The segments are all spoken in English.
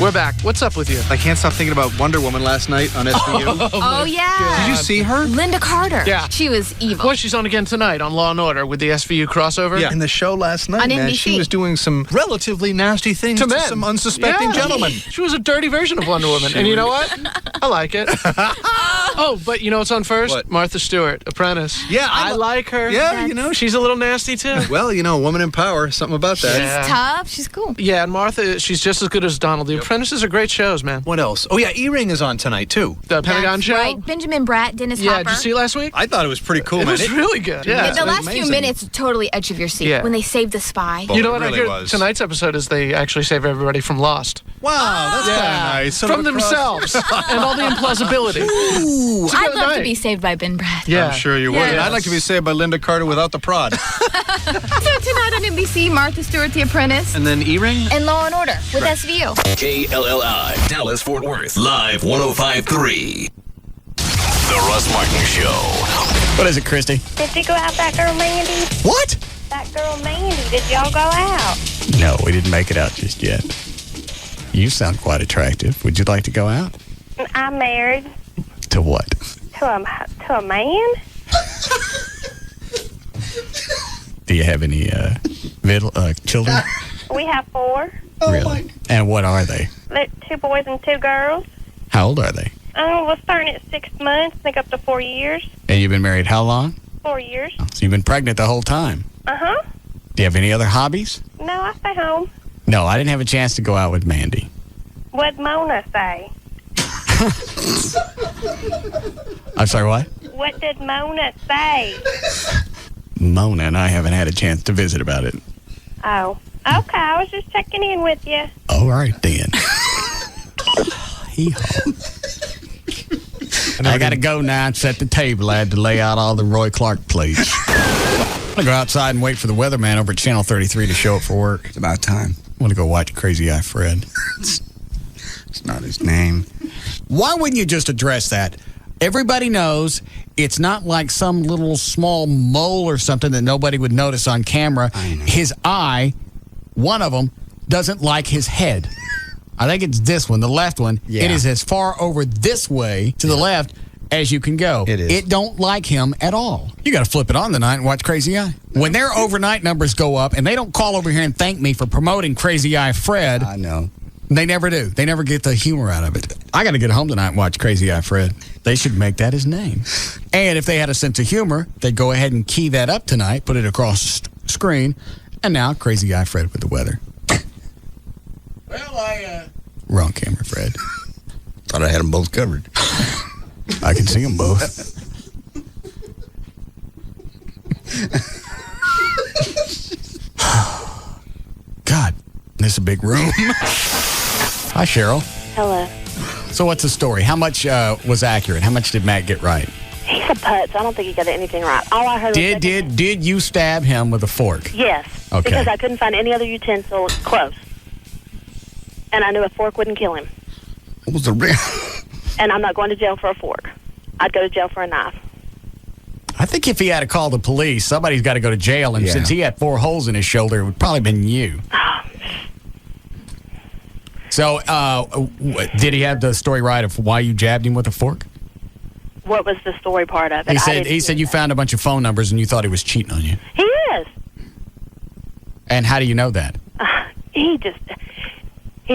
We're back. What's up with you? I can't stop thinking about Wonder Woman last night on SVU. Oh, yeah. Did you see her? Linda Carter. Yeah. She was evil. Well, she's on again tonight on Law & Order with the SVU crossover. Yeah. In the show last night, On man, NBC. she was doing some relatively nasty things To to men. some unsuspecting gentlemen. She was a dirty version of Wonder Woman. And you know what? I like it. Oh, but you know what's on first? What? Martha Stewart, Apprentice. Yeah, I like her. Yeah, you know, She's a little nasty, too. well, you know, woman in power, something about that. Yeah. She's tough. She's cool. Yeah, and Martha, she's just as good as Donald. The Apprentices are great shows, man. What else? Oh, yeah, E-Ring is on tonight, too. The Pentagon That's Show. right. Benjamin Bratt, Dennis Yeah, Hopper. did you see it last week? I thought it was pretty cool, It man. was really good. Yeah. the it was last few amazing. minutes, totally edge of your seat. Yeah. When they saved the spy. Well, You know it what really I hear? was. Tonight's episode is they actually save everybody from Lost. Wow, that's kind of nice. Sort of From a cross- themselves and all the implausibility. Ooh, It's a I'd good love to night. be saved by Ben Bratt. Yeah. I'm sure you would. Yeah. And I'd like to be saved by Linda Carter without the prod. So tonight on NBC, Martha Stewart, The Apprentice, And then E-Ring? and Law & Order with SVU. KLLI, Dallas, Fort Worth, live 105.3. The Russ Martin Show. What is it, Christy? Did you go out with that girl Mandy? What? That girl Mandy, did y'all go out? No, we didn't make it out just yet. You sound quite attractive. Would you like to go out? I'm married To what? to a man. Do you have any children? We have 4. Really? And what are they? They're 2 boys and 2 girls. How old are they? We're starting at 6 months, I think up to 4 years. And you've been married how long? 4 years. So you've been pregnant the whole time. Uh-huh. Do you have any other hobbies? No, I stay home. No, I didn't have a chance to go out with Mandy. What'd Mona say? I'm sorry, what? What did Mona say? Mona and I haven't had a chance to visit about it. Oh. Okay, I was just checking in with you. All right, then. Hee-haw. I got to go now and set the table. I had to lay out all the Roy Clark plates. I'm going to go outside and wait for the weatherman over at Channel 33 to show up for work. It's about time. I want to go watch Crazy Eye Fred. It's not his name. Why wouldn't you just address that? Everybody knows it's not like some little small mole or something that nobody would notice on camera. I know. His eye, one of them, doesn't like his head. I think it's this one, the left one. Yeah. It is as far over this way to the left as you can go. It is. It don't like him at all. You got to flip it on tonight and watch Crazy Eye. When their overnight numbers go up, and they don't call over here and thank me for promoting Crazy Eye Fred, I know. they never do. They never get the humor out of it. I got to get home tonight and watch Crazy Eye Fred. They should make that his name. And if they had a sense of humor, they'd go ahead and key that up tonight, put it across the screen, and now Crazy Eye Fred with the weather. Well, Wrong camera, Fred. Thought I had them both covered. I can see them both. God, this is a big room. Hi, Cheryl. Hello. So what's the story? How much was accurate? How much did Matt get right? He's a putz. I don't think he got anything right. All I heard was... Did you stab him with a fork? Yes. Okay. Because I couldn't find any other utensil close. And I knew a fork wouldn't kill him. What was the real? And I'm not going to jail for a fork. I'd go to jail for a knife. I think if he had to call the police, somebody's got to go to jail. And Yeah. since he had 4 holes in his shoulder, it would probably been you. So, did he have the story right of why you jabbed him with a fork? What was the story part of it? He said you found a bunch of phone numbers and you thought he was cheating on you. He is. And how do you know that? He's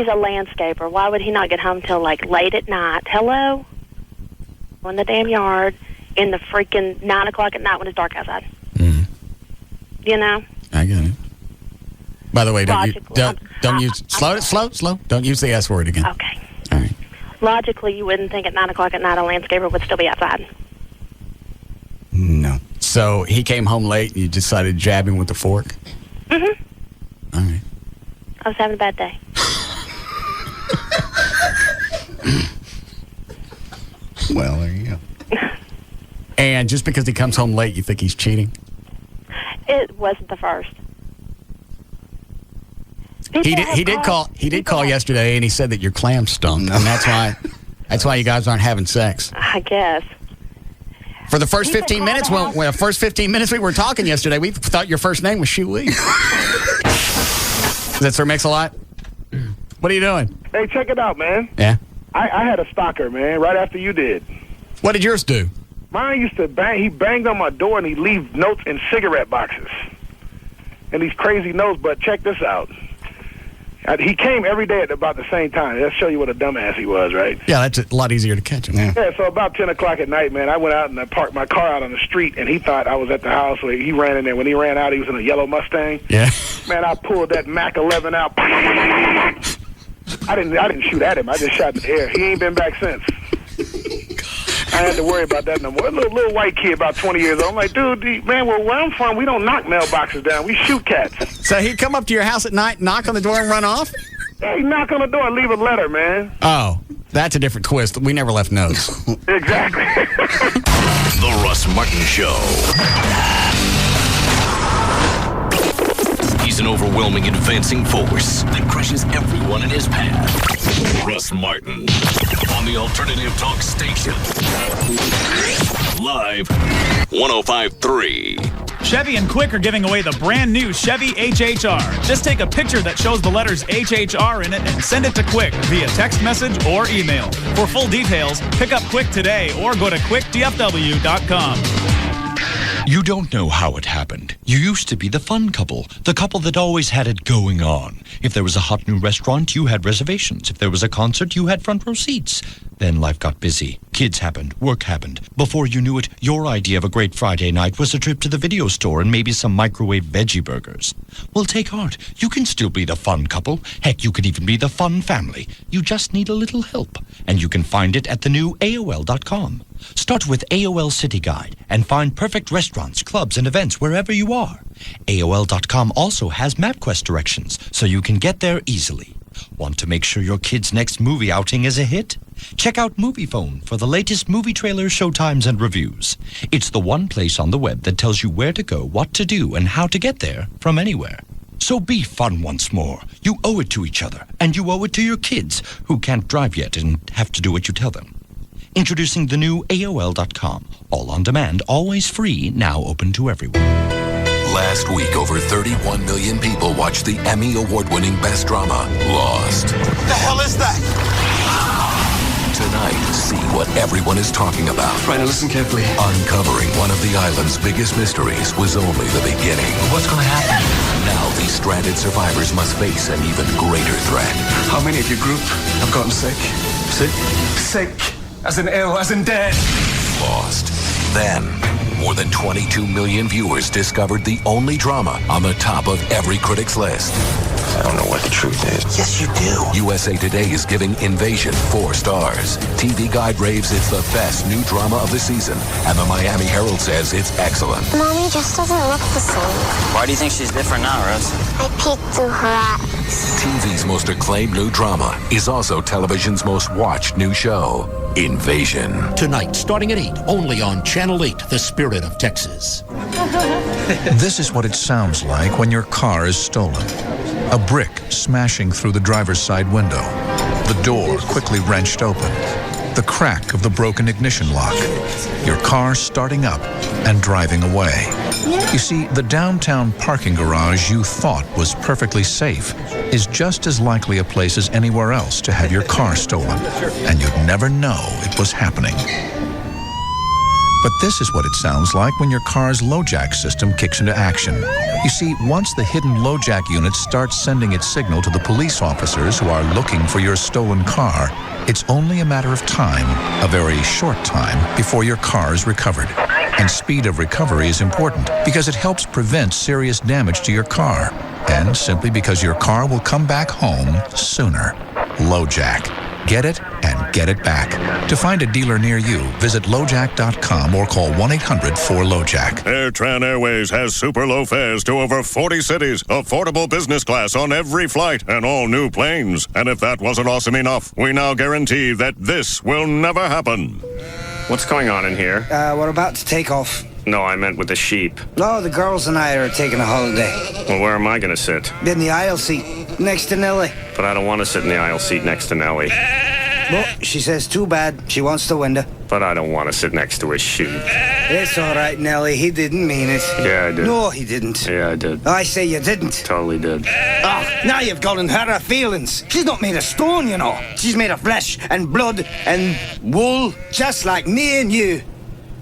a landscaper. Why would he not get home till like late at night? Hello? In the damn yard in the freaking 9 o'clock at night when it's dark outside. Mm. You know? I get it. By the way, don't Logically, use slow. Don't use the S word again. Okay. All right. Logically, you wouldn't think at 9 o'clock at night a landscaper would still be outside. No. So he came home late and you decided to jab him with the fork? Mm-hmm. All right. I was having a bad day. Well, there you go. And just because he comes home late, you think he's cheating? It wasn't the first. He did call yesterday, and he said that your clam stunk, and that's why you guys aren't having sex. I guess. For the first He said 15 call minutes, the house. when the first 15 minutes we were talking yesterday, we thought your first name was Shuey. Is that Sir Mix-a-Lot? What are you doing? Hey, check it out, man. Yeah. I had a stalker, man, right after you did. What did yours do? Mine used to bang. He banged on my door and he'd leave notes in cigarette boxes. And these crazy notes, but check this out. He came every day at about the same time. That'll show you what a dumbass he was, right? Yeah, that's a lot easier to catch him. Yeah, so about 10 o'clock at night, man, I went out and I parked my car out on the street, and he thought I was at the house, so he ran in there. When he ran out, he was in a yellow Mustang. Yeah. Man, I pulled that Mac 11 out. I didn't shoot at him. I just shot in the air. He ain't been back since. I had to worry about that no more. A little white kid, about 20 years old. I'm like, dude, man, where I'm from, we don't knock mailboxes down. We shoot cats. So he'd come up to your house at night, knock on the door, and run off? Yeah, he'd knock on the door and leave a letter, man. Oh, that's a different twist. We never left notes. Exactly. The Russ Martin Show. He's an overwhelming advancing force that crushes everyone in his path. Russ Martin on the Alternative Talk Station. Live 105.3. Chevy and Quick are giving away the brand new Chevy HHR. Just take a picture that shows the letters HHR in it and send it to Quick via text message or email. For full details, pick up Quick today or go to quickdfw.com. You don't know how it happened. You used to be the fun couple, the couple that always had it going on. If there was a hot new restaurant, you had reservations. If there was a concert, you had front row seats. Then life got busy. Kids happened. Work happened. Before you knew it, your idea of a great Friday night was a trip to the video store and maybe some microwave veggie burgers. Well, take heart. You can still be the fun couple. Heck, you could even be the fun family. You just need a little help. And you can find it at the new AOL.com. Start with AOL City Guide and find perfect restaurants, clubs, and events wherever you are. AOL.com also has MapQuest directions, so you can get there easily. Want to make sure your kid's next movie outing is a hit? Check out MoviePhone for the latest movie trailers, showtimes, and reviews. It's the one place on the web that tells you where to go, what to do, and how to get there from anywhere. So be fun once more. You owe it to each other, and you owe it to your kids, who can't drive yet and have to do what you tell them. Introducing the new AOL.com. All on demand, always free, now open to everyone. Last week, over 31 million people watched the Emmy Award-winning Best Drama, Lost. The hell is that? Tonight, see what everyone is talking about. Right, now listen carefully. Uncovering one of the island's biggest mysteries was only the beginning. What's going to happen? Now these stranded survivors must face an even greater threat. How many of your group have gotten sick? Sick? Sick. As in ill, as in dead. Lost. Then, more than 22 million viewers discovered the only drama on the top of every critic's list. I don't know what the truth is. Yes, you do. USA Today is giving Invasion 4 stars. TV Guide raves it's the best new drama of the season. And the Miami Herald says it's excellent. Mommy just doesn't look the same. Why do you think she's different now, Russ? I peeked through her eyes. TV's most acclaimed new drama is also television's most watched new show, Invasion. Tonight, starting at 8, only on Channel 8, The Spirit of Texas. This is what it sounds like when your car is stolen. A brick smashing through the driver's side window. The door quickly wrenched open. The crack of the broken ignition lock. Your car starting up and driving away. You see, the downtown parking garage you thought was perfectly safe is just as likely a place as anywhere else to have your car stolen. And you'd never know it was happening. But this is what it sounds like when your car's LoJack system kicks into action. You see, once the hidden LoJack unit starts sending its signal to the police officers who are looking for your stolen car, it's only a matter of time, a very short time, before your car is recovered. And speed of recovery is important because it helps prevent serious damage to your car. And simply because your car will come back home sooner. LoJack. Get it and get it back. To find a dealer near you, visit LoJack.com or call 1-800-4LoJack. AirTran Airways has super low fares to over 40 cities, affordable business class on every flight, and all new planes. And if that wasn't awesome enough, we now guarantee that this will never happen. What's going on in here? We're about to take off. No, I meant with the sheep. No, the girls and I are taking a holiday. Well, where am I going to sit? In the aisle seat, next to Nellie. But I don't want to sit in the aisle seat next to Nellie. Well, she says too bad. She wants the window. But I don't want to sit next to a sheep. It's all right, Nellie. He didn't mean it. Yeah, I did. No, he didn't. Yeah, I did. I say you didn't. Totally did. Now you've gotten her feelings. She's not made of stone, you know. She's made of flesh and blood and wool, just like me and you.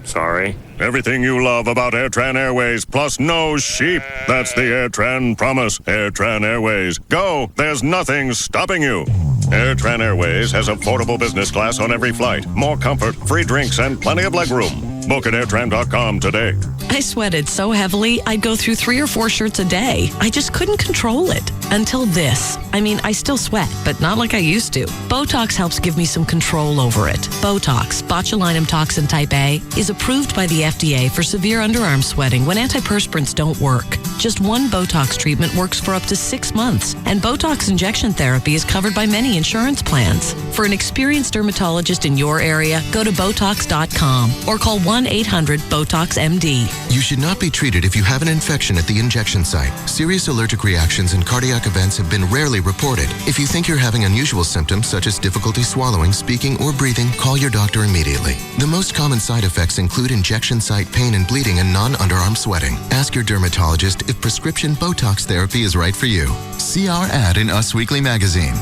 Sorry. Everything you love about AirTran Airways, plus no sheep. That's the AirTran promise. AirTran Airways. Go. There's nothing stopping you. AirTran Airways has affordable business class on every flight. More comfort, free drinks, and plenty of legroom. Book at airtran.com today. I sweated so heavily, I'd go through 3 or 4 shirts a day. I just couldn't control it. Until this. I mean, I still sweat, but not like I used to. Botox helps give me some control over it. Botox, botulinum toxin type A, is approved by the FDA for severe underarm sweating when antiperspirants don't work. Just one Botox treatment works for up to 6 months, and Botox injection therapy is covered by many insurance plans. For an experienced dermatologist in your area, go to Botox.com or call 1-800-BOTOX-MD. You should not be treated if you have an infection at the injection site. Serious allergic reactions and cardiac events have been rarely reported. If you think you're having unusual symptoms such as difficulty swallowing, speaking, or breathing, call your doctor immediately. The most common side effects include injection site pain and bleeding and non-underarm sweating. Ask your dermatologist if prescription Botox therapy is right for you. See our ad in Us Weekly magazine.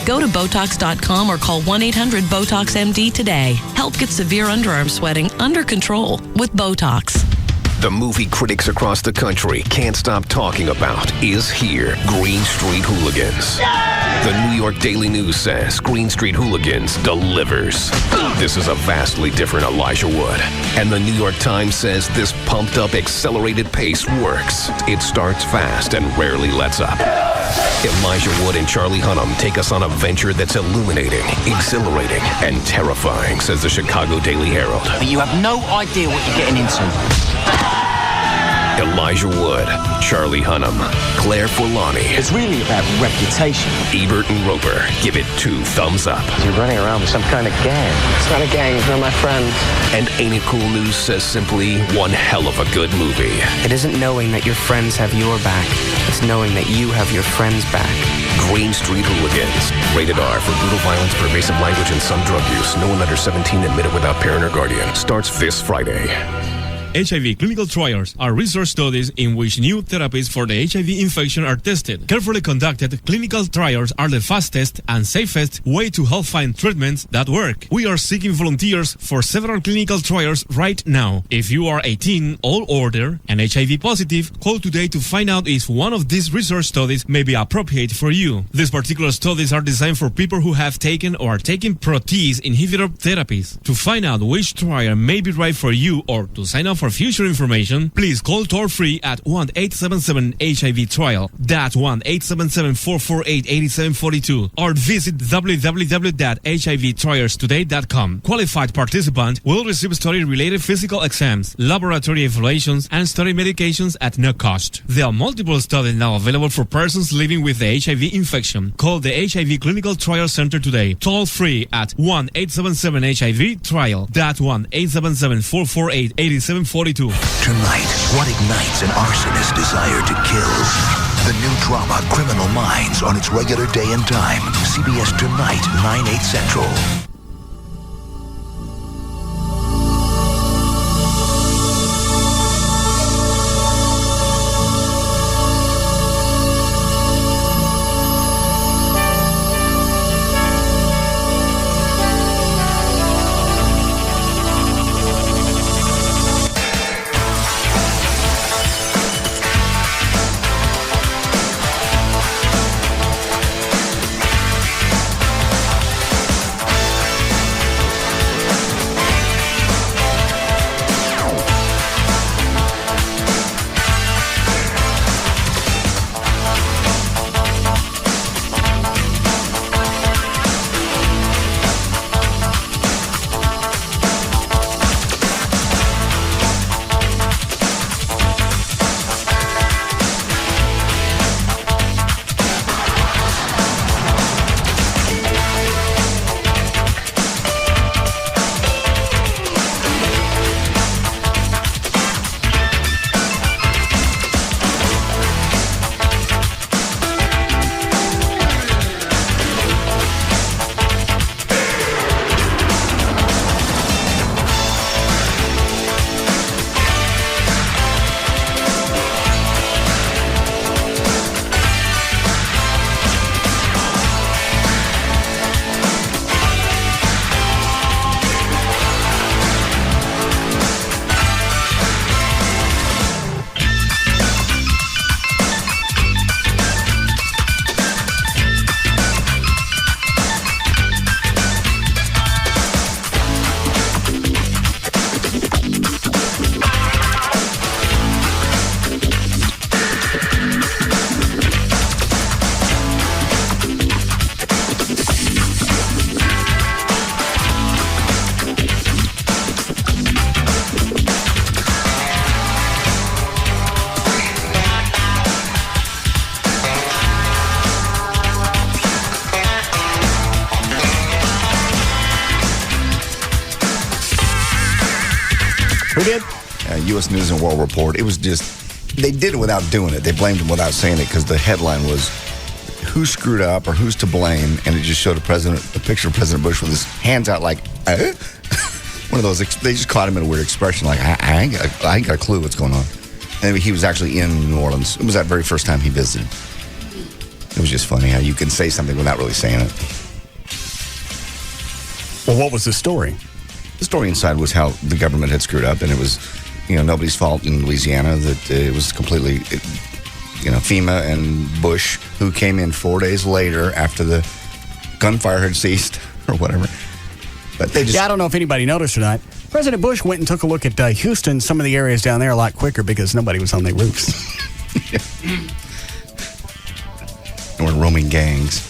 Go to Botox.com or call 1-800-BOTOX-MD today. Help get severe underarm sweating under control with Botox. The movie critics across the country can't stop talking about is here. Green Street Hooligans. The New York Daily News says Green Street Hooligans delivers. This is a vastly different Elijah Wood. And the New York Times says this pumped up, accelerated pace works. It starts fast and rarely lets up. Elijah Wood and Charlie Hunnam take us on a venture that's illuminating, exhilarating, and terrifying, says the Chicago Daily Herald. But you have no idea what you're getting into. Elijah Wood, Charlie Hunnam, Claire Forlani. It's really about reputation. Ebert and Roper give it 2 thumbs up. You're running around with some kind of gang. It's not a gang, they're my friends. And Ain't It Cool News says simply one hell of a good movie. It isn't knowing that your friends have your back. It's knowing that you have your friends' back. Green Street Hooligans. Rated R for brutal violence, pervasive language, and some drug use. No one under 17 admitted without parent or guardian. Starts this Friday. HIV clinical trials are research studies in which new therapies for the HIV infection are tested. Carefully conducted clinical trials are the fastest and safest way to help find treatments that work. We are seeking volunteers for several clinical trials right now. If you are 18 or older and HIV positive, call today to find out if one of these research studies may be appropriate for you. These particular studies are designed for people who have taken or are taking protease inhibitor therapies. To find out which trial may be right for you or to sign up for future information, please call toll-free at 1-877-HIV-TRIAL. That's 1-877-448-8742. Or visit www.hivtrialstoday.com. Qualified participants will receive study-related physical exams, laboratory evaluations, and study medications at no cost. There are multiple studies now available for persons living with the HIV infection. Call the HIV Clinical Trial Center today. Toll-free at 1-877-HIV-TRIAL. That's 1-877-448-8742. Tonight, what ignites an arsonist's desire to kill? The new drama Criminal Minds on its regular day and time. CBS Tonight, 9/8 Central. Who did? U.S. News and World Report. It was just, they did it without doing it. They blamed him without saying it because the headline was, who screwed up or who's to blame? And it just showed a picture of President Bush with his hands out like, one of those, they just caught him in a weird expression like, I ain't got a clue what's going on. And he was actually in New Orleans. It was that very first time he visited. It was just funny how you can say something without really saying it. Well, what was the story? The story inside was how the government had screwed up, and it was, nobody's fault in Louisiana, that it was completely, FEMA and Bush, who came in 4 days later after the gunfire had ceased or whatever. But they just... Yeah, I don't know if anybody noticed or not. President Bush went and took a look at Houston, some of the areas down there a lot quicker because nobody was on their roofs. Or roaming gangs.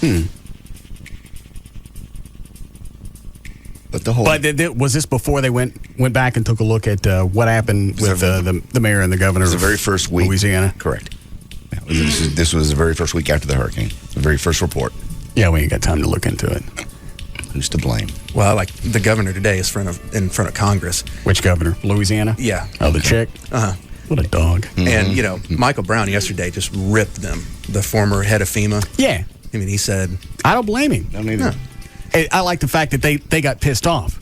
But the whole... But was this before they went back and took a look at what happened with the mayor and the governor of the very first week. Louisiana? Correct. Yeah, this was the very first week after the hurricane. The very first report. Yeah, we ain't got time to look into it. Who's to blame? Well, like the governor today is in front of Congress. Which governor? Louisiana? Yeah. Oh, the chick? Uh-huh. What a dog. And, Michael Brown yesterday just ripped them, the former head of FEMA. Yeah. I mean, he said... I don't blame him. Don't either. No. I like the fact that they got pissed off.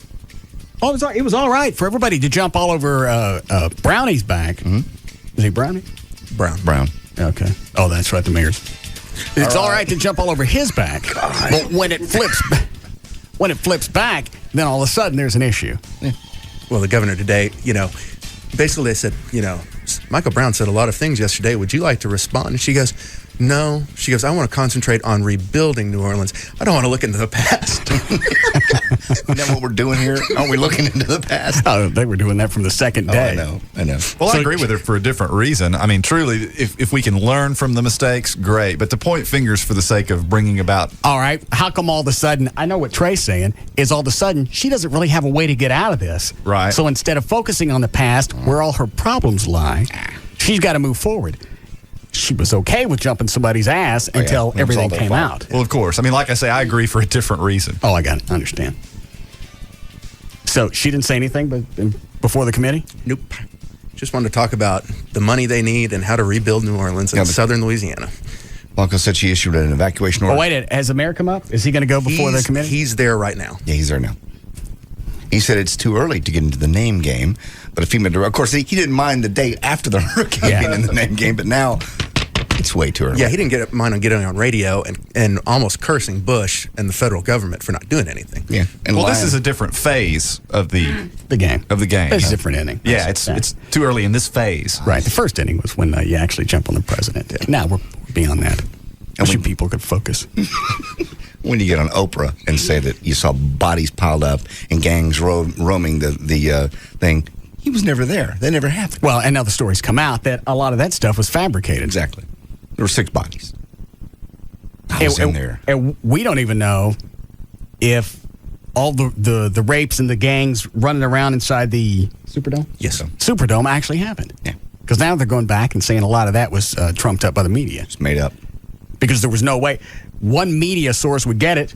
Oh, it was all right for everybody to jump all over Brownie's back. Mm-hmm. Is he Brownie? Brown. Okay. Oh, that's right, the mayor's. It's all right to jump all over his back, but when it flips back, then all of a sudden there's an issue. Yeah. Well, the governor today, basically they said, Michael Brown said a lot of things yesterday. Would you like to respond? And she goes, no. She goes, I want to concentrate on rebuilding New Orleans. I don't want to look into the past. Isn't that what we're doing here? Aren't we looking into the past? Oh, they were doing that from the second day. I know. Well, I agree with her for a different reason. I mean, truly, if we can learn from the mistakes, great. But to point fingers for the sake of bringing about... All right, how come all of a sudden, I know what Trey's saying, is all of a sudden, she doesn't really have a way to get out of this. Right. So instead of focusing on the past, where all her problems lie, she's got to move forward. She was okay with jumping somebody's ass until everything came out. Well, of course. I mean, like I say, I agree for a different reason. Oh, I got it. I understand. So she didn't say anything before the committee? Nope. Just wanted to talk about the money they need and how to rebuild New Orleans and southern Louisiana. Blanco said she issued an evacuation order. Oh, wait, has the mayor come up? Is he going to go before the committee? He's there right now. Yeah, he's there now. He said it's too early to get into the name game, but if FEMA, of course, he didn't mind the day after the hurricane being in the name game, but now it's way too early. Yeah, he didn't mind on getting on radio and almost cursing Bush and the federal government for not doing anything. Yeah, and this is a different phase of the game. It's a different inning. Yeah, it's too early in this phase. Right. The first inning was when you actually jump on the president. Yeah. Now we're beyond that. I wish people could focus. When you get on Oprah and say that you saw bodies piled up and gangs roaming the thing, he was never there. That never happened. Well, and now the stories come out that a lot of that stuff was fabricated. Exactly. There were 6 bodies. I was in there. And we don't even know if all the rapes and the gangs running around inside the Superdome? Yes. Superdome actually happened. Yeah. Because now they're going back and saying a lot of that was trumped up by the media. It's made up. Because there was no way. One media source would get it,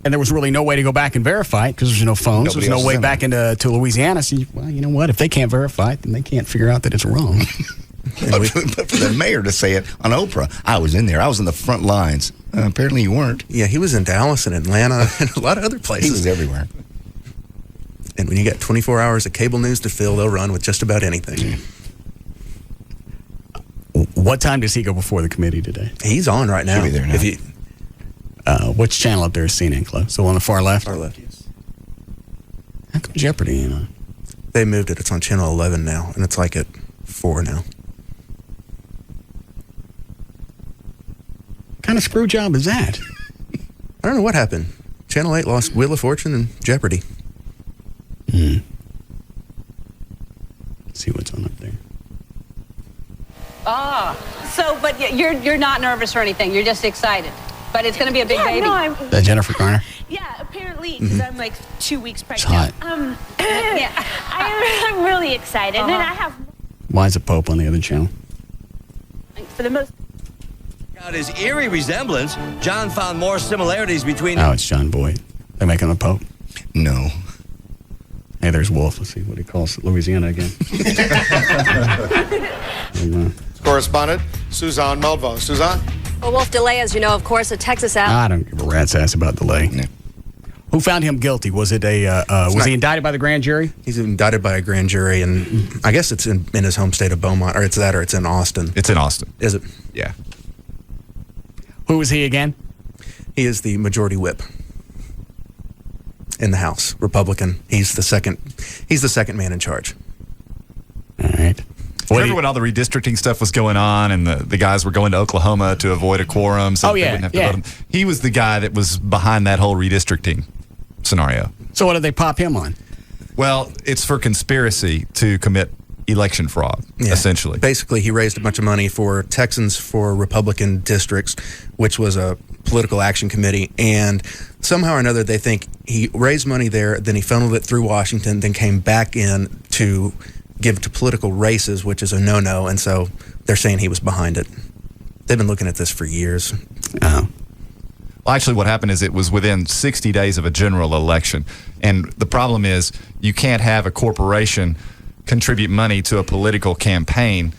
and there was really no way to go back and verify it because there's no phones. There's no way back into Louisiana. So, well, you know what? If they can't verify it, then they can't figure out that it's wrong. But for the mayor to say it on Oprah, I was in there. I was in the front lines. Apparently you weren't. Yeah, he was in Dallas and Atlanta and a lot of other places. He was everywhere. And when you got 24 hours of cable news to fill, they'll run with just about anything. What time does he go before the committee today? He's on right now. Should be there now. Which channel up there is CNN close? So on the far left? Far left, yes. How come Jeopardy ain't on? They moved it. It's on channel 11 now, and it's like at 4 now. What kind of screw job is that? I don't know what happened. Channel 8 lost Wheel of Fortune and Jeopardy. Let's see what's on up there. But you're not nervous or anything. You're just excited. But it's going to be a big baby. Is that Jennifer Garner? Yeah, apparently, because I'm like 2 weeks pregnant. It's hot. I'm really excited, and I have. Why is the Pope on the other channel? For the most. Out his eerie resemblance, John found more similarities between. Oh, it's John Boyd. They're making the Pope. No. Hey, there's Wolf. Let's see what he calls Louisiana again. Correspondent Suzanne Melvo. Suzanne? Well, Wolf, delay, as you know, of course, a Texas I don't give a rat's ass about delay. No. Who found him guilty? Was it was he indicted by the grand jury? He's indicted by a grand jury, and I guess it's in his home state of Beaumont, or it's in Austin. It's in Austin. Is it? Yeah. Who is he again? He is the majority whip in the House, Republican. He's the second man in charge. All right. Remember when all the redistricting stuff was going on and the guys were going to Oklahoma to avoid a quorum so they wouldn't have to vote him? He was the guy that was behind that whole redistricting scenario. So what did they pop him on? Well, it's for conspiracy to commit election fraud, essentially. Basically, he raised a bunch of money for Texans for Republican districts, which was a political action committee, and somehow or another they think he raised money there, then he funneled it through Washington, then came back in to give to political races, which is a no-no, and so they're saying he was behind it. They've been looking at this for years. Oh. Well, actually, what happened is it was within 60 days of a general election, and the problem is you can't have a corporation contribute money to a political campaign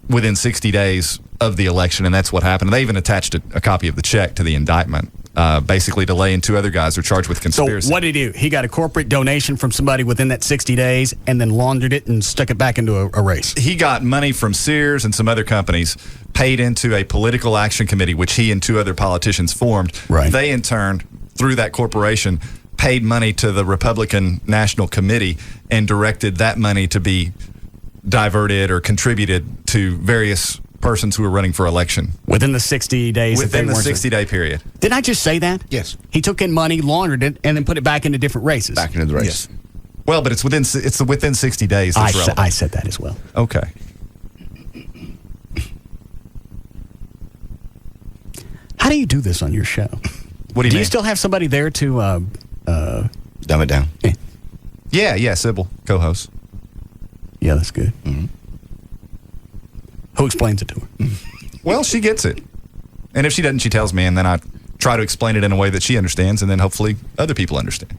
within 60 days of the election, and that's what happened. They even attached a copy of the check to the indictment. Basically, DeLay and two other guys are charged with conspiracy. So what did he do? He got a corporate donation from somebody within that 60 days and then laundered it and stuck it back into a race. He got money from Sears and some other companies, paid into a political action committee, which he and two other politicians formed. Right. They, in turn, through that corporation, paid money to the Republican National Committee and directed that money to be diverted or contributed to various persons who were running for election. Within the 60 days? Within the 60-day period. Didn't I just say that? Yes. He took in money, laundered it, and then put it back into different races. Back into the race. Yes. Well, but it's within 60 days that's relevant. I said that as well. Okay. How do you do this on your show? What do you mean? Do you still have somebody there to dumb it down? Yeah, Sybil, co-host. Yeah, that's good. Mm-hmm. Who explains it to her? Well, she gets it. And if she doesn't, she tells me, and then I try to explain it in a way that she understands, and then hopefully other people understand.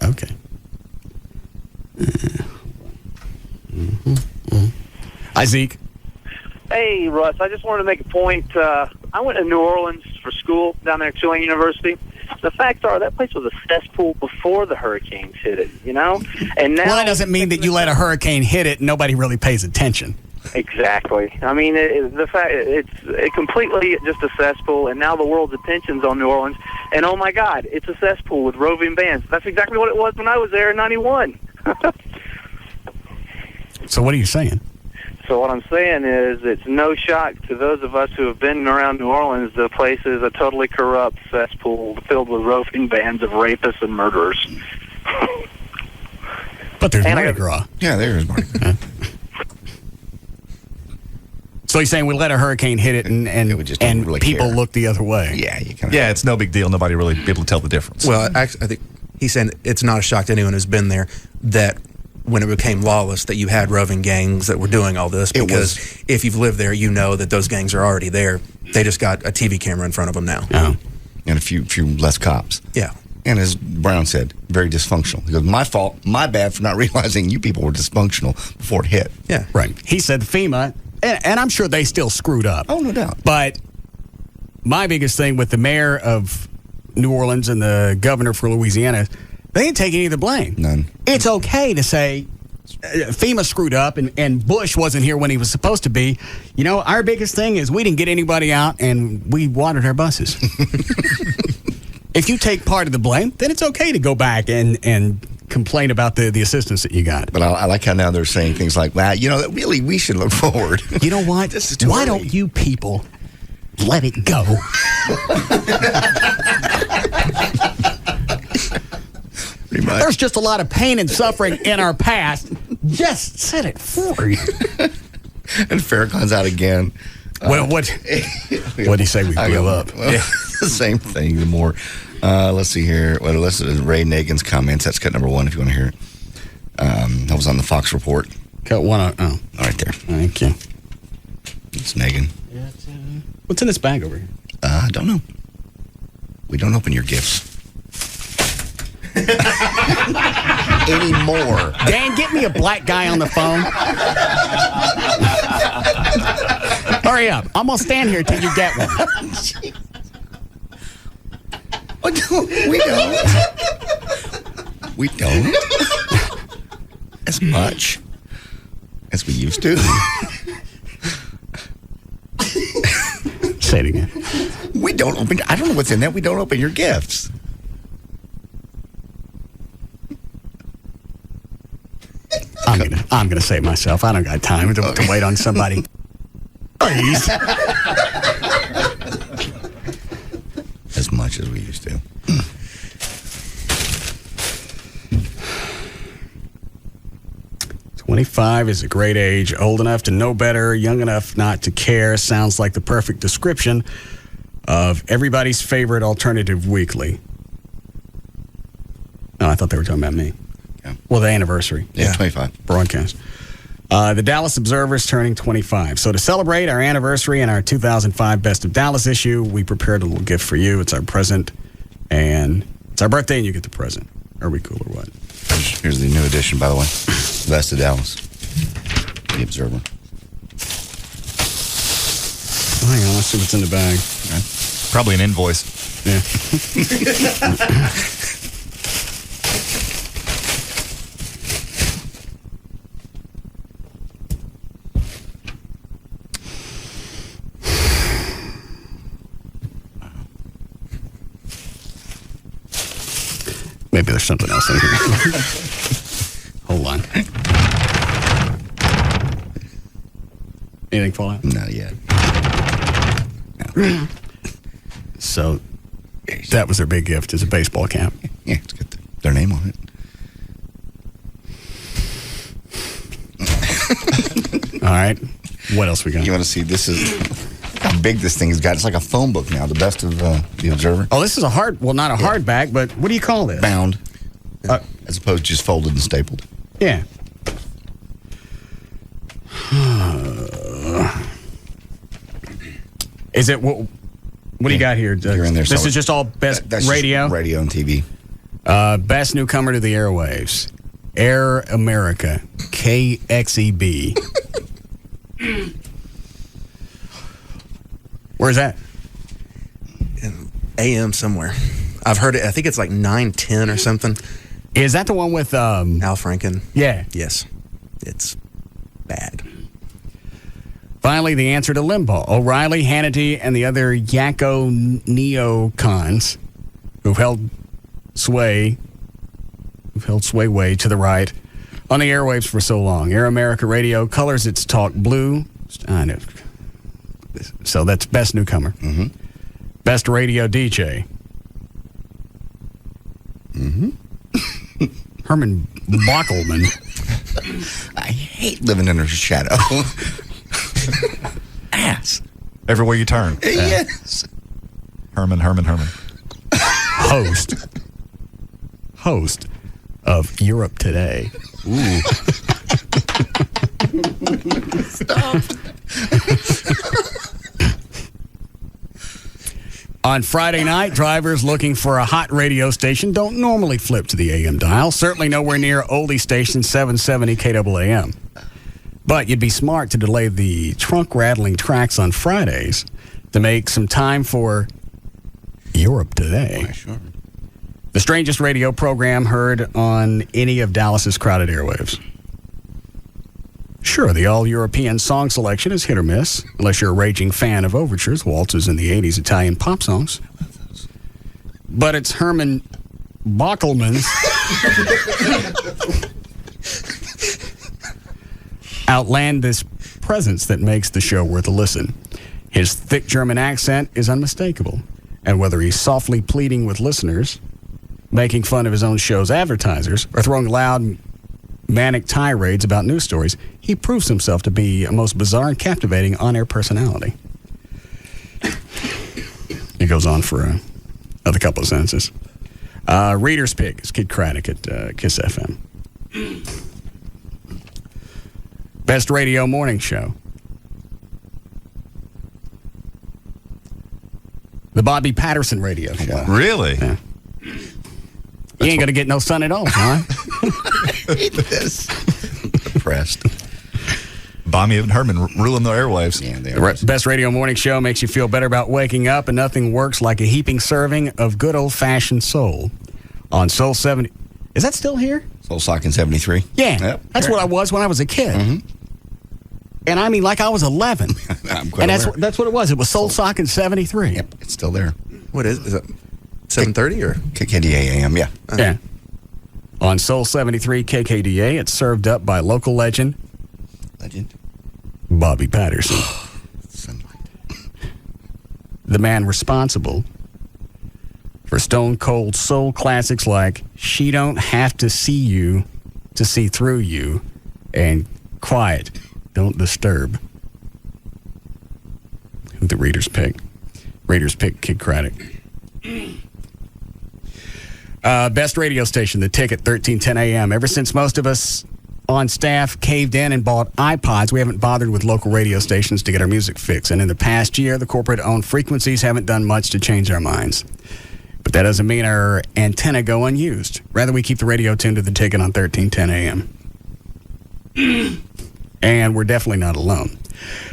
Okay. Hi, Zeke. Hey, Russ. I just wanted to make a point. I went to New Orleans for school down there at Tulane University. The facts are that place was a cesspool before the hurricanes hit it, you know? And now, well, that doesn't mean that you let a hurricane hit it and nobody really pays attention. Exactly. I mean, it's completely just a cesspool, and now the world's attention's on New Orleans. And oh my God, it's a cesspool with roving bands. That's exactly what it was when I was there in '91. So what are you saying? So what I'm saying is it's no shock to those of us who have been around New Orleans. The place is a totally corrupt cesspool filled with roving bands of rapists and murderers. But there's Mardi Gras. Yeah, there is Mardi Gras. So he's saying we let a hurricane hit it and really people care. Look the other way. Yeah, you can. Yeah, it's no big deal. Nobody really be able to tell the difference. Well, actually, I think he's saying it's not a shock to anyone who's been there that when it became lawless that you had roving gangs that were doing all this, because if you've lived there, you know that those gangs are already there. They just got a TV camera in front of them now. Oh. And a few less cops. Yeah. And as Brown said, very dysfunctional. He goes, my fault, my bad for not realizing you people were dysfunctional before it hit. Yeah. Right. He said FEMA, and I'm sure they still screwed up. Oh, no doubt. But my biggest thing with the mayor of New Orleans and the governor for Louisiana, they didn't take any of the blame. None. It's okay to say FEMA screwed up and Bush wasn't here when he was supposed to be. You know, our biggest thing is we didn't get anybody out and we watered our buses. If you take part of the blame, then it's okay to go back and complain about the assistance that you got. But I like how now they're saying things like, well, you know, that really we should look forward. You know what? This is too Why early. don't you people let it go? There's just a lot of pain and suffering in our past. Just set it free. And Farrakhan's out again. Well, what do you say we grill up? Well, the same thing. The more, let's see here. Well, let's Ray Nagin's comments. That's cut number one. If you want to hear it, that was on the Fox Report. Cut one. Oh, right there. Thank you. It's Nagin. What's in this bag over here? I don't know. We don't open your gifts. anymore. Dan, get me a black guy on the phone. Hurry up. I'm going to stand here till you get one. We don't. As much as we used to. Say it again. We don't open. I don't know what's in that. We don't open your gifts. I'm gonna say it myself. I don't got time to wait on somebody. Please. As much as we used to. 25 is a great age, old enough to know better, young enough not to care. Sounds like the perfect description of everybody's favorite alternative weekly. Oh, I thought they were talking about me. Yeah. Well, the anniversary. Yeah, 25. Broadcast. The Dallas Observer's turning 25. So to celebrate our anniversary and our 2005 Best of Dallas issue, we prepared a little gift for you. It's our present, and it's our birthday, and you get the present. Are we cool or what? Here's the new edition, by the way. Best of Dallas. The Observer. Oh, hang on, let's see what's in the bag. Okay. Probably an invoice. Yeah. Maybe there's something else in here. Hold on. Anything fall out? Not yet. No. So that was their big gift, is a baseball cap. Yeah, it's got their name on it. All right. What else we got? You want to see? This is how big this thing has got. It's like a phone book now. The Best of the Observer. Oh, this is a not a hardback, but what do you call this? Bound. As opposed to just folded and stapled. Yeah. Is it what do you got here? You're in there. This is just all best radio? Just radio and TV. Best newcomer to the airwaves. Air America. KXEB. Where's that? In AM somewhere. I've heard it. I think it's like 910 or something. Is that the one with Al Franken? Yeah. Yes. It's bad. Finally, the answer to Limbaugh. O'Reilly, Hannity, and the other Yakko neocons who've held sway way to the right on the airwaves for so long. Air America Radio colors its talk blue. I know. So that's best newcomer. Mm-hmm. Best radio DJ. Mm-hmm. Herman Bockelman. I hate living under his shadow. Ass. Everywhere you turn. Yes. Herman. Host of Europe Today. Ooh. Stop. On Friday night, drivers looking for a hot radio station don't normally flip to the AM dial. Certainly nowhere near oldie station 770 KLLI. But you'd be smart to delay the trunk-rattling tracks on Fridays to make some time for Europe Today. Oh, sure. The strangest radio program heard on any of Dallas's crowded airwaves. Sure, the all-European song selection is hit or miss, unless you're a raging fan of overtures, waltzes, and the 80s Italian pop songs. But it's Herman Bockelman's outlandish presence that makes the show worth a listen. His thick German accent is unmistakable, and whether he's softly pleading with listeners, making fun of his own show's advertisers, or throwing loud, manic tirades about news stories, he proves himself to be a most bizarre and captivating on-air personality. He goes on for another couple of sentences. Reader's Pick is Kid Craddock at KISS FM. Best Radio Morning Show. The Bobby Patterson Radio Show. Really? Yeah. You ain't going to get no sun at all, huh? I hate this. Depressed. Bommy and Herman ruling the airwaves. Yeah, they The Best Radio Morning Show makes you feel better about waking up, and nothing works like a heaping serving of good old-fashioned soul. On Soul 70... Is that still here? Soul Sock in 73. Yeah. Yep. That's what I was when I was a kid. Mm-hmm. And I mean, like I was 11. I'm quite And aware. that's what it was. It was Soul Sock in 73. Yep, it's still there. What is it? 7:30 or? KKDA AM, yeah. Yeah. On Soul 73 KKDA, it's served up by local legend Bobby Patterson. The man responsible for stone cold soul classics like She Don't Have to See You to See Through You and Quiet, Don't Disturb. Who the Readers pick? Readers pick Kid Craddock. Best radio station, The Ticket, 1310 AM. Ever since most of us on staff caved in and bought iPods, we haven't bothered with local radio stations to get our music fixed. And in the past year, the corporate-owned frequencies haven't done much to change our minds. But that doesn't mean our antenna go unused. Rather, we keep the radio tuned to The Ticket on 1310 AM. And we're definitely not alone.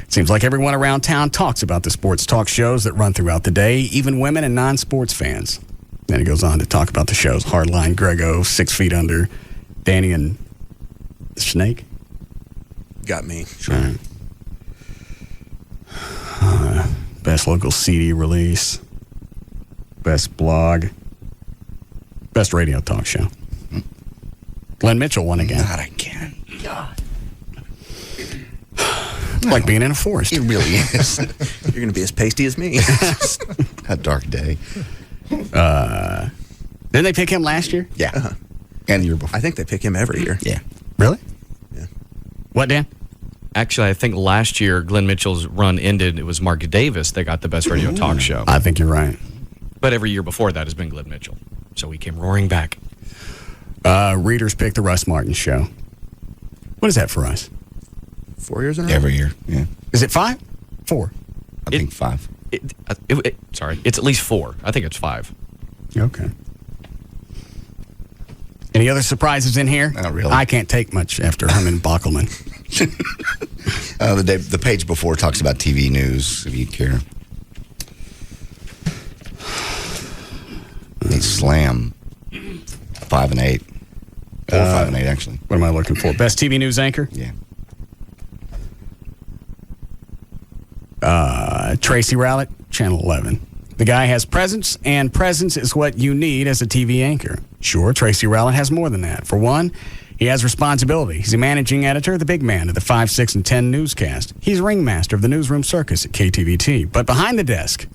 It seems like everyone around town talks about the sports talk shows that run throughout the day, even women and non-sports fans. Then he goes on to talk about the shows Hardline, Grego, 6 Feet Under, Danny and the Snake. Got me. Sure. Best local CD release. Best blog. Best radio talk show. Glenn Mitchell won again. Not again. God. Like being in a forest. It really is. You're going to be as pasty as me. A dark day. Didn't they pick him last year? Yeah. And the year before. I think they pick him every year. Yeah. Really? Yeah. What, Dan? Actually, I think last year Glenn Mitchell's run ended. It was Mark Davis that got the best radio talk show. I think you're right. But every year before that has been Glenn Mitchell. So he came roaring back. Readers pick the Russ Martin Show. What is that for us? 4 years in a row? Every year, yeah. Is it 5? 4? I think 5. Sorry, it's at least 4. I think it's 5. Okay. Any other surprises in here? Not really. I can't take much after Herman Bockelman. The page before talks about TV news, if you care. They slam 5 and 8. 4, 5 and 8, actually. What am I looking for? Best TV news anchor? Yeah. Tracy Rowlett, Channel 11. The guy has presence, and presence is what you need as a TV anchor. Sure, Tracy Rowlett has more than that. For one, he has responsibility. He's a managing editor, the big man of the 5, 6, and 10 newscast. He's ringmaster of the newsroom circus at KTVT. But behind the desk,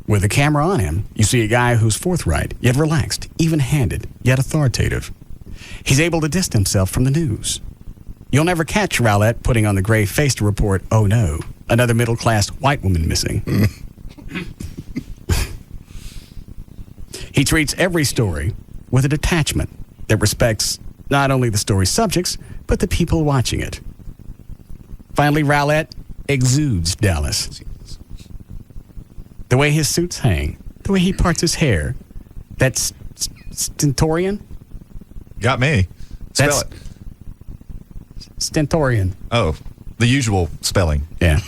with a camera on him, you see a guy who's forthright, yet relaxed, even-handed, yet authoritative. He's able to distance himself from the news. You'll never catch Rowlett putting on the grave face to report, oh no, another middle-class white woman missing. He treats every story with a detachment that respects not only the story's subjects, but the people watching it. Finally, Rowlett exudes Dallas. The way his suits hang, the way he parts his hair, that's stentorian? Got me. Spell it. Stentorian. Oh, the usual spelling. Yeah.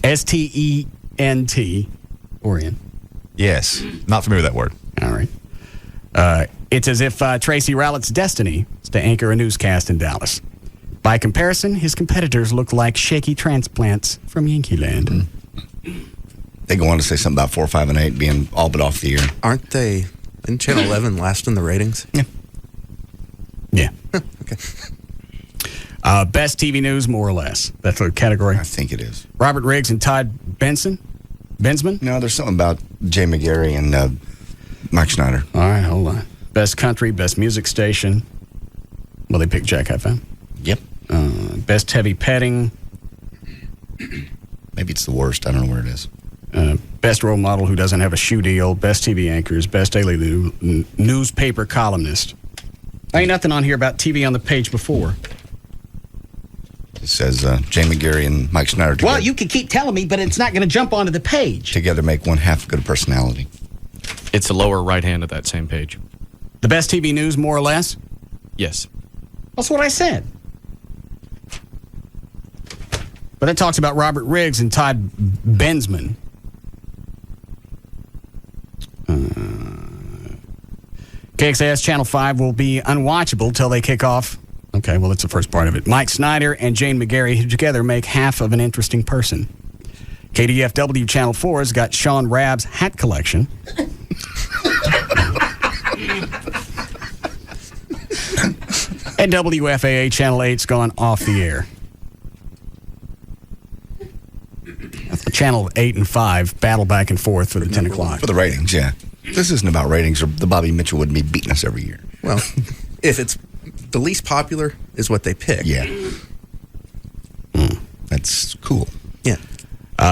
S-T-E-N-T, Orion. Yes. Not familiar with that word. All right. It's as if Tracy Rowlett's destiny is to anchor a newscast in Dallas. By comparison, his competitors look like shaky transplants from Yankee Land. They go on to say something about 4, 5, and 8 being all but off the air. Aren't they in Channel 11 last in the ratings? Yeah. Yeah. Okay. Best TV news, more or less. That's the category. I think it is. Robert Riggs and Todd Bensman? No, there's something about Jay McGarry and Mike Schneider. All right, hold on. Best country, best music station. Well, they picked Jack FM. Yep. Best heavy petting. Maybe it's the worst. I don't know where it is. Best role model who doesn't have a shoe deal. Best TV anchors. Best daily newspaper columnist. Ain't nothing on here about TV on the page before. It says Jay McGarry and Mike Schneider together. Well, you can keep telling me, but it's not going to jump onto the page. Together make one half good personality. It's the lower right hand of that same page. The best TV news, more or less? Yes. That's what I said. But that talks about Robert Riggs and Todd Bensman. KXAS Channel 5 will be unwatchable till they kick off. Okay, well, that's the first part of it. Mike Snyder and Jane McGarry, who together make half of an interesting person. KDFW Channel 4's got Sean Rabb's hat collection. And WFAA Channel 8's gone off the air. Channel 8 and 5 battle back and forth for the 10 o'clock. For the ratings, yeah. This isn't about ratings, or the Bobby Mitchell wouldn't be beating us every year. Well, if it's the least popular is what they pick. Yeah. That's cool. Yeah.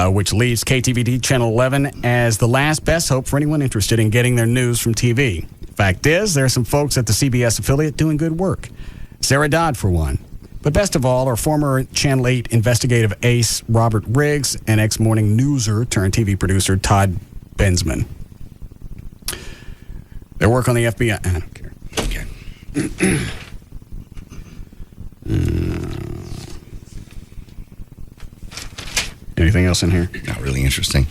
Which leaves KTVD Channel 11 as the last best hope for anyone interested in getting their news from TV. Fact is, there are some folks at the CBS affiliate doing good work. Sarah Dodd, for one. But best of all, are former Channel 8 investigative ace Robert Riggs and ex-morning newser turned TV producer Todd Bensman. Their work on the FBI... I don't care. Okay. Anything else in here? Not really interesting.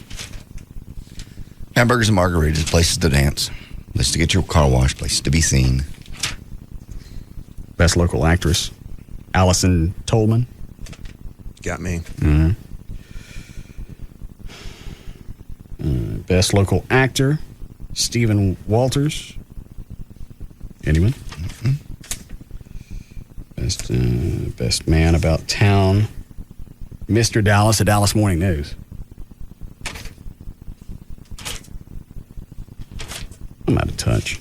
Hamburgers and margaritas, places to dance, places to get your car washed, places to be seen. Best local actress, Allison Tolman. Got me. Best local actor, Stephen Walters. Anyone? Best man about town, Mr. Dallas, at Dallas Morning News. I'm out of touch.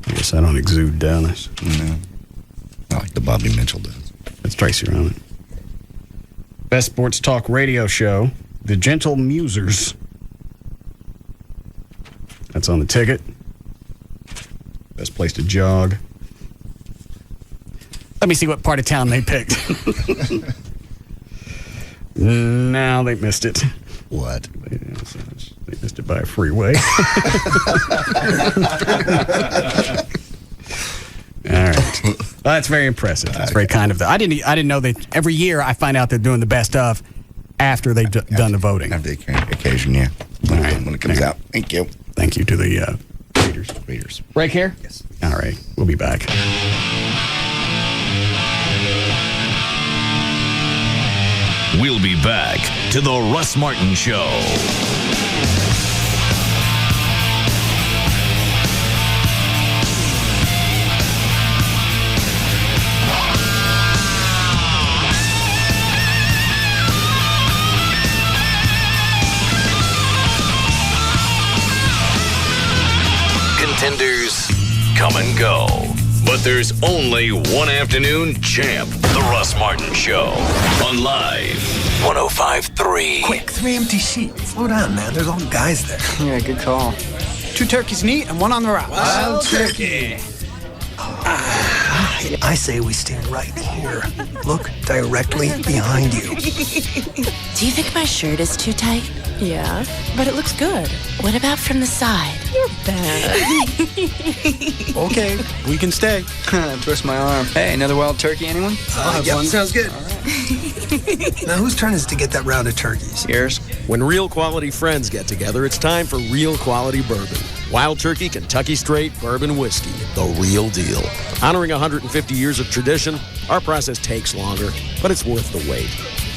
I guess I don't exude Dallas. No. Not like the Bobby Mitchell does. That's Tracy Rowan. Best sports talk radio show, The Gentle Musers. That's on the ticket. Best place to jog. Let me see what part of town they picked. No, they missed it. What? They missed it by a freeway. All right. Well, that's very impressive. That's very kind of them. I didn't know that every year I find out they're doing the best of after they've done the voting. After the occasion, yeah. When it comes out. Thank you. Thank you to the readers. Break here? Yes. All right. We'll be back. We'll be back to the Russ Martin Show. Contenders come and go. But there's only one afternoon champ. The Russ Martin Show. On Live 105.3. Quick, 3 empty seats. Slow down, man. There's all guys there. Yeah, good call. 2 turkeys neat and 1 on the route. Wild turkey. I say we stand right here. Look directly behind you. Do you think my shirt is too tight? Yeah, but it looks good. What about from the side? You're bad. Okay, we can stay. Twist my arm. Hey, another wild turkey, anyone? Yep, sounds good. Now, whose turn is it to get that round of turkeys? Yours. When real quality friends get together, it's time for real quality bourbon. Wild Turkey Kentucky Straight Bourbon Whiskey, the real deal. Honoring 150 years of tradition, our process takes longer, but it's worth the wait.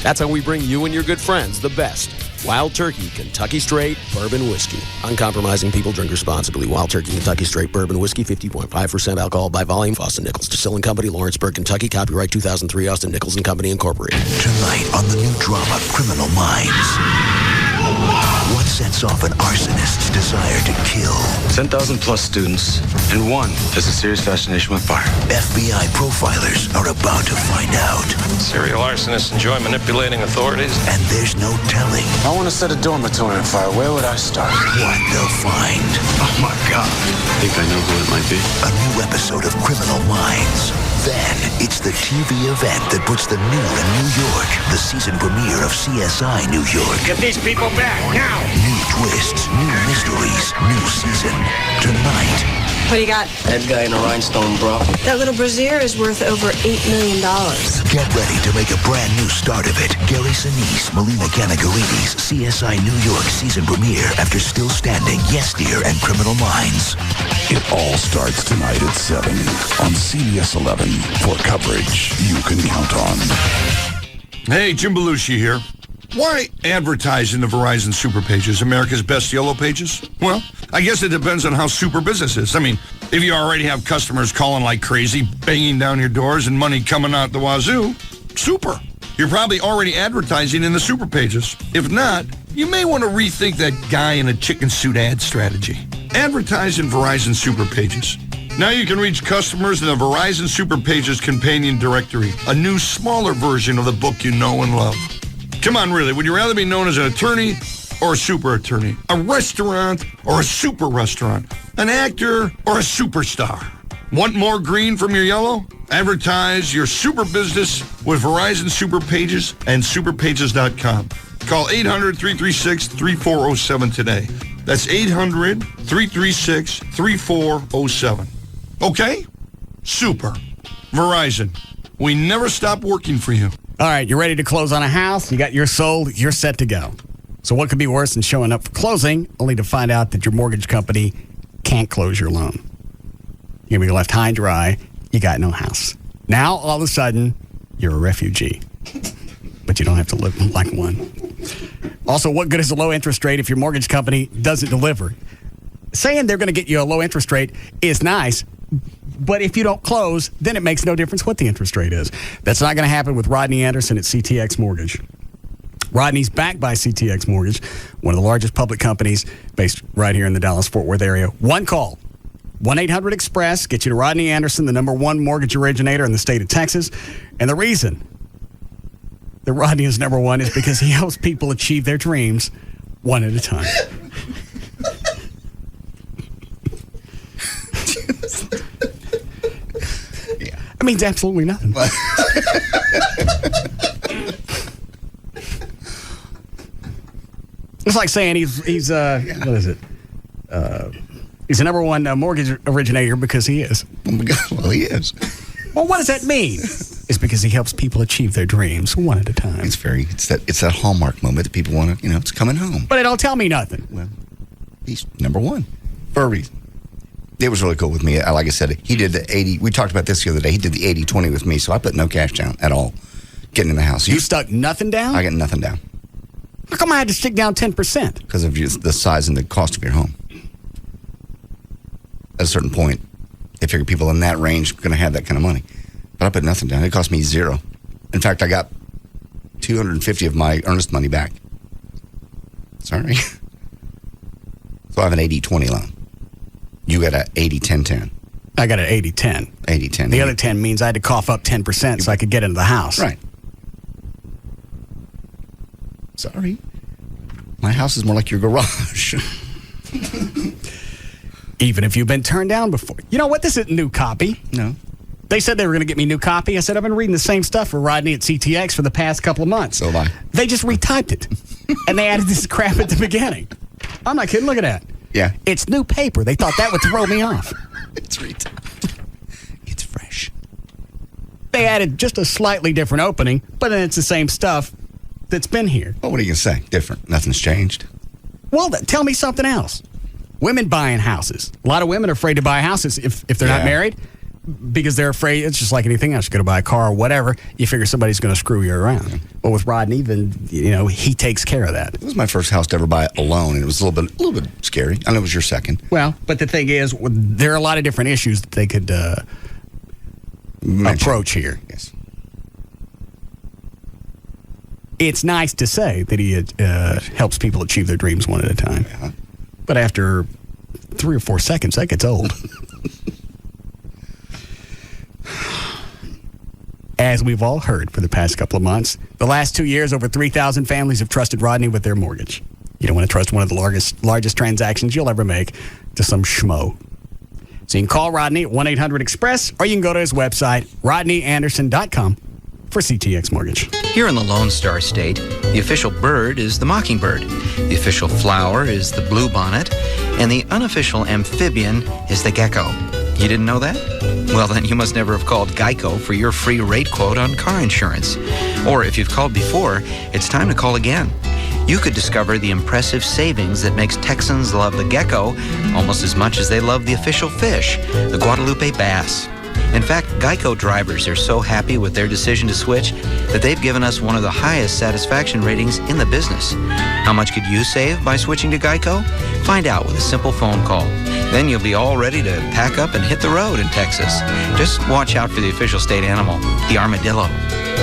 That's how we bring you and your good friends the best. Wild Turkey Kentucky Straight Bourbon Whiskey. Uncompromising, people drink responsibly. Wild Turkey Kentucky Straight Bourbon Whiskey, 50.5% alcohol by volume. Austin Nichols Distilling Company, Lawrenceburg, Kentucky. Copyright 2003, Austin Nichols and Company Incorporated. Tonight on the new drama, Criminal Minds. What sets off an arsonist's desire to kill? 10,000 plus students, and one has a serious fascination with fire. FBI profilers are about to find out. Serial arsonists enjoy manipulating authorities. And there's no telling I want to set a dormitory on fire. Where would I start? what they'll find. Oh my God. I think I know who it might be. A new episode of Criminal Minds. Then, it's the TV event that puts the new in New York. The season premiere of CSI New York. Get these people back, now! New twists, new mysteries, new season. What do you got? That guy in a rhinestone bra. That little brassiere is worth over $8 million. Get ready to make a brand new start of it. Gary Sinise, Melina Ganagarides, CSI New York season premiere after Still Standing, Yes Dear, and Criminal Minds. It all starts tonight at 7 on CBS 11 for coverage you can count on. Hey, Jim Belushi here. Why advertise in the Verizon Super Pages, America's best yellow pages? Well, I guess it depends on how super business is. I mean, if you already have customers calling like crazy, banging down your doors, and money coming out the wazoo, super. You're probably already advertising in the Super Pages. If not, you may want to rethink that guy in a chicken suit ad strategy. Advertise in Verizon Super Pages. Now you can reach customers in the Verizon Super Pages companion directory, a new, smaller version of the book you know and love. Come on, really, would you rather be known as an attorney or a super attorney? A restaurant or a super restaurant? An actor or a superstar? Want more green from your yellow? Advertise your super business with Verizon Super Pages and superpages.com. Call 800-336-3407 today. That's 800-336-3407. Okay? Super. Verizon. We never stop working for you. All right, you're ready to close on a house. You got yours sold. You're set to go. So what could be worse than showing up for closing only to find out that your mortgage company can't close your loan? You're going to be left high and dry. You got no house. Now, all of a sudden, you're a refugee. But you don't have to live like one. Also, what good is a low interest rate if your mortgage company doesn't deliver? Saying they're going to get you a low interest rate is nice, but if you don't close, then it makes no difference what the interest rate is. That's not going to happen with Rodney Anderson at CTX Mortgage. Rodney's backed by CTX Mortgage, one of the largest public companies based right here in the Dallas-Fort Worth area. One call, 1-800-EXPRESS, get you to Rodney Anderson, the #1 mortgage originator in the state of Texas. And the reason that Rodney is #1 is because he helps people achieve their dreams one at a time. It means absolutely nothing. It's like saying he's what is it? He's the #1 mortgage originator because he is. Oh my God, well, he is. Well, what does that mean? It's because he helps people achieve their dreams one at a time. It's that hallmark moment that people want to, it's coming home. But it don't tell me nothing. Well, he's #1 for a reason. It was really cool with me. Like I said, he did the 80. We talked about this the other day. He did the 80-20 with me, so I put no cash down at all getting in the house. You stuck nothing down? I got nothing down. How come I had to stick down 10%? Because of the size and the cost of your home. At a certain point, they figure people in that range are going to have that kind of money. But I put nothing down. It cost me zero. In fact, I got $250 of my earnest money back. Sorry. So I have an 80-20 loan. You got an 80-10-10. I got an 80-10. 80-10. The other 10 means I had to cough up 10% so I could get into the house. Right. Sorry. My house is more like your garage. Even if you've been turned down before. You know what? This isn't new copy. No. They said they were going to get me new copy. I said, I've been reading the same stuff for Rodney at CTX for the past couple of months. So have I. They just retyped it. And they added this crap at the beginning. I'm not kidding. Look at that. Yeah. It's new paper. They thought that would throw me off. It's retyped. It's fresh. They added just a slightly different opening, but then it's the same stuff that's been here. Well, what are you going to say? Different. Nothing's changed. Well, tell me something else. Women buying houses. A lot of women are afraid to buy houses if they're not married because they're afraid. It's just like anything else. You're going to buy a car or whatever. You figure somebody's going to screw you around. Yeah. Well, with Rodney, then, he takes care of that. It was my first house to ever buy alone, and it was a little bit scary. I know it was your second. Well, but the thing is, there are a lot of different issues that they could approach here. Yes. It's nice to say that he helps people achieve their dreams one at a time. Yeah. But after 3 or 4 seconds, that gets old. As we've all heard for the past couple of months, the last 2 years, over 3,000 families have trusted Rodney with their mortgage. You don't want to trust one of the largest transactions you'll ever make to some schmo. So you can call Rodney at 1-800-EXPRESS, or you can go to his website, rodneyanderson.com. for CTX Mortgage. Here in the Lone Star State, the official bird is the mockingbird, the official flower is the bluebonnet, and the unofficial amphibian is the gecko. You didn't know that? Well, then you must never have called Geico for your free rate quote on car insurance. Or if you've called before, it's time to call again. You could discover the impressive savings that makes Texans love the gecko almost as much as they love the official fish, the Guadalupe bass. In fact, Geico drivers are so happy with their decision to switch that they've given us one of the highest satisfaction ratings in the business. How much could you save by switching to Geico? Find out with a simple phone call. Then you'll be all ready to pack up and hit the road in Texas. Just watch out for the official state animal, the armadillo.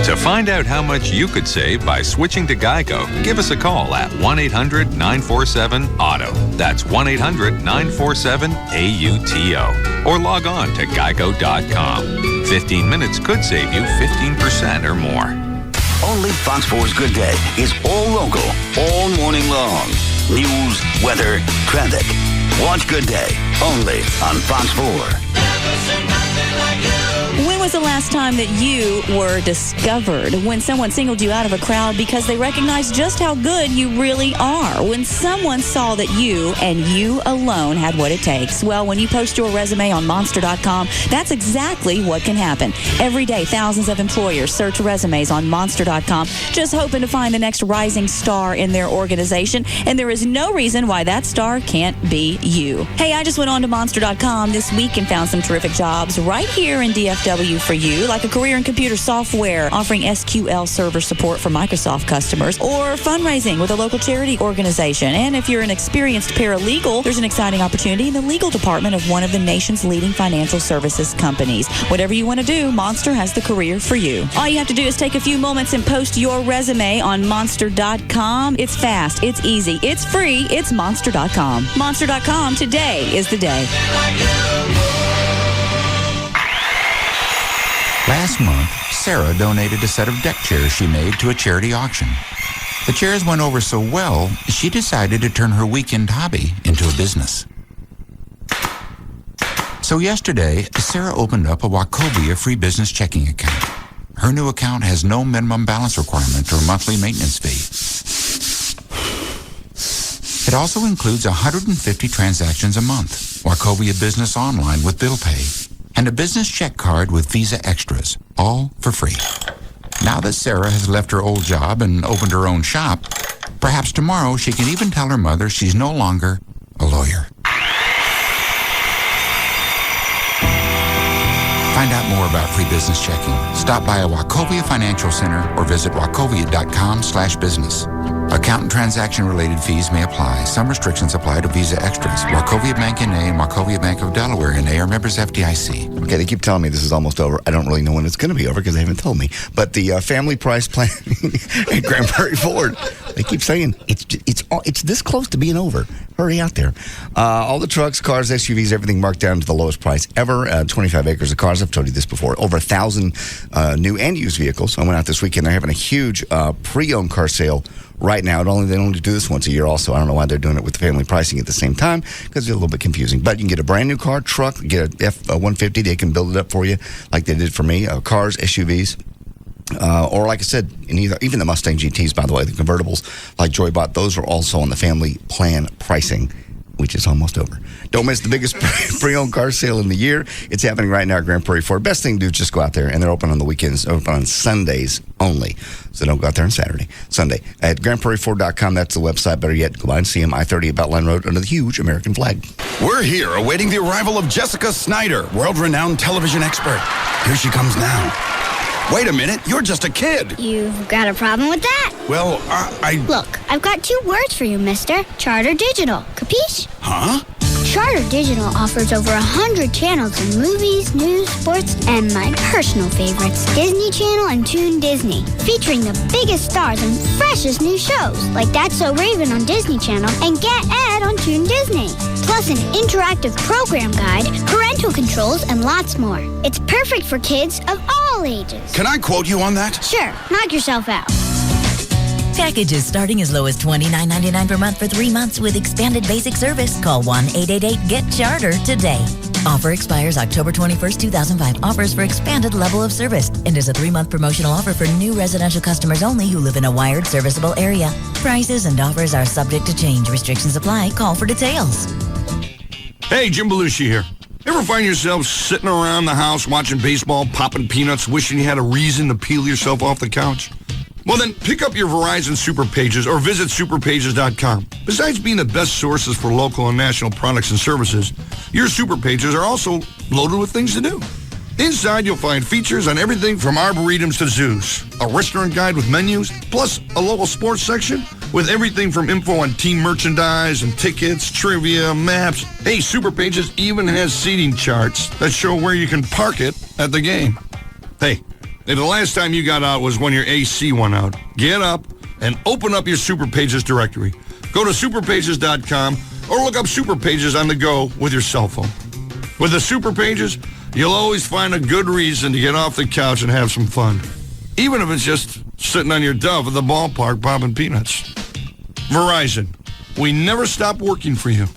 To find out how much you could save by switching to Geico, give us a call at 1-800-947-AUTO. That's 1-800-947-AUTO. Or log on to geico.com. 15 minutes could save you 15% or more. Only Fox 4's Good Day is all local, all morning long. News, weather, traffic. Watch Good Day, only on Fox 4. When was the last time that you were discovered? When someone singled you out of a crowd because they recognized just how good you really are? When someone saw that you and you alone had what it takes? Well, when you post your resume on Monster.com, that's exactly what can happen. Every day, thousands of employers search resumes on Monster.com, just hoping to find the next rising star in their organization, and there is no reason why that star can't be you. Hey, I just went on to Monster.com this week and found some terrific jobs right here in DFW for you, like a career in computer software, offering SQL server support for Microsoft customers, or fundraising with a local charity organization. And if you're an experienced paralegal, there's an exciting opportunity in the legal department of one of the nation's leading financial services companies. Whatever you want to do, Monster has the career for you. All you have to do is take a few moments and post your resume on Monster.com. It's fast, it's easy, it's free, it's Monster.com. Monster.com, today is the day. Last month, Sarah donated a set of deck chairs she made to a charity auction. The chairs went over so well, she decided to turn her weekend hobby into a business. So yesterday, Sarah opened up a Wachovia free business checking account. Her new account has no minimum balance requirement or monthly maintenance fee. It also includes 150 transactions a month, Wachovia Business Online with bill pay, and a business check card with Visa Extras, all for free. Now that Sarah has left her old job and opened her own shop, perhaps tomorrow she can even tell her mother she's no longer a lawyer. Find out more about free business checking. Stop by a Wachovia Financial Center or visit wachovia.com/business. Account and transaction-related fees may apply. Some restrictions apply to Visa Extras. Wachovia Bank N.A. and Wachovia Bank of Delaware N.A. are members FDIC. Okay, they keep telling me this is almost over. I don't really know when it's going to be over because they haven't told me. But the family price plan at Grand Prairie Ford, they keep saying it's this close to being over. Hurry out there. All the trucks, cars, SUVs, everything marked down to the lowest price ever. 25 acres of cars. I've told you this before. Over 1,000 new and used vehicles. I went out this weekend. They're having a huge pre-owned car sale right now. They only do this once a year also. I don't know why they're doing it with the family pricing at the same time because it's a little bit confusing. But you can get a brand new car, truck, get a F-150. They can build it up for you like they did for me. Cars, SUVs. Or like I said, even the Mustang GTs, by the way, the convertibles like Joy bought, those are also on the family plan pricing, which is almost over. Don't miss the biggest pre-owned car sale in the year. It's happening right now at Grand Prairie Ford. Best thing to do is just go out there, and they're open on the weekends, open on Sundays only. So don't go out there on Sunday. At GrandPrairieFord.com, that's the website. Better yet, go by and see them, I-30 about Line Road under the huge American flag. We're here awaiting the arrival of Jessica Snyder, world-renowned television expert. Here she comes now. Wait a minute, you're just a kid. You've got a problem with that? Well, Look, I've got 2 words for you, mister. Charter Digital. Capiche? Huh? Charter Digital offers over 100 channels in movies, news, sports, and my personal favorites, Disney Channel and Toon Disney, featuring the biggest stars and freshest new shows, like That's So Raven on Disney Channel and Get Ed on Toon Disney. Plus an interactive program guide, parental controls, and lots more. It's perfect for kids of all ages. Can I quote you on that? Sure, knock yourself out. Packages starting as low as $29.99 per month for 3 months with expanded basic service. Call 1-888-GET-CHARTER today. Offer expires October 21st, 2005. Offers for expanded level of service and is a 3-month promotional offer for new residential customers only who live in a wired serviceable area. Prices and offers are subject to change. Restrictions apply. Call for details. Hey, Jim Belushi here. Ever find yourself sitting around the house watching baseball, popping peanuts, wishing you had a reason to peel yourself off the couch? Well, then pick up your Verizon Super Pages or visit superpages.com. Besides being the best sources for local and national products and services, your Super Pages are also loaded with things to do. Inside, you'll find features on everything from arboretums to zoos, a restaurant guide with menus, plus a local sports section with everything from info on team merchandise and tickets, trivia, maps. Hey, Super Pages even has seating charts that show where you can park it at the game. Hey, if the last time you got out was when your AC went out, get up and open up your Super Pages directory. Go to superpages.com or look up Super Pages on the go with your cell phone. With the Super Pages, you'll always find a good reason to get off the couch and have some fun. Even if it's just sitting on your duff at the ballpark popping peanuts. Verizon, we never stop working for you.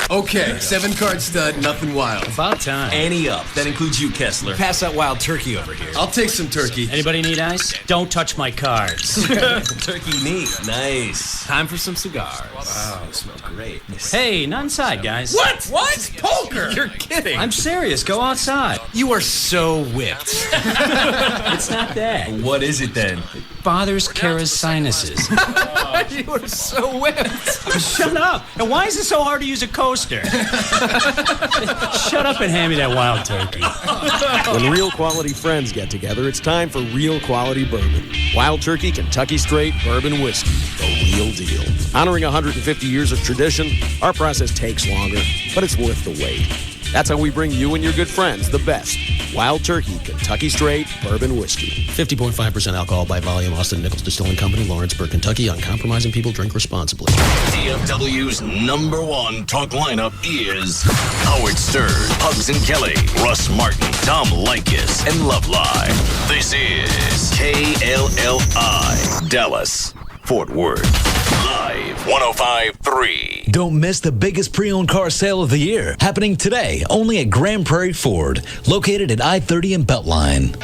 Okay, 7-card stud, nothing wild. About time. Ante up. That includes you, Kessler. Pass that wild turkey over here. I'll take some turkey. Anybody need ice? Don't touch my cards. Turkey neat. Nice. Time for some cigars. Wow, they smell great. Hey, not inside, guys. What? What? Poker? You're kidding. I'm serious. Go outside. You are so whipped. It's not that. What is it then? It bothers Kara's sinuses. You are so whipped. Shut up. And why is it so hard to use a coaster? Shut up and hand me that wild turkey. When real quality friends get together, it's time for real quality bourbon. Wild Turkey Kentucky Straight Bourbon Whiskey, the real deal. Honoring 150 years of tradition, our process takes longer, but it's worth the wait. That's how we bring you and your good friends the best. Wild Turkey Kentucky Straight Bourbon Whiskey. 50.5% alcohol by volume. Austin Nichols Distilling Company, Lawrenceburg, Kentucky. Uncompromising people drink responsibly. DFW's #1 talk lineup is Howard Stern, Hugs and Kelly, Russ Martin, Tom Leykis, and Love Live. This is KLLI, Dallas, Fort Worth. Live 105.3. Don't miss the biggest pre-owned car sale of the year, happening today only at Grand Prairie Ford, located at I-30 and Beltline.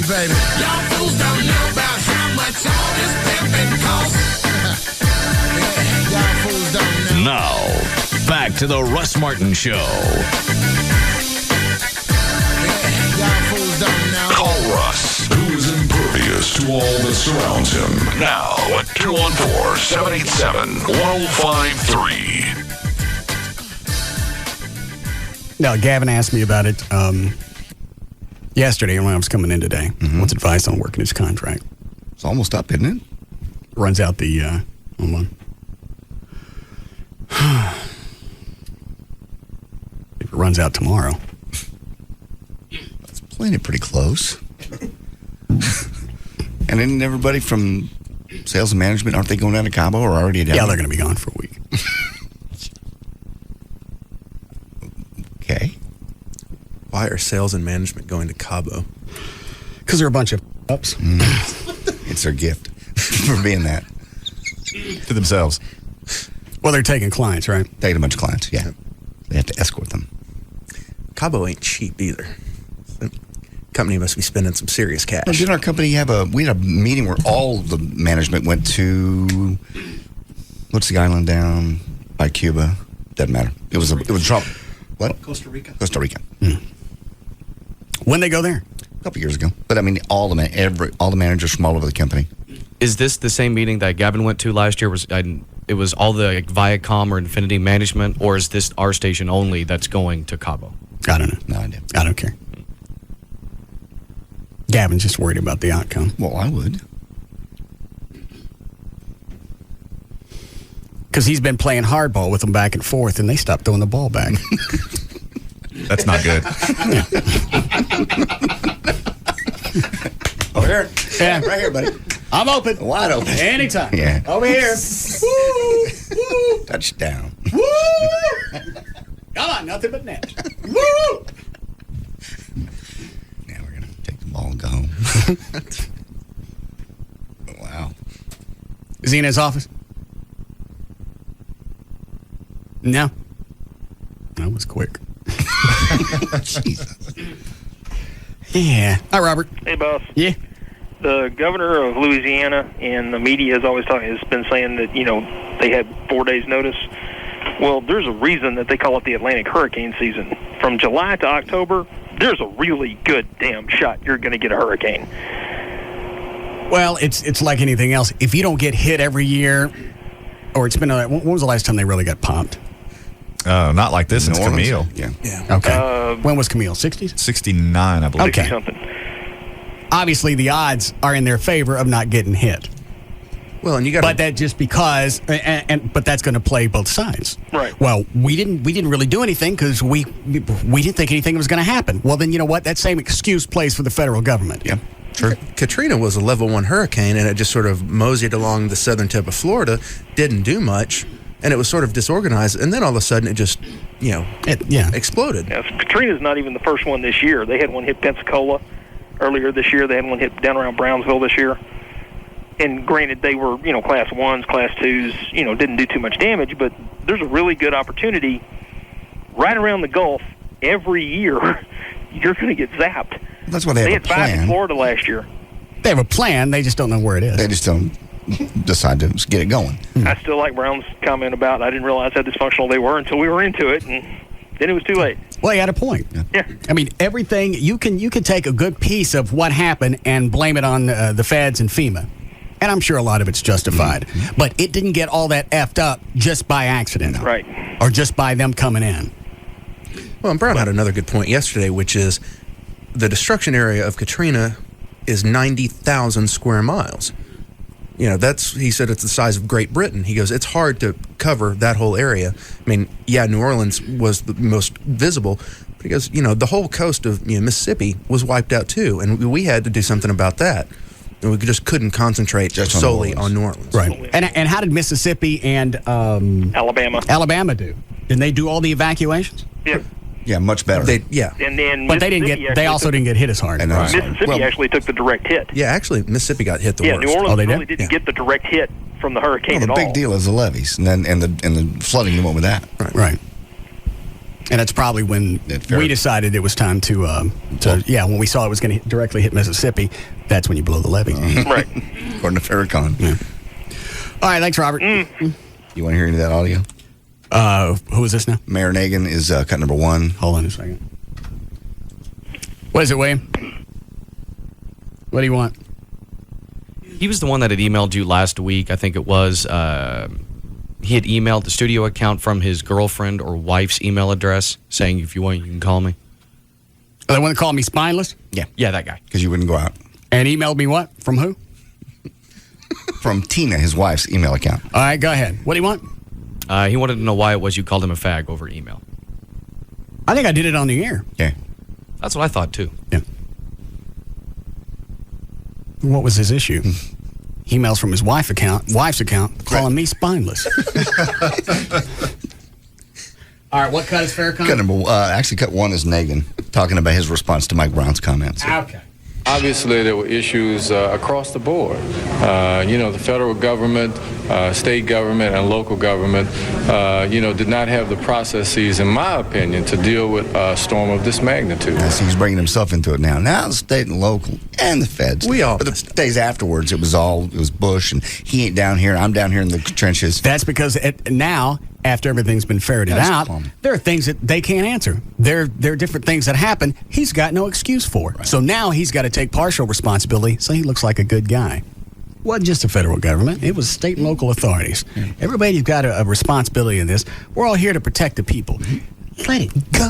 Baby. Y'all fools don't know about how much all this pimping costs. Y'all fools don't know. Now, back to the Russ Martin Show. Y'all fools don't know. Call Russ, who is impervious to all that surrounds him. Now at 214-787-1053. Now, Gavin asked me about it yesterday when I was coming in today. What's advice on working his contract? It's almost up, isn't it? Runs out the, hold on. It runs out tomorrow. That's playing it pretty close. And then everybody from sales and management, aren't they going down to Cabo or already down? Yeah, they're going to be gone for a week. Okay. Why are sales and management going to Cabo? Because they're a bunch of ups. It's their gift for being that. To themselves. Well, they're taking clients, right? Taking a bunch of clients, yeah. They have to escort them. Cabo ain't cheap either. The company must be spending some serious cash. Well, didn't our company we had a meeting where all the management went to, what's the island down by Cuba? Doesn't matter. It was Trump. What? Costa Rica. Costa Rica. When they go there? A couple years ago. But I mean, all the managers from all over the company. Is this the same meeting that Gavin went to last year? It was all the Viacom or Infinity management, or is this our station only that's going to Cabo? I don't know. No idea. I don't care. Gavin's just worried about the outcome. Well, I would. Because he's been playing hardball with them back and forth, and they stopped throwing the ball back. That's not good. Over here. Yeah. Right here, buddy. I'm open. Wide open. Anytime. Yeah. Over here. Touchdown. Woo! Come on, nothing but net. Woo! Now we're going to take the ball and go home. Wow. Is he in his office? No. That was quick. Jesus. Yeah. Hi, Robert. Hey, boss. Yeah. The governor of Louisiana and the media has been saying that, they had 4 days notice. Well, there's a reason that they call it the Atlantic hurricane season. From July to October, there's a really good damn shot you're going to get a hurricane. Well, it's like anything else. If you don't get hit every year, or it's been, when was the last time they really got pumped? Not like this since Camille. Yeah. Okay. When was Camille? 60s? 69, I believe. Okay. Obviously, the odds are in their favor of not getting hit. Well, and you got. But that just because, but that's going to play both sides. Right. Well, we didn't really do anything because we didn't think anything was going to happen. Well, then you know what? That same excuse plays for the federal government. Yeah. Sure. Katrina was a level 1 hurricane, and it just sort of moseyed along the southern tip of Florida, didn't do much, and it was sort of disorganized, and then all of a sudden it just, exploded. Yeah, Katrina's not even the first one this year. They had one hit Pensacola earlier this year. They had one hit down around Brownsville this year. And granted, they were, class 1s, class 2s, didn't do too much damage, but there's a really good opportunity right around the Gulf every year. You're going to get zapped. That's why they have a had 5 in plan. Florida last year. They have a plan. They just don't know where it is. They just don't decide to get it going. I still like Brown's comment about I didn't realize how dysfunctional they were until we were into it, and then it was too late. Well, he had a point. Yeah. I mean, everything, you can take a good piece of what happened and blame it on the feds and FEMA. And I'm sure a lot of it's justified. Mm-hmm. But it didn't get all that effed up just by accident. Right. Or just by them coming in. Well, and Brown had another good point yesterday, which is the destruction area of Katrina is 90,000 square miles. He said it's the size of Great Britain. He goes, it's hard to cover that whole area. I mean, yeah, New Orleans was the most visible, but he goes, the whole coast of Mississippi was wiped out too, and we had to do something about that. And we just couldn't concentrate solely on New Orleans. Right. And how did Mississippi and Alabama do? Didn't they do all the evacuations? Yeah. Yeah, much better. And then but they didn't get. They also didn't get hit as hard. Mississippi actually took the direct hit. Yeah, actually, Mississippi got hit the worst. New Orleans really didn't get the direct hit from the hurricane the at all. big deal is the levees, and the flooding that went with that. Right. And that's probably when we decided it was time to when we saw it was going to directly hit Mississippi, that's when you blow the levee. Right. According to Farrakhan. Yeah. All right, thanks, Robert. You want to hear any of that audio? Who is this now? Mayor Nagin is cut number 1. Hold on a second. What is it, William? What do you want? He was the one that had emailed you last week. I think it was. He had emailed the studio account from his girlfriend or wife's email address saying, if you want, you can call me. Oh, they want to call me spineless? Yeah. Yeah, that guy. Because you wouldn't go out. And emailed me what? From who? From Tina, his wife's email account. All right, go ahead. What do you want? He wanted to know why it was you called him a fag over email. I think I did it on the air. Yeah. That's what I thought, too. Yeah. What was his issue? Emails from his wife's account, calling me spineless. All right, what cut is Farrakhan? Cut number cut 1 is Nagin talking about his response to Mike Brown's comments. Okay. Obviously, there were issues across the board. The federal government, state government, and local government, did not have the processes, in my opinion, to deal with a storm of this magnitude. Yes, he's bringing himself into it now. Now the state and local and the feds. But the days afterwards, it was Bush, and he ain't down here. I'm down here in the trenches. That's because now, after everything's been ferreted out, there are things that they can't answer. There are different things that happen he's got no excuse for. Right. So now he's got to take partial responsibility, so he looks like a good guy. It wasn't just the federal government. It was state and local authorities. Everybody's got a responsibility in this. We're all here to protect the people. Let it go.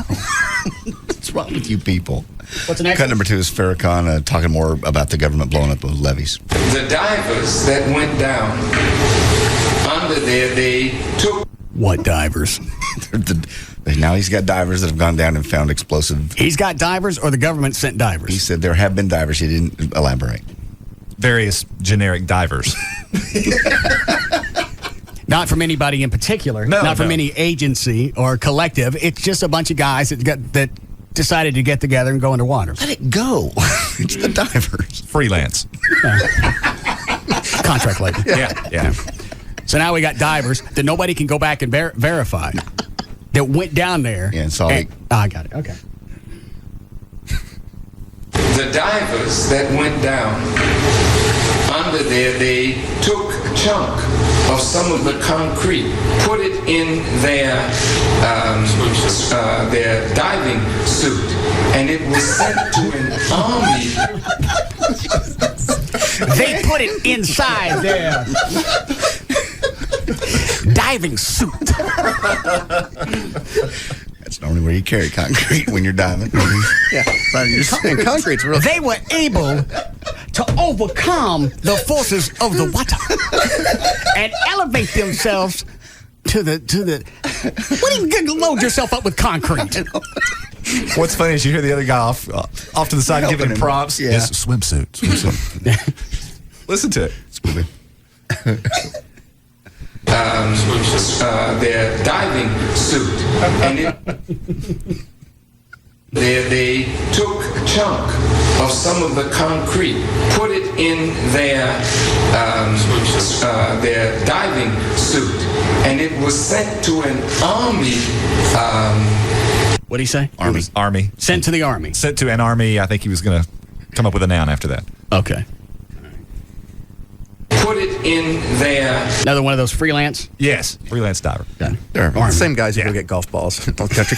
What's wrong with you people? What's the next Cut number 2 is Farrakhan talking more about the government blowing up those levees. The divers that went down under there, they took... What divers? Now he's got divers that have gone down and found explosive. He's got divers, or the government sent divers? He said there have been divers. He didn't elaborate. Various generic divers. Not from anybody in particular. Not from any agency or collective. It's just a bunch of guys that decided to get together and go underwater. Let it go. It's the divers. Freelance. Contract labor. Yeah. So now we got divers that nobody can go back and verify that went down there. Yeah, and saw it. I got it. Okay. The divers that went down under there, they took a chunk of some of the concrete, put it in their diving suit, and it was sent to an army. They put it inside their diving suit. That's normally where you carry concrete when you're diving. Yeah, you're saying concrete's real. They were able to overcome the forces of the water and elevate themselves to the. What do you load yourself up with concrete? What's funny is you hear the other guy off to the side giving him props. Yeah. It's swimsuit. Listen to it. Their diving suit, and they took a chunk of some of the concrete, put it in their diving suit, and it was sent to an army. What did he say? Army. Sent to the army. Sent to an army. I think he was going to come up with a noun after that. Okay. Put it in their. Another one of those freelance? Yes, freelance diver. They're same guys who go get golf balls. Don't catch a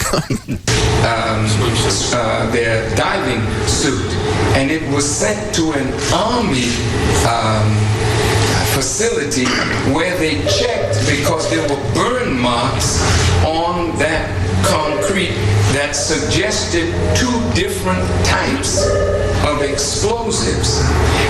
Their diving suit, and it was sent to an army facility where they checked because there were burn marks on that concrete that suggested two different types of explosives.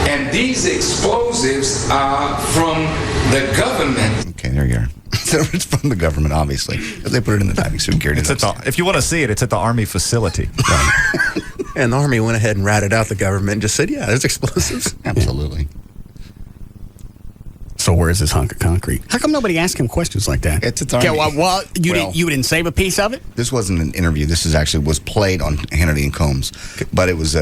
And these explosives are from the government. Okay, there you are. So it's from the government, obviously. They put it in the diving suit and carried it upstairs. If you want to see it, it's at the Army facility. And the Army went ahead and ratted out the government and just said, yeah, there's explosives. Absolutely. So where is this hunk of concrete? How come nobody asked him questions like that? It's at the Army. You didn't save a piece of it? This wasn't an interview. This was played on Hannity and Combs, but it was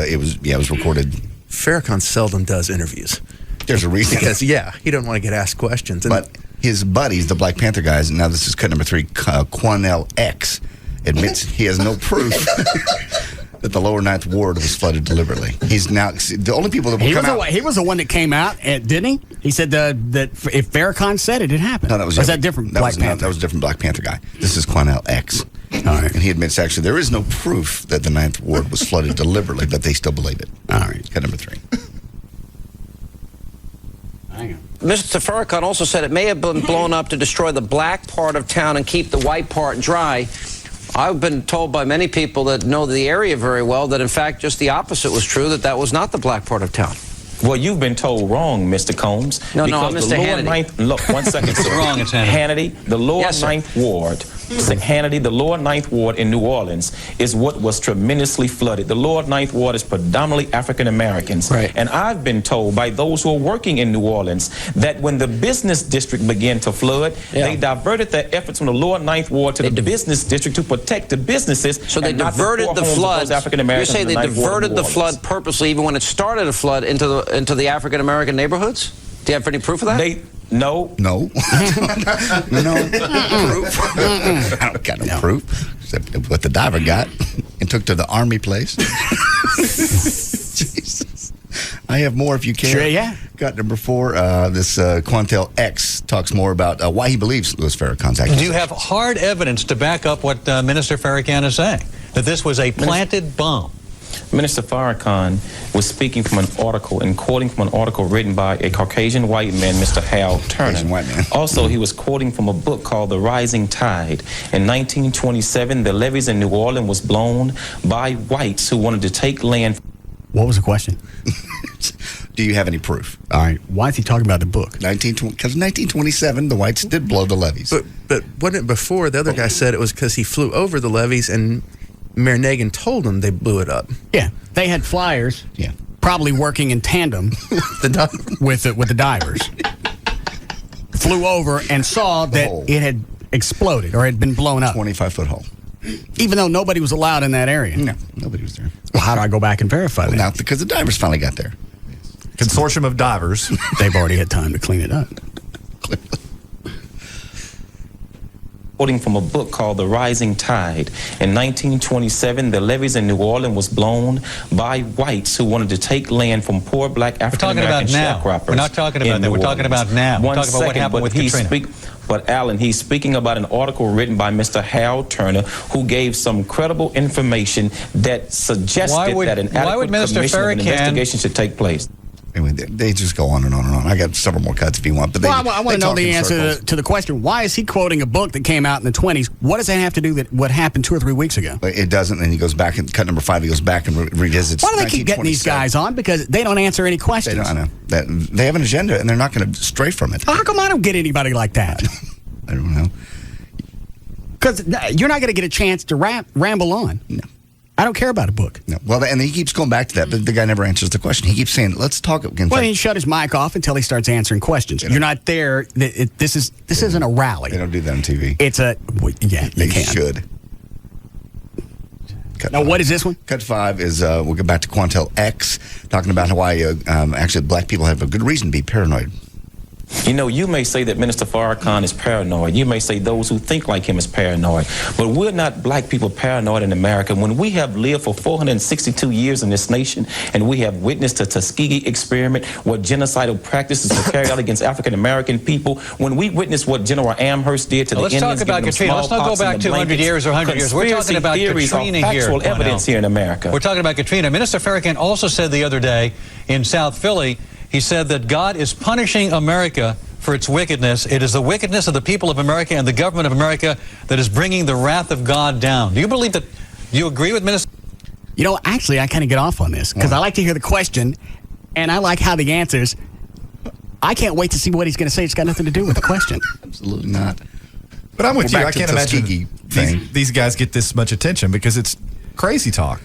recorded. Farrakhan seldom does interviews. There's a reason. Because, he don't want to get asked questions. But his buddies, the Black Panther guys, and now this is cut number 3, Quanell X, admits he has no proof that the lower Ninth Ward was flooded deliberately. He's now the only people that will come out. He was the one that came out, didn't he? He said that if Farrakhan said it, it happened. No, that was that different. That was a different Black Panther guy. This is Quanell X. All right. And he admits actually there is no proof that the Ninth Ward was flooded deliberately, but they still believe it. All right. Cut number 3. Hang on. Mr. Farrakhan also said it may have been blown up to destroy the black part of town and keep the white part dry. I've been told by many people that know the area very well that, in fact, just the opposite was true, that was not the black part of town. Well, you've been told wrong, Mr. Combs. No, I'm Mr. Hannity. Look, 1 second, sir. Wrong, it's Hannity. Hannity, the lower Ninth Ward. Hannity, the lower Ninth Ward in New Orleans is what was tremendously flooded. The lower Ninth Ward is predominantly African Americans. Right. And I've been told by those who are working in New Orleans that when the business district began to flood, they diverted their efforts from the lower Ninth Ward to the business district to protect the businesses. So they diverted the flood. You say they diverted the flood purposely, even when it started to flood, into the African American neighborhoods? Do you have any proof of that? No. No. Proof. I don't got no proof. Except what the diver got and took to the army place. Jesus. I have more if you care. Sure, yeah. Got number 4. This Quantel X talks more about why he believes Louis Farrakhan's actions. Do you have hard evidence to back up what Minister Farrakhan is saying? That this was a planted bomb? Minister Farrakhan was speaking from an article and quoting from an article written by a Caucasian white man, Mr. Hal Turner. White man. Also, he was quoting from a book called The Rising Tide. In 1927, the levees in New Orleans was blown by whites who wanted to take land. What was the question? Do you have any proof? All right. Why is he talking about the book? Because 1927, the whites did blow the levees. But wasn't it before? The other guy said it was because he flew over the levees and Mayor Nagin told them they blew it up. Yeah, they had flyers. Yeah, probably working in tandem with the divers. flew over and saw that it had exploded or had been blown up. 25-foot hole. Even though nobody was allowed in that area. No, nobody was there. Well, how do I go back and verify that? Now, because the divers finally got there. Consortium of divers. They've already had time to clean it up. Quoting from a book called The Rising Tide. In 1927, the levees in New Orleans was blown by whites who wanted to take land from poor black African American sharecroppers. We're not talking about that. We're talking about now. We're talking about what happened with Katrina. But Alan, he's speaking about an article written by Mr. Harold Turner, who gave some credible information that suggested that an adequate commission of an investigation should take place. Anyway, they just go on and on and on. I got several more cuts if you want. But I want to know the answer to the question. Why is he quoting a book that came out in the 20s? What does that have to do with what happened 2 or 3 weeks ago? It doesn't. And he goes back and cut number 5. He goes back and revisits. Why do they keep getting these guys on? Because they don't answer any questions. I know. They have an agenda, and they're not going to stray from it. How come I don't get anybody like that? I don't know. Because you're not going to get a chance to ramble on. No. I don't care about a book. No. Well, and he keeps going back to that, but the guy never answers the question. He keeps saying, let's talk again. Well, he shut his mic off until he starts answering questions. You're not there. This isn't a rally. They don't do that on TV. It's a... Yeah, they should. Now, what is this one? Cut 5 is, we'll get back to Quantel X, talking about Hawaii. Actually, black people have a good reason to be paranoid. You know, you may say that Minister Farrakhan is paranoid. You may say those who think like him is paranoid. But we're not black people paranoid in America. When we have lived for 462 years in this nation and we have witnessed the Tuskegee experiment, what genocidal practices were carried out against African American people, when we witnessed what General Amherst did to the Indians, let's talk about Katrina. Let's not go back 200 years or 100 years. We're talking about Katrina here. Actual evidence here in America. We're talking about Katrina. Minister Farrakhan also said the other day in South Philly, he said that God is punishing America for its wickedness. It is the wickedness of the people of America and the government of America that is bringing the wrath of God down. Do you believe that? Do you agree with Minister? You know, actually, I kind of get off on this because I like to hear the question and I like how the answers. I can't wait to see what he's going to say. It's got nothing to do with the question. Absolutely not. But I'm with you. I can't imagine these guys get this much attention because it's crazy talk.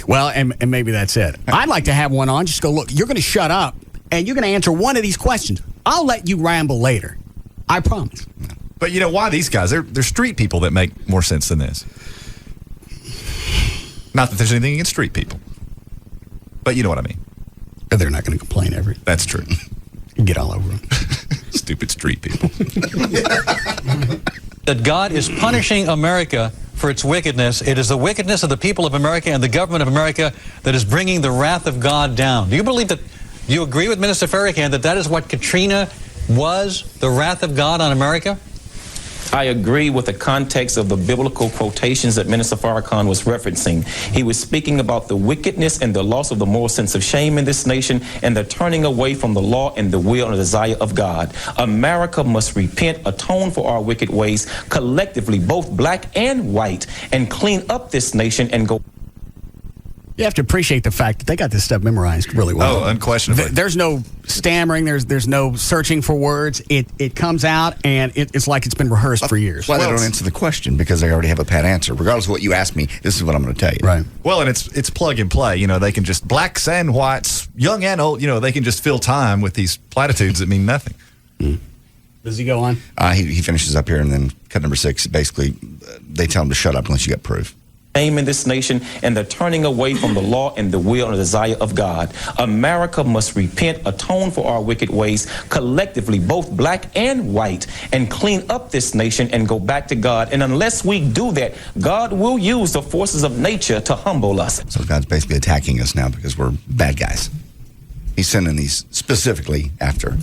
Well, and maybe that's it. I'd like to have one on. Just go, look, you're going to shut up and you're going to answer one of these questions. I'll let you ramble later. I promise. But you know why these guys? They're street people that make more sense than this. Not that there's anything against street people. But you know what I mean. They're not going to complain ever. That's true. Get all over them. Stupid street people. That God is punishing America for its wickedness. It is the wickedness of the people of America and the government of America that is bringing the wrath of God down. Do you believe that? Do you agree with Minister Farrakhan that that is what Katrina was, the wrath of God on America? I agree with the context of the biblical quotations that Minister Farrakhan was referencing. He was speaking about the wickedness and the loss of the moral sense of shame in this nation and the turning away from the law and the will and the desire of God. America must repent, atone for our wicked ways collectively, both black and white, and clean up this nation and go. You have to appreciate the fact that they got this stuff memorized really well. Oh, unquestionably. There's no stammering. There's no searching for words. It comes out, and it's like it's been rehearsed for years. Well, they don't answer the question because they already have a pat answer. Regardless of what you ask me, this is what I'm going to tell you. Right. Well, and it's plug and play. You know, they can just, blacks and whites, young and old, you know, they can just fill time with these platitudes that mean nothing. Does he go on? He finishes up here, and then cut number 6, basically, they tell him to shut up unless you got proof. Shame in this nation and the turning away from the law and the will and the desire of God. America must repent, atone for our wicked ways collectively, both black and white, and clean up this nation and go back to God. And unless we do that, God will use the forces of nature to humble us. So God's basically attacking us now because we're bad guys. He's sending these specifically after,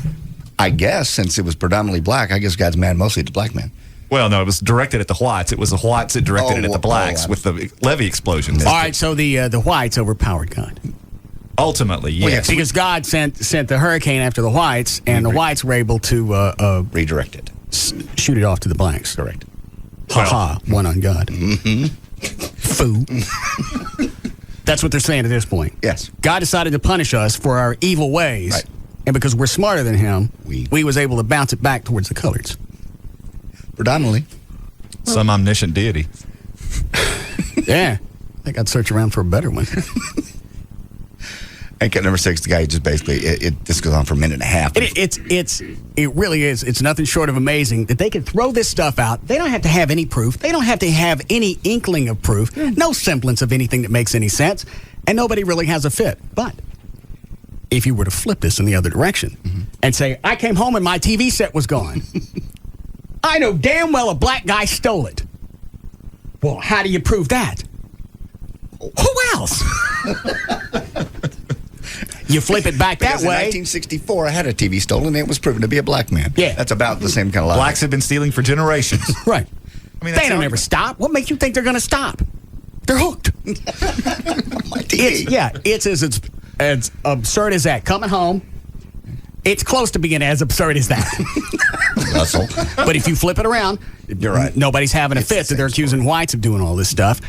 I guess, since it was predominantly black, I guess God's mad mostly at the black man. Well, no, it was directed at the whites. It was the whites that directed it at the blacks with the levee explosions. All right, so the whites overpowered God. Ultimately, yes. Well, yeah, because God sent the hurricane after the whites, and the whites were able to redirect it, shoot it off to the blacks. Correct. Ha-ha, one on God. Mm-hmm. Foo. That's what they're saying at this point. Yes. God decided to punish us for our evil ways, right. And because we're smarter than him, we was able to bounce it back towards the coloreds. Predominantly. Some omniscient deity. Yeah. I think I'd search around for a better one. And cut number 6, the guy just basically, this goes on for a minute and a half. It really is. It's nothing short of amazing that they can throw this stuff out. They don't have to have any proof. They don't have to have any inkling of proof. No semblance of anything that makes any sense. And nobody really has a fit. But if you were to flip this in the other direction and say, I came home and my TV set was gone. I know damn well a black guy stole it. Well, how do you prove that? Who else? You flip it back that Because way. In 1964, I had a TV stolen, and it was proven to be a black man. Yeah. That's about the same kind of lie. Blacks have been stealing for generations. Right. I mean, They don't ever stop. What makes you think they're going to stop? They're hooked. It's as absurd as that. Coming home, it's close to being as absurd as that. Russell. But if you flip it around, you're right. Nobody's having a fit that they're accusing whites of doing all this stuff.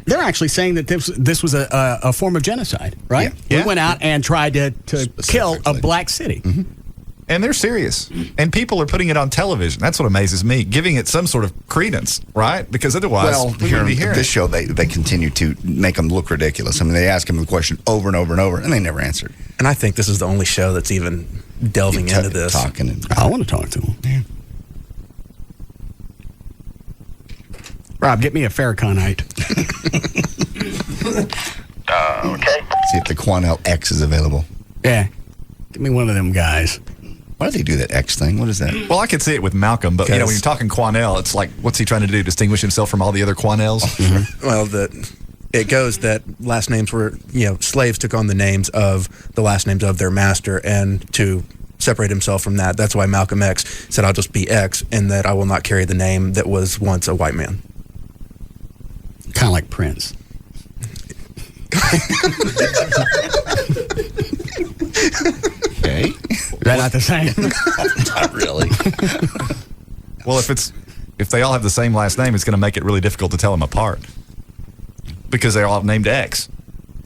They're actually saying that this was a form of genocide, right? Yeah. We went out and tried to kill a black city. And they're serious. And people are putting it on television. That's what amazes me, giving it some sort of credence, right? Because otherwise, we wouldn't be hearing this show, they continue to make them look ridiculous. I mean, they ask him the question over and over and over, and they never answer. And I think this is the only show that's even delving into this. I want to talk to him. Yeah. Rob, get me a Farrakhanite. Okay. See if the Quanell X is available. Yeah. Give me one of them guys. Why do they do that X thing? What is that? Well, I could see it with Malcolm, but when you're talking Quanell, it's like, what's he trying to do? Distinguish himself from all the other Quanells? Well, it goes that last names were, slaves took on the names of the last names of their master, and to separate himself from that, that's why Malcolm X said, I'll just be X, and that I will not carry the name that was once a white man. Kind of like Prince. Okay. Is that not the same? Not really. Well, if they all have the same last name, it's going to make it really difficult to tell them apart. Because they're all named X.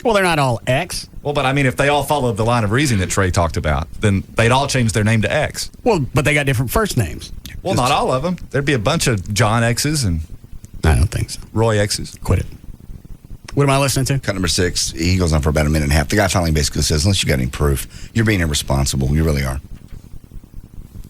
Well, they're not all X. Well, but I mean, if they all followed the line of reasoning that Trey talked about, then they'd all change their name to X. Well, but they got different first names. Well, not all of them. There'd be a bunch of John X's and I don't think so. Roy X's. Quit it. What am I listening to? Cut number 6. He goes on for about a minute and a half. The guy finally basically says, unless you got any proof, you're being irresponsible. You really are.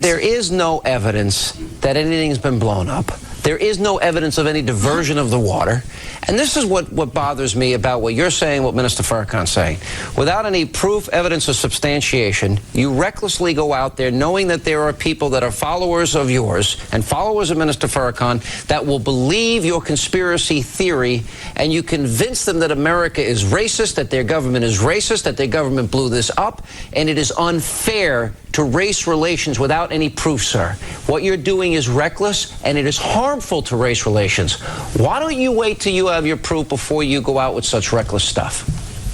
There is no evidence that anything's been blown up. There is no evidence of any diversion of the water. And this is what bothers me about what you're saying, what Minister Farrakhan's saying. Without any proof, evidence, or substantiation, you recklessly go out there knowing that there are people that are followers of yours and followers of Minister Farrakhan that will believe your conspiracy theory, and you convince them that America is racist, that their government is racist, that their government blew this up, and it is unfair to race relations without any proof, sir. What you're doing is reckless, and it is harmful to race relations. Why don't you wait till you have your proof before you go out with such reckless stuff?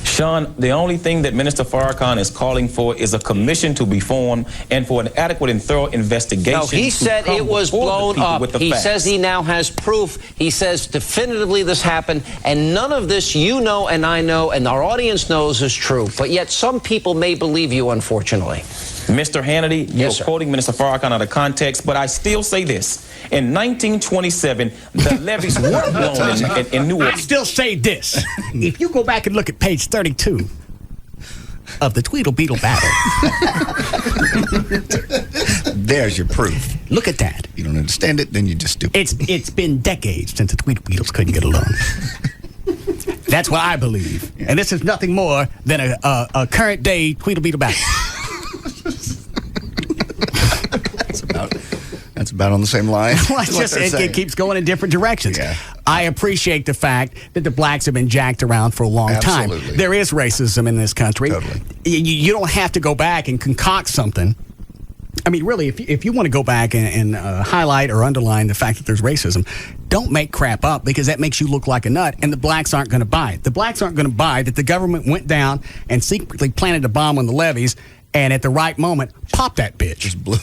Sean, the only thing that Minister Farrakhan is calling for is a commission to be formed and for an adequate and thorough investigation. No, he said it was blown up. He says he now has proof. He says definitively this happened, and none of this you know and I know and our audience knows is true. But yet some people may believe you, unfortunately. Mr. Hannity, you're quoting Minister Farrakhan out of context, but I still say this. In 1927, the levees were blown in New Orleans. I still say this. If you go back and look at page 32 of the Tweedle Beetle Battle, there's your proof. Look at that. You don't understand it, then you're just stupid. It's been decades since the Tweedle Beetles couldn't get along. That's what I believe. Yeah. And this is nothing more than a current day Tweedle Beetle Battle. That's about on the same line. Well, it keeps going in different directions. Yeah. I appreciate the fact that the blacks have been jacked around for a long time. There is racism in this country. Totally. You don't have to go back and concoct something. I mean, really, if you want to go back and highlight or underline the fact that there's racism, don't make crap up, because that makes you look like a nut, and the blacks aren't going to buy it. The blacks aren't going to buy that the government went down and secretly planted a bomb on the levees, and at the right moment, pop that bitch. Just blew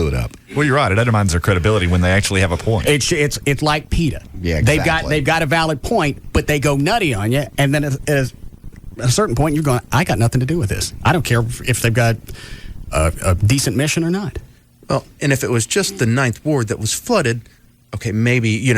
it up. Well, you're right. It undermines their credibility when they actually have a point. It's like PETA. Yeah, exactly. They've got a valid point, but they go nutty on you, and then at a certain point, you're going, I got nothing to do with this. I don't care if they've got a decent mission or not. Well, and if it was just the 9th Ward that was flooded, okay, maybe,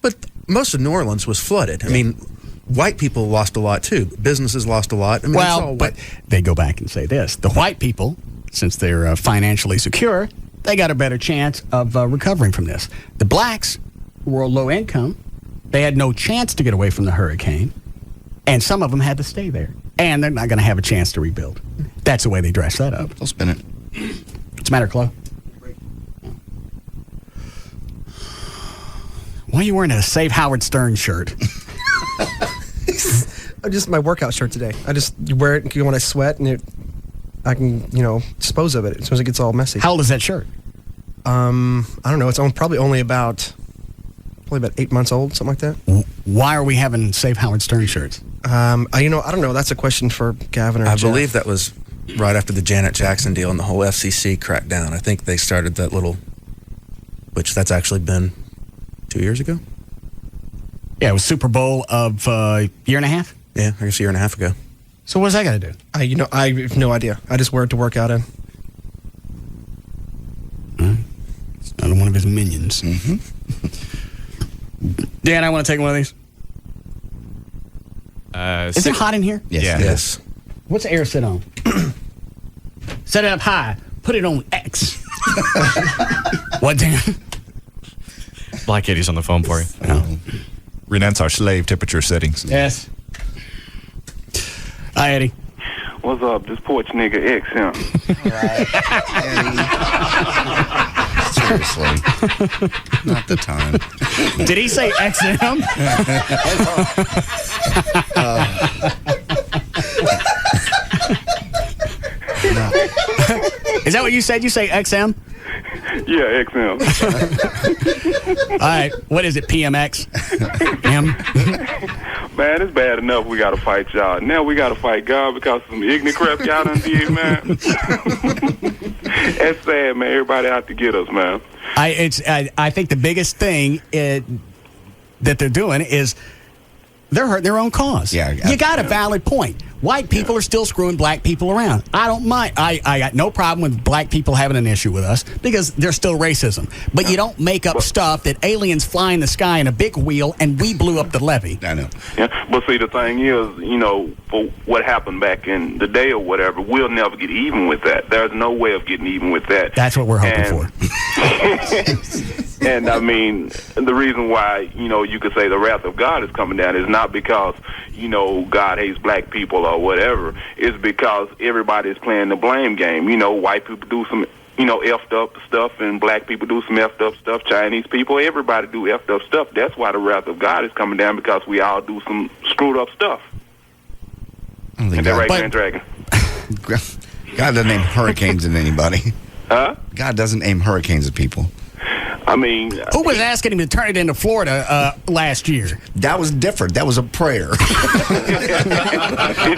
but most of New Orleans was flooded. I mean, white people lost a lot too. Businesses lost a lot. I mean, it's all Well, but they go back and say this. The white people, since they're financially secure, they got a better chance of recovering from this. The blacks were low income. They had no chance to get away from the hurricane. And some of them had to stay there. And they're not going to have a chance to rebuild. That's the way they dress that up. They'll spin it. What's the matter, Chloe? Why are you wearing a Save Howard Stern shirt? Just my workout shirt today. I just wear it when I sweat, and I can, dispose of it as soon as it gets all messy. How old is that shirt? I don't know. It's probably only about 8 months old, something like that. Why are we having Save Howard Stern shirts? I don't know. That's a question for Gavin or I Jeff. believe that was right after the Janet Jackson deal and the whole FCC crackdown. I think they started that which that's actually been 2 years ago. Yeah, it was Super Bowl of a year and a half. Yeah, I guess a year and a half ago. So what's that got to do? I have no idea. I just wear it to work out in. It's another one of his minions. Mm-hmm. Dan, I want to take one of these. Is it hot in here? Yes. What's the air sit on? Set it up high. Put it on X. What, Dan? Black Katie's on the phone for you. Oh. Renance our slave temperature settings. Yes. Hi, Eddie. What's up? This porch nigga XM. Seriously. Not the time. Did he say XM? Is that what you said? You say XM? Yeah, XM. All right. What is it? PMX? M? Man, it's bad enough we got to fight y'all. Now we got to fight God because of some ignorant crap y'all done did, man. That's sad, man. Everybody out to get us, man. I think the biggest thing that they're doing is they're hurting their own cause. Yeah, you got a valid point. White people are still screwing black people around. I don't mind. I got no problem with black people having an issue with us because there's still racism. But you don't make up stuff that aliens fly in the sky in a big wheel and we blew up the levee. I know. Yeah, but see, the thing is, for what happened back in the day or whatever, we'll never get even with that. There's no way of getting even with that. That's what we're hoping for. And I mean, the reason why, you could say the wrath of God is coming down is not because, God hates black people or whatever. It's because everybody's playing the blame game. White people do some, effed up stuff and black people do some effed up stuff. Chinese people, everybody do effed up stuff. That's why the wrath of God is coming down, because we all do some screwed up stuff. I don't think right, Grand Dragon? God doesn't aim hurricanes at anybody. Huh? God doesn't aim hurricanes at people. I mean, who was asking him to turn it into Florida last year? That was different. That was a prayer. Did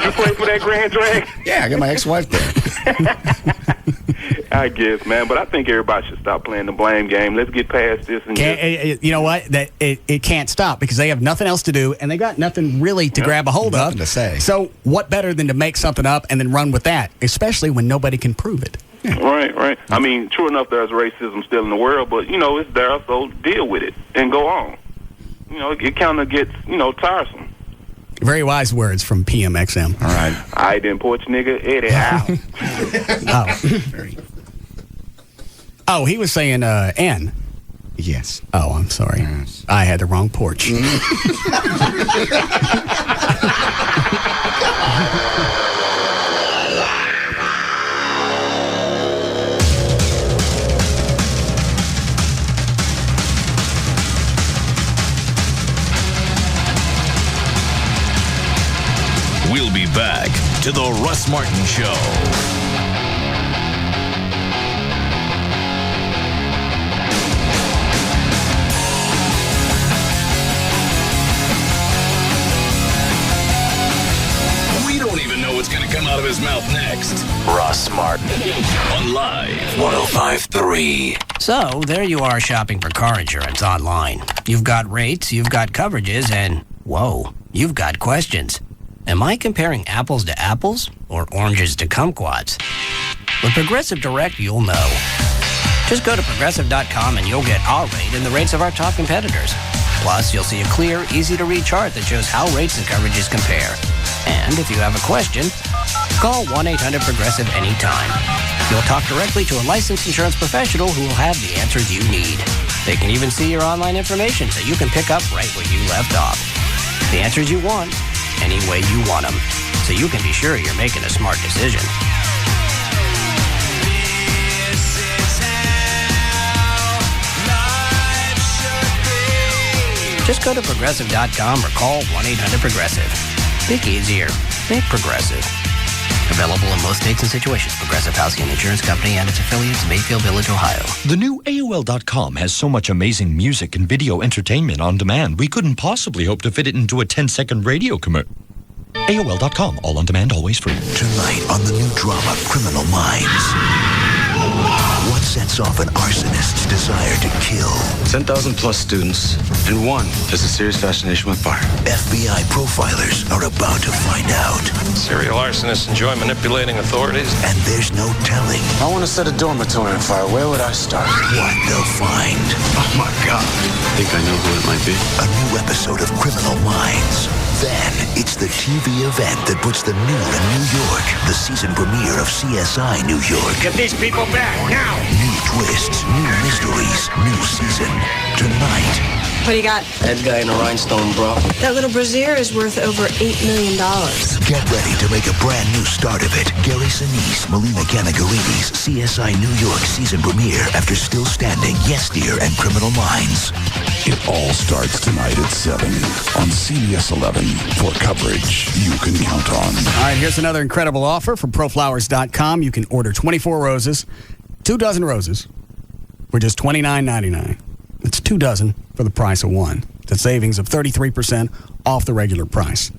you pray for that Grand Dragon? Yeah, I got my ex-wife there. I guess, man, but I think everybody should stop playing the blame game. Let's get past this. And you know what? That it can't stop because they have nothing else to do and they got nothing really to grab a hold nothing of. to say. So what better than to make something up and then run with that, especially when nobody can prove it. Right. I mean, true enough, there's racism still in the world, but, it's there, so deal with it and go on. It kind of gets, tiresome. Very wise words from PMXM. All right. I didn't porch nigga, Eddie out. Oh, he was saying N. Yes. Oh, I'm sorry. Yes. I had the wrong porch. We'll be back to the Russ Martin Show. We don't even know what's going to come out of his mouth next. Russ Martin on Live 105.3. So, there you are shopping for car insurance online. You've got rates, you've got coverages, and, whoa, you've got questions. Am I comparing apples to apples or oranges to kumquats? With Progressive Direct, you'll know. Just go to Progressive.com and you'll get our rate and the rates of our top competitors. Plus, you'll see a clear, easy-to-read chart that shows how rates and coverages compare. And if you have a question, call 1-800-PROGRESSIVE anytime. You'll talk directly to a licensed insurance professional who will have the answers you need. They can even see your online information so you can pick up right where you left off. The answers you want, any way you want them, so you can be sure you're making a smart decision. Just go to Progressive.com or call 1-800-PROGRESSIVE. Think easier. Think Progressive. Available in most states and situations. Progressive Housing and Insurance Company and its affiliates, Mayfield Village, Ohio. The new AOL.com has so much amazing music and video entertainment on demand, we couldn't possibly hope to fit it into a 10-second radio commercial. AOL.com, all on demand, always free. Tonight on the new drama, Criminal Minds. What sets off an arsonist's desire to kill? 10,000 plus students, and one has a serious fascination with fire. FBI profilers are about to find out. Serial arsonists enjoy manipulating authorities. And there's no telling. I want to set a dormitory on fire. Where would I start? What they'll find. Oh my God. I think I know who it might be. A new episode of Criminal Minds. Then, it's the TV event that puts the new in New York. The season premiere of CSI New York. Get these people back, now! New twists, new mysteries, new season. Tonight. What do you got? That guy in a rhinestone bra. That little brassiere is worth over $8 million. Get ready to make a brand new start of it. Gary Sinise, Melina Ganagarides, CSI New York season premiere after Still Standing, Yes Dear, and Criminal Minds. It all starts tonight at 7 on CBS 11 for coverage you can count on. All right, here's another incredible offer from ProFlowers.com. You can order 24 roses, 2 dozen roses, for just $29.99. It's 2 dozen for the price of 1. It's a savings of 33% off the regular price.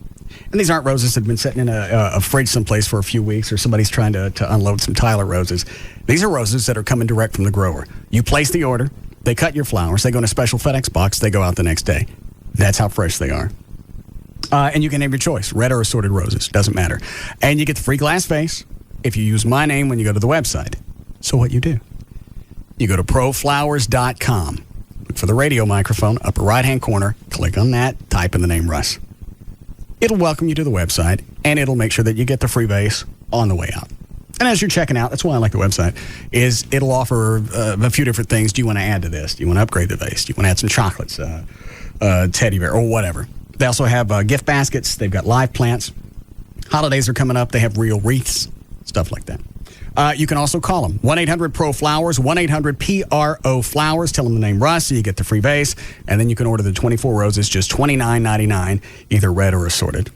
And these aren't roses that have been sitting in a fridge someplace for a few weeks or somebody's trying to unload some Tyler roses. These are roses that are coming direct from the grower. You place the order, they cut your flowers, they go in a special FedEx box, they go out the next day. That's how fresh they are. And you can name your choice, red or assorted roses, doesn't matter. And you get the free glass vase if you use my name when you go to the website. So what you do? You go to proflowers.com. Look for the radio microphone, upper right-hand corner. Click on that, type in the name Russ. It'll welcome you to the website, and it'll make sure that you get the free vase on the way out. And as you're checking out, that's why I like the website, is it'll offer a few different things. Do you want to add to this? Do you want to upgrade the vase? Do you want to add some chocolates, teddy bear, or whatever? They also have gift baskets. They've got live plants. Holidays are coming up. They have real wreaths, stuff like that. You can also call them, 1-800-PRO-FLOWERS, 1-800-PRO-FLOWERS. Tell them the name Russ, so you get the free vase, and then you can order the 24 roses, just $29.99, either red or assorted,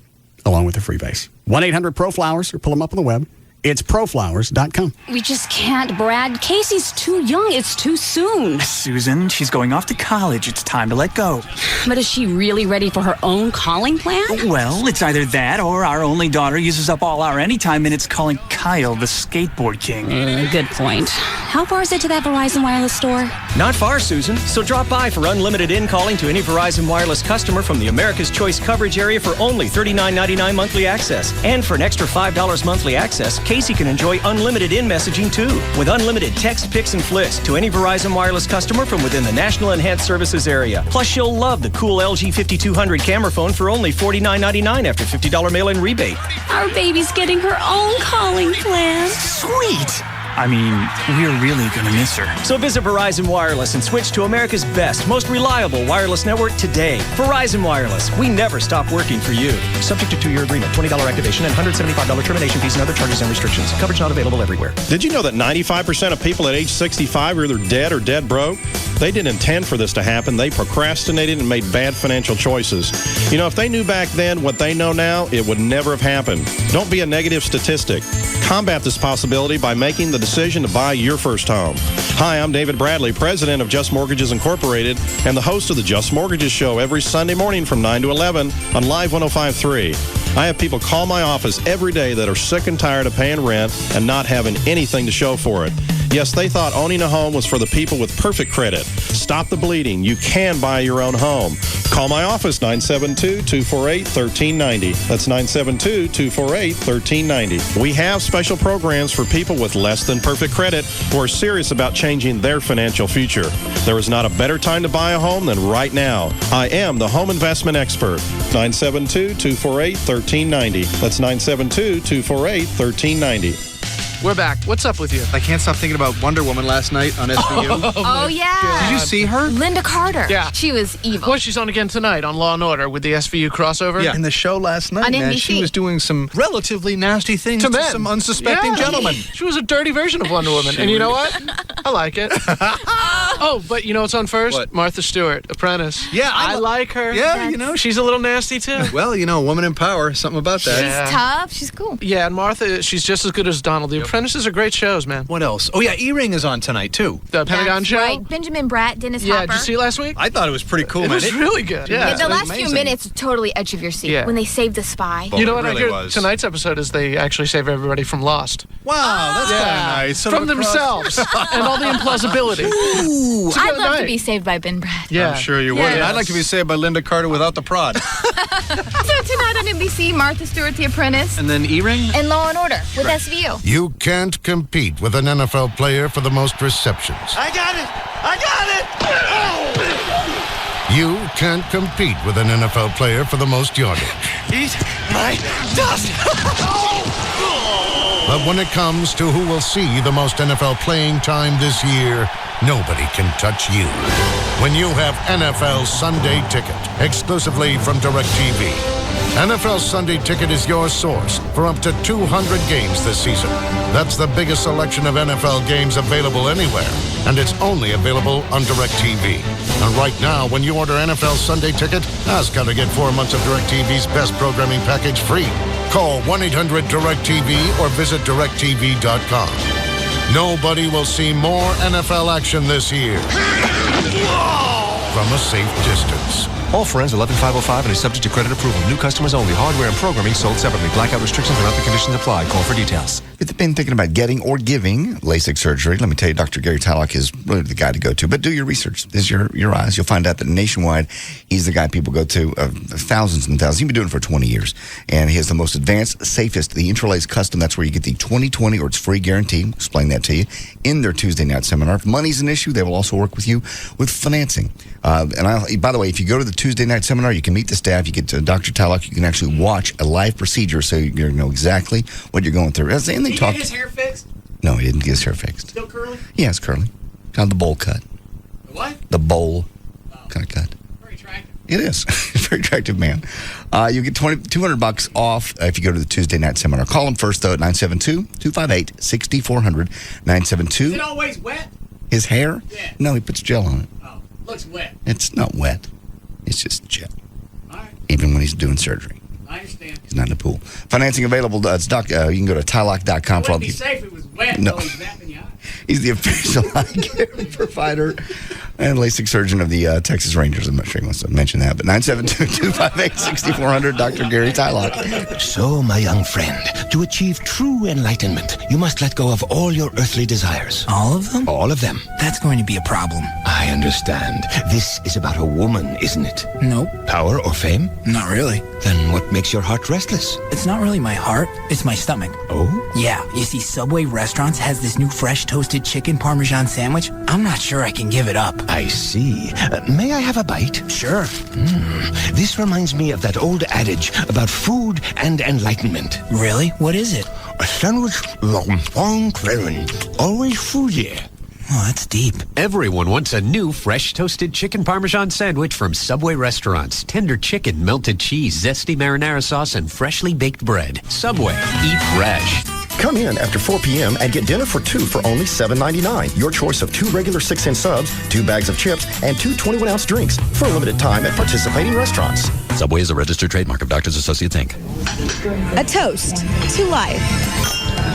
along with the free vase. 1-800-PRO-FLOWERS, or pull them up on the web. It's proflowers.com. We just can't, Brad. Casey's too young. It's too soon. Susan, she's going off to college. It's time to let go. But is she really ready for her own calling plan? Well, it's either that or our only daughter uses up all our anytime minutes calling Kyle the skateboard king. Good point. How far is it to that Verizon Wireless store? Not far, Susan. So drop by for unlimited in-calling to any Verizon Wireless customer from the America's Choice coverage area for only $39.99 monthly access. And for an extra $5 monthly access, Casey can enjoy unlimited in-messaging too, with unlimited text, pics, and flicks to any Verizon Wireless customer from within the National Enhanced Services area. Plus, she'll love the cool LG 5200 camera phone for only $49.99 after $50 mail-in rebate. Our baby's getting her own calling plan. Sweet! I mean, we're really gonna miss her. So visit Verizon Wireless and switch to America's best, most reliable wireless network today. Verizon Wireless. We never stop working for you. Subject to 2-year agreement, $20 activation, and $175 termination fees and other charges and restrictions. Coverage not available everywhere. Did you know that 95% of people at age 65 are either dead or dead broke? They didn't intend for this to happen. They procrastinated and made bad financial choices. You know, if they knew back then what they know now, it would never have happened. Don't be a negative statistic. Combat this possibility by making the decision to buy your first home. Hi, I'm David Bradley, president of Just Mortgages Incorporated and the host of the Just Mortgages Show every Sunday morning from 9 to 11 on Live 105.3. I have people call my office every day that are sick and tired of paying rent and not having anything to show for it. Yes, they thought owning a home was for the people with perfect credit. Stop the bleeding. You can buy your own home. Call my office, 972-248-1390. That's 972-248-1390. We have special programs for people with less than perfect credit who are serious about changing their financial future. There is not a better time to buy a home than right now. I am the home investment expert. 972-248-1390. That's 972-248-1390. We're back. What's up with you? I can't stop thinking about Wonder Woman last night on SVU. Oh, yeah. Did you see her? Linda Carter. Yeah. She was evil. Of course, she's on again tonight on Law & Order with the SVU crossover. Yeah. In the show last night, On man, NBC. she was doing some relatively nasty things To to men. some unsuspecting gentlemen. She was a dirty version of Wonder Woman. And you know what? I like it. Oh, but you know what's on first? What? Martha Stewart, Apprentice. Yeah, I like her. Yeah, you know, She's a little nasty, too. well, you know, woman in power, something about that. Yeah. She's tough. She's cool. Yeah, and Martha, she's just as good as Donald. The Apprentices are great shows, man. What else? Oh, yeah, E-Ring is on tonight, too. The Pentagon That's Show? right. Benjamin Bratt, Dennis Yeah, Hopper. did you see it last week? I thought it was pretty cool, It man. was really good. Yeah, Yeah. the last amazing. few minutes, totally edge of your seat. Yeah. When they saved the spy. Well, You know it what really I hear? was. Tonight's episode is they actually save everybody from Lost. Wow, that's kind of nice. Sort From of across- themselves and all the implausibility. Ooh, It's a I'd good love to night. be saved by Ben Bratt. Yeah. I'm sure you would. Yes. I'd like to be saved by Linda Carter without the prod. So tonight on NBC, Martha Stewart, The Apprentice, And then E-Ring? and Law & Order with SVU. You can't compete with an NFL player for the most receptions. I got it! I got it! You can't compete with an NFL player for the most yardage. Eat my dust! But when it comes to who will see the most NFL playing time this year, nobody can touch you. When you have NFL Sunday Ticket, exclusively from DirecTV. NFL Sunday Ticket is your source for up to 200 games this season. That's the biggest selection of NFL games available anywhere, and it's only available on DirecTV. And right now, when you order NFL Sunday Ticket, ask how to get 4 months of DirecTV's best programming package free. Call 1-800-DirecTV or visit DirecTV.com. Nobody will see more NFL action this year from a safe distance. All friends 11505 and is subject to credit approval. New customers only. Hardware and programming sold separately. Blackout restrictions and other conditions apply. Call for details. If you've been thinking about getting or giving LASIK surgery, let me tell you, Dr. Gary Tylock is really the guy to go to. But do your research. This is your eyes. You'll find out that nationwide, he's the guy people go to, thousands and thousands. He's been doing it for 20 years. And he has the most advanced, safest, the Interlace Custom. That's where you get the 20/20 or it's free guarantee. I'll explain that to you in their Tuesday night seminar. If money's an issue, they will also work with you with financing. By the way, if you go to the Tuesday night seminar, you can meet the staff. You get to Dr. Tylock. You can actually watch a live procedure so you know exactly what you're going through. And they Did he talk. get his hair fixed? No, he didn't get his hair fixed. Still curly? Yeah, it's curly. Kind of the bowl cut. The what? The bowl kind of cut. Very attractive. It is. Very attractive man. You get $200 off if you go to the Tuesday night seminar. Call him first, though, at 972-258-6400. 972. Is it always wet? His hair? Yeah. No, he puts gel on it. Oh, looks wet. It's not wet. It's just gel. All right. Even when he's doing surgery. I understand. He's not in the pool. Financing available. You can go to tylock.com It for all wouldn't be the. safe if it was wet. No. No. He's zapping you out. He's the official eye care provider and LASIK surgeon of the Texas Rangers. I'm not sure he wants to mention that, but 972-258-6400, Dr. Gary Tylock. So, my young friend, to achieve true enlightenment, you must let go of all your earthly desires. All of them? All of them. That's going to be a problem. I understand. This is about a woman, isn't it? Nope. Power or fame? Not really. Then what makes your heart restless? It's not really my heart, it's my stomach. Oh? Yeah, you see, Subway Restaurants has this new fresh toasted chicken Parmesan sandwich. I'm not sure I can give it up. I see. May I have a bite? Sure. This reminds me of that old adage about food and enlightenment. Really? What is it? A sandwich long always foodie. Oh, that's deep. Everyone wants a new fresh toasted chicken Parmesan sandwich from Subway Restaurants. Tender chicken, melted cheese, zesty marinara sauce, and freshly baked bread. Subway. Eat fresh. Come in after 4 p.m. and get dinner for 2 for only $7.99. Your choice of 2 regular 6-inch subs, 2 bags of chips, and 2 21-ounce drinks for a limited time at participating restaurants. Subway is a registered trademark of Doctors Associates, Inc. A toast to life.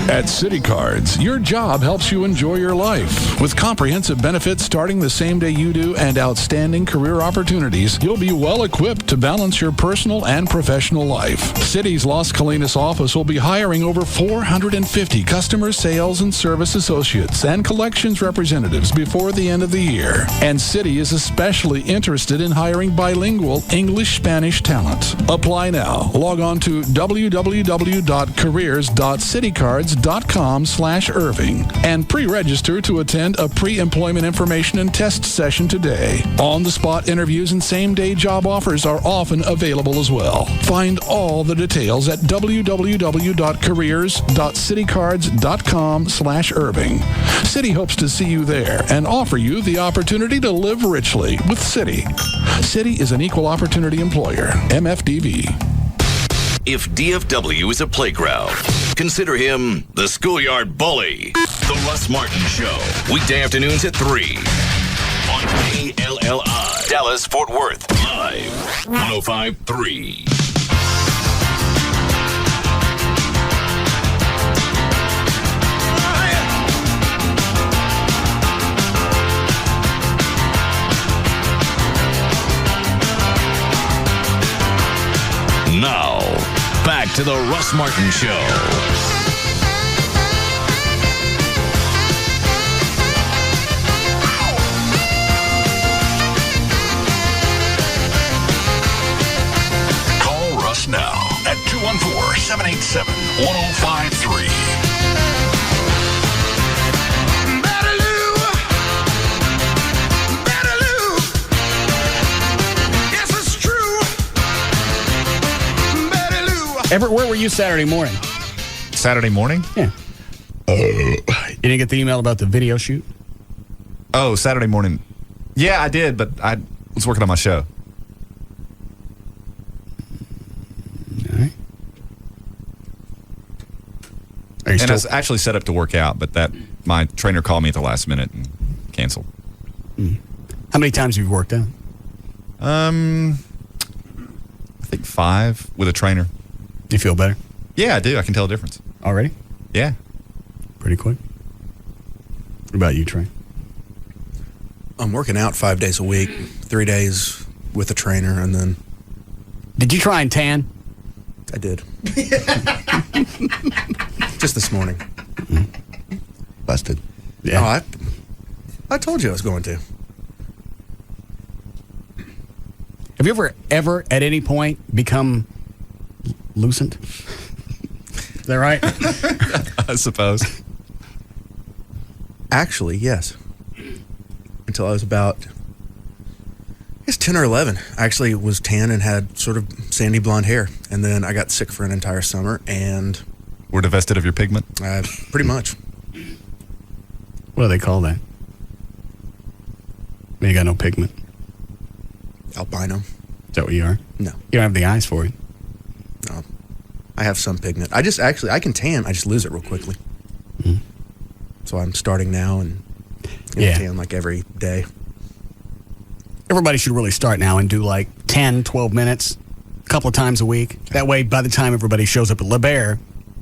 At City Cards, your job helps you enjoy your life. With comprehensive benefits starting the same day you do and outstanding career opportunities, you'll be well equipped to balance your personal and professional life. City's Las Colinas office will be hiring over 450 customer sales and service associates and collections representatives before the end of the year. And City is especially interested in hiring bilingual English-Spanish talent. Apply now. Log on to www.careers.citycards.com/Irving and pre-register to attend a pre-employment information and test session today. On-the-spot interviews and same-day job offers are often available as well. Find all the details at www.careers.citycards.com/Irving. City hopes to see you there and offer you the opportunity to live richly with City. City is an equal opportunity employer. MFDV. If DFW is a playground, consider him the schoolyard bully. The Russ Martin Show, weekday afternoons at 3 on KLLI, Dallas, Fort Worth, live 105.3. Now, back to the Russ Martin Show. Call Russ now at 214-787-1053. Everett, where were you Saturday morning? Saturday morning? Yeah. You didn't get the email about the video shoot? Oh, Saturday morning. Yeah, I did, but I was working on my show. All right. And I was actually set up to work out, but my trainer called me at the last minute and canceled. How many times have you worked out? I think 5 with a trainer. You feel better? Yeah, I do. I can tell a difference. Already? Yeah. Pretty quick. What about you, Trey? I'm working out 5 days a week, 3 days with a trainer, and then... Did you try and tan? I did. Just this morning. Busted. Yeah. Oh, I told you I was going to. Have you ever at any point become lucent? Is that right? I suppose. Actually, yes. Until I was about, I guess, 10 or 11. I actually was tan and had sort of sandy blonde hair. And then I got sick for an entire summer and... Were divested of your pigment? Pretty much. What do they call that? You got no pigment. Albino. Is that what you are? No. You don't have the eyes for it. No. I have some pigment. I can tan. I just lose it real quickly. So I'm starting now and tan like every day. Everybody should really start now and do like 10, 12 minutes, a couple of times a week. That way, by the time everybody shows up at Le Bear,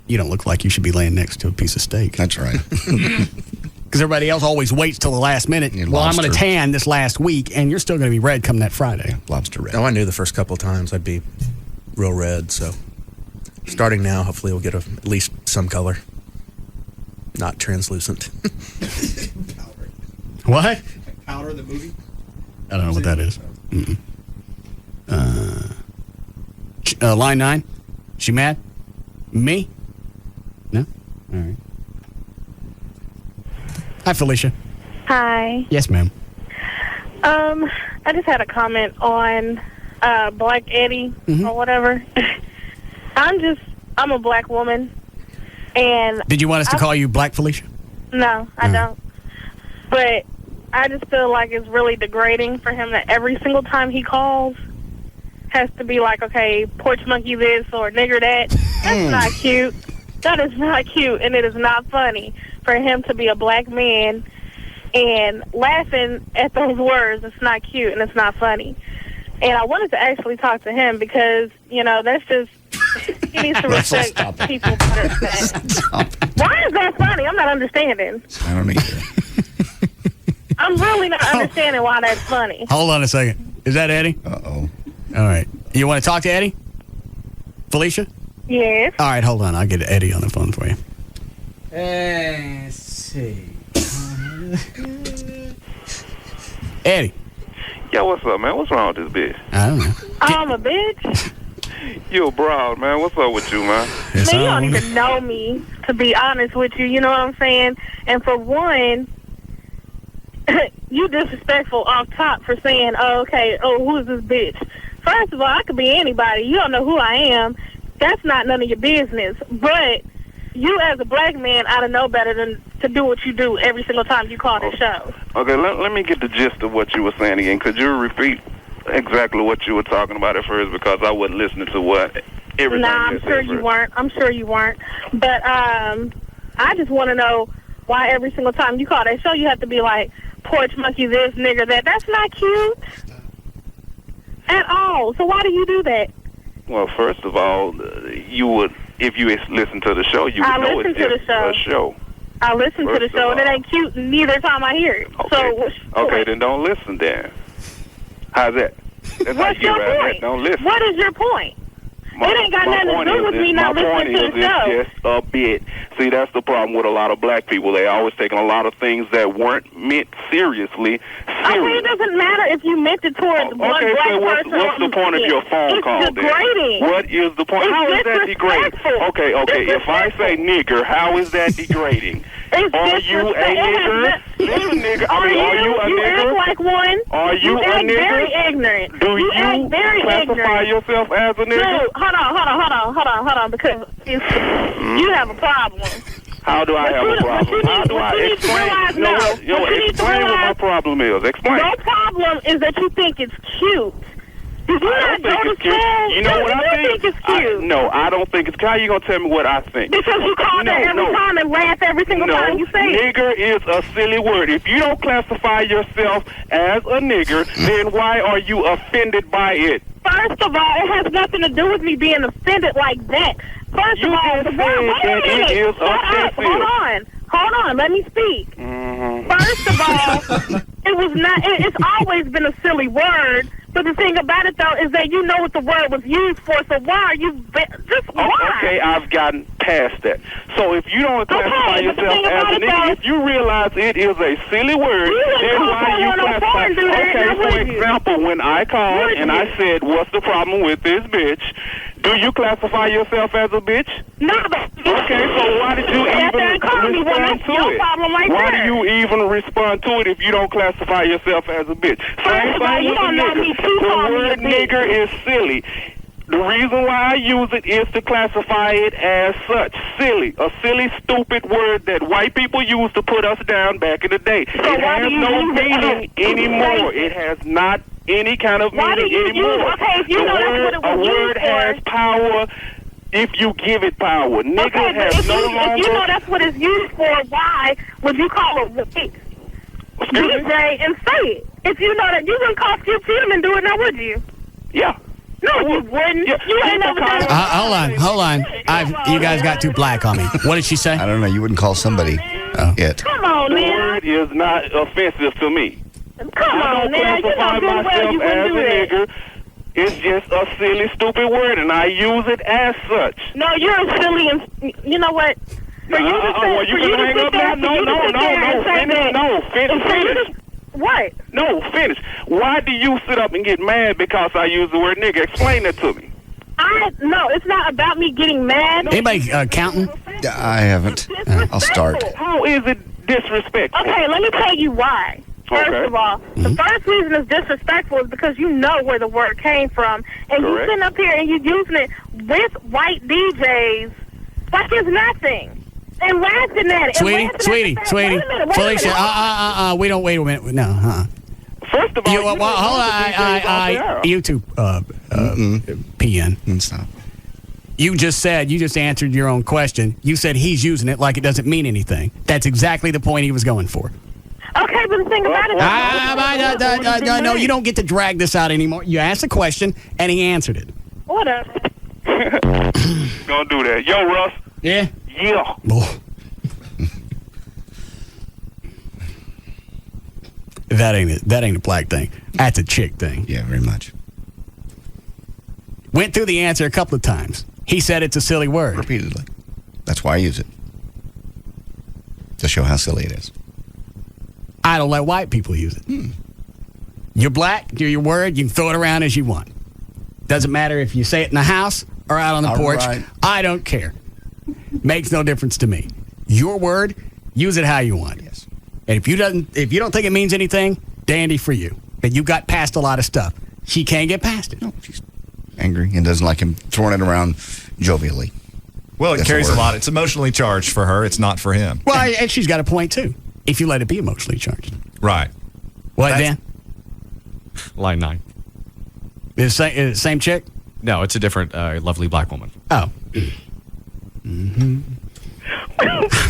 you don't look like you should be laying next to a piece of steak. That's right. Because everybody else always waits till the last minute. Well, I'm going to tan this last week, and you're still going to be red come that Friday. Lobster red. Oh, I knew the first couple of times I'd be real red, so starting now, hopefully we'll get at least some color. Not translucent. What? Powder in the movie? I don't know what that is. Line 9? She mad? Me? No? All right. Hi, Felicia. Hi. Yes, ma'am. I just had a comment on Black Eddie or whatever. I'm a black woman, and did you want us to call you Black Felicia? No, I don't. But I just feel like it's really degrading for him that every single time he calls has to be like, okay, porch monkey this or nigger that. That's not cute. That is not cute, and it is not funny for him to be a black man and laughing at those words. It's not cute, and it's not funny. And I wanted to actually talk to him because, that's just... he needs to respect people better than that. Why is that funny? I'm not understanding. I don't either. I'm really not understanding why that's funny. Hold on a second. Is that Eddie? Uh-oh. All right. You want to talk to Eddie? Felicia? Yes. All right, hold on. I'll get Eddie on the phone for you. Let's see. Eddie. Yo, what's up, man? What's wrong with this bitch? I don't know. I'm a bitch. You a broad, man. What's up with you, man? Man, you don't even know me, to be honest with you. You know what I'm saying? And for one, you disrespectful off top for saying, who is this bitch? First of all, I could be anybody. You don't know who I am. That's not none of your business. But you as a black man ought to know better than to do what you do every single time you call this show. Okay, let me get the gist of what you were saying again. Could you repeat exactly what you were talking about at first? Because I wasn't listening to what everything Nah, I'm sure you weren't. I'm sure you weren't. But I just want to know why every single time you call that show, you have to be like, porch monkey this, nigger that. That's not cute at all. So why do you do that? Well, first of all, you would, if you listen to the show, you would know it's just a show. I listen to the show, and it ain't cute neither time I hear it. Okay. Okay, then don't listen then. How's that? That's What's your point? Don't listen. What is your point? It ain't got nothing to do with me not listening to the show. It's just a bit. See, that's the problem with a lot of black people. They always taking a lot of things that weren't meant seriously. Okay, it doesn't matter if you meant it towards one black person. What's the point of your phone call then? It's degrading. What is the point? How is that degrading? Okay. If I say nigger, how is that degrading? Are you a nigger? Listen, nigger. I mean, are you a nigger? You act like one. Are you a nigger? Very ignorant. Do you classify yourself as a nigger? Dude, hold on, because you have a problem. How do I have a problem? How do I explain? Explain what my problem is. Explain. Your problem is that you think it's cute. Did you not go to school? You know what I think it's cute? No, I don't think it's cute. How you going to tell me what I think? Because you call it every time and laugh every single time you say it. Nigger is a silly word. If you don't classify yourself as a nigger, then why are you offended by it? First of all, it has nothing to do with me being offended like that. First of all, wait a minute. It is offensive. Hold on, let me speak. First of all, it was not. It's always been a silly word. But the thing about it, though, is that you know what the word was used for, so why are you just why? Okay, I've gotten past that. So if you don't classify yourself as a nigga, if you realize it is a silly word, then why you classify? Okay, for example, when I called and I said, what's the problem with this bitch? Do you classify yourself as a bitch? No. Okay, so why did you even respond to it? Why do you even respond to it if you don't classify yourself as a bitch? Same thing with a nigger. The word nigger is silly. The reason why I use it is to classify it as such. Silly. A silly, stupid word that white people used to put us down back in the day. So it has no meaning anymore. It has not any kind of meaning anymore. A word has power if you give it power. Nigger has no longer... If you know that's what it's used for, why would you call it DJ and say it? If you know that, you wouldn't call Skip Peterman do it now, would you? Yeah. No, you wouldn't. Yeah. You ain't never done it. Hold on. You guys got too black on me. What did she say? I don't know. You wouldn't call somebody it. Come on, the man. word is not offensive to me. Come on, man. You know good well you wouldn't do that. Nigger. It's just a silly, stupid word, and I use it as such. No, you're a silly, and you know what? For you to say, finish. What? No, finish. Why do you sit up and get mad because I use the word nigger? Explain that to me. No, it's not about me getting mad. Anybody counting? I haven't. I'll start. How is it disrespectful? Okay, let me tell you why. First of all, the first reason it's disrespectful is because you know where the word came from. And you sitting up here and you using it with white DJs like it's nothing. And laughing at it. Sweetie. Felicia, we don't wait a minute. No, First of all, hold on. YouTube, PN. Stop. You just answered your own question. You said he's using it like it doesn't mean anything. That's exactly the point he was going for. Okay, but the thing about it... No, you don't get to drag this out anymore. You asked a question, and he answered it. Whatever. Gonna do that. Yo, Russ. Yeah? Yeah. Oh. That ain't a black thing. That's a chick thing. Yeah, very much. Went through the answer a couple of times. He said it's a silly word. Repeatedly. That's why I use it. To show how silly it is. I don't let white people use it. You're black, do your word, you can throw it around as you want. Doesn't matter if you say it in the house or out on the porch. Right. I don't care. Makes no difference to me. Your word, use it how you want. Yes. And if you don't think it means anything, dandy for you. But you got past a lot of stuff. She can't get past it. No, she's angry and doesn't like him throwing it around jovially. Well, it That's carries a a word. lot. It's emotionally charged for her. It's not for him. Well, and she's got a point, too. If you let it be emotionally charged. Right. What, Dan? Line 9. Is it the same chick? No, it's a different lovely black woman. Oh.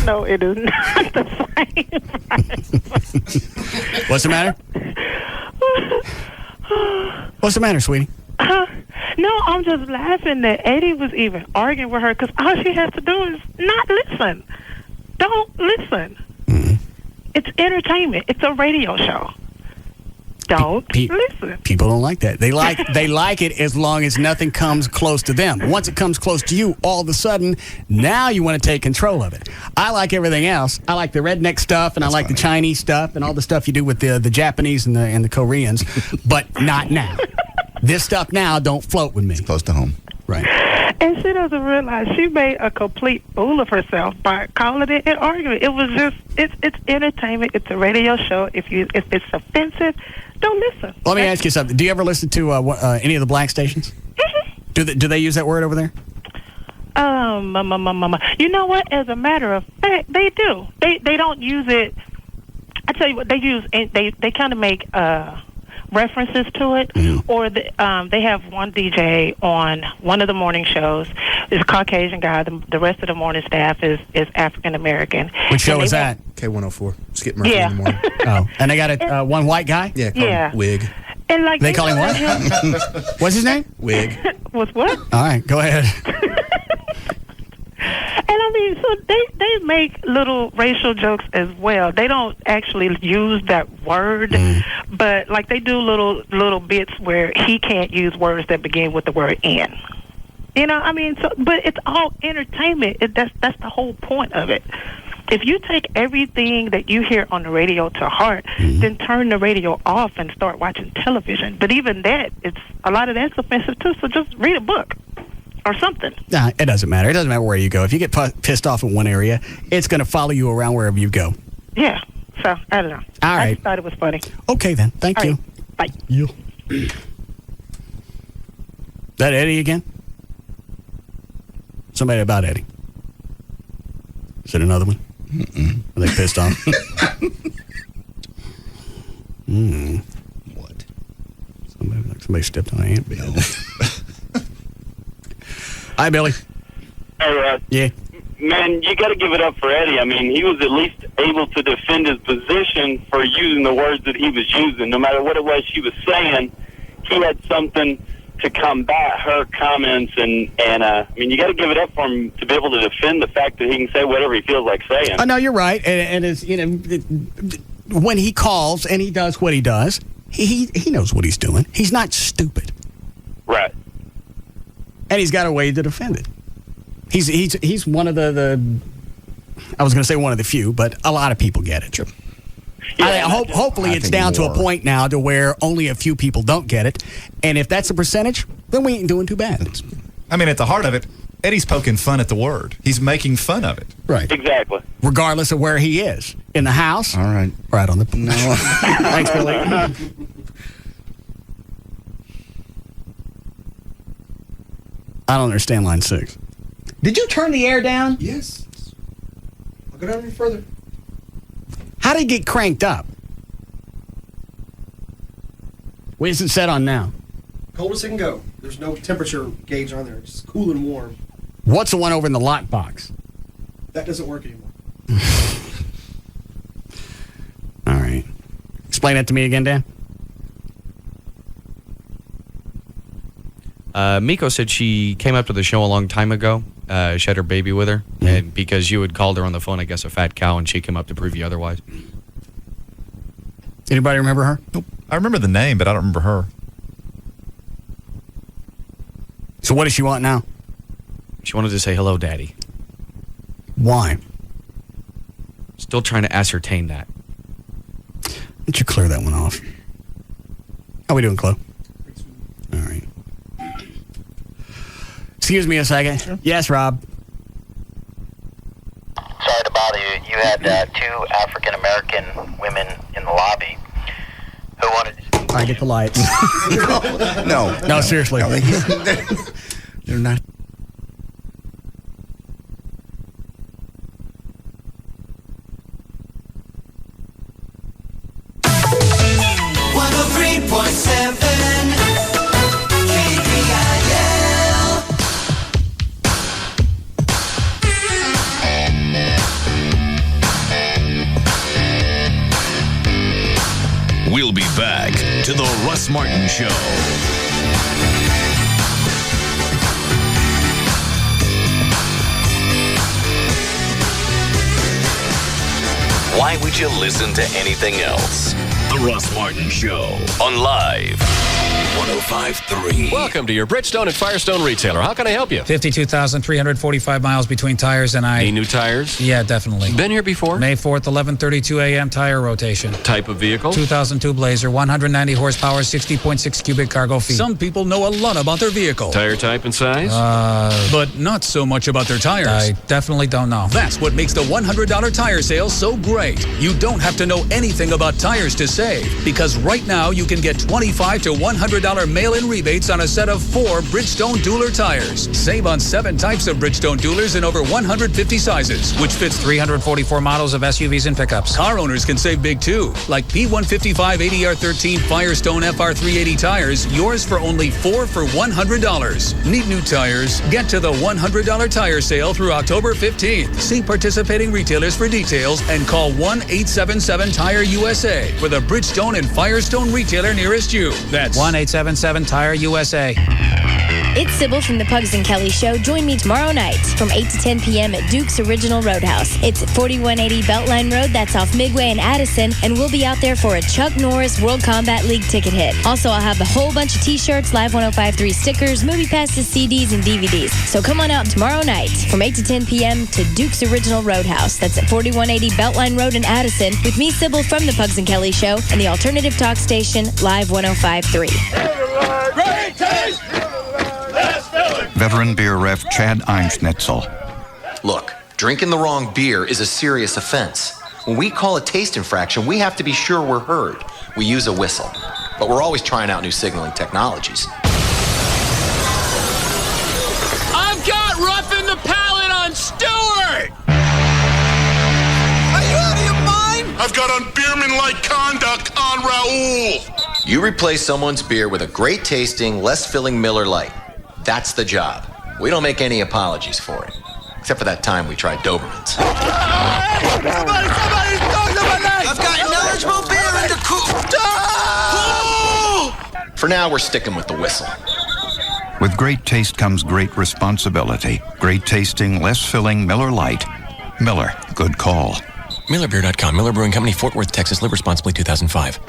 No, it is not the same. What's the matter? What's the matter, sweetie? No, I'm just laughing that Eddie was even arguing with her because all she has to do is not listen. Don't listen. It's entertainment. It's a radio show. Don't listen. People don't like that. They like it as long as nothing comes close to them. Once it comes close to you, all of a sudden, now you want to take control of it. I like everything else. I like the redneck stuff, and I like the Chinese stuff, and all the stuff you do with the Japanese and the Koreans, but not now. This stuff now don't float with me. It's close to home. Right. And she doesn't realize she made a complete fool of herself by calling it an argument. It was just, it's entertainment. It's a radio show. If it's offensive, don't listen. Let me ask you something. Do you ever listen to any of the black stations? Do they use that word over there? You know what? As a matter of fact, they do. They don't use it. I tell you what, they use. They kind of make references to it, or they have one DJ on one of the morning shows. Is a Caucasian guy. The rest of the morning staff is African American. Which show is that? K104. Skip Murphy Yeah. in the morning. Oh, and they got a one white guy. Yeah, call him Wig. And like They call him what? What's his name? Wig. Was what? All right, go ahead. And I mean, so they make little racial jokes as well. They don't actually use that word, but like they do little bits where he can't use words that begin with the word "n." You know, I mean, so but it's all entertainment. That's the whole point of it. If you take everything that you hear on the radio to heart, then turn the radio off and start watching television. But even that, a lot of that's offensive too. So just read a book. Or something. Nah, it doesn't matter. It doesn't matter where you go. If you get pissed off in one area, it's going to follow you around wherever you go. Yeah. So, I don't know. All right. I just thought it was funny. Okay, then. Thank All you. right. Bye. You. That Eddie again? Somebody about Eddie. Is it another one? Are they pissed off? What? Somebody stepped on an ant bill. Hi, Billy. Hey, Russ. Yeah. Man, you got to give it up for Eddie. I mean, he was at least able to defend his position for using the words that he was using. No matter what it was she was saying, he had something to combat her comments. And I mean, you got to give it up for him to be able to defend the fact that he can say whatever he feels like saying. Oh, no, you're right. And it's, when he calls and he does what he does, he knows what he's doing. He's not stupid. Right. And he's got a way to defend it. He's one of the I was going to say one of the few, but a lot of people get it. Sure. Yeah, hopefully it's down to a point now to where only a few people don't get it. And if that's the percentage, then we ain't doing too bad. I mean, at the heart of it, Eddie's poking fun at the word. He's making fun of it. Right. Exactly. Regardless of where he is. In the house. All right. Or out on the... No. Thanks, Billy. I don't understand line 6. Did you turn the air down? Yes. I'll go down any further. How did it get cranked up? What is it set on now? Coldest it can go. There's no temperature gauge on there. It's cool and warm. What's the one over in the lock box? That doesn't work anymore. All right. Explain that to me again, Dan. Miko said she came up to the show a long time ago. She had her baby with her, and because you had called her on the phone, I guess a fat cow, and she came up to prove you otherwise. Anybody remember her? Nope. I remember the name, but I don't remember her. So what does she want now? She wanted to say hello, Daddy. Why? Still trying to ascertain that. Why don't you clear that one off? How we doing, Chloe? All right. Excuse me a second. Sure. Yes, Rob. Sorry to bother you. You had two African-American women in the lobby who wanted... I get the lights. No, seriously. No, they're not. We'll be back to the Russ Martin Show. Why would you listen to anything else? The Russ Martin Show on Live 105.3. Welcome to your Bridgestone and Firestone retailer. How can I help you? 52,345 miles between tires, and I... Any new tires? Yeah, definitely. Been here before? May 4th, 11:32 a.m. tire rotation. Type of vehicle? 2002 Blazer, 190 horsepower, 60.6 cubic cargo feet. Some people know a lot about their vehicle. Tire type and size? But not so much about their tires. I definitely don't know. That's what makes the $100 tire sale so great. You don't have to know anything about tires to save, because right now you can get $25 to $100 mail-in rebates on a set of 4 Bridgestone Dueler tires. Save on 7 types of Bridgestone Duelers in over 150 sizes, which fits 344 models of SUVs and pickups. Car owners can save big too, like P155 ADR13 Firestone FR380 tires, yours for only $4 for $100. Need new tires? Get to the $100 tire sale through October 15th. See participating retailers for details and call 1-877-TIRE-USA for the Bridgestone and Firestone retailer nearest you. That's 1-877-TIRE-USA. It's Sybil from the Pugs and Kelly Show. Join me tomorrow night from 8 to 10 p.m. at Duke's Original Roadhouse. It's at 4180 Beltline Road. That's off Midway and Addison. And we'll be out there for a Chuck Norris World Combat League ticket hit. Also, I'll have a whole bunch of t-shirts, Live 105.3 stickers, movie passes, CDs, and DVDs. So come on out tomorrow night from 8 to 10 p.m. to Duke's Original Roadhouse. That's at 4180 Beltline Road in Addison with me, Sybil from the Pugs and Kelly Show and the alternative talk station, Live 105.3. Great taste! Let's do it! Veteran beer ref Chad Einschnitzel. Look, drinking the wrong beer is a serious offense. When we call a taste infraction, we have to be sure we're heard. We use a whistle, but we're always trying out new signaling technologies. I've got roughing the palate on Stewart! Are you out of your mind? I've got unbeerman-like conduct on Raoul! You replace someone's beer with a great tasting, less filling Miller Lite. That's the job. We don't make any apologies for it. Except for that time we tried Dobermans. Somebody's talking about that! I've got ineligible beer in the coop. For now, we're sticking with the whistle. With great taste comes great responsibility. Great tasting, less filling Miller Lite. Miller, good call. MillerBeer.com, Miller Brewing Company, Fort Worth, Texas. Live responsibly, 2005.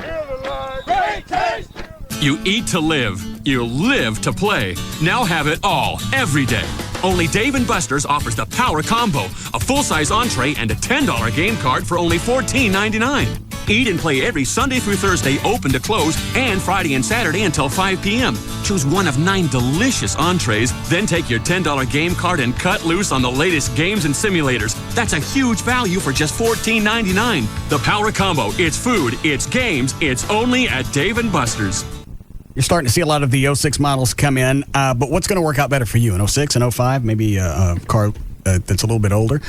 You eat to live. You live to play. Now have it all, every day. Only Dave & Buster's offers the Power Combo, a full-size entree and a $10 game card for only $14.99. Eat and play every Sunday through Thursday, open to close, and Friday and Saturday until 5 p.m. Choose one of 9 delicious entrees, then take your $10 game card and cut loose on the latest games and simulators. That's a huge value for just $14.99. The Power Combo. It's food, it's games, it's only at Dave & Buster's. You're starting to see a lot of the 06 models come in, but what's going to work out better for you? An 06, an 05, maybe a car that's a little bit older?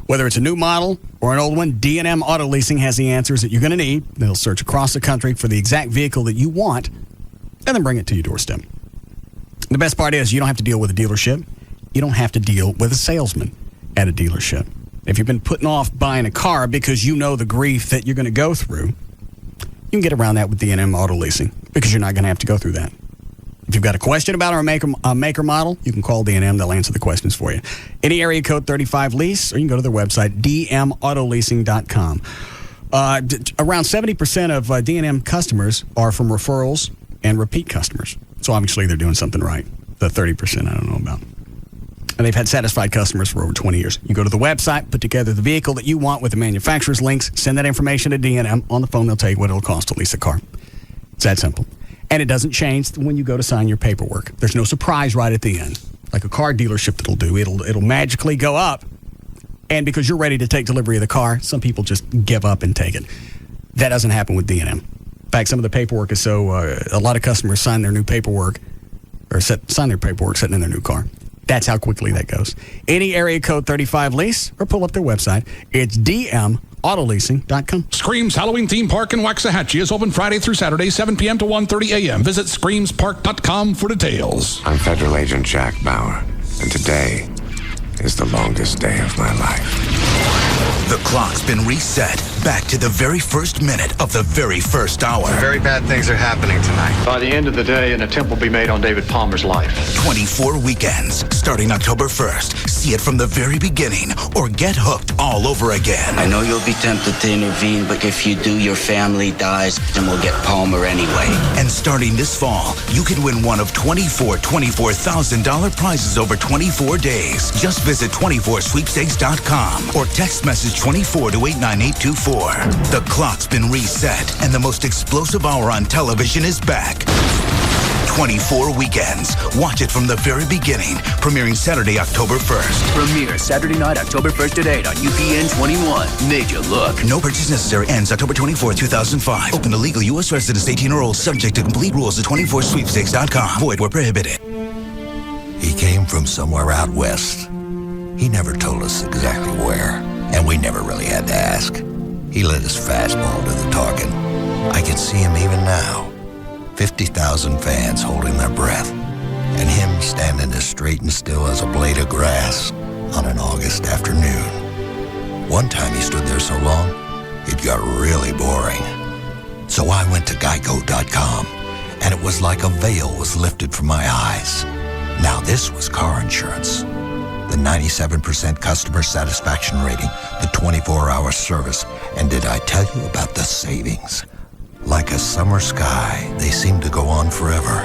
Whether it's a new model or an old one, D&M Auto Leasing has the answers that you're going to need. They'll search across the country for the exact vehicle that you want and then bring it to your doorstep. The best part is you don't have to deal with a dealership. You don't have to deal with a salesman at a dealership. If you've been putting off buying a car because you know the grief that you're going to go through, you can get around that with D&M Auto Leasing because you're not going to have to go through that. If you've got a question about our maker model, you can call D&M. They'll answer the questions for you. Any area code 35 lease, or you can go to their website, dmautoleasing.com. Around 70% of D&M customers are from referrals and repeat customers. So obviously they're doing something right. The 30% I don't know about. And they've had satisfied customers for over 20 years. You go to the website, put together the vehicle that you want with the manufacturer's links, send that information to D&M. On the phone, they'll tell you what it'll cost to lease a car. It's that simple. And it doesn't change when you go to sign your paperwork. There's no surprise right at the end. Like a car dealership that'll do. It'll magically go up. And because you're ready to take delivery of the car, some people just give up and take it. That doesn't happen with D&M. In fact, some of the paperwork is so, a lot of customers sign their new paperwork, or sign their paperwork sitting in their new car. That's how quickly that goes. Any area code 35 lease, or pull up their website. It's dmautoleasing.com. Screams Halloween Theme Park in Waxahachie is open Friday through Saturday, 7 p.m. to 1:30 a.m. Visit screamspark.com for details. I'm Federal Agent Jack Bauer, and today is the longest day of my life. The clock's been reset back to the very first minute of the very first hour. Very bad things are happening tonight. By the end of the day, an attempt will be made on David Palmer's life. 24 weekends, starting October 1st. See it from the very beginning or get hooked all over again. I know you'll be tempted to intervene, but if you do, your family dies, and we'll get Palmer anyway. And starting this fall, you can win one of 24 $24,000 prizes over 24 days. Just visit 24sweepstakes.com or text message 24 to 89824. The clock's been reset, and the most explosive hour on television is back. 24 weekends. Watch it from the very beginning. Premiering Saturday, October 1st. Premiere Saturday night, October 1st at 8 on UPN 21. Major look. No purchase necessary. Ends October 24, 2005. Open to legal U.S. residents 18 or old. Subject to complete rules at 24sweepstakes.com. Void where prohibited. He came from somewhere out west. He never told us exactly where, and we never really had to ask. He let his fastball do the talking. I can see him even now. 50,000 fans holding their breath, and him standing as straight and still as a blade of grass on an August afternoon. One time he stood there so long, it got really boring. So I went to Geico.com, and it was like a veil was lifted from my eyes. Now this was car insurance. The 97% customer satisfaction rating, the 24-hour service, and did I tell you about the savings? Like a summer sky, they seem to go on forever.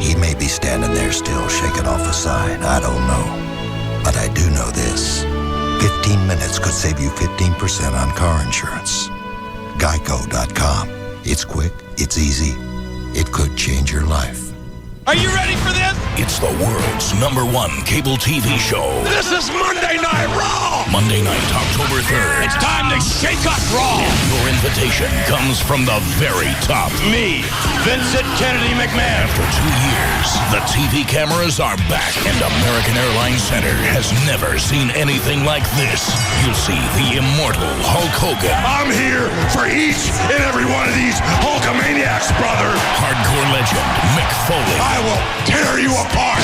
He may be standing there still shaking off a sign, I don't know. But I do know this. 15 minutes could save you 15% on car insurance. Geico.com. It's quick, it's easy, it could change your life. Are you ready for this? It's the world's #1 cable TV show. This is Monday Night Raw! Monday night, October 3rd. It's time to shake up Raw! Your invitation comes from the very top. Me, Vincent Kennedy McMahon. After 2 years, the TV cameras are back, and American Airlines Center has never seen anything like this. You'll see the immortal Hulk Hogan. I'm here for each and every one of these Hulkamaniacs, brother. Hardcore legend Mick Foley. I will tear you apart.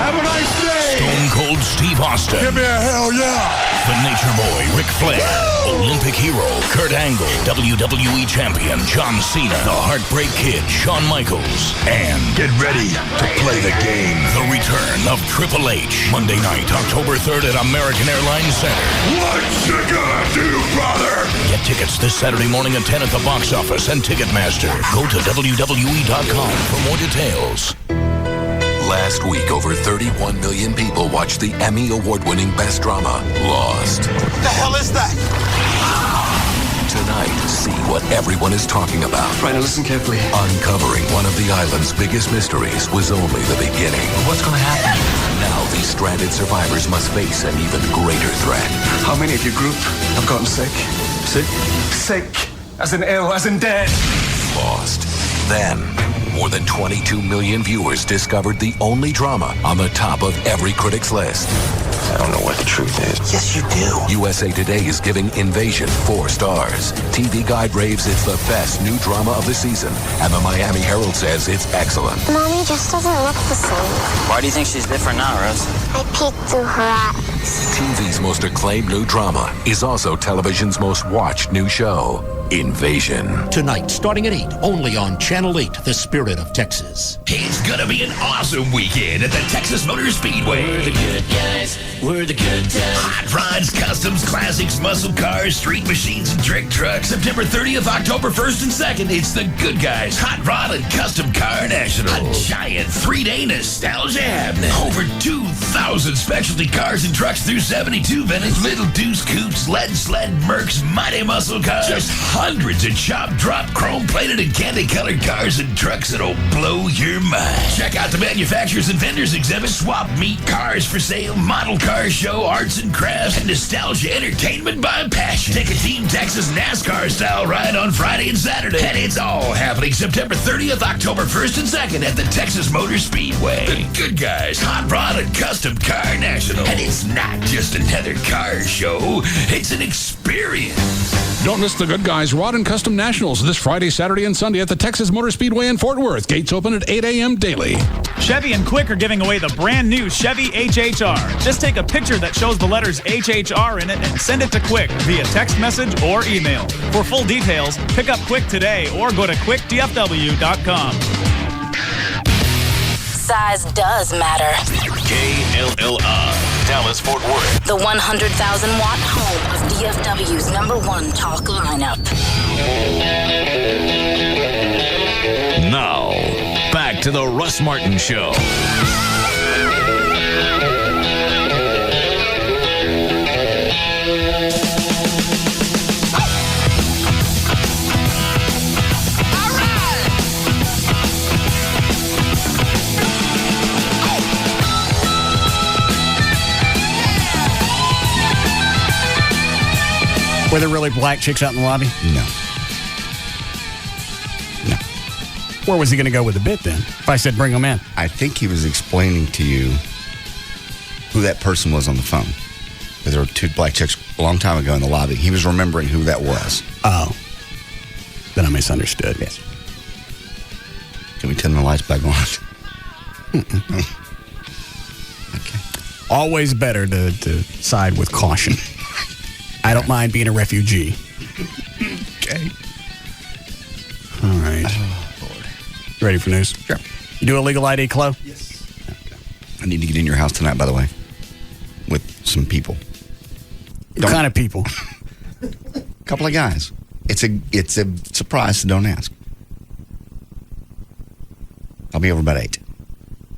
Have a nice day. Stone Cold Steve Austin. Give me a hell yeah. The Nature Boy Ric Flair. Woo! Olympic hero Kurt Angle. WWE champion John Cena. The Heartbreak Kid Shawn Michaels. And get ready to play the game. The return of Triple H. Monday night, October 3rd at American Airlines Center. What you gonna do, brother? Get tickets this Saturday morning at 10 at the box office and Ticketmaster. Go to WWE.com for more details. Last week, over 31 million people watched the Emmy Award-winning Best Drama, Lost. The hell is that? Tonight, see what everyone is talking about. Try to listen carefully. Uncovering one of the island's biggest mysteries was only the beginning. What's gonna happen? Now these stranded survivors must face an even greater threat. How many of your group have gotten sick? Sick? Sick. As in ill, as in dead. Lost. Then, more than 22 million viewers discovered the only drama on the top of every critic's list. I don't know what the truth is. Yes, you do. USA Today is giving Invasion 4 stars. TV Guide raves it's the best new drama of the season. And the Miami Herald says it's excellent. Mommy just doesn't look the same. Why do you think she's different now, Rose? I peeked through her eyes. TV's most acclaimed new drama is also television's most watched new show. Invasion. Tonight, starting at 8, only on Channel 8, The Spirit of Texas. It's gonna be an awesome weekend at the Texas Motor Speedway. We're the good guys. We're the good times. Hot rods, customs, classics, muscle cars, street machines, and trick trucks. September 30th, October 1st and 2nd. It's the Good Guys Hot Rod and Custom Car National. A giant 3-day nostalgia happening. Over 2,000 specialty cars and trucks through 72 vintage Little Deuce Coupes, Lead Sled, Mercs, Mighty Muscle Cars. Just hundreds of chop, drop, chrome-plated, and candy-colored cars and trucks that'll blow your mind. Check out the manufacturers and vendors exhibit, swap meet, cars for sale, model car show, arts and crafts, and nostalgia entertainment by passion. Take a Team Texas NASCAR-style ride on Friday and Saturday. And it's all happening September 30th, October 1st and 2nd at the Texas Motor Speedway. The Good Guys Hot Rod and Custom Car National. And it's not just another car show, it's an experience. Don't miss the Good Guys Rod and Custom Nationals this Friday, Saturday, and Sunday at the Texas Motor Speedway in Fort Worth. Gates open at 8 a.m. daily. Chevy and Quick are giving away the brand new Chevy HHR. Just take a picture that shows the letters HHR in it and send it to Quick via text message or email. For full details, pick up Quick today or go to quickdfw.com. Size does matter. KLLI, Dallas, Fort Worth. The 100,000-watt home of DFW's #1 talk lineup. Now, back to the Russ Martin Show. Were there really black chicks out in the lobby? No. Where was he going to go with the bit then? If I said bring them in. I think he was explaining to you who that person was on the phone. There were 2 black chicks a long time ago in the lobby. He was remembering who that was. Oh. Then I misunderstood. Yes. Can we turn the lights back on? Okay. Always better to side with caution. I don't mind being a refugee. Okay. All right. Oh, Lord. You ready for news? Sure. You do a legal ID, Chloe? Yes. Okay. I need to get in your house tonight, by the way, with some people. What kind of people? A couple of guys. It's a surprise, so don't ask. I'll be over about 8.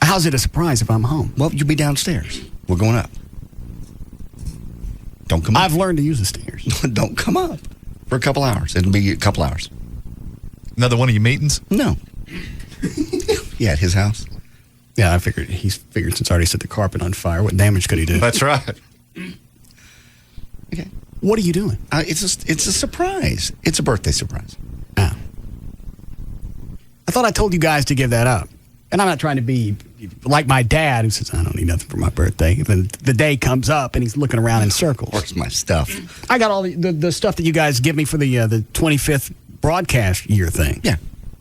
How's it a surprise if I'm home? Well, you'll be downstairs. We're going up. Don't come up. I've learned to use the stairs. Don't come up for a couple hours. It'll be a couple hours. Another one of your meetings? No. Yeah, at his house. Yeah, I figured since I already set the carpet on fire, what damage could he do? That's right. Okay. What are you doing? It's a surprise. It's a birthday surprise. Oh. I thought I told you guys to give that up. And I'm not trying to be like my dad who says, I don't need nothing for my birthday. Then the day comes up and he's looking around in circles. Where's my stuff? I got all the stuff that you guys give me for the 25th broadcast year thing. Yeah.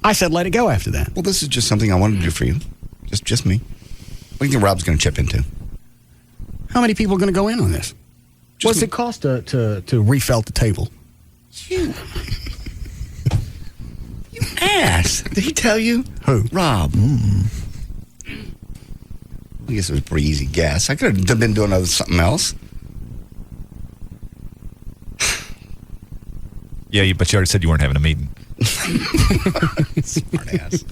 I said let it go after that. Well, this is just something I wanted to do for you. Just me. What do you think Rob's going to chip into? How many people are going to go in on this? What's it cost to refelt the table? You ass. Did he tell you? Who? Rob. I guess it was a pretty easy guess. I could have been doing something else. Yeah, but you already said you weren't having a meeting. Smart ass.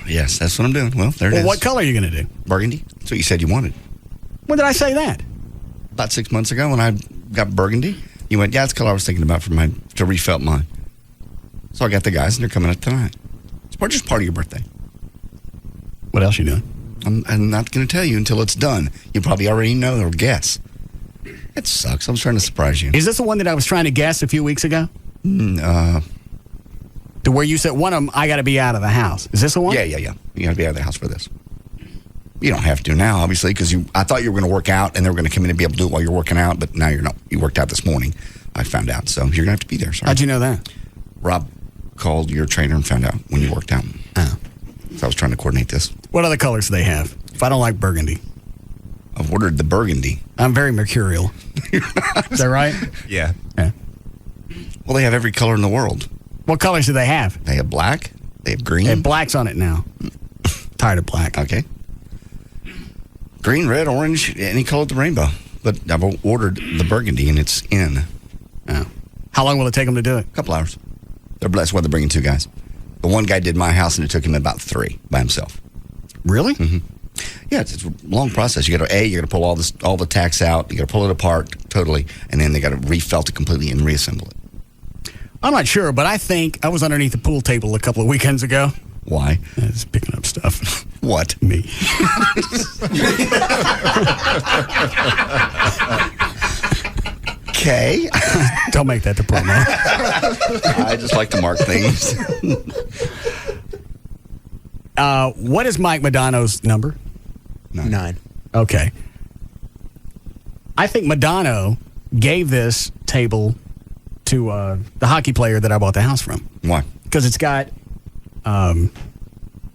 Yes, that's what I'm doing. Well, there it is. What color are you going to do? Burgundy. That's what you said you wanted. When did I say that? About 6 months ago when I got burgundy. You went, yeah, that's the color I was thinking about to refelt mine. So I got the guys, and they're coming up tonight. It's just part of your birthday. What else are you doing? I'm not going to tell you until it's done. You probably already know or guess. It sucks. I was trying to surprise you. Is this the one that I was trying to guess a few weeks ago? To where you said one of them, I got to be out of the house. Is this the one? Yeah. You got to be out of the house for this. You don't have to now, obviously, because I thought you were going to work out and they were going to come in and be able to do it while you're working out, but now you're not. You worked out this morning, I found out. So you're going to have to be there. Sorry. How'd you know that? Rob called your trainer and found out when you worked out. Oh. So I was trying to coordinate this. What other colors do they have? If I don't like burgundy. I've ordered the burgundy. I'm very mercurial. Is that right? Yeah. Well, they have every color in the world. What colors do they have? They have black. They have green. They have black's on it now. Tired of black. Okay. Green, red, orange, any color of the rainbow. But I've ordered the burgundy, and it's in. Oh. How long will it take them to do it? A couple hours. They're blessed when they're bringing 2 guys. The one guy did my house, and it took him about 3 by himself. Really? Mm-hmm. Yeah, it's a long process. You got to pull all the tacks out. You got to pull it apart totally, and then they got to refelt it completely and reassemble it. I'm not sure, but I think I was underneath the pool table a couple of weekends ago. Why? I was picking up stuff. What? Me. Okay. Don't make that the promo. I just like to mark things. What is Mike Madonno's number? 9. Okay. I think Madonno gave this table to the hockey player that I bought the house from. Why? Because it's got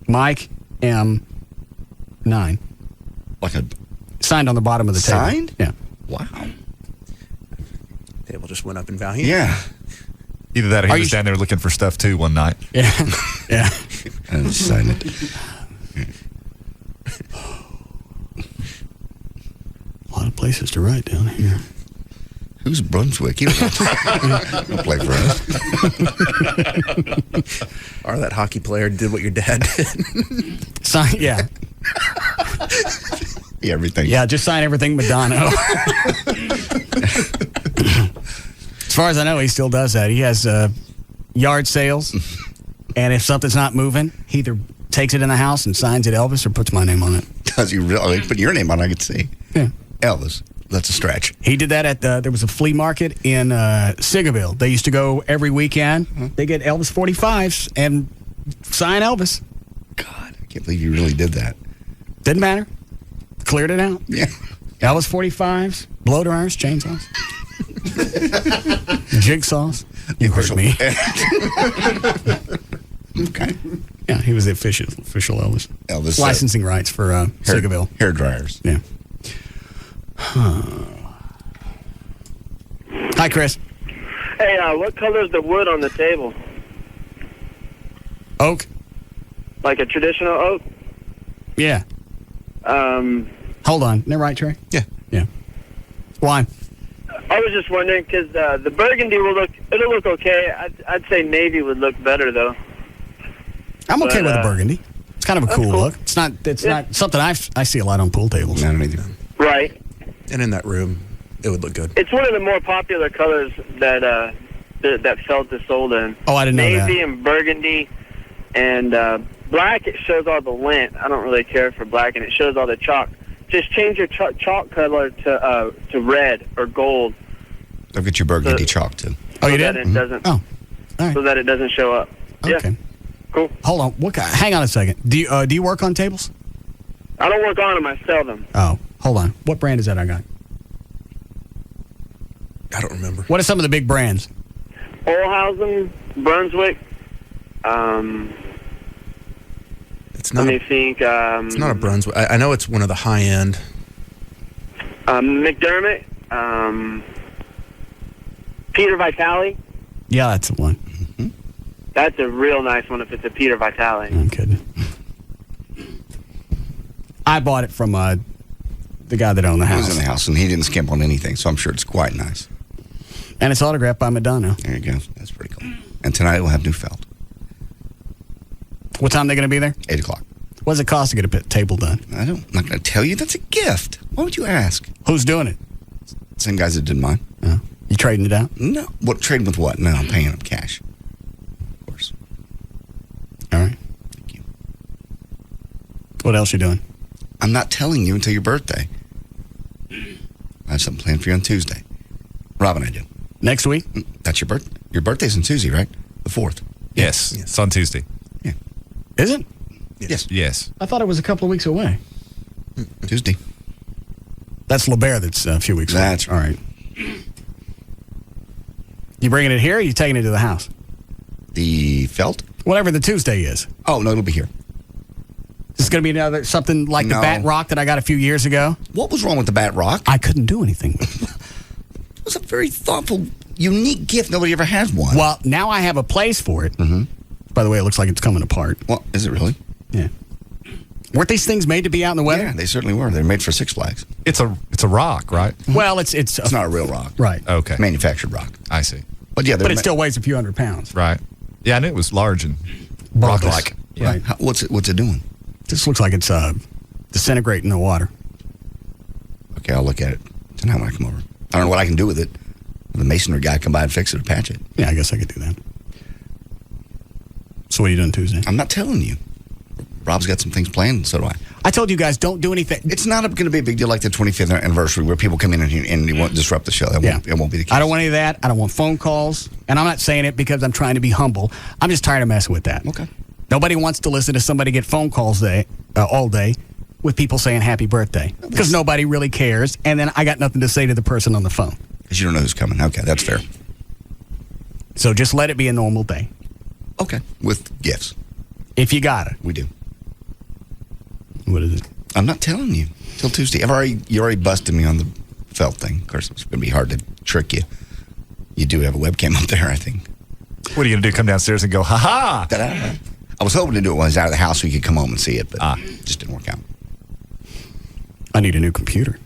Mike M. 9. Like a signed on the bottom of the table. Signed? Yeah. Wow. Table just went up in value. Yeah. Either that or he was down there looking for stuff too one night. Yeah. Yeah. And sign it. A lot of places to write down here. Who's Brunswick? You don't play for us. Or that hockey player did what your dad did. Yeah. Yeah, everything. Yeah, just sign everything Madonno. As far as I know, he still does that. He has yard sales, and if something's not moving, he either takes it in the house and signs it Elvis or puts my name on it. Does he really? Put your name on it, I could see. Yeah. Elvis. That's a stretch. He did that at there was a flea market in Sigerville. They used to go every weekend. They get Elvis 45s and sign Elvis. God, I can't believe you really did that. Didn't matter. Cleared it out. Yeah. Elvis 45s, blow dryers, chainsaws, jigsaws. You heard me. Okay. Yeah, he was the official Elvis. Elvis. Licensing rights for Sigerville. Hair dryers. Yeah. Hi, Chris. Hey, what color is the wood on the table? Oak. Like a traditional oak? Yeah. Hold on. Isn't that right, Trey? Yeah. Yeah. Why? I was just wondering because the burgundy it'll look okay. I'd say navy would look better though. I'm okay with the burgundy. It's kind of a cool look. It's not something I see a lot on pool tables. Not either. Right. And in that room, it would look good. It's one of the more popular colors that Felt is sold in. Oh, I didn't know that. Navy and burgundy and black. It shows all the lint. I don't really care for black, and it shows all the chalk. Just change your chalk color to red or gold. I'll get your burgundy chalk too. Oh, you so did? That it doesn't. Oh, all right. So that it doesn't show up. Okay. Yeah. Cool. Hold on. Hang on a second. Do you work on tables? I don't work on them. I sell them. Oh, hold on. What brand is that I got? I don't remember. What are some of the big brands? Olhausen, Brunswick. It's not. Let me think. It's not a Brunswick. I know it's one of the high end. McDermott. Peter Vitale. Yeah, that's the one. Mm-hmm. That's a real nice one if it's a Peter Vitale. I'm kidding. I bought it from the guy that owned the house. He was in the house, and he didn't skimp on anything, so I'm sure it's quite nice. And it's autographed by Madonna. There you go. That's pretty cool. And tonight we'll have new felt. What time are they going to be there? 8 o'clock. What does it cost to get a table done? I'm not going to tell you. That's a gift. Why would you ask? Who's doing it? Same guys that did mine. Oh. You trading it out? No. What? Trading with what? No, I'm paying them cash. Of course. All right. Thank you. What else you doing? I'm not telling you until your birthday. I have something planned for you on Tuesday. Rob and I do. Next week? That's your birthday. Your birthday's on Tuesday, right? The 4th. Yes. It's on Tuesday. Yeah. Is it? Yes. Yes. I thought it was a couple of weeks away. Tuesday. That's LeBear that's a few weeks away. That's all right. You bringing it here or you taking it to the house? The felt? Whatever the Tuesday is. Oh, no, it'll be here. Is this going to be another something like the Bat Rock that I got a few years ago? What was wrong with the Bat Rock? I couldn't do anything with it. was a very thoughtful, unique gift. Nobody ever has one. Well, now I have a place for it. Mm-hmm. By the way, it looks like it's coming apart. Well, is it really? Yeah. Weren't these things made to be out in the weather? Yeah, they certainly were. They're made for Six Flags. It's a rock, right? Well, it's not a real rock. Right. Okay. Manufactured rock. I see. But yeah, but it still weighs a few hundred pounds. Right. Yeah, I knew it was large and Bulbous. rock-like. Yeah. Right. What's it doing? This looks like it's disintegrating the water. Okay, I'll look at it tonight when I come over. I don't know what I can do with it. The masonry guy come by and fix it or patch it. Yeah, I guess I could do that. So what are you doing Tuesday? I'm not telling you. Rob's got some things planned, so do I. I told you guys, don't do anything. It's not going to be a big deal like the 25th anniversary where people come in and it won't disrupt the show. It won't be the case. I don't want any of that. I don't want phone calls. And I'm not saying it because I'm trying to be humble. I'm just tired of messing with that. Okay. Nobody wants to listen to somebody get phone calls all day with people saying happy birthday because nobody really cares. And then I got nothing to say to the person on the phone. Because you don't know who's coming. Okay, that's fair. So just let it be a normal day. Okay, with gifts. If you got it. We do. What is it? I'm not telling you till Tuesday. You already busted me on the felt thing. Of course, it's going to be hard to trick you. You do have a webcam up there, I think. What are you going to do? Come downstairs and go, ha-ha! I was hoping to do it when I was out of the house so you could come home and see it, but it just didn't work out. I need a new computer.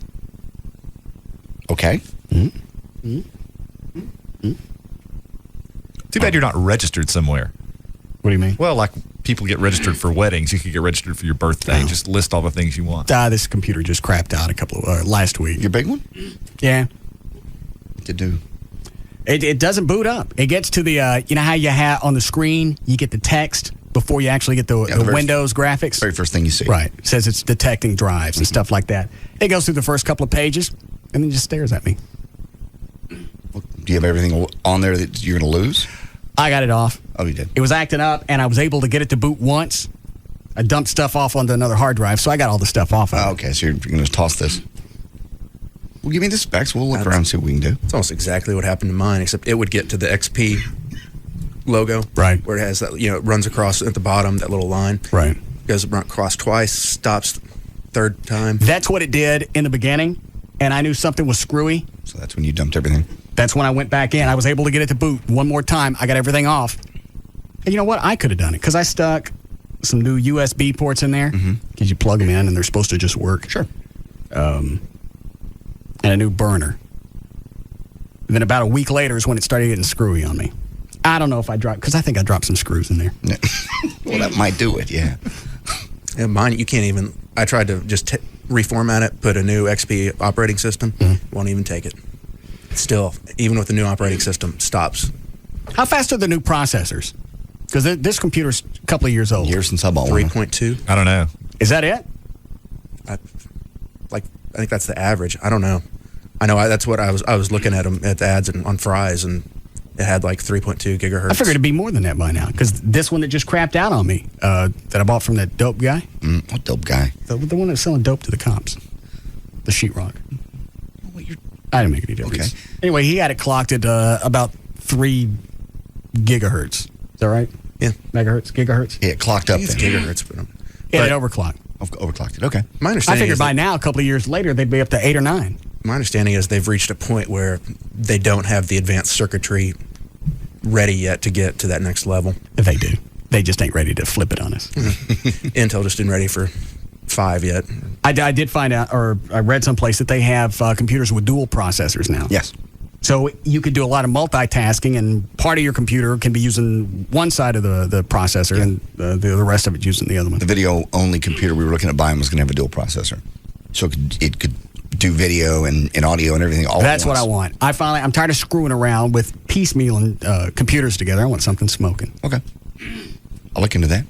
Okay. Mm-hmm. Too bad you're not registered somewhere. What do you mean? Well, like people get registered for weddings. You could get registered for your birthday. Just list all the things you want. This computer just crapped out last week. Your big one? Yeah. What to do? It doesn't boot up. It gets to the, you know how you have on the screen, you get the text before you actually get the Windows graphics? Very first thing you see. Right. It says it's detecting drives and stuff like that. It goes through the first couple of pages and then just stares at me. Well, do you have everything on there that you're going to lose? I got it off. Oh, you did? It was acting up, and I was able to get it to boot once. I dumped stuff off onto another hard drive, so I got all the stuff off of it. Okay, so you're going to toss this. Well, give me the specs. We'll look around and see what we can do. It's almost exactly what happened to mine, except it would get to the XP logo. Right. Where it has that, it runs across at the bottom, that little line. Right. Goes across twice, stops third time. That's what it did in the beginning, and I knew something was screwy. So that's when you dumped everything? That's when I went back in. I was able to get it to boot one more time. I got everything off. And you know what? I could have done it because I stuck some new USB ports in there because you plug them in and they're supposed to just work. Sure. And a new burner. And then about a week later is when it started getting screwy on me. I don't know if I dropped, because I think I dropped some screws in there. Well, that might do it, yeah. And mine, you can't even, I tried to just reformat it, put a new XP operating system, won't even take it. Still, even with the new operating system, stops. How fast are the new processors? Because this computer's a couple of years old. Years since I bought one. 3.2. I don't know. Is that it? I think that's the average. I don't know. I know that's what I was looking at them at the ads on Fry's, and it had like 3.2 gigahertz. I figured it'd be more than that by now, because this one that just crapped out on me, that I bought from that dope guy. What dope guy? The one that's selling dope to the cops. The sheetrock. I didn't make any difference. Okay. Anyway, he had it clocked at about 3 gigahertz. Is that right? Yeah. Megahertz? Gigahertz? Yeah, it clocked up. It's gigahertz. But it overclocked. Overclocked it, okay. My understanding I figured by now, a couple of years later, they'd be up to 8 or 9. My understanding is they've reached a point where they don't have the advanced circuitry ready yet to get to that next level. They do. They just ain't ready to flip it on us. Intel just isn't ready for 5 yet. I did find out, or I read someplace that they have computers with dual processors now. Yes. So you could do a lot of multitasking, and part of your computer can be using one side of the processor, and the rest of it using the other one. The video-only computer we were looking at buying was going to have a dual processor. So it could do video and audio and everything all at once. That's what I want. I'm tired of screwing around with piecemealing computers together. I want something smoking. Okay. I'll look into that.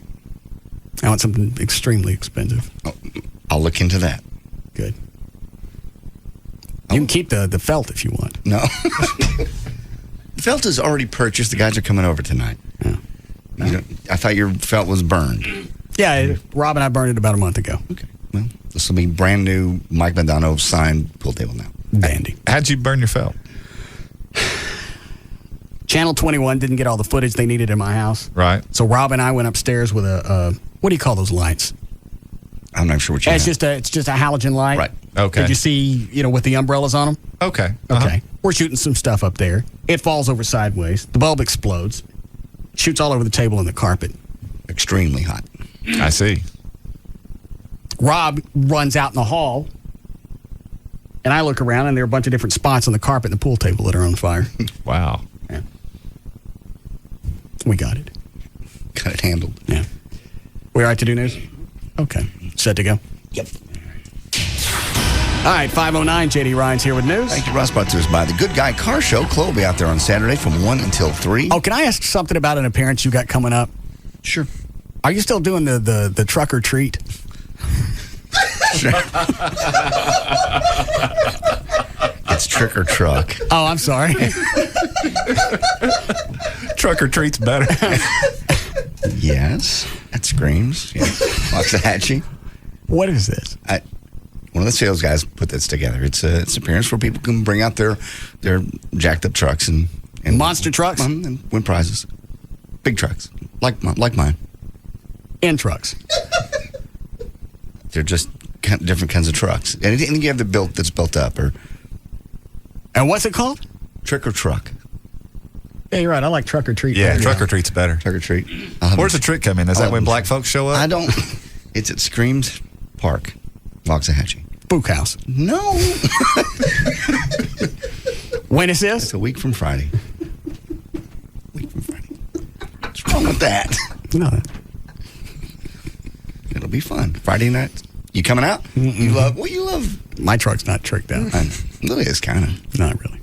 I want something extremely expensive. Oh, I'll look into that. Good. You can keep the felt if you want. No. The felt is already purchased. The guys are coming over tonight. Yeah. I thought your felt was burned. Yeah, Rob and I burned it about a month ago. Okay. Well, this will be brand new Mike Madano signed pool table now. Dandy. How'd you burn your felt? Channel 21 didn't get all the footage they needed in my house. Right. So Rob and I went upstairs with a what do you call those lights? I'm not sure what you It's just a halogen light. Right. Okay. Did you see, with the umbrellas on them? Okay. Okay. We're shooting some stuff up there. It falls over sideways. The bulb explodes. Shoots all over the table and the carpet. Extremely hot. I see. Rob runs out in the hall, and I look around, and there are a bunch of different spots on the carpet and the pool table that are on fire. Wow. Yeah. We got it. Got it handled. Yeah. We all right to do news? Okay. Set to go? Yep. All right, 5:09, JD Ryan's here with news. Thank you, Russ. Brought to us by the Good Guy Car Show. Chloe will be out there on Saturday from 1 until 3. Oh, can I ask something about an appearance you got coming up? Sure. Are you still doing the truck or treat? It's trick or truck. Oh, I'm sorry. Truck or treat's better. Yes. That screams. Yes. Waxahachie. What is this? One of the sales guys put this together. It's an appearance where people can bring out their jacked up trucks and monster trucks and win prizes. Big trucks, like mine. And trucks. They're just different kinds of trucks. Anything you have that's built up, or. And what's it called? Trick or truck. Yeah, you're right. I like truck or treat. Yeah, truck or treat's better. Truck or treat. Where's the trick come in? Is that when black folks show up? I don't. It's at Screams Park, Waxahachie. Spook House. No. When is this? It's a week from Friday. What's wrong with that? No. It'll be fun. Friday night. You coming out? You love. My truck's not tricked out. It is kind of. Not really.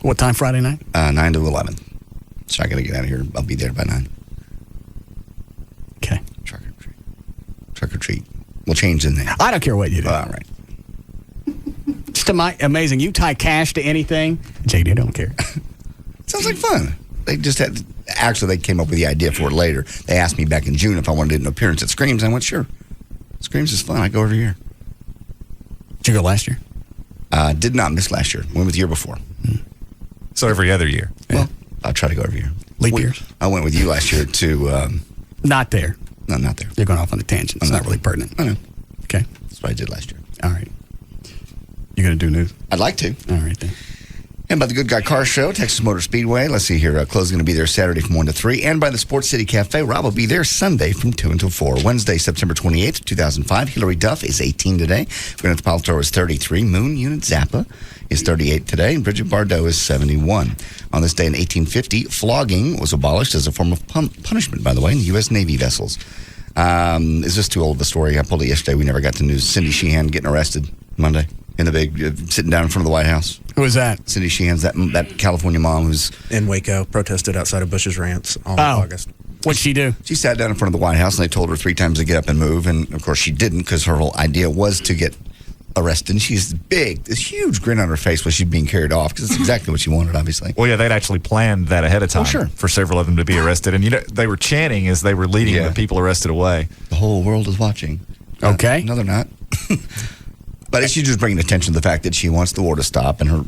What time Friday night? 9 to 11. So I got to get out of here. I'll be there by 9. Okay. Truck or treat. Truck or treat. We'll change the name. I don't care what you do. All right. Just amazing. You tie cash to anything. JD don't care. Sounds like fun. They just had. Actually, they came up with the idea for it later. They asked me back in June if I wanted to do an appearance at Screams. I went, sure. Screams is fun. I go every year. Did you go last year? Did not miss last year. Went with the year before. So every other year. Well, I try to go every year. Leap years? I went with you last year to... not there. No, not there. You're going off on a tangent. It's not really pertinent. I know. Okay. That's what I did last year. All right. You going to do news? I'd like to. All right, then. And by the Good Guy Car Show, Texas Motor Speedway. Let's see here. Chloe's going to be there Saturday from 1 to 3. And by the Sports City Cafe, Rob will be there Sunday from 2 until 4. Wednesday, September 28th, 2005. Hillary Duff is 18 today. Gwyneth Paltrow is 33. Moon Unit Zappa is 38 today. And Bridget Bardot is 71. On this day in 1850, flogging was abolished as a form of punishment, by the way, in U.S. Navy vessels. Is this too old of a story? I pulled it yesterday. We never got the news. Cindy Sheehan getting arrested Monday. In the big, sitting down in front of the White House. Who is that? Cindy Sheehan's that California mom who's in Waco, protested outside of Bush's Ranch all in August. What'd she do? She sat down in front of the White House and they told her 3 times to get up and move. And of course she didn't because her whole idea was to get arrested. And she's big, this huge grin on her face while she's being carried off because it's exactly what she wanted, obviously. Well, yeah, they'd actually planned that ahead of time for several of them to be arrested. And, they were chanting as they were leading the people arrested away. The whole world is watching. Okay. No, they're not. But she's just bringing attention to the fact that she wants the war to stop and her,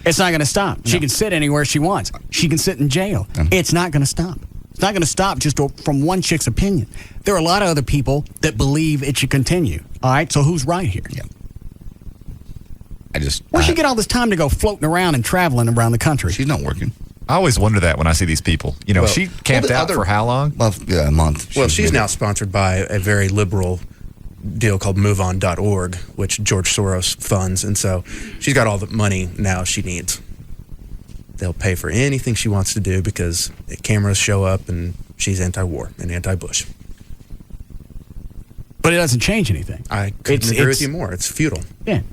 It's not going to stop. She can sit anywhere she wants. She can sit in jail. It's not going to stop. It's not going to stop just from one chick's opinion. There are a lot of other people that believe it should continue. All right, so who's right here? Yeah. Where'd she get all this time to go floating around and traveling around the country? She's not working. I always wonder that when I see these people. She camped out for how long? Well, a month. Well, she's now sponsored by a very liberal deal called MoveOn.org, which George Soros funds, and so she's got all the money now she needs. They'll pay for anything she wants to do because cameras show up and she's anti-war and anti-Bush. But it doesn't change anything. I couldn't agree with you more. It's futile. Yeah.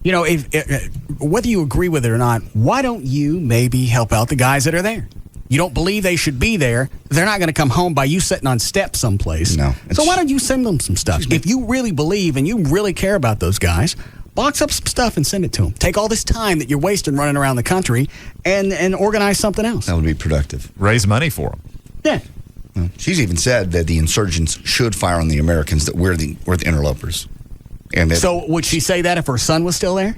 If whether you agree with it or not, why don't you maybe help out the guys that are there? You don't believe they should be there. They're not going to come home by you sitting on steps someplace. No. So why don't you send them some stuff? If you really believe and you really care about those guys, box up some stuff and send it to them. Take all this time that you're wasting running around the country and organize something else. That would be productive. Raise money for them. Yeah. Well, she's even said that the insurgents should fire on the Americans, that we're the interlopers. And so would she say that if her son was still there?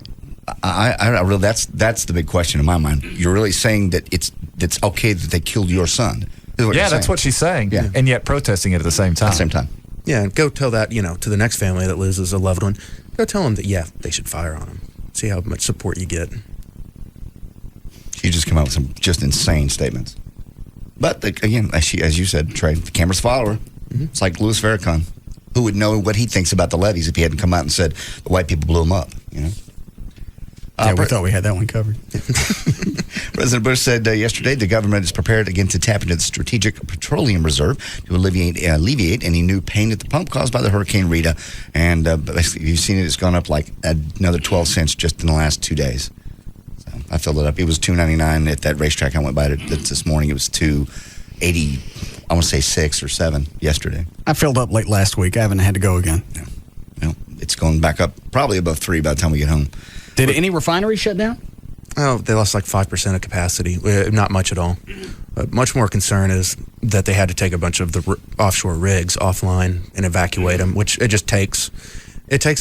I really, that's the big question in my mind. You're really saying that it's okay that they killed your son. Yeah, that's what she's saying. Yeah. And yet protesting it at the same time. At the same time. Yeah, and go tell that, to the next family that loses a loved one. Go tell them that, they should fire on them. See how much support you get. She just come out with some just insane statements. But again, as you said, Trey, the cameras follow her. Mm-hmm. It's like Louis Farrakhan. Who would know what he thinks about the levees if he hadn't come out and said the white people blew him up? You know. We thought we had that one covered. President Bush said yesterday the government is prepared again to tap into the Strategic Petroleum Reserve to alleviate any new pain at the pump caused by the Hurricane Rita. And basically, you've seen it; it's gone up like another 12 cents just in the last 2 days. So I filled it up. It was $2.99 at that racetrack I went by this morning. It was $2.80. I want to say 6 or 7 yesterday. I filled up late last week. I haven't had to go again. Yeah. Well, it's going back up probably above 3 by the time we get home. Did any refineries shut down? Oh, they lost like 5% of capacity. Not much at all. Much more concern is that they had to take a bunch of the offshore rigs offline and evacuate them, which it takes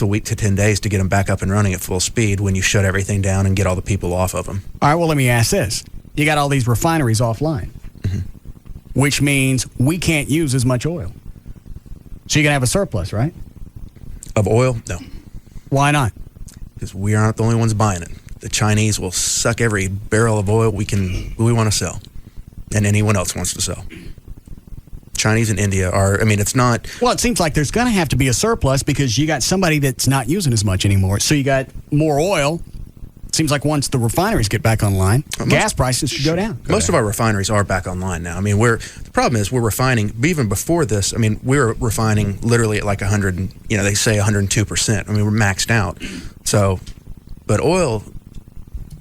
a week to 10 days to get them back up and running at full speed when you shut everything down and get all the people off of them. All right, well, let me ask this. You got all these refineries offline, which means we can't use as much oil. So you're going to have a surplus, right? Of oil? No. Why not? Because we aren't the only ones buying it. The Chinese will suck every barrel of oil we want to sell, and anyone else wants to sell. Chinese and India it's not... Well, it seems like there's going to have to be a surplus because you got somebody that's not using as much anymore. So you got more oil. It seems like once the refineries get back online, gas prices should go down. Most of our refineries are back online now. The problem is we're refining, we were refining literally at like 100, they say 102%. We're maxed out. So, but oil,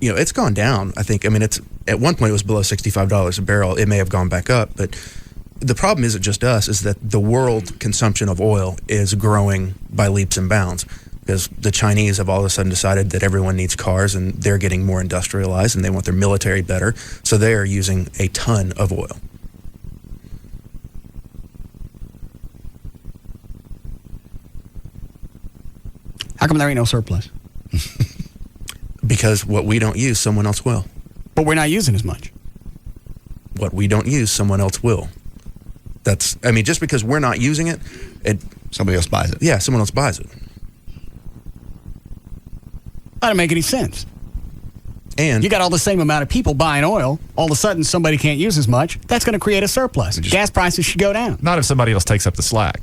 it's gone down. I think, it's at one point it was below $65 a barrel. It may have gone back up, but the problem isn't just us, is that the world consumption of oil is growing by leaps and bounds because the Chinese have all of a sudden decided that everyone needs cars and they're getting more industrialized and they want their military better. So they are using a ton of oil. How come there ain't no surplus? Because what we don't use, someone else will. But we're not using as much. What we don't use, someone else will. Just because we're not using it, somebody else buys it. Yeah, someone else buys it. That doesn't make any sense. And you got all the same amount of people buying oil. All of a sudden, somebody can't use as much. That's going to create a surplus. Gas prices should go down. Not if somebody else takes up the slack.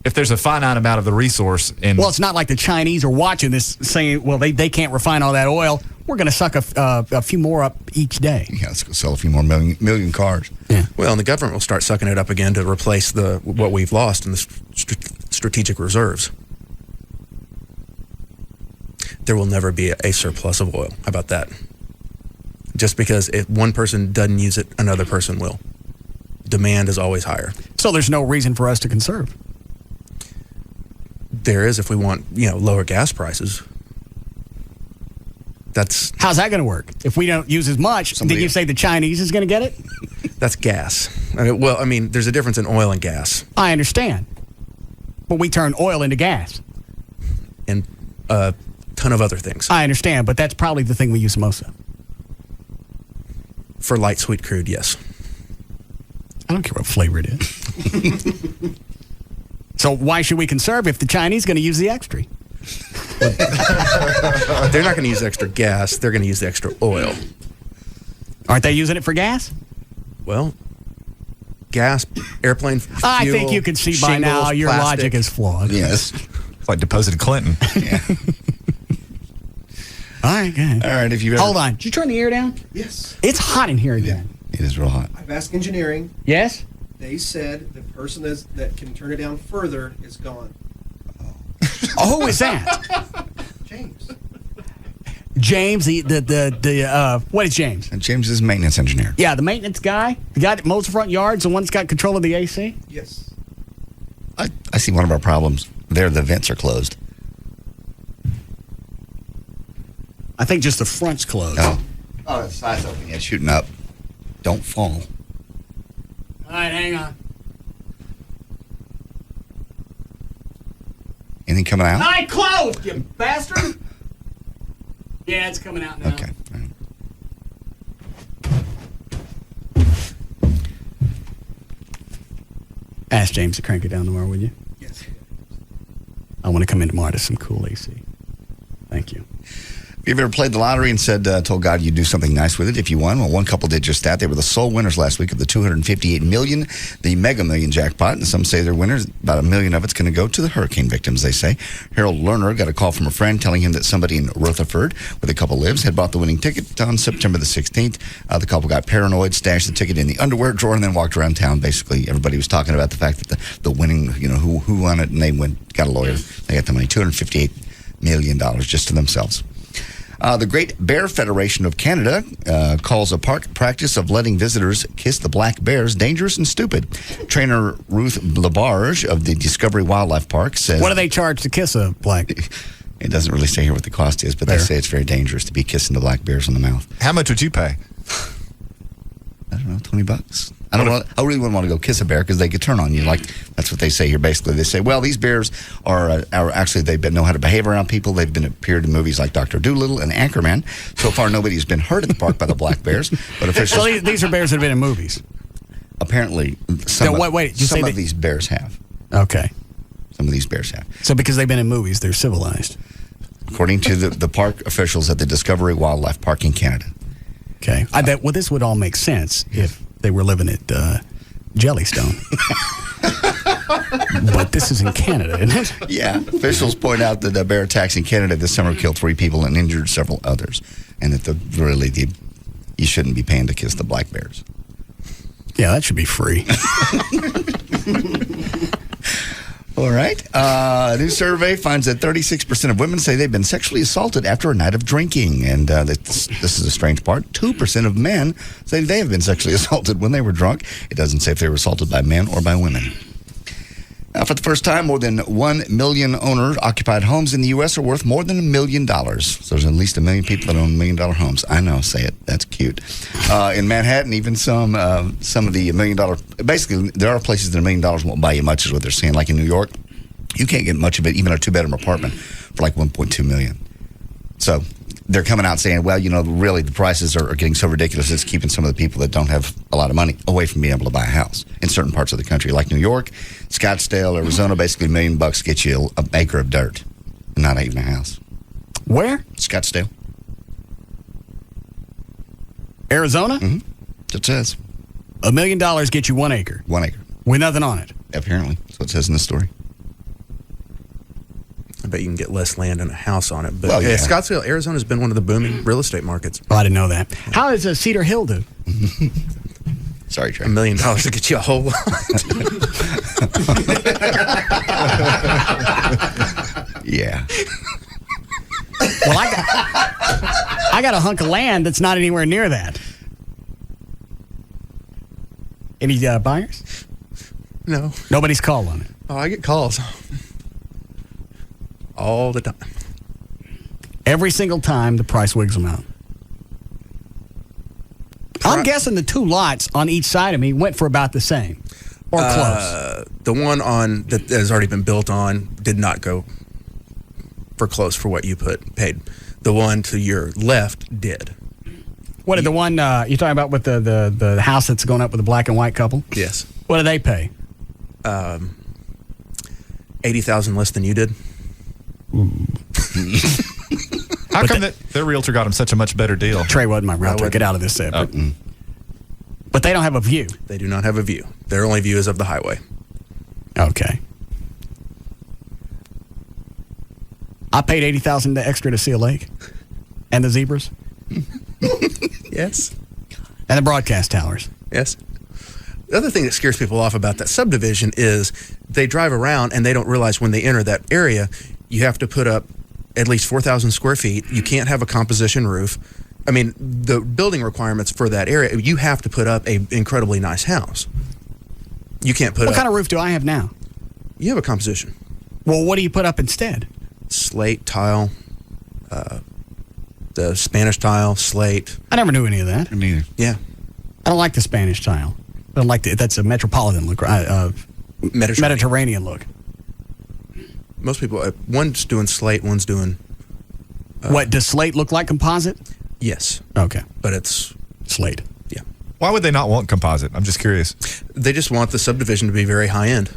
If there's a finite amount of the resource. Well, it's not like the Chinese are watching this saying, well, they can't refine all that oil. We're going to suck a few more up each day. Yeah, let's go sell a few more million cars. Yeah. Well, and the government will start sucking it up again to replace what we've lost in the strategic reserves. There will never be a surplus of oil. How about that? Just because if one person doesn't use it, another person will. Demand is always higher. So there's no reason for us to conserve. There is if we want, lower gas prices. How's that going to work? If we don't use as much, did you say the Chinese is going to get it? That's gas. There's a difference in oil and gas. I understand. But we turn oil into gas. And a ton of other things. I understand, but that's probably the thing we use most of. For light sweet crude, yes. I don't care what flavor it is. So why should we conserve if the Chinese are going to use the extra? They're not going to use extra gas. They're going to use the extra oil. Aren't they using it for gas? Well, gas, airplane fuel, I think you can see by now your logic is flawed. Yes. It's like deposited Clinton. Yeah. All right, go ahead. All right, if you Hold on. Did you turn the air down? Yes. It's hot in here again. It is real hot. I've asked engineering. Yes? They said the person that can turn it down further is gone. Oh, who is that? James. James, what is James? And James is maintenance engineer. Yeah, the maintenance guy. The guy that mows the front yards, the one that's got control of the AC? Yes. I see one of our problems. There, the vents are closed. I think just the front's closed. Oh, the side's open. Yeah, shooting up. Don't fall. All right, hang on. Anything coming out? I closed, you bastard! Yeah, it's coming out now. Okay. All right. Ask James to crank it down tomorrow, will you? Yes. I want to come in tomorrow to some cool AC. Thank you. Have you ever played the lottery and told God you'd do something nice with it if you won? Well, one couple did just that. They were the sole winners last week of the $258 million, the Mega Million jackpot. And some say they're winners. About $1 million of it's going to go to the hurricane victims, they say. Harold Lerner got a call from a friend telling him that somebody in Rutherford, where the couple lives, had bought the winning ticket on September the 16th. The couple got paranoid, stashed the ticket in the underwear drawer, and then walked around town. Basically, everybody was talking about the fact that the winning, who won it, and they got a lawyer. They got the money, $258 million just to themselves. The Great Bear Federation of Canada calls a park practice of letting visitors kiss the black bears dangerous and stupid. Trainer Ruth Labarge of the Discovery Wildlife Park says... What do they charge to kiss a black... It doesn't really say here what the cost is, but they say it's very dangerous to be kissing the black bears on the mouth. How much would you pay? I don't know, $20. I really wouldn't want to go kiss a bear because they could turn on you. Like, that's what they say here, basically. They say, well, these bears are actually, know how to behave around people. They've appeared in movies like Dr. Dolittle and Anchorman. So far, nobody's been hurt at the park by the black bears. But officials... So these are bears that have been in movies? Apparently, some of these bears have. Okay. Some of these bears have. So because they've been in movies, they're civilized? According to the park officials at the Discovery Wildlife Park in Canada. Okay. Well, this would all make sense if they were living at Jellystone. But this is in Canada, isn't it? Yeah. Officials point out that bear attacks in Canada this summer killed 3 people and injured several others. And that you shouldn't be paying to kiss the black bears. Yeah, that should be free. All right. A new survey finds that 36% of women say they've been sexually assaulted after a night of drinking. And this is a strange part. 2% of men say they have been sexually assaulted when they were drunk. It doesn't say if they were assaulted by men or by women. For the first time, more than 1 million owner-occupied homes in the U.S. are worth more than $1 million. So there's at least 1 million people that own $1 million homes. I know, say it. That's cute. In Manhattan, even some of the $1 million... Basically, there are places that $1 million won't buy you much, is what they're saying. Like in New York, you can't get much of it, even a 2-bedroom apartment, for like $1.2 million. So they're coming out saying, well, really the prices are getting so ridiculous, it's keeping some of the people that don't have a lot of money away from being able to buy a house in certain parts of the country. Like New York, Scottsdale, Arizona, basically $1 million gets you an acre of dirt, and not even a house. Where? Scottsdale. Arizona? Mm-hmm. It says. $1 million gets you 1 acre. 1 acre. With nothing on it. Apparently. That's what it says in the story. I bet you can get less land and a house on it. But well, yeah. Scottsdale, Arizona has been one of the booming real estate markets. Oh, I didn't know that. How does Cedar Hill do? Sorry, Trey. $1 million to get you a whole lot. Yeah. Well, I got a hunk of land that's not anywhere near that. Any buyers? No. Nobody's called on it. Oh, I get calls all the time. Every single time the price wigs them out. I'm guessing the 2 lots on each side of me went for about the same. Or close. The one that has already been built on did not go for close for what you paid. The one to your left did. What did the one you're talking about with the house that's going up with the black and white couple? Yes. What do they pay? $80,000 less than you did. How come their realtor got him such a much better deal? Trey wasn't my realtor. Get out of this set. But they don't have a view. They do not have a view. Their only view is of the highway. Okay. I paid $80,000 extra to see a lake and the zebras. Yes. And the broadcast towers. Yes. The other thing that scares people off about that subdivision is they drive around and they don't realize when they enter that area, you have to put up at least 4,000 square feet. You can't have a composition roof. I mean, the building requirements for that area, you have to put up an incredibly nice house. You can't put What kind of roof do I have now? You have a composition. Well, what do you put up instead? Slate, tile, the Spanish tile, slate. I never knew any of that. Me neither. Yeah. I don't like the Spanish tile. I don't like that's a metropolitan look, Mediterranean look. Most people, one's doing slate, one's doing... what, does slate look like composite? Yes. Okay. But it's... slate. Yeah. Why would they not want composite? I'm just curious. They just want the subdivision to be very high-end.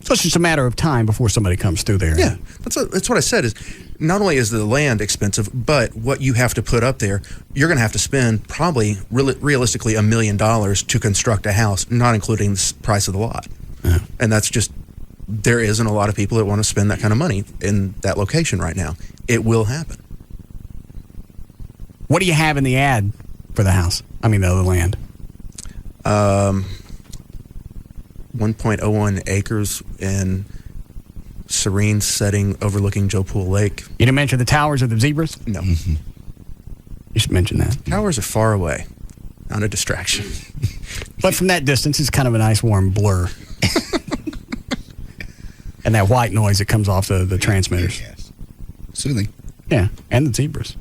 So it's just a matter of time before somebody comes through there. Yeah, that's what I said. Is not only is the land expensive, but what you have to put up there, you're going to have to spend probably realistically $1 million to construct a house, not including the price of the lot. Yeah. And that's just, there isn't a lot of people that want to spend that kind of money in that location right now. It will happen. What do you have in the ad for the house? I mean, the land. 1.01 acres in serene setting overlooking Joe Pool Lake. You didn't mention the towers or the zebras? No. Mm-hmm. You should mention that. Towers are far away. Not a distraction. But from that distance, it's kind of a nice warm blur. And that white noise that comes off the transmitters. Yes. Soothing. Yeah, and the zebras.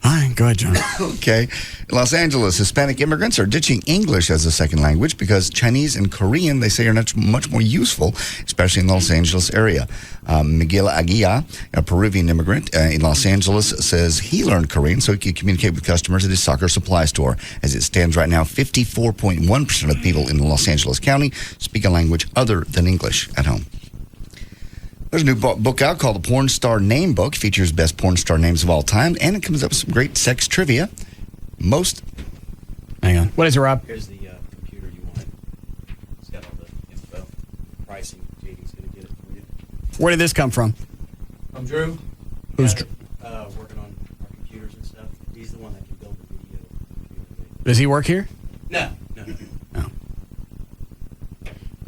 All right, go ahead, John. Okay. In Los Angeles, Hispanic immigrants are ditching English as a second language because Chinese and Korean, they say, are much more useful, especially in the Los Angeles area. Miguel Aguilla, a Peruvian immigrant in Los Angeles, says he learned Korean so he could communicate with customers at his soccer supply store. As it stands right now, 54.1% of the people in Los Angeles County speak a language other than English at home. There's a new book out called The Porn Star Name Book. It features best porn star names of all time, and it comes up with some great sex trivia. Hang on. What is it, Rob? Here's the computer you want. It's got all the info, pricing. JD's going to get it for you. Where did this come from? I'm Drew. Who's Drew? Working on our computers and stuff. He's the one that can build the video. Does he work here? No.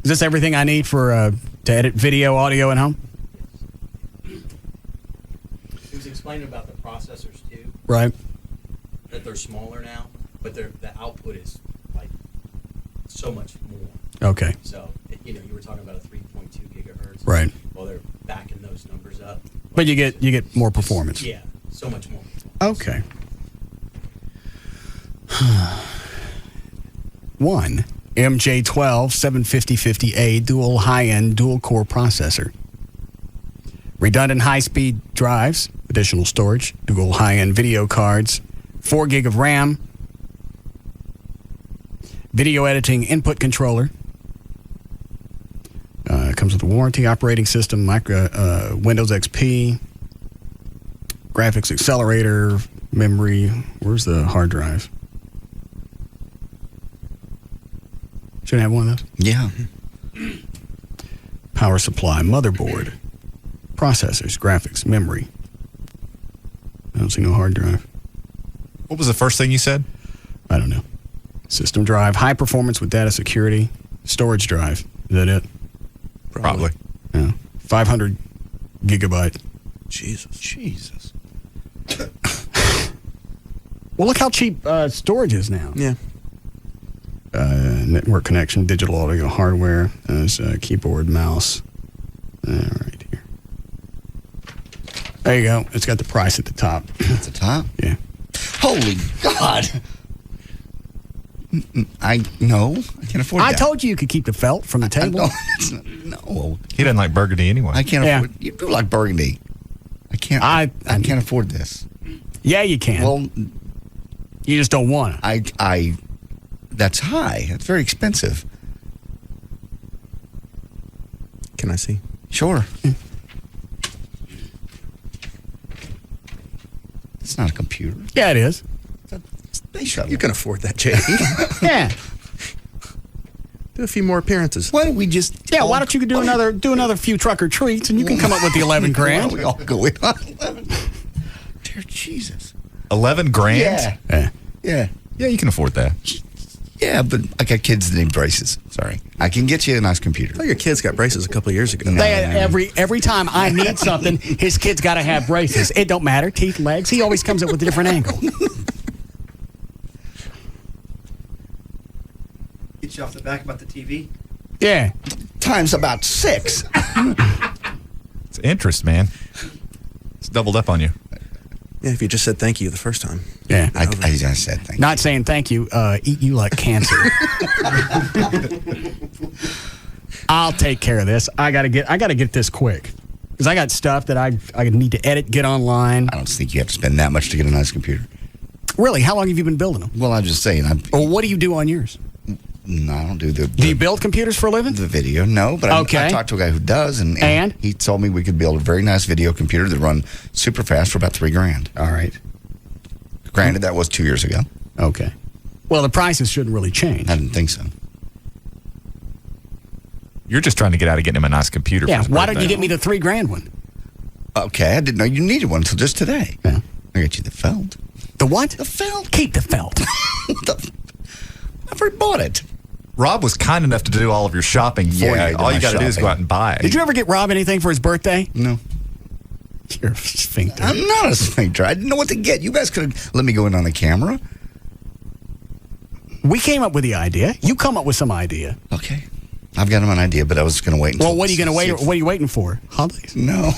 Is this everything I need for to edit video, audio at home? He was explaining about the processors too. Right. That they're smaller now, but the output is like so much more. Okay. So you were talking about a 3.2 gigahertz. Right. Well, they're backing those numbers up. But you get more performance. Yeah, so much more. Okay. One MJ12 75050A dual high-end dual-core processor. Redundant high-speed drives, additional storage, dual high-end video cards, 4 gig of RAM, video editing input controller. Comes with a warranty, operating system, Windows XP, graphics accelerator, memory. Where's the hard drive? Should I have one of those? Yeah. Power supply, motherboard, processors, graphics, memory. I don't see no hard drive. What was the first thing you said? I don't know. System drive, high performance with data security, storage drive. Is that it? Probably. Yeah. 500 gigabyte. Jesus. Well, look how cheap storage is now. Yeah. Network connection, digital audio hardware, keyboard, mouse. Right here. There you go. It's got the price at the top. At the top? Yeah. Holy God. I can't afford that. I told you could keep the felt from the table. No. He doesn't like burgundy anyway. I can't afford. You do like burgundy. I can't. I can't afford this. Yeah, you can. Well, you just don't want it. That's high. That's very expensive. Can I see? Sure. It's not a computer. Yeah, it is. It's a space shuttle. You can afford that, JD. Yeah. Do a few more appearances. Why don't we just? Yeah. Why don't you do another few trucker treats, and you can come up with the 11 grand. Why don't we all go in on 11? Dear Jesus. 11 grand? Yeah. Yeah, you can afford that. Yeah, but I got kids that need braces. Sorry. I can get you a nice computer. I thought your kids got braces a couple of years ago. Every time I need something, his kid's got to have braces. It don't matter. Teeth, legs. He always comes up with a different angle. Get you off the back about the TV. Yeah. Times about 6. It's interest, man. It's doubled up on you. Yeah, if you just said thank you the first time. Yeah. I just said thank you. Not saying thank you. Eat you like cancer. I'll take care of this. I gotta get this quick. Because I got stuff that I need to edit, get online. I don't think you have to spend that much to get a nice computer. Really? How long have you been building them? Well, I'm just saying. Well, what do you do on yours? No, I don't do the. Do you build computers for a living? The video, no. But I talked to a guy who does, and he told me we could build a very nice video computer that run super fast for about $3,000. All right. Granted, that was 2 years ago. Okay. Well, the prices shouldn't really change. I didn't think so. You're just trying to get out of getting him a nice computer. Yeah. For his Why birthday. don't you get me the $3,000 one? Okay, I didn't know you needed one until just today. Yeah. I got you the felt. The what? The felt. Keep the felt. I've already bought it. Rob was kind enough to do all of your shopping for you. All you got to do is go out and buy it. Did you ever get Rob anything for his birthday? No. You're a sphincter. I'm not a sphincter. I didn't know what to get. You guys could have let me go in on the camera. We came up with the idea. You come up with some idea. Okay. I've got him an idea, but I was going to wait until... Well, what are you going to wait? What are you waiting for? Holidays? No.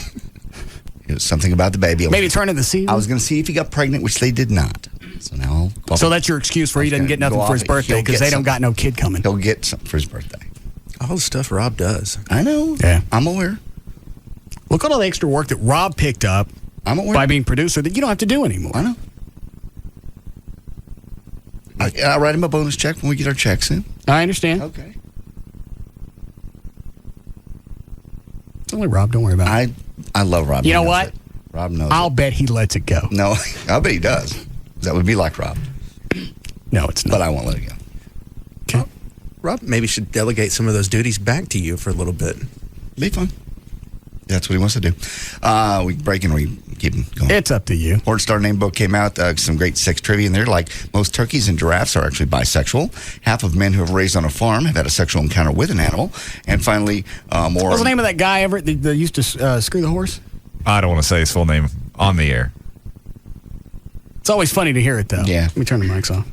It was something about the baby. Maybe turning the season? I was going to see if he got pregnant, which they did not. So now So that's your excuse for he doesn't get nothing for his birthday because they don't got no kid coming. He'll get something for his birthday. All the stuff Rob does. I know. Yeah. I'm aware. Look at all the extra work that Rob picked up by being producer that you don't have to do anymore. I know. I'll write him a bonus check when we get our checks in. I understand. Okay. It's only Rob. Don't worry about it. I love Rob. You know what? It. Rob knows I'll bet he lets it go. No, I'll bet he does. That would be like Rob. No, it's not. But I won't let it go. Okay. Rob maybe should delegate some of those duties back to you for a little bit. Be fun. That's what he wants to do. We break and we keep him going. It's up to you. Porn Star Name Book came out. Some great sex trivia in there. Like most turkeys and giraffes are actually bisexual. Half of men who have raised on a farm have had a sexual encounter with an animal. And finally, more. What's the name of that guy ever that used to screw the horse? I don't want to say his full name on the air. It's always funny to hear it, though. Yeah. Let me turn the mics off.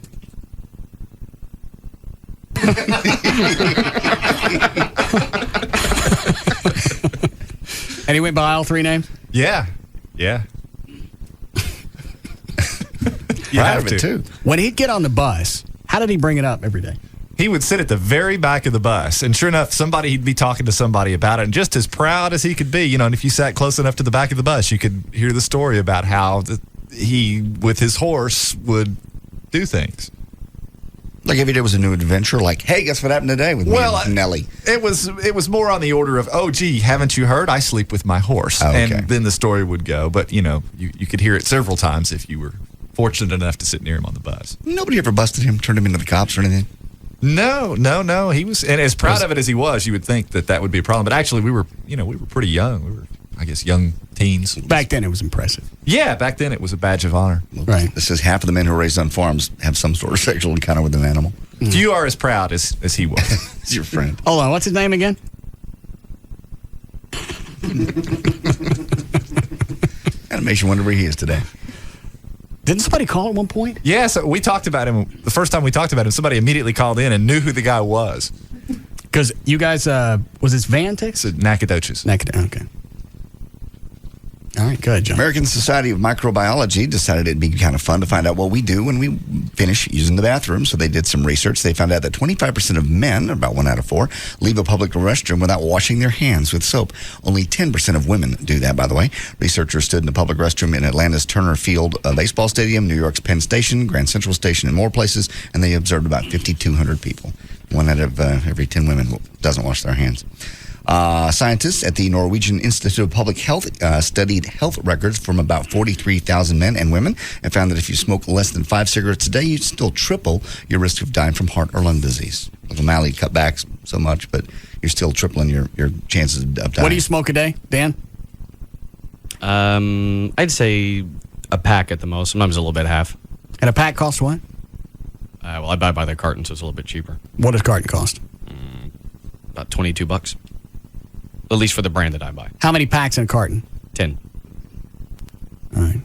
And he went by all three names? Yeah. Yeah. You have to. Too. When he'd get on the bus, how did he bring it up every day? He would sit at the very back of the bus, and sure enough, he'd be talking to somebody about it, and just as proud as he could be, and if you sat close enough to the back of the bus, you could hear the story about how he, with his horse, would do things. Like every day was a new adventure. Like, hey, guess what happened today with me and Nellie? It was more on the order of, oh, gee, haven't you heard? I sleep with my horse. Oh, okay. And then the story would go. But, you could hear it several times if you were fortunate enough to sit near him on the bus. Nobody ever busted him, turned him into the cops or anything? No. He was, and as proud of it as he was, you would think that would be a problem. But actually, we were pretty young. We were, I guess, young teens. Back then, it was impressive. Yeah, back then it was a badge of honor. Right. This is half of the men who are raised on farms have some sort of sexual encounter with an animal. You are as proud as he was. It's your friend. Hold on, what's his name again? That makes you wonder where he is today. Didn't somebody call at one point? Yeah, so we talked about him. The first time we talked about him, somebody immediately called in and knew who the guy was. Because you guys, was this Van Tix? Nacogdoches. Okay. All right, good, John. American Society of Microbiology decided it'd be kind of fun to find out what we do when we finish using the bathroom. So they did some research. They found out that 25% of men, about 1 out of 4, leave a public restroom without washing their hands with soap. Only 10% of women do that, by the way. Researchers stood in a public restroom in Atlanta's Turner Field Baseball Stadium, New York's Penn Station, Grand Central Station, and more places, and they observed about 5,200 people. 1 out of every 10 women doesn't wash their hands. Scientists at the Norwegian Institute of Public Health studied health records from about 43,000 men and women and found that if you smoke less than 5 cigarettes a day, you still triple your risk of dying from heart or lung disease. O'Malley cut back so much, but you're still tripling your chances of dying. What do you smoke a day, Dan? I'd say a pack at the most. Sometimes a little bit half. And a pack costs what? Well, I buy by the carton, so it's a little bit cheaper. What does carton cost? About $22. At least for the brand that I buy. How many packs in a carton? 10. All right.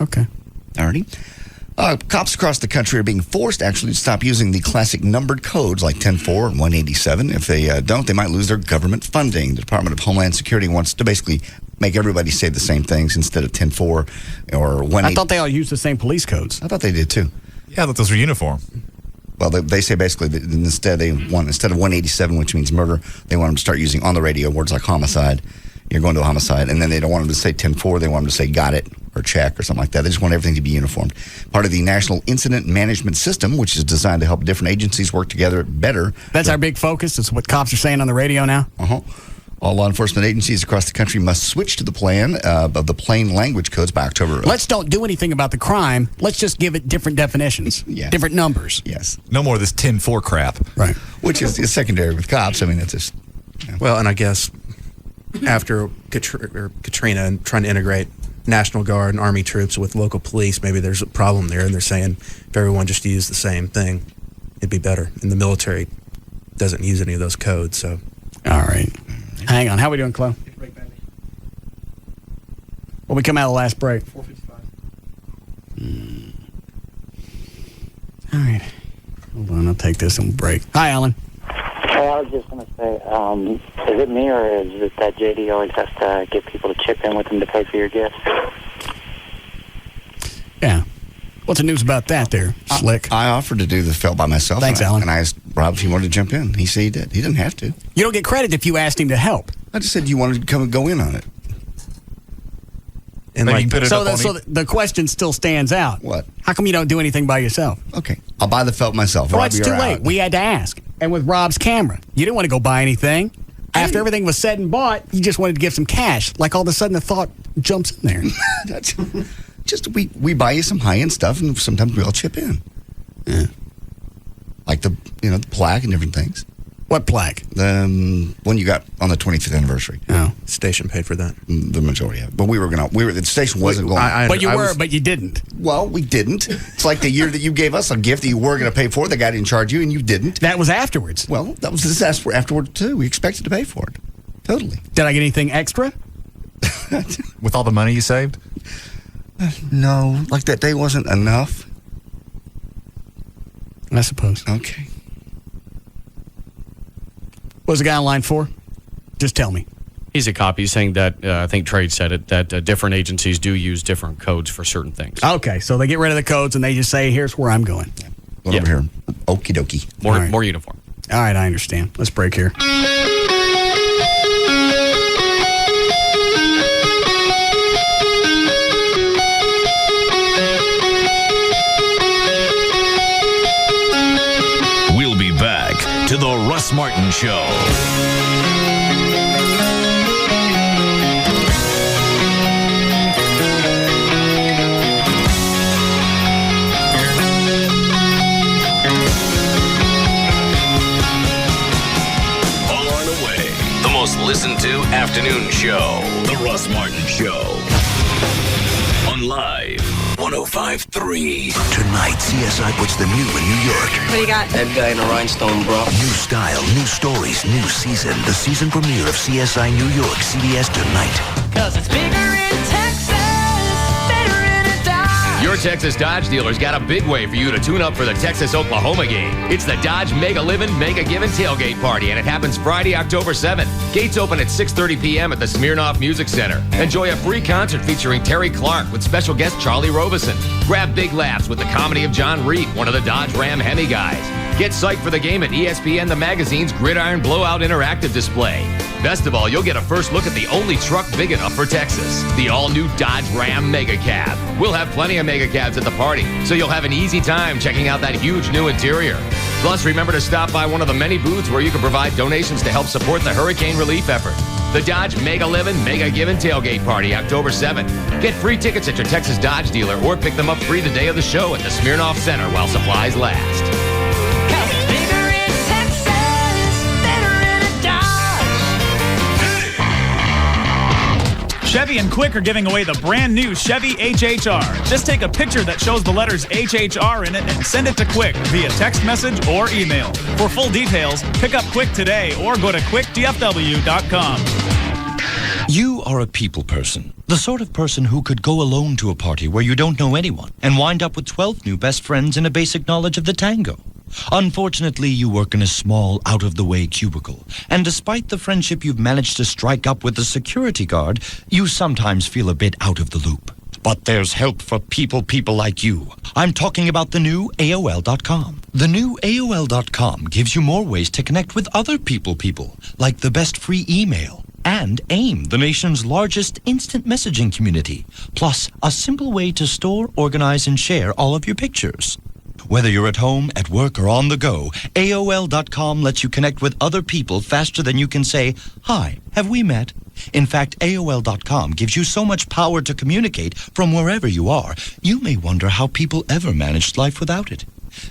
Okay. Alrighty. Cops across the country are being forced actually to stop using the classic numbered codes like 10-4 and 187. If they don't, they might lose their government funding. The Department of Homeland Security wants to basically make everybody say the same things instead of 10-4 or 187. I thought they all used the same police codes. I thought they did too. Yeah, I thought those were uniform. Well, they say basically that instead of 187, which means murder, they want them to start using on the radio words like homicide. You're going to a homicide. And then they don't want them to say 10-4. They want them to say got it or check or something like that. They just want everything to be uniformed. Part of the National Incident Management System, which is designed to help different agencies work together better. That's our big focus. It's what cops are saying on the radio now. All law enforcement agencies across the country must switch to the plan of the plain language codes by October. Let's don't do anything about the crime. Let's just give it different definitions, different numbers. Yes. No more of this 10-4 crap. Right. Which is secondary with cops. I mean, it's just... Well, and I guess after Katrina and trying to integrate National Guard and Army troops with local police, maybe there's a problem there, and they're saying if everyone just used the same thing, it'd be better. And the military doesn't use any of those codes, so... All right. Hang on. How are we doing, Chloe? Well, we come out of the last break. 4:55. All right. Hold on. I'll take this and break. Hi, Alan. Hey, I was just going to say, is it me or is it that JD always has to get people to chip in with him to pay for your gifts? Yeah. What's the news about that there, Slick? I offered to do the felt by myself. Thanks, Alan. And I asked Rob if he wanted to jump in. He said he did. He didn't have to. You don't get credit if you asked him to help. I just said you wanted to come and go in on it. And so the question still stands out. What? How come you don't do anything by yourself? Okay. I'll buy the felt myself. Well, Rob, it's you're too out. late. We had to ask. And with Rob's camera, you didn't want to go buy anything. After everything was said and bought, you just wanted to give some cash. Like all of a sudden the thought jumps in there. That's just we buy you some high-end stuff, and sometimes we all chip in. Yeah. Like the plaque and different things. What plaque? The one you got on the 25th anniversary. Oh, station paid for that. The majority of it. But the station wasn't going. But you didn't. Well, we didn't. It's like the year that you gave us a gift that you were going to pay for. The guy didn't charge you, and you didn't. That was afterwards. Well, that was this afterward too. We expected to pay for it. Totally. Did I get anything extra? With all the money you saved? No, like that day wasn't enough. I suppose. Okay. What was the guy on line for? Just tell me. He's a cop. He's saying that, I think Trade said it, that different agencies do use different codes for certain things. Okay, so they get rid of the codes and they just say, here's where I'm going. Over here. Okie dokie. More uniform. All right, I understand. Let's break here. We'll be back to the Russ Martin Show. Listen to afternoon show, The Russ Martin Show. On Live 105.3. Tonight, CSI puts the new in New York. What do you got? That guy in a rhinestone bra. New style, new stories, new season. The season premiere of CSI New York, CBS tonight. 'Cause it's bigger in Texas, better in a Dodge. Your Texas Dodge dealer's got a big way for you to tune up for the Texas-Oklahoma game. It's the Dodge Mega Livin' Mega Givin' Tailgate Party, and it happens Friday, October 7th. Gates open at 6:30 p.m. at the Smirnoff Music Center. Enjoy a free concert featuring Terry Clark with special guest Charlie Robeson. Grab big laughs with the comedy of John Reed, one of the Dodge Ram Hemi guys. Get psyched for the game at ESPN The Magazine's Gridiron Blowout Interactive Display. Best of all, you'll get a first look at the only truck big enough for Texas, the all-new Dodge Ram Mega Cab. We'll have plenty of Mega Cabs at the party, so you'll have an easy time checking out that huge new interior. Plus, remember to stop by one of the many booths where you can provide donations to help support the hurricane relief effort. The Dodge Mega Livin' Mega Givin' Tailgate Party, October 7th. Get free tickets at your Texas Dodge dealer or pick them up free the day of the show at the Smirnoff Center while supplies last. Chevy and Quick are giving away the brand new Chevy HHR. Just take a picture that shows the letters HHR in it and send it to Quick via text message or email. For full details, pick up Quick today or go to quickdfw.com. You are a people person. The sort of person who could go alone to a party where you don't know anyone and wind up with 12 new best friends and a basic knowledge of the tango. Unfortunately, you work in a small, out-of-the-way cubicle, and despite the friendship you've managed to strike up with the security guard, you sometimes feel a bit out of the loop. But there's help for people like you. I'm talking about the new AOL.com. The new AOL.com gives you more ways to connect with other people, like the best free email, And AIM, the nation's largest instant messaging community. Plus, a simple way to store, organize, and share all of your pictures. Whether you're at home, at work, or on the go, AOL.com lets you connect with other people faster than you can say, "Hi, have we met?" In fact, AOL.com gives you so much power to communicate from wherever you are, you may wonder how people ever managed life without it.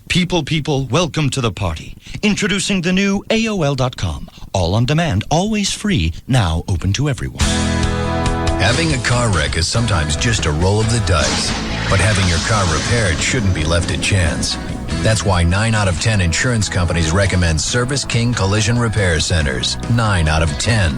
People, welcome to the party. Introducing the new AOL.com. All on demand, always free, now open to everyone. Having a car wreck is sometimes just a roll of the dice, but having your car repaired shouldn't be left to chance. That's why 9 out of 10 insurance companies recommend Service King Collision Repair Centers. 9 out of 10.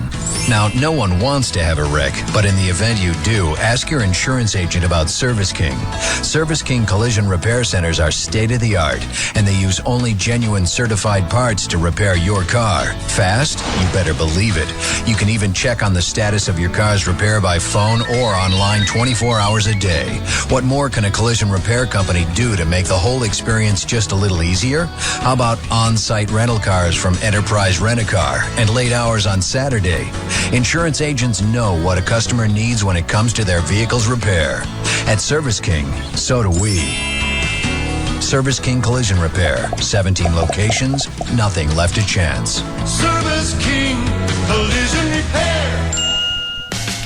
Now, no one wants to have a wreck, but in the event you do, ask your insurance agent about Service King. Service King Collision Repair Centers are state-of-the-art, and they use only genuine certified parts to repair your car. Fast? You better believe it. You can even check on the status of your car's repair by phone or online 24 hours a day. What more can a collision repair company do to make the whole experience just a little easier? How about on-site rental cars from Enterprise Rent-A-Car and late hours on Saturday? Insurance agents know what a customer needs when it comes to their vehicle's repair. At Service King, so do we. Service King Collision Repair. 17 locations, nothing left to chance. Service King Collision Repair.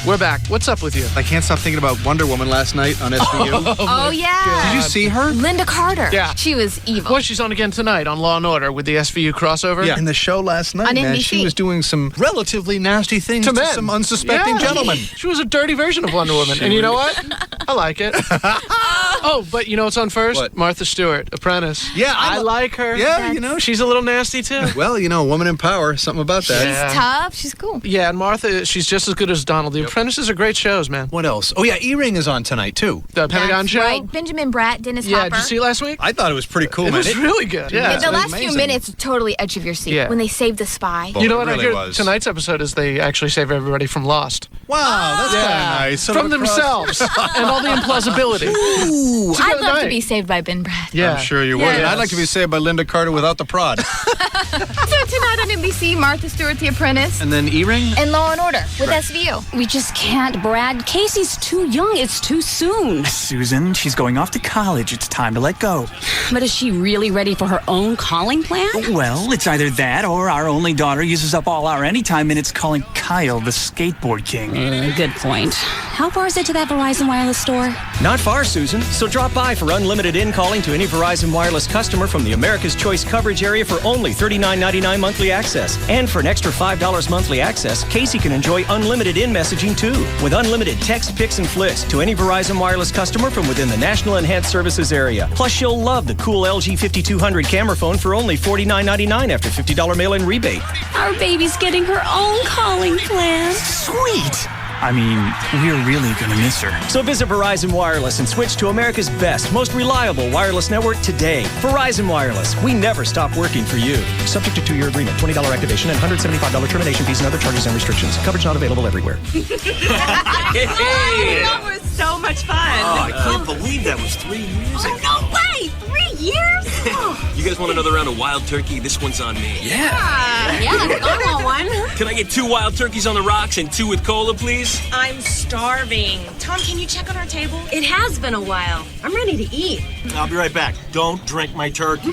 We're back. What's up with you? I can't stop thinking about Wonder Woman last night on SVU. Oh, yeah. Did you see her? Linda Carter. Yeah. She was evil. Well, she's on again tonight on Law & Order with the SVU crossover. Yeah. In the show last night, On man, NBC. she was doing some relatively nasty things to men. some unsuspecting Yeah. gentlemen. She was a dirty version of Wonder Woman. And you know what? I like it. Oh, but you know what's on first? What? Martha Stewart, Apprentice. Yeah, I like her. Yeah, you know, She's a little nasty, too. Well, you know, woman in power, something about that. She's tough. She's cool. Yeah, and Martha, she's just as good as Donald. The Apprentices are great shows, man. What else? Oh, yeah, E-Ring is on tonight, too. The Pentagon That's Show? right. Benjamin Bratt, Dennis Yeah, Hopper. did you see it last week? I thought it was pretty cool, It man. was really good. Yeah. the it was last few amazing. minutes, totally edge of your seat. Yeah. When they saved the spy. You know it what really I hear? was. Tonight's episode is they actually save everybody from Lost. Wow, that's kind of nice. Sort of From a cross- themselves and all the implausibility. Ooh, It's a I'd good love to night. be saved by Ben Bratt. Yeah. I'm sure you would. And I'd like to be saved by Linda Carter without the prod. So tonight on NBC, Martha Stewart, The Apprentice, And then E-Ring? and Law & Order with SVU. We just can't, Brad. Casey's too young. It's too soon. Susan, she's going off to college. It's time to let go. But is she really ready for her own calling plan? Well, it's either that or our only daughter uses up all our anytime minutes calling Kyle the skateboard king. Good point. How far is it to that Verizon Wireless store? Not far, Susan. So drop by for unlimited in-calling to any Verizon Wireless customer from the America's Choice coverage area for only $39.99 monthly access. And for an extra $5 monthly access, Casey can enjoy unlimited in-messaging too. With unlimited text, pics, and flicks to any Verizon Wireless customer from within the National Enhanced Services area. Plus, you'll love the cool LG 5200 camera phone for only $49.99 after $50 mail-in rebate. Our baby's getting her own calling plan. Sweet! I mean, we're really gonna miss her. So visit Verizon Wireless and switch to America's best, most reliable wireless network today. Verizon Wireless. We never stop working for you. Subject to 2-year agreement, $20 activation, and $175 termination fees and other charges and restrictions. Coverage not available everywhere. That was so much fun. Oh, I can't believe that was 3 years ago. No way! 3 years? You guys want another round of wild turkey? This one's on me. Yeah, I want one. Can I get 2 wild turkeys on the rocks and 2 with cola, please? I'm starving. Tom, can you check on our table? It has been a while. I'm ready to eat. I'll be right back. Don't drink my turkey.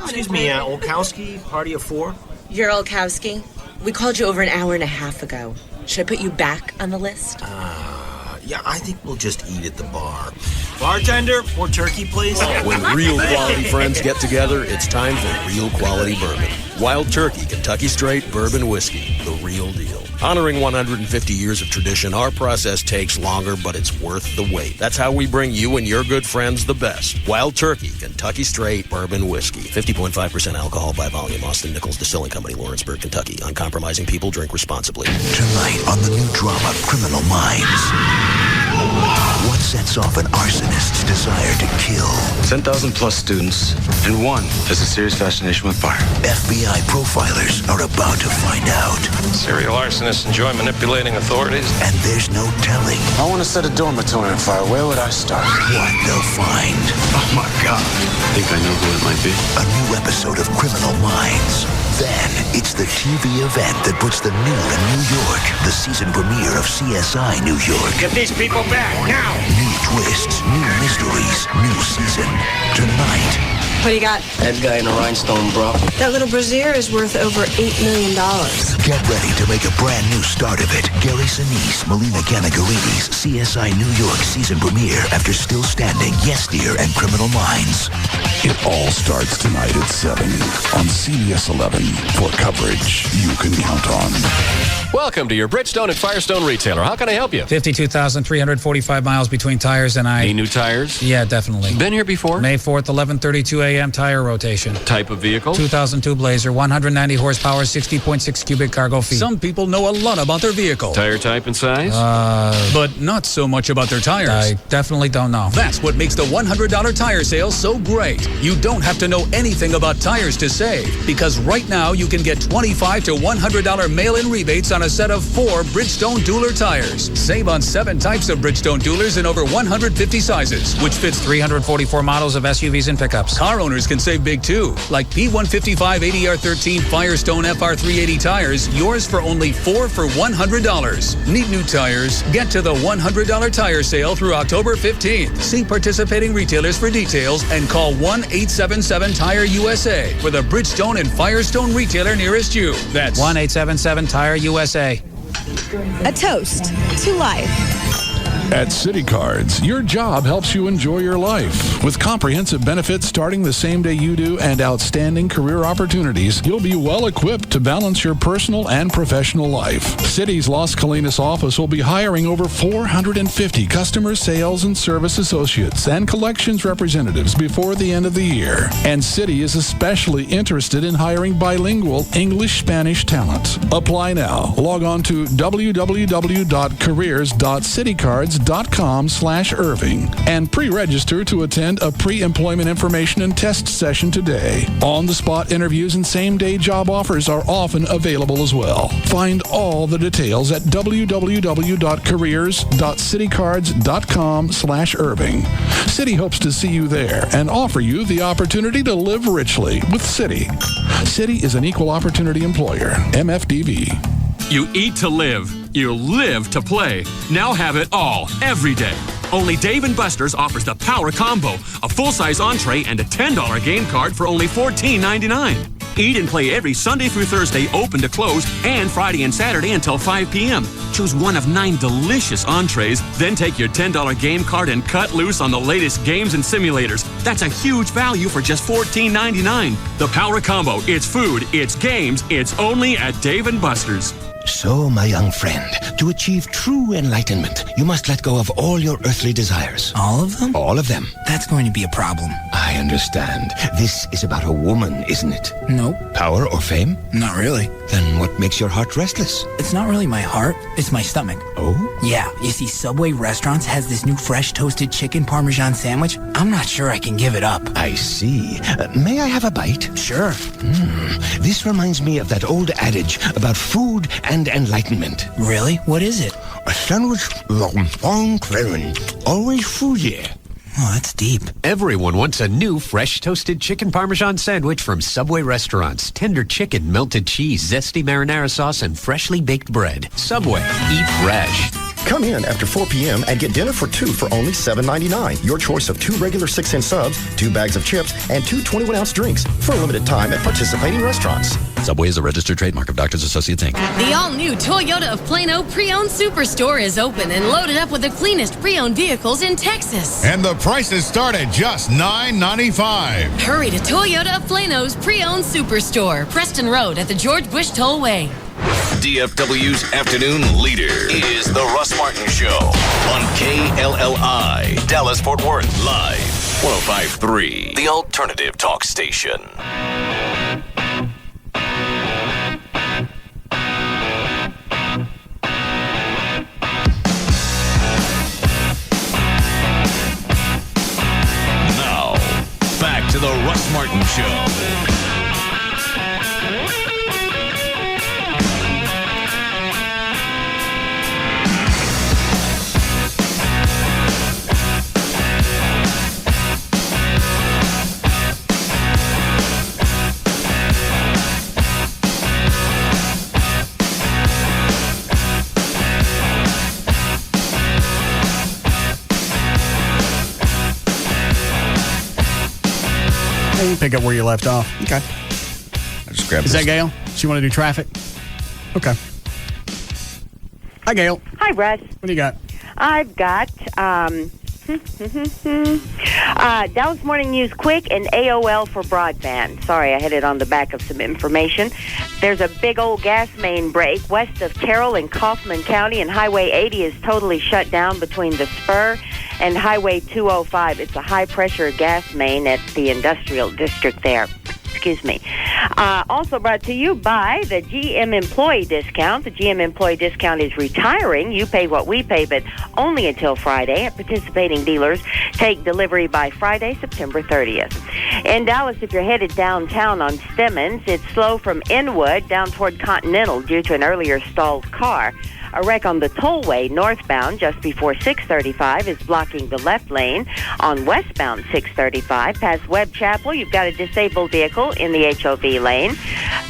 Excuse me, Olkowski, party of 4? You're Olkowski. We called you over an hour and a half ago. Should I put you back on the list? Yeah, I think we'll just eat at the bar. Bartender, more turkey, please. When real quality friends get together, it's time for real quality bourbon. Wild Turkey, Kentucky Straight Bourbon Whiskey, the real deal. Honoring 150 years of tradition, our process takes longer, but it's worth the wait. That's how we bring you and your good friends the best. Wild Turkey, Kentucky Straight Bourbon Whiskey. 50.5% alcohol by volume. Austin Nichols Distilling Company, Lawrenceburg, Kentucky. Uncompromising people drink responsibly. Tonight on the new drama Criminal Minds. What sets off an arson arsonists desire to kill. 10,000 plus students, and one has a serious fascination with fire. FBI profilers are about to find out. Serial arsonists enjoy manipulating authorities. And there's no telling I want to set a dormitory on fire. Where would I start? what they'll find. Oh my God. I think I know who it might be. A new episode of Criminal Minds. Then, it's the TV event that puts the new in New York. The season premiere of CSI New York. Get these people back, now! New twists, new mysteries, new season. Tonight. What do you got? That guy in a rhinestone bra. That little brassiere is worth over $8 million. Get ready to make a brand new start of it. Gary Sinise, Melina Canagarini's CSI New York season premiere after Still Standing, Yes Dear, and Criminal Minds. It all starts tonight at 7 on CBS 11 for coverage you can count on. Welcome to your Bridgestone and Firestone retailer. How can I help you? 52,345 miles between tires, and I... Need new tires? Yeah, definitely. Been here before? May 4th, 11:32 a.m. tire rotation. Type of vehicle? 2002 Blazer, 190 horsepower, 60.6 cubic cargo feet. Some people know a lot about their vehicle. Tire type and size? But not so much about their tires. I definitely don't know. That's what makes the $100 tire sale so great. You don't have to know anything about tires to save, because right now you can get $25 to $100 mail-in rebates on a set of 4 Bridgestone Dueler tires. Save on 7 types of Bridgestone Duelers in over 150 sizes, which fits 344 models of SUVs and pickups. Car owners can save big too, like P155 ADR13 Firestone FR380 tires, yours for only 4 for $100. Need new tires? Get to the $100 tire sale through October 15th. See participating retailers for details and call 1-877-TIRE-USA for the Bridgestone and Firestone retailer nearest you. That's 1-877-TIRE-USA. A toast to life. At City Cards, your job helps you enjoy your life. With comprehensive benefits starting the same day you do and outstanding career opportunities, you'll be well equipped to balance your personal and professional life. City's Las Colinas office will be hiring over 450 customer sales and service associates and collections representatives before the end of the year. And City is especially interested in hiring bilingual English-Spanish talent. Apply now. Log on to www.careers.citycards.com/Irving and pre-register to attend a pre-employment information and test session today. On-the-spot interviews and same-day job offers are often available as well. Find all the details at www.careers.citycards.com/Irving. City hopes to see you there and offer you the opportunity to live richly with City. City is an equal opportunity employer. MFDV. You eat to live. You live to play. Now have it all, every day. Only Dave & Buster's offers the Power Combo, a full-size entree and a $10 game card for only $14.99. Eat and play every Sunday through Thursday, open to close, and Friday and Saturday until 5 p.m. Choose one of 9 delicious entrees, then take your $10 game card and cut loose on the latest games and simulators. That's a huge value for just $14.99. The Power Combo. It's food, it's games, it's only at Dave & Buster's. So, my young friend, to achieve true enlightenment, you must let go of all your earthly desires. All of them? All of them. That's going to be a problem. I understand. This is about a woman, isn't it? Nope. Power or fame? Not really. Then what makes your heart restless? It's not really my heart, it's my stomach. Oh? Yeah, you see, Subway Restaurants has this new fresh toasted chicken Parmesan sandwich. I'm not sure I can give it up. I see. May I have a bite? Sure. This reminds me of that old adage about food and enlightenment. Really? What is it? A sandwich long clearing. Always foodie. Oh, that's deep. Everyone wants a new fresh toasted chicken Parmesan sandwich from Subway Restaurants. Tender chicken, melted cheese, zesty marinara sauce, and freshly baked bread. Subway. Eat fresh. Come in after 4 p.m. and get dinner for 2 for only $7.99. Your choice of 2 regular 6-inch subs, 2 bags of chips, and 2 21-ounce drinks for a limited time at participating restaurants. Subway is a registered trademark of Doctors Associates, Inc. The all-new Toyota of Plano Pre-Owned Superstore is open and loaded up with the cleanest pre-owned vehicles in Texas. And the prices start at just $9.95. Hurry to Toyota of Plano's Pre-Owned Superstore, Preston Road at the George Bush Tollway. DFW's afternoon leader is the Russ Martin Show on KLLI, Dallas-Fort Worth, live, 105.3, the alternative talk station. to the Russ Martin Show. Pick up where you left off. Okay. I just grabbed Is that Gail? She want to do traffic? Okay. Hi, Gail. Hi, Russ. What do you got? I've got Dallas Morning News Quick and AOL for broadband. Sorry, I had it on the back of some information. There's a big old gas main break west of Carroll in Kaufman County, and Highway 80 is totally shut down between the Spur and Highway 205. It's a high-pressure gas main at the industrial district there. Excuse me. Also brought to you by the GM Employee Discount. The GM Employee Discount is retiring. You pay what we pay, but only until Friday. At participating dealers, take delivery by Friday, September 30th. In Dallas, if you're headed downtown on Stemmons, it's slow from Inwood down toward Continental due to an earlier stalled car. A wreck on the tollway northbound just before 635 is blocking the left lane. On westbound 635 past Webb Chapel, you've got a disabled vehicle in the HOV lane.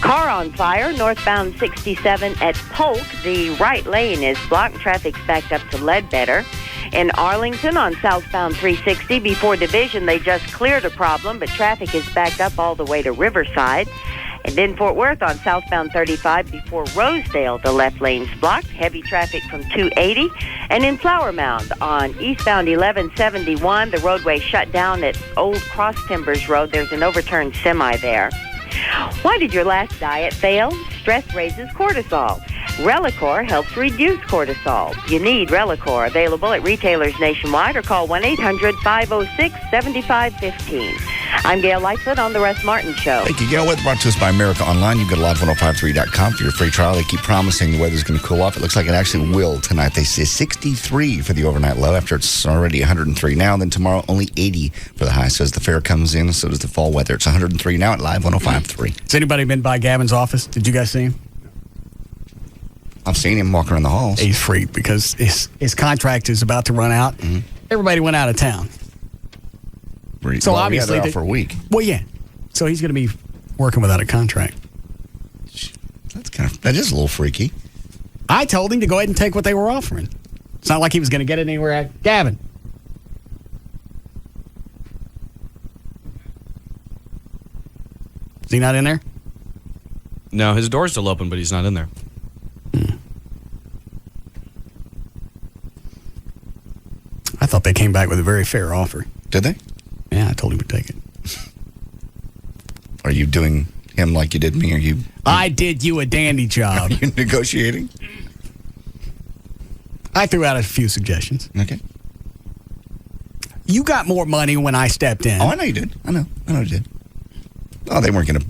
Car on fire northbound 67 at Polk. The right lane is blocked. Traffic's backed up to Ledbetter. In Arlington on southbound 360 before Division, they just cleared a problem, but traffic is backed up all the way to Riverside. And then Fort Worth on southbound 35 before Rosedale, the left lane's blocked. Heavy traffic from 280. And in Flower Mound on eastbound 1171, the roadway shut down at Old Cross Timbers Road. There's an overturned semi there. Why did your last diet fail? Stress raises cortisol. Relacor helps reduce cortisol. You need Relacor. Available at retailers nationwide or call 1-800-506-7515. I'm Gail Lightfoot on the Russ Martin Show. Thank you, Gail. Weather brought to us by America Online. You can go to live1053.com for your free trial. They keep promising the weather's going to cool off. It looks like it actually will tonight. They say 63 for the overnight low after it's already 103 now. Then tomorrow, only 80 for the high. So as the fair comes in, so does the fall weather. It's 103 now at Live 105.3. Has anybody been by Gavin's office? Did you guys see him? I've seen him walking around the halls. He's freaked because his contract is about to run out. Mm-hmm. Everybody went out of town. So obviously, they're out for a week. Well, yeah. So he's going to be working without a contract. That is a little freaky. I told him to go ahead and take what they were offering. It's not like he was going to get it anywhere. Gavin. Is he not in there? No, his door's still open, but he's not in there. I thought they came back with a very fair offer. Did they? Yeah, I told him to take it. Are you doing him like you did me? I did you a dandy job. Are you negotiating? I threw out a few suggestions. Okay. You got more money when I stepped in. Oh, I know you did. I know you did. Oh, they weren't gonna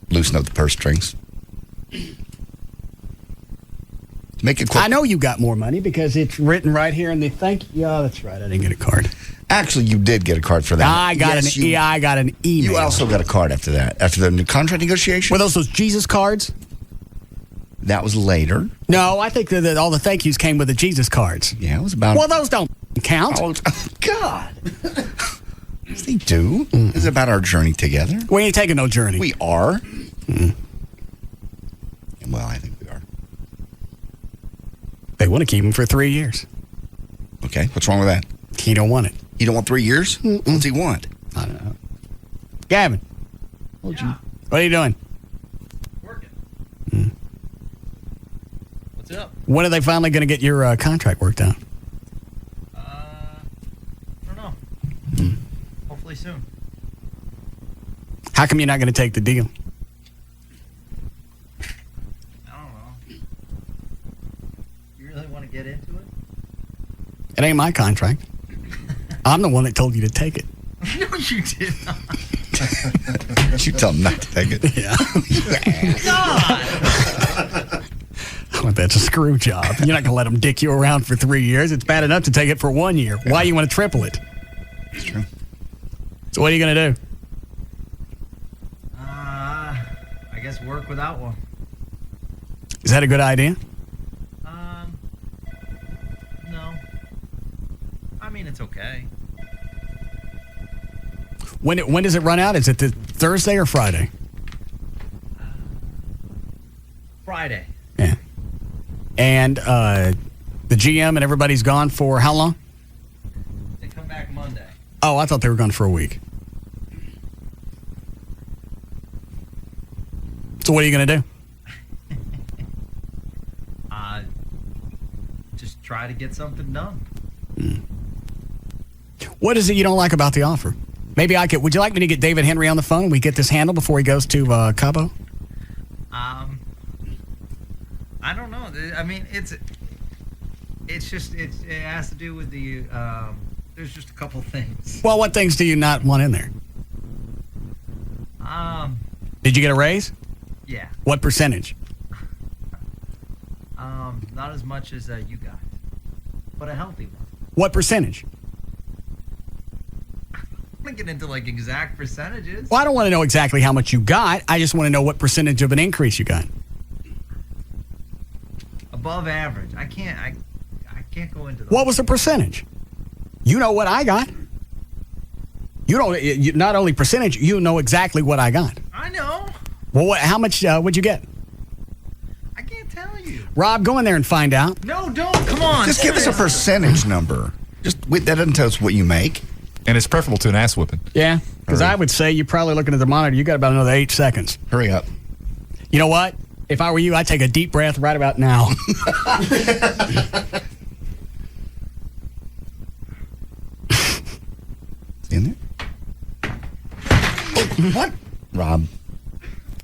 loosen up the purse strings. Make it quick. I know you got more money because it's written right here in the thank you. Oh, that's right. I didn't get a card. Actually, you did get a card for that. I got an email. You also got a card after that. After the new contract negotiation. Were those Jesus cards? That was later. No, I think that all the thank yous came with the Jesus cards. Yeah, it was about... Well, those don't count. Oh, God. Yes, they do. Mm-hmm. It's about our journey together. We ain't taking no journey. We are. Mm-hmm. Well, I think we are. They want to keep him for 3 years. Okay, what's wrong with that? He don't want it. You don't want 3 years? Mm-mm. What's he want? I don't know. Gavin. What are you doing? Working. What's up? When are they finally going to get your contract worked out? I don't know. Hopefully soon. How come you're not going to take the deal? I don't know. You really want to get into it? It ain't my contract. I'm the one that told you to take it. No, you did not. You tell him not to take it. Yeah. God! Well, that's a screw job. You're not going to let them dick you around for 3 years. It's bad enough to take it for 1 year. Why you want to triple it? It's true. So what are you going to do? guess work without one. Is that a good idea? No. I mean, it's okay. When does it run out? Is it the Thursday or Friday? Friday. Yeah. And the GM and everybody's gone for how long? They come back Monday. Oh, I thought they were gone for a week. So what are you going to do? Just try to get something done. What is it you don't like about the offer? Maybe I could. Would you like me to get David Henry on the phone and we get this handled before he goes to Cabo? I don't know. I mean, it has to do with the. There's just a couple things. Well, what things do you not want in there? Did you get a raise? Yeah. What percentage? Not as much as you got, but a healthy one. What percentage? I'm not getting into like exact percentages. Well, I don't want to know exactly how much you got. I just want to know what percentage of an increase you got. Above average. I can't go into that. What was the percentage? You know what I got. You don't. Not only percentage. You know exactly what I got. I know. Well, how much would you get? I can't tell you. Rob, go in there and find out. No, don't. Come on. Just give us a percentage number. That doesn't tell us what you make. And it's preferable to an ass whipping. Yeah, because I would say you're probably looking at the monitor. You got about another 8 seconds. Hurry up. You know what? If I were you, I'd take a deep breath right about now. In there? Oh, what? Rob,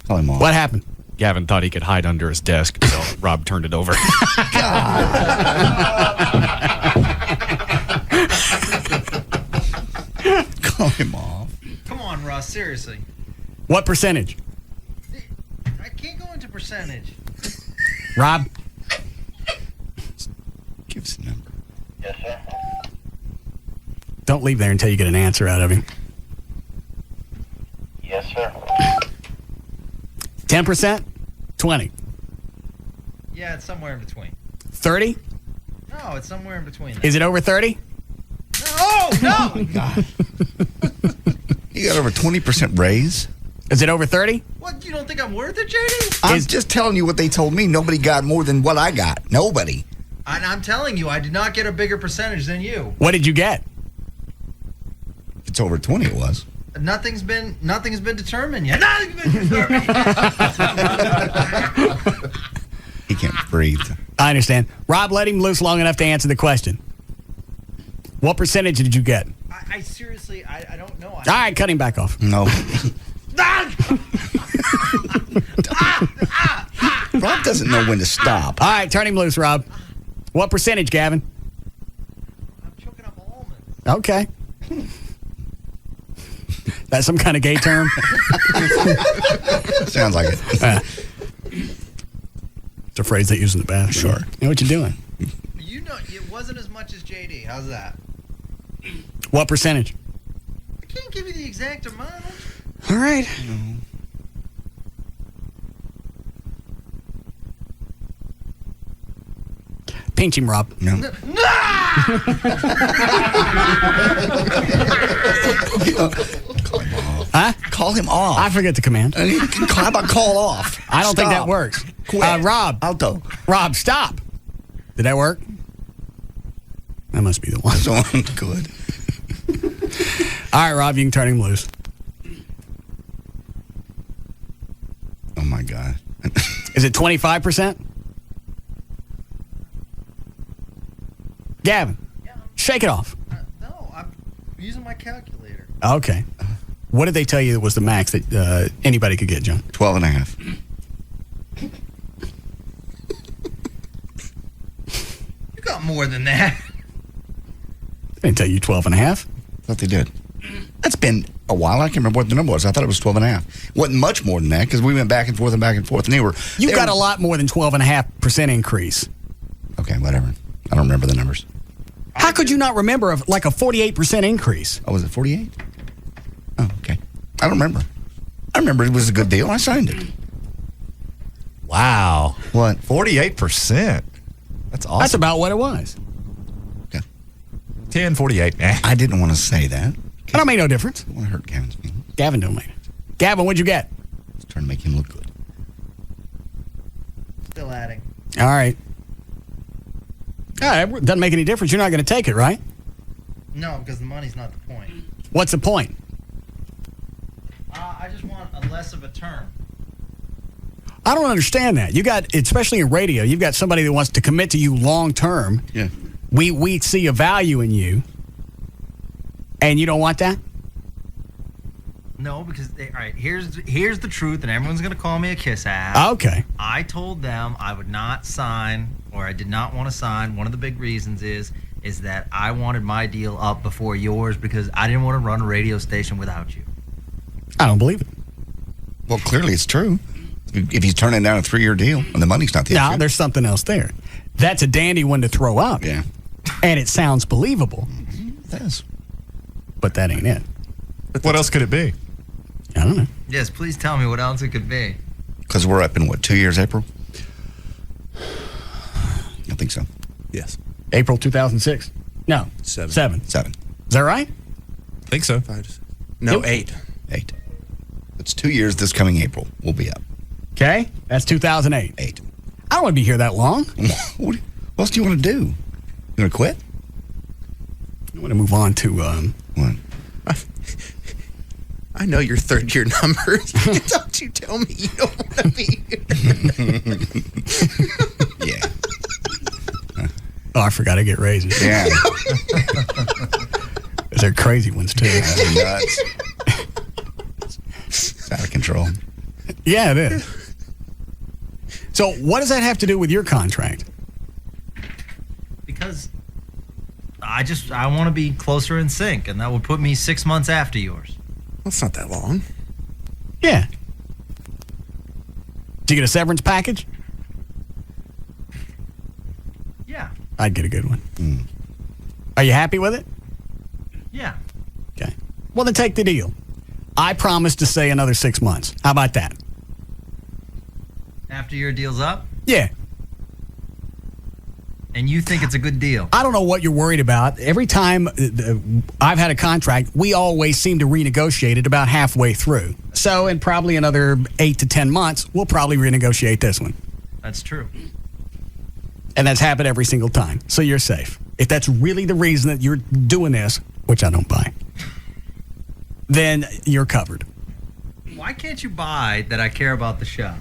call him off. What happened? Gavin thought he could hide under his desk, so Rob turned it over. Call him off. Come on, Russ. Seriously. What percentage? I can't go into percentage. Rob? Give us a number. Yes, sir. Don't leave there until you get an answer out of him. Yes, sir. 10%? 20? Yeah, it's somewhere in between. 30? No, it's somewhere in between. Is it over 30? No, no! Oh, God. You got over 20% raise? Is it over 30? What, you don't think I'm worth it, JD? I'm just telling you what they told me. Nobody got more than what I got. Nobody. And I'm telling you, I did not get a bigger percentage than you. What did you get? If it's over 20, it was. Nothing's been determined yet. Nothing's been determined. He can't breathe. I understand. Rob, let him loose long enough to answer the question. What percentage did you get? I seriously, I don't know. All right, cut him back off. No. Rob doesn't know when to stop. All right, turn him loose, Rob. What percentage, Gavin? I'm choking up almonds. Okay. That's some kind of gay term? Sounds like it. It's a phrase they use in the bathroom. Sure. You know what you're doing? You know, it wasn't as much as JD. How's that? What percentage? I can't give you the exact amount. All right. Pinch him, Rob. No. Huh? Call him off. I forget the command. How about call off? I don't think that works. Rob. Alto. Rob, stop. Did that work? That must be the one. That's the one. Good. All right, Rob, you can turn him loose. Oh, my God. Is it 25%? Gavin, shake it off. No, I'm using my calculator. Okay. What did they tell you that was the max that anybody could get, John? 12 and a half. You got more than that. They didn't tell you 12 and a half. I thought they did. That's been a while. I can't remember what the number was. I thought it was 12 and a half. Wasn't much more than that because we went back and forth and back and forth. And you got a lot more than 12.5% increase. Okay, whatever. I don't remember the numbers. How could you not remember like a 48% increase? Oh, was it 48? Oh, okay. I don't remember. I remember it was a good deal. I signed it. Wow. What? 48%. That's awesome. That's about what it was. 10-48. I didn't want to say that. It don't make no difference. I don't want to hurt Gavin's feelings. Gavin don't make it. Gavin, what'd you get? Just trying to make him look good. Still adding. All right. All right, it doesn't make any difference. You're not going to take it, right? No, because the money's not the point. What's the point? I just want a less of a term. I don't understand that. You got, especially in radio, you've got somebody that wants to commit to you long term. Yeah. We see a value in you, and you don't want that? No, because all right. Here's the truth, and everyone's gonna call me a kiss ass. Okay. I told them I would not sign, or I did not want to sign. One of the big reasons is that I wanted my deal up before yours because I didn't want to run a radio station without you. I don't believe it. Well, clearly it's true. If he's turning down a 3-year deal and the money's not the issue. No, there's something else there. That's a dandy one to throw up. Yeah. And it sounds believable. It is. But that ain't it. What else could it be? I don't know. Yes, please tell me what else it could be. Because we're up in, 2 years, April? I think so. Yes. April 2006? No. 7. Is that right? I think so. 8. 8. It's 2 years this coming April. We'll be up. Okay. That's 2008. 8. I don't want to be here that long. What else do you want to do? You want to quit? I want to move on to... What? I know your third-year numbers. Don't you tell me you don't want to be here. Yeah. Oh, I forgot to get raises. Yeah. They're crazy ones, too. That's nuts. It's out of control. Yeah, it is. So what does that have to do with your contract? Because I want to be closer in sync, and that would put me 6 months after yours. That's not that long. Yeah. Did you get a severance package? Yeah. I'd get a good one. Are you happy with it? Yeah. Okay. Well, then take the deal. I promise to stay another 6 months. How about that? After your deal's up? Yeah. And you think it's a good deal? I don't know what you're worried about. Every time I've had a contract, we always seem to renegotiate it about halfway through. So in probably another 8 to 10 months, we'll probably renegotiate this one. That's true. And that's happened every single time. So you're safe. If that's really the reason that you're doing this, which I don't buy, then you're covered. Why can't you buy that I care about the show?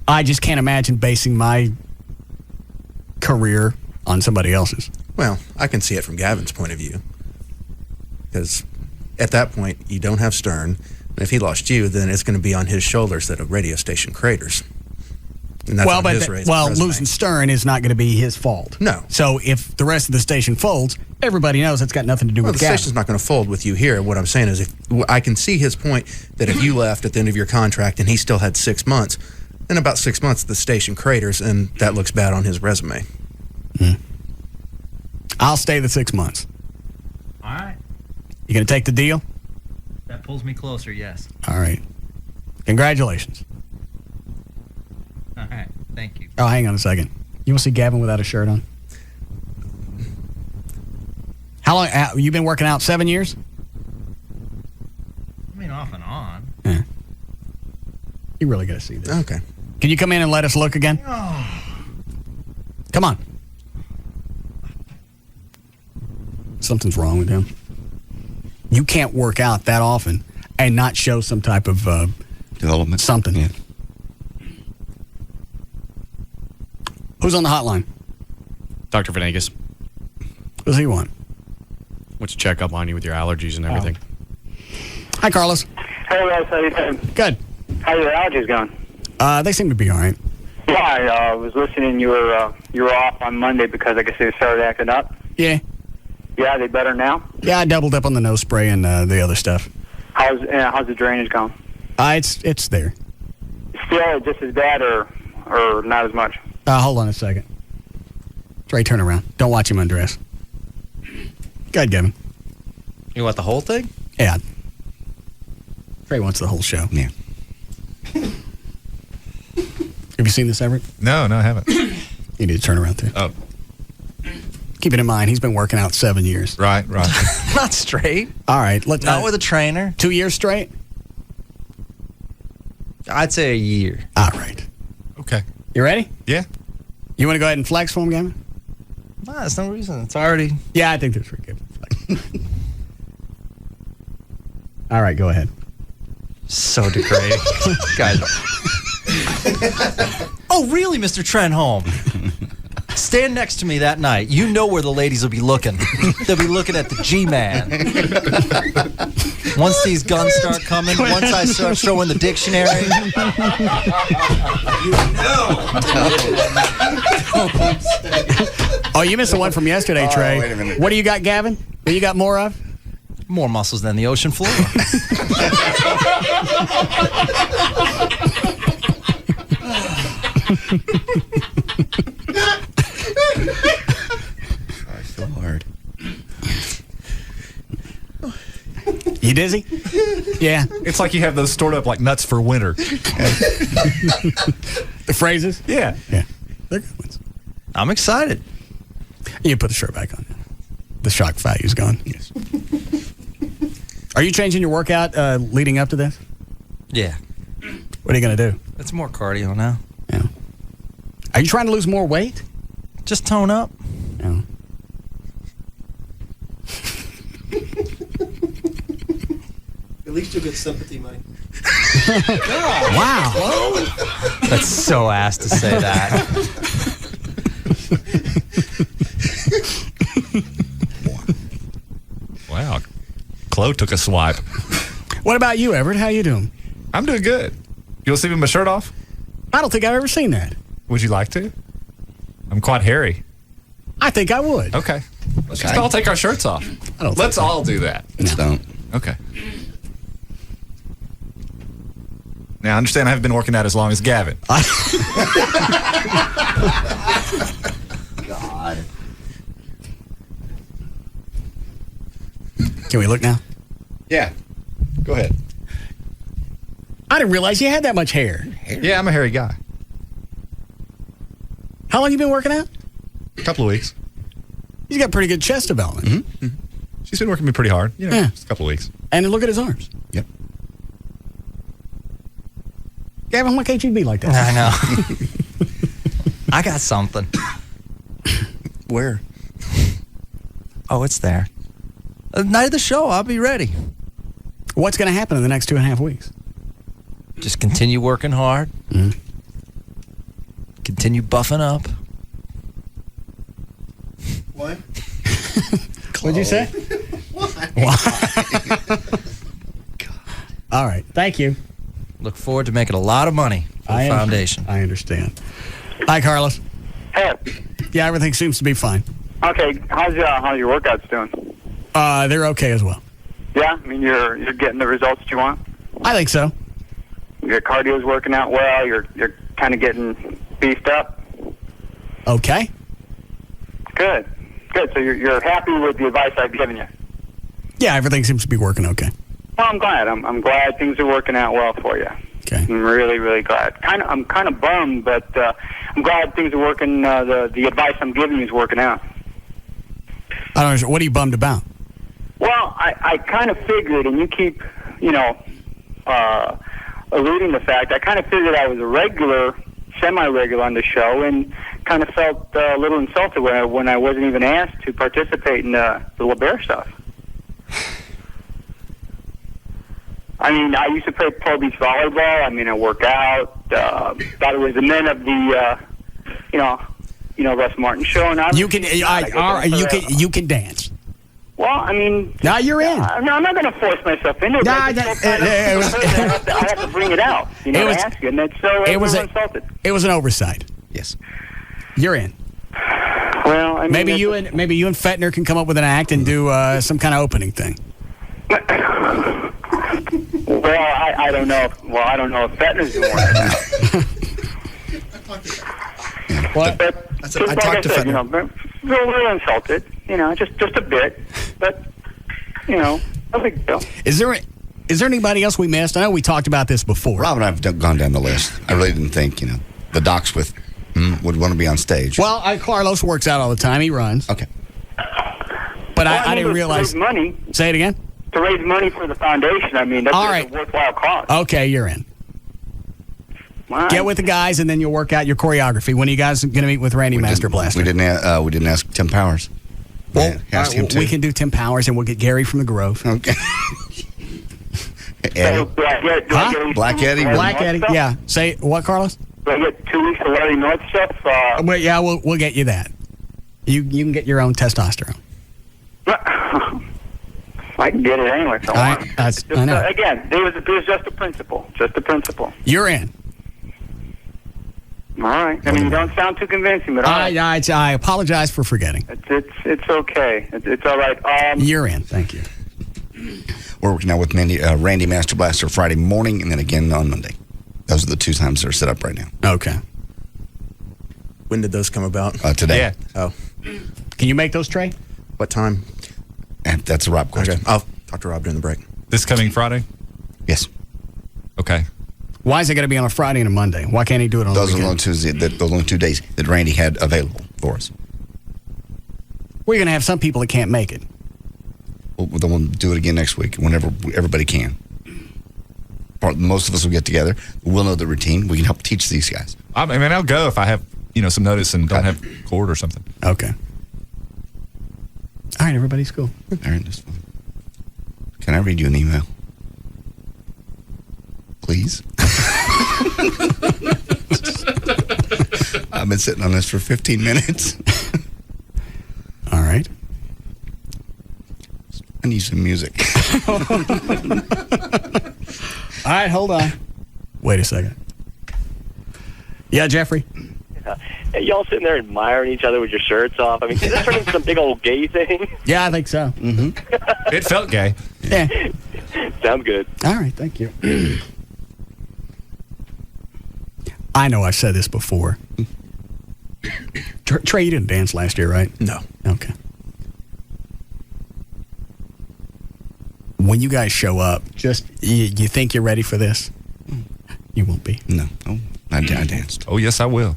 I just can't imagine basing my career on somebody else's. Well, I can see it from Gavin's point of view. Because at that point, you don't have Stern. And if he lost you, then it's going to be on his shoulders that a radio station craters. And that's losing Stern is not going to be his fault. No. So if the rest of the station folds, everybody knows it's got nothing to do with the Gavin. station's not going to fold with you here. What I'm saying is, if I can see his point that if you left at the end of your contract and he still had 6 months, in about 6 months the station craters, and that looks bad on his resume. I'll stay the 6 months. All right. You going to take the deal? That pulls me closer, yes. All right. Congratulations. All right. Thank you. Oh, hang on a second. You want to see Gavin without a shirt on? How long? You been working out 7 years? I mean, off and on. Yeah. You really got to see this. Okay. Can you come in and let us look again? Come on. Something's wrong with him. You can't work out that often and not show some type of development. Something. Yeah. Who's on the hotline? Dr. Venegas. What does he want? Wants to check up on you with your allergies and everything. Hi, Carlos. Hey, Russ. How you doing? Good. How your allergies going? They seem to be all right. Yeah, I was listening. You were off on Monday because I guess they started acting up. Yeah. Yeah, are they better now? Yeah, I doubled up on the nose spray and the other stuff. How's the drainage going? It's there. Still just as bad or not as much? Hold on a second. Trey, turn around. Don't watch him undress. Go ahead, Gavin. You want the whole thing? Yeah. Trey wants the whole show. Yeah. Have you seen this, Everett? No, I haven't. You need to turn around, too. Oh. Keep it in mind, he's been working out 7 years. Right. Not straight. All right. Not with a trainer. 2 years straight? I'd say a year. All right. Okay. You ready? Yeah. You want to go ahead and flex for him, Gavin? No, there's no reason. It's already... Yeah, I think that's pretty good. All right, go ahead. So degrading. Guys. Oh, really, Mr. Trenholm? Stand next to me that night. You know where the ladies will be looking. They'll be looking at the G-Man. Once these guns start coming, once I start showing the dictionary. Oh, you missed the one from yesterday, Trey. Wait a minute. What do you got, Gavin? What you got more of? More muscles than the ocean floor. So hard. You dizzy? Yeah. It's like you have those stored up like nuts for winter. The phrases? Yeah. Yeah. They're good ones. I'm excited. You put the shirt back on. The shock value's gone. Yes. Are you changing your workout leading up to this? Yeah. What are you going to do? It's more cardio now. Yeah. Are you trying to lose more weight? Just tone up. Yeah. At least you'll get sympathy money. Wow. That's so ass to say that. Wow. Chloe took a swipe. What about you, Everett? How you doing? I'm doing good. You want to see me with my shirt off? I don't think I've ever seen that. Would you like to? I'm quite hairy. I think I would. Okay. Let's just all take our shirts off. Let's all do that. Let's don't. Okay. Now, I understand I haven't been working out as long as Gavin. God. Can we look now? Yeah. Go ahead. I didn't realize you had that much hair. Yeah, I'm a hairy guy. How long you been working out? A couple of weeks. He's got pretty good chest development. Mm-hmm. She's been working me pretty hard. You know, Yeah. just a couple of weeks. And then look at his arms. Yep. Gavin, why can't you be like that? I know. I got something. Where? Oh, it's there. The night of the show, I'll be ready. What's going to happen in the next 2.5 weeks? Just continue working hard. Mm-hmm. Continue buffing up. What? What'd you say? All right. Thank you. Look forward to making a lot of money for the foundation. I understand. Hi, Carlos. Hey. Yeah, everything seems to be fine. Okay, how's your workouts doing? They're okay as well. Yeah, I mean you're getting the results that you want. I think so. Your cardio's working out well. You're kind of getting beefed up. Okay. Good. So you're happy with the advice I've given you. Yeah, everything seems to be working okay. Well, I'm glad. I'm glad things are working out well for you. Okay. I'm really, really glad. I'm kind of bummed, but I'm glad things are working. The advice I'm giving you is working out. I don't understand. What are you bummed about? Well, I kind of figured, and you keep, alluding to the fact, I kind of figured I was a regular, semi-regular on the show, and kind of felt a little insulted when I wasn't even asked to participate in the LeBear stuff. I mean, I used to play pro beach volleyball. I mean, I work out. Thought it was the men of the, Russ Martin Show, and you can dance. Well, I mean, now you're in. I'm not going to force myself into it. I have to bring it out. Ask you, and that's so insulted. It was an oversight. Yes. You're in. Well, I mean, maybe you and Fettner can come up with an act and do some kind of opening thing. Well, I don't know. I don't know if Fettner's doing that. What? I talked to Fettner. A little insulted, just a bit, but no big deal. Is there anybody else we missed? I know we talked about this before. Rob and I have gone down the list. I really didn't think, the Docs with would want to be on stage. Well, Carlos works out all the time. He runs. Okay. But I didn't realize. To raise money. Say it again. To raise money for the foundation. I mean, that's All right. a worthwhile cause. Okay, you're in. Wow. Get with the guys, and then you'll work out your choreography. When are you guys going to meet with Randy Master Blaster? We didn't ask Tim Powers. Well, we can do Tim Powers, and we'll get Gary from the Grove. Okay. So, Black Eddie. Black Eddie. Yeah. Say what, Carlos? Do I get 2 weeks of Larry North stuff? Well, yeah, we'll get you that. You can get your own testosterone. I can get it anyway. So I know. Again, it was just a principle. Just a principle. You're in. All right. I mean, you don't sound too convincing, but all right. I apologize for forgetting. It's okay. It's all right. You're in. Thank you. We're working out with Randy Master Blaster Friday morning, and then again on Monday. Those are the 2 times that are set up right now. Okay. When did those come about? Today. Yeah. Oh. Can you make those, Trey? What time? And that's a Rob question. Okay. I'll talk to Rob during the break. This coming Friday? Yes. Okay. Why is it going to be on a Friday and a Monday? Why can't he do it on those the are weekend? those only 2 days that Randy had available for us. We're going to have some people that can't make it. Well, then we'll do it again next week whenever everybody can. Most of us will get together. We'll know the routine. We can help teach these guys. I mean, I'll go if I have some notice and don't have cord or something. Okay. All right, everybody's cool. All right, that's fine. Can I read you an email? Please? I've been sitting on this for 15 minutes. All right. I need some music. All right, hold on. Wait a second. Yeah, Jeffrey? Y'all sitting there admiring each other with your shirts off. I mean, is this turning into some big old gay thing? Yeah, I think so. Mm-hmm. It felt gay. Yeah. Sounds good. All right, thank you. I know I've said this before. Trey, you didn't dance last year, right? No. Okay. When you guys show up, just you think you're ready for this? You won't be. No. Oh, I danced. Oh, yes, I will.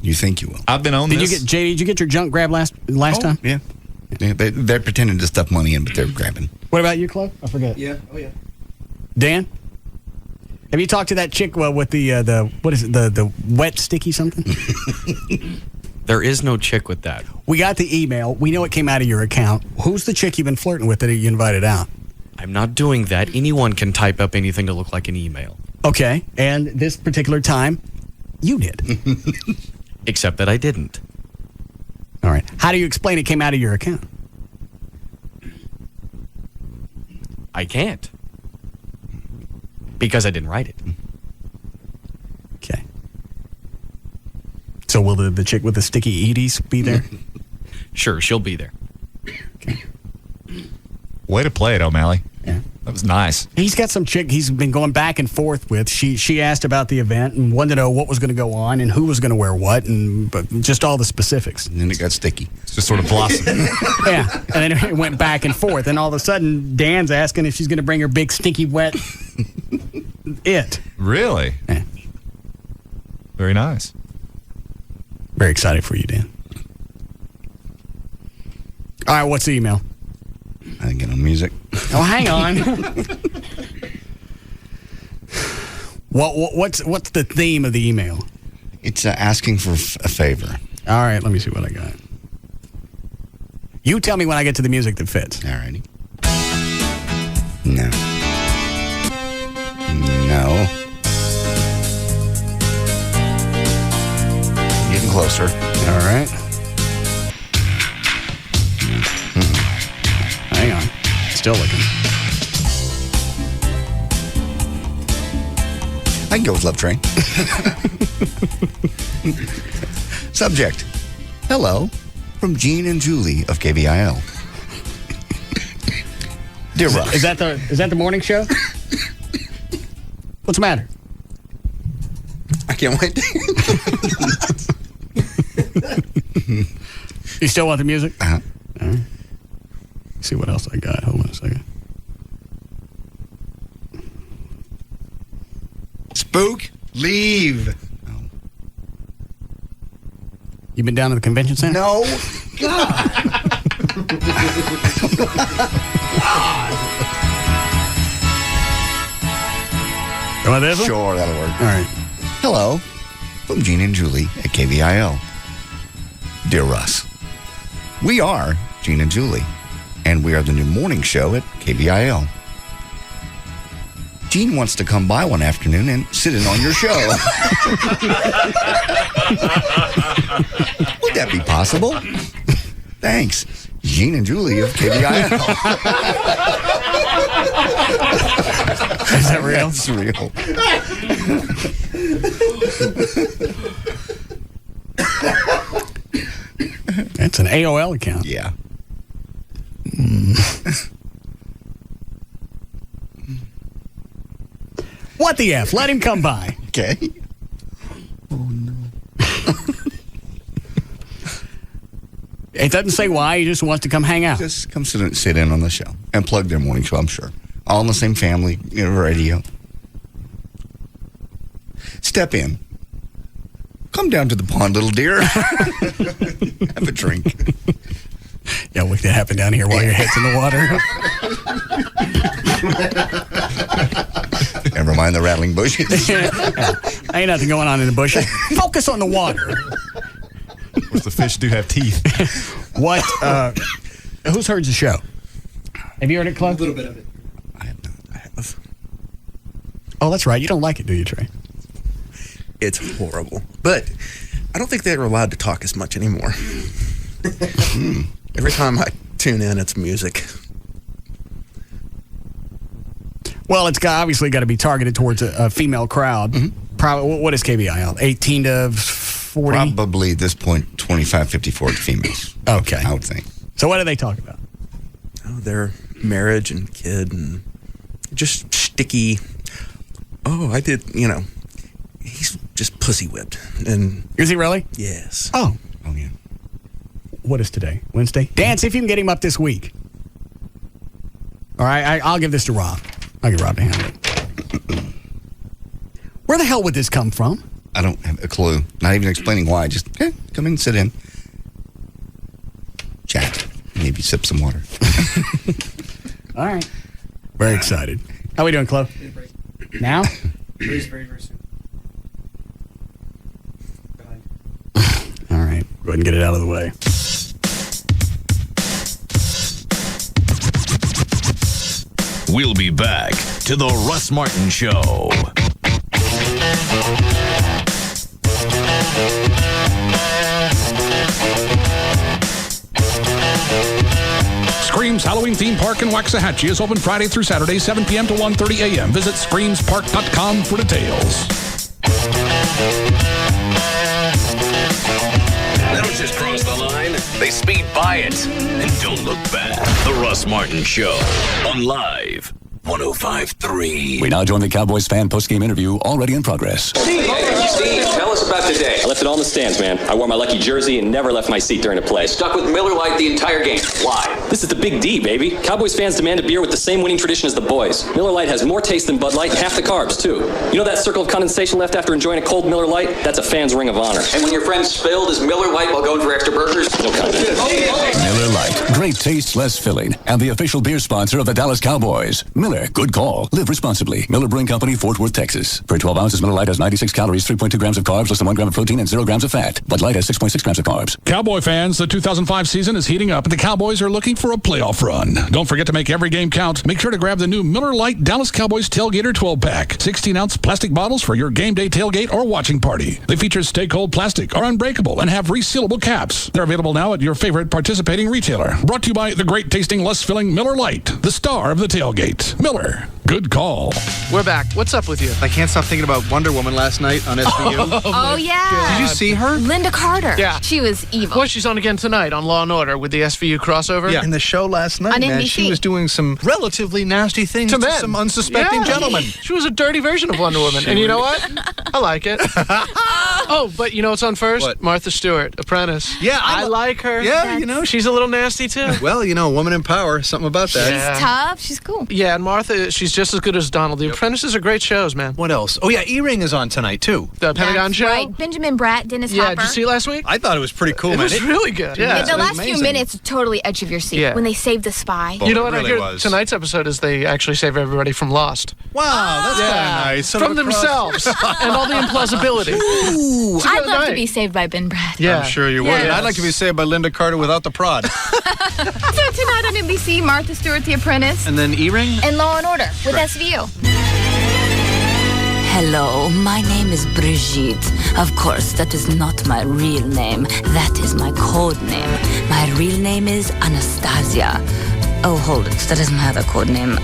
You think you will? I've been on Did this. you get JD? Did you get your junk grabbed last time? Yeah. They're pretending to stuff money in, but they're grabbing. What about you, Chloe? I forget. Yeah. Oh, yeah. Dan? Have you talked to that chick with the what is it, the wet sticky something? There is no chick with that. We got the email. We know it came out of your account. Who's the chick you've been flirting with that you invited out? I'm not doing that. Anyone can type up anything to look like an email. Okay, and this particular time, you did. Except that I didn't. All right. How do you explain it came out of your account? I can't. Because I didn't write it. Okay. So will the chick with the sticky Edie's be there? Sure, she'll be there. Okay. Way to play it, O'Malley. Yeah. That was nice. He's got some chick he's been going back and forth with. She asked about the event and wanted to know what was going to go on and who was going to wear what but just all the specifics. And then it got sticky. It's just sort of blossomed. Yeah. And then it went back and forth. And all of a sudden, Dan's asking if she's going to bring her big, stinky, wet Really? Yeah. Very nice. Very excited for you, Dan. All right, what's the email? I didn't get no music. Oh, hang on. What's the theme of the email? It's asking for a favor. All right, let me see what I got. You tell me when I get to the music that fits. All righty. No. No. Getting closer. All right. Hang on. Still looking. I can go with Love Train. Subject. Hello from Gene and Julie of KVIL. Dear Russ. Is that the morning show? What's the matter? I can't wait. You still want the music? Uh-huh. All right. Let's see what else I got. Hold on a second. Spook, leave. You been down to the convention center? No. You want this one? Sure, that'll work. All right. Hello, from Gene and Julie at KVIL. Dear Russ, we are Gene and Julie, and we are the new morning show at KVIL. Gene wants to come by one afternoon and sit in on your show. Would that be possible? Thanks. Gene and Julie of KVIL. Is that real? That's real. It's an AOL account. Yeah. What the F? Let him come by. Okay. It doesn't say why. He just wants to come hang out. Just come sit in on the show and plug their morning show, I'm sure. All in the same family, radio. Step in. Come down to the pond, little dear. Have a drink. Yeah, what can happen down here while your head's in the water? Never mind the rattling bushes. Ain't nothing going on in the bushes. Focus on the water. What's the fish do have teeth? What? Who's heard the show? Have you heard it, Clive? A little bit of it. I have. Oh, that's right. You don't like it, do you, Trey? It's horrible. But I don't think they're allowed to talk as much anymore. Every time I tune in, it's music. Well, it's obviously got to be targeted towards a female crowd. Mm-hmm. Probably. What is KBIL? 18 to 40? Probably at this point, 25, 54 females. Okay. I would think. So what do they talk about? Oh, their marriage and kid and just sticky. Oh, I did, he's just pussy whipped. And is he really? Yes. Oh, yeah. What is today? Wednesday? Dan, see if you can get him up this week. All right, I'll give this to Rob. I'll get Rob to handle it. Where the hell would this come from? I don't have a clue. Not even explaining why. Just come in and sit in. Chat. Maybe sip some water. All right. Very excited. How we doing, Chloe? Now? Very, very, very soon. All right. Go ahead and get it out of the way. We'll be back to the Russ Martin Show. Screams Halloween Theme Park in Waxahachie is open Friday through Saturday, 7 p.m. to 1:30 a.m. Visit screamspark.com for details. They don't just cross the line, they speed by it and don't look back. The Russ Martin Show on Live 105.3. We now join the Cowboys fan post-game interview already in progress. Steve, tell us about today. I left it all in the stands, man. I wore my lucky jersey and never left my seat during a play. Stuck with Miller Lite the entire game. Why? This is the Big D, baby. Cowboys fans demand a beer with the same winning tradition as the boys. Miller Lite has more taste than Bud Light and half the carbs, too. You know that circle of condensation left after enjoying a cold Miller Lite? That's a fan's ring of honor. And when your friend spilled his Miller Lite while going for extra burgers? No comment. Miller Lite. Great taste, less filling. And the official beer sponsor of the Dallas Cowboys. Miller, good call. Live responsibly. Miller Brewing Company, Fort Worth, Texas. For 12 ounces, Miller Lite has 96 calories, 3.2 grams of carbs, less than 1 gram of protein, and 0 grams of fat. Bud Light has 6.6 grams of carbs. Cowboy fans, the 2005 season is heating up, and the Cowboys are looking for a playoff run. Don't forget to make every game count. Make sure to grab the new Miller Lite Dallas Cowboys Tailgater 12-pack. 16-ounce plastic bottles for your game day tailgate or watching party. They feature stay-cold plastic, are unbreakable, and have resealable caps. They're available now at your favorite participating retailer. Brought to you by the great-tasting, less-filling Miller Lite, the star of the tailgate. Miller, good call. We're back. What's up with you? I can't stop thinking about Wonder Woman last night on SVU. Oh, yeah. Did you see her? Linda Carter. Yeah. She was evil. Well, she's on again tonight on Law & Order with the SVU crossover. Yeah. In the show last night, On man, NBC. she was doing some relatively nasty things To to men. some unsuspecting Yeah. gentlemen. She was a dirty version of Wonder Woman. And you know what? I like it. Oh, but you know what's on first? What? Martha Stewart, Apprentice. Yeah, I like her. Yeah, you know. She's a little nasty, too. Well, woman in power, something about that. Yeah. She's tough. She's cool. Yeah, and Martha, she's just as good as Donald. The Apprentices are great shows, man. What else? Oh, yeah, E-Ring is on tonight, too. The Pentagon That's Show? right. Benjamin Bratt, Dennis Yeah, Hopper. did you see it last week? I thought it was pretty cool, It man. was really good. Yeah, the last amazing. few minutes, totally edge of your seat. Yeah. When they saved the spy. You know what It I really hear? was. Tonight's episode is they actually save everybody from Lost. Wow, that's kind of nice. Sort From of a cross- themselves and all the implausibility. Ooh, It's a I'd good love to night. be saved by Ben Bratt. Yeah. I'm sure you would. Yes. And I'd like to be saved by Linda Carter without the prod. So tonight on NBC, Martha Stewart, The Apprentice, And then E-Ring? and Law and Order with SVU. Hello, my name is Brigitte. Of course, that is not my real name. That is my code name. My real name is Anastasia. Oh, hold it. That isn't have a code name.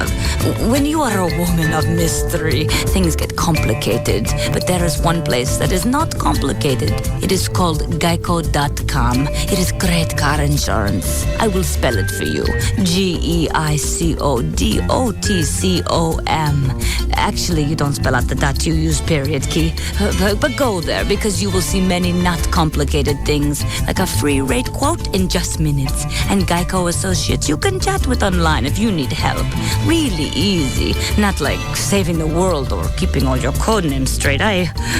When you are a woman of mystery, things get complicated. But there is one place that is not complicated. It is called Geico.com. It is great car insurance. I will spell it for you. GEICODOTCOM. Actually, you don't spell out the dot. You use period key. But go there because you will see many not complicated things, like a free rate quote in just minutes. And Geico Associates, you can chat with online if you need help. Really easy. Not like saving the world or keeping all your code names straight.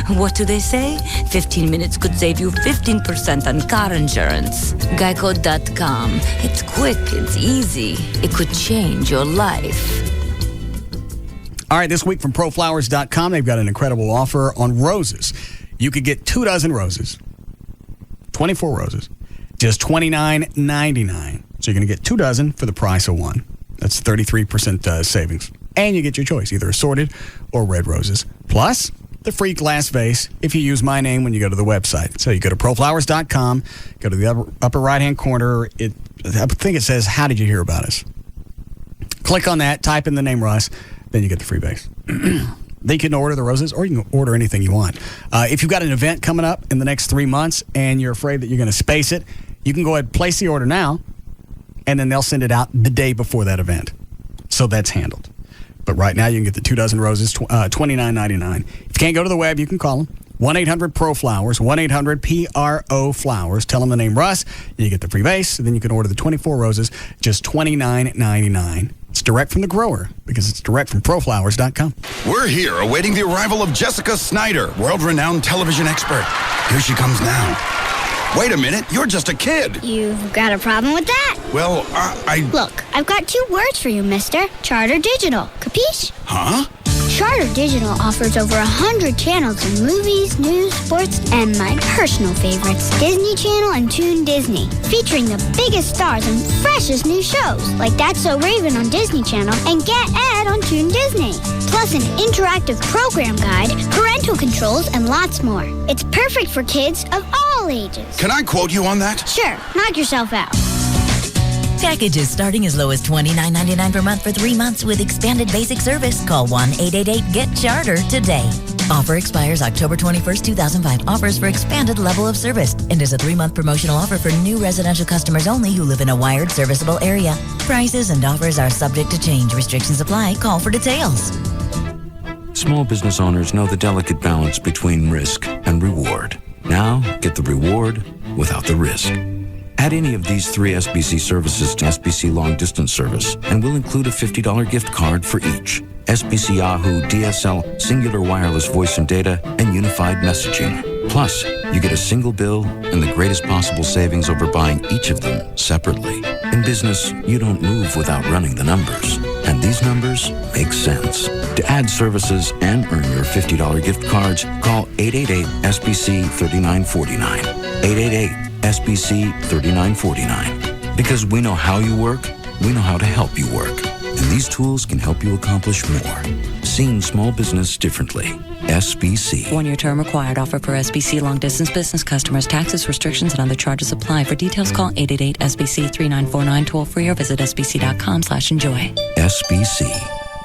What do they say? 15 minutes could save you 15% on car insurance. Geico.com. It's quick, it's easy. It could change your life. All right, this week from proflowers.com, they've got an incredible offer on roses. You could get 2 dozen roses, 24 roses, just $29.99. So you're going to get 2 dozen for the price of 1. That's 33% savings. And you get your choice, either assorted or red roses. Plus, the free glass vase if you use my name when you go to the website. So you go to proflowers.com, go to the upper right-hand corner. I think it says, how did you hear about us? Click on that, type in the name Russ, then you get the free vase. They can order the roses, or you can order anything you want. If you've got an event coming up in the next 3 months and you're afraid that you're going to space it, you can go ahead and place the order now, and then they'll send it out the day before that event. So that's handled. But right now, you can get the 2 dozen roses, $29.99. If you can't go to the web, you can call them. 1-800-PRO-FLOWERS, 1-800-PRO-FLOWERS. Tell them the name Russ, and you get the free vase, and then you can order the 24 roses, just $29.99. It's direct from the grower, because it's direct from proflowers.com. We're here awaiting the arrival of Jessica Snyder, world-renowned television expert. Here she comes now. Wait a minute, you're just a kid. You've got a problem with that? Well, Look, I've got 2 words for you, mister. Charter Digital. Capiche? Huh? Charter Digital offers over 100 channels in movies, news, sports, and my personal favorites, Disney Channel and Toon Disney, featuring the biggest stars and freshest new shows, like That's So Raven on Disney Channel and Get Ed on Toon Disney. Plus an interactive program guide, parental controls, and lots more. It's perfect for kids of all ages. Can I quote you on that? Sure, knock yourself out. Packages starting as low as $29.99 per month for 3 months with expanded basic service. Call 1-888-GET-CHARTER today. Offer expires October 21st, 2005. Offers for expanded level of service and is a 3-month promotional offer for new residential customers only who live in a wired serviceable area. Prices and offers are subject to change. Restrictions apply. Call for details. Small business owners know the delicate balance between risk and reward. Now, get the reward without the risk. Add any of these 3 SBC services to SBC Long Distance Service, and we'll include a $50 gift card for each. SBC Yahoo, DSL, Singular Wireless Voice and Data, and Unified Messaging. Plus, you get a single bill and the greatest possible savings over buying each of them separately. In business, you don't move without running the numbers. And these numbers make sense. To add services and earn your $50 gift cards, call 888-SBC-3949. 888-SBC-3949. Because we know how you work, we know how to help you work. And these tools can help you accomplish more. Seeing small business differently. SBC. 1-year term required. Offer for SBC long distance business customers. Taxes, restrictions, and other charges apply. For details, call 888-SBC-3949 toll free or visit sbc.com/enjoy. SBC.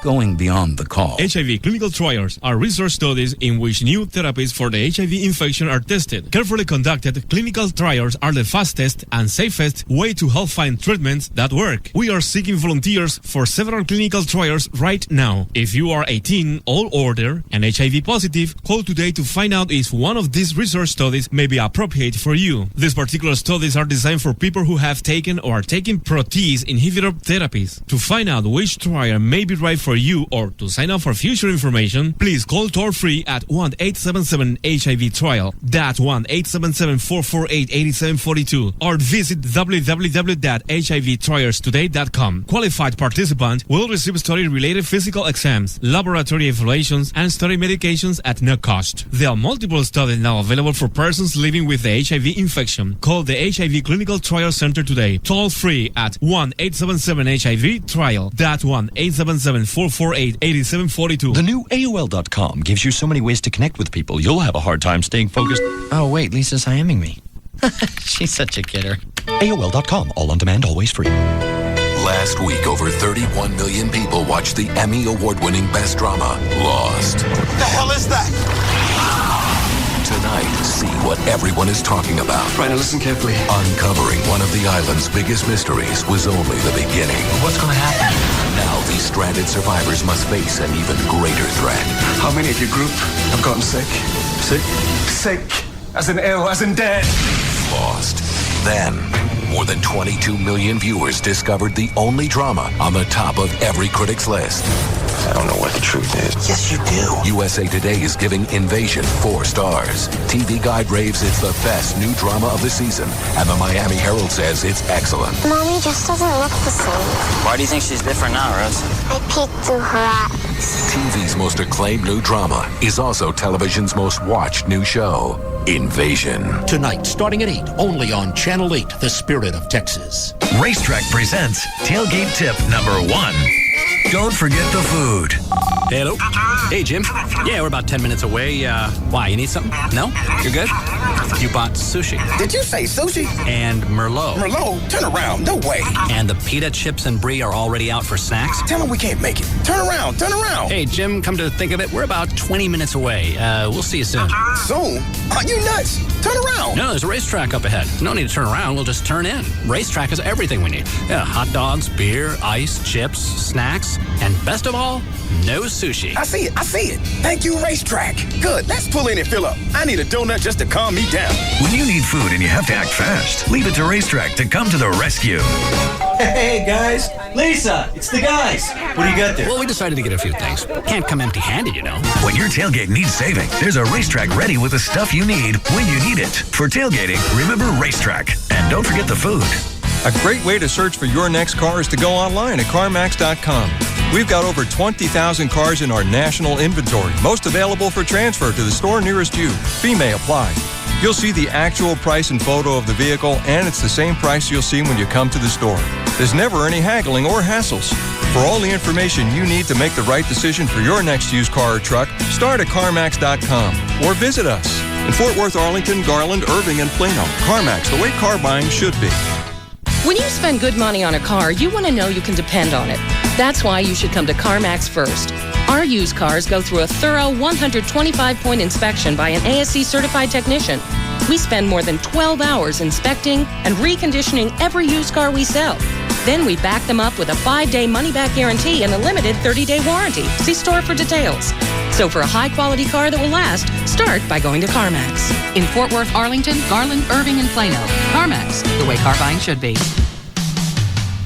Going beyond the call. HIV clinical trials are research studies in which new therapies for the HIV infection are tested. Carefully conducted clinical trials are the fastest and safest way to help find treatments that work. We are seeking volunteers for several clinical trials right now. If you are 18 or older and HIV positive, call today to find out if one of these research studies may be appropriate for you. These particular studies are designed for people who have taken or are taking protease inhibitor therapies. To find out which trial may be right for for you or to sign up for future information, please call toll-free at 1-877-HIV-TRIAL. That's 1-877-448-8742. Or visit www.hivtrialstoday.com. Qualified participant will receive study-related physical exams, laboratory evaluations, and study medications at no cost. There are multiple studies now available for persons living with the HIV infection. Call the HIV Clinical Trial Center today. Toll-free at 1-877-HIV-TRIAL. That's 1-877-448-8742. The new AOL.com gives you so many ways to connect with people, you'll have a hard time staying focused. Oh, wait, Lisa's IMing me. She's such a kidder. AOL.com, all on demand, always free. Last week, over 31 million people watched the Emmy Award-winning Best Drama, Lost. The hell is that? Tonight, see what everyone is talking about. Try to listen carefully. Uncovering one of the island's biggest mysteries was only the beginning. What's going to happen? Now these stranded survivors must face an even greater threat. How many of your group have gotten sick? Sick? Sick. As in ill, as in dead. Lost. Then, more than 22 million viewers discovered the only drama on the top of every critic's list. I don't know what the truth is. Yes, you do. USA Today is giving Invasion 4 stars. TV Guide raves it's the best new drama of the season. And the Miami Herald says it's excellent. Mommy just doesn't look the same. Why do you think she's different now, Rose? I peeked through her eyes. TV's most acclaimed new drama is also television's most watched new show, Invasion. Tonight, starting at 8, only on Channel 8, The Spirit of Texas. Racetrack presents Tailgate Tip number 1. Don't forget the food. Hello. Hey, Jim. Yeah, we're about 10 minutes away. Why, you need something? No? You're good? You bought sushi. Did you say sushi? And Merlot. Merlot? Turn around. No way. And the pita chips and brie are already out for snacks. Tell them we can't make it. Turn around. Turn around. Hey, Jim, come to think of it, we're about 20 minutes away. We'll see you soon. Soon? Are you nuts? Turn around. No, there's a racetrack up ahead. No need to turn around. We'll just turn in. Racetrack is everything we need. Yeah, hot dogs, beer, ice, chips, snacks, and best of all, no sushi. I see it. I see it. Thank you, Racetrack. Good. Let's pull in and fill up. I need a donut just to calm me down. When you need food and you have to act fast, leave it to Racetrack to come to the rescue. Hey, guys. Lisa, it's the guys. What do you got there? Well, we decided to get a few things. Can't come empty-handed, you know. When your tailgate needs saving, there's a Racetrack ready with the stuff you need when you need it. For tailgating, remember Racetrack. And don't forget the food. A great way to search for your next car is to go online at CarMax.com. We've got over 20,000 cars in our national inventory, most available for transfer to the store nearest you. Fee may apply. You'll see the actual price and photo of the vehicle, and it's the same price you'll see when you come to the store. There's never any haggling or hassles. For all the information you need to make the right decision for your next used car or truck, start at CarMax.com or visit us. In Fort Worth, Arlington, Garland, Irving, and Plano. CarMax, the way car buying should be. When you spend good money on a car, you want to know you can depend on it. That's why you should come to CarMax first. Our used cars go through a thorough 125-point inspection by an ASC certified technician. We spend more than 12 hours inspecting and reconditioning every used car we sell. Then we back them up with a 5-day money-back guarantee and a limited 30-day warranty. See store for details. So for a high-quality car that will last, start by going to CarMax. In Fort Worth, Arlington, Garland, Irving, and Plano. CarMax, the way car buying should be.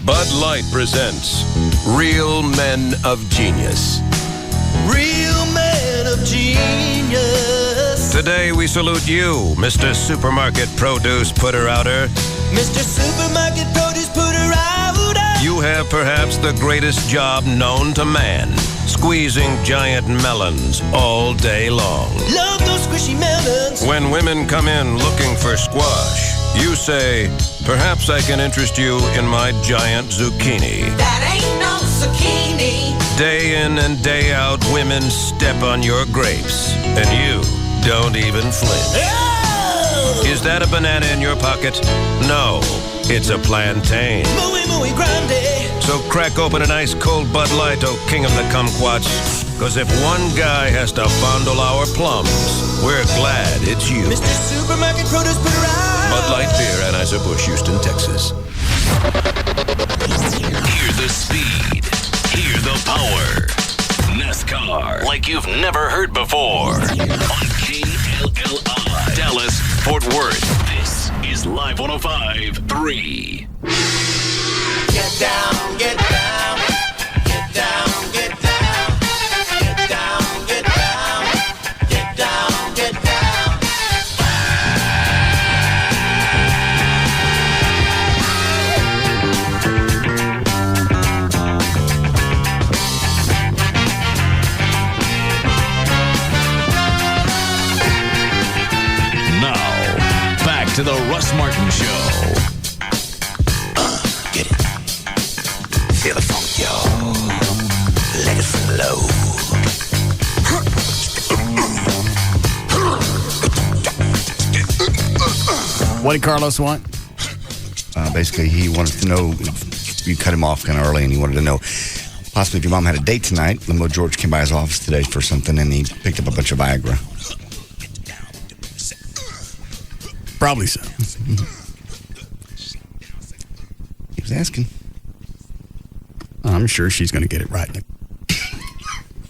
Bud Light presents Real Men of Genius. Real men of genius. Today we salute you, Mr. Supermarket Produce Putter-Outer. Mr. Supermarket Produce Putter-Outer. You have perhaps the greatest job known to man, squeezing giant melons all day long. Love those squishy melons. When women come in looking for squash, you say, perhaps I can interest you in my giant zucchini. That ain't no zucchini. Day in and day out, women step on your grapes, and you don't even flinch. Oh! Is that a banana in your pocket? No, it's a plantain. Muy, muy grande. So crack open an ice cold Bud Light, oh king of the kumquats. Cause if one guy has to fondle our plums, we're glad it's you. Mr. Supermarket Produce Putter-Outer. Bud Light Beer, Anheuser-Busch, Houston, Texas. Hear the speed. Hear the power. NASCAR like you've never heard before. On KLLI. Dallas, Fort Worth. This is Live 105.3. Get down, get down. Get down, get down. to the Russ Martin Show. Get it. Feel the funk, yo. Let it flow. What did Carlos want? Basically, he wanted to know, you cut him off kind of early, and he wanted to know possibly if your mom had a date tonight. Limo George came by his office today for something, and he picked up a bunch of Viagra. Probably so. He was asking. I'm sure she's going to get it right.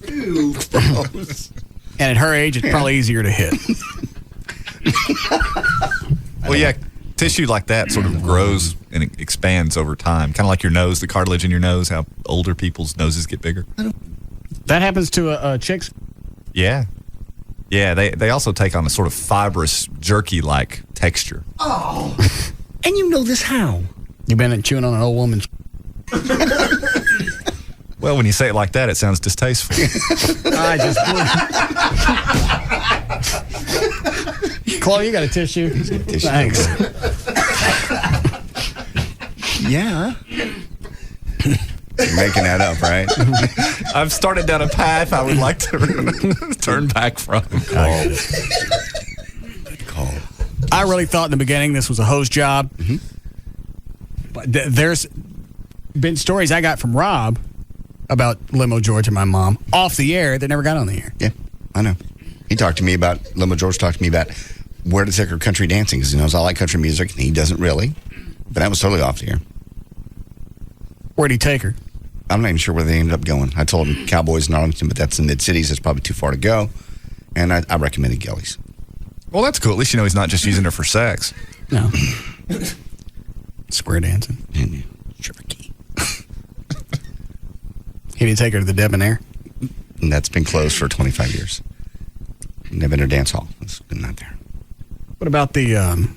Ew, gross. And at her age, it's probably easier to hit. Well, yeah, tissue like that sort of grows and it expands over time. Kind of like your nose, the cartilage in your nose, how older people's noses get bigger. That happens to chicks? Yeah. Yeah, they also take on a sort of fibrous, jerky-like texture. Oh. And you know this how? You've been chewing on an old woman's... Well, when you say it like that, it sounds distasteful. I just... Chloe, you got a tissue? Thanks. Yeah. You're making that up, right? I've started down a path I would like to turn back from. I really thought in the beginning this was a host job. Mm-hmm. But there's been stories I got from Rob about Limo George and my mom off the air that never got on the air. Yeah, I know. He talked to me about, Limo George talked to me about where to take her country dancing, because he knows I like country music, and he doesn't really. But that was totally off the air. Where'd he take her? I'm not even sure where they ended up going. I told him Cowboys in Arlington, but that's in mid-cities. That's probably too far to go. And I recommended Gelly's. Well, that's cool. At least you know he's not just using her for sex. No. Square dancing. Cherokee. He didn't take her to the Debonair? And that's been closed for 25 years. Never been a dance hall. It's been not there. What about the, what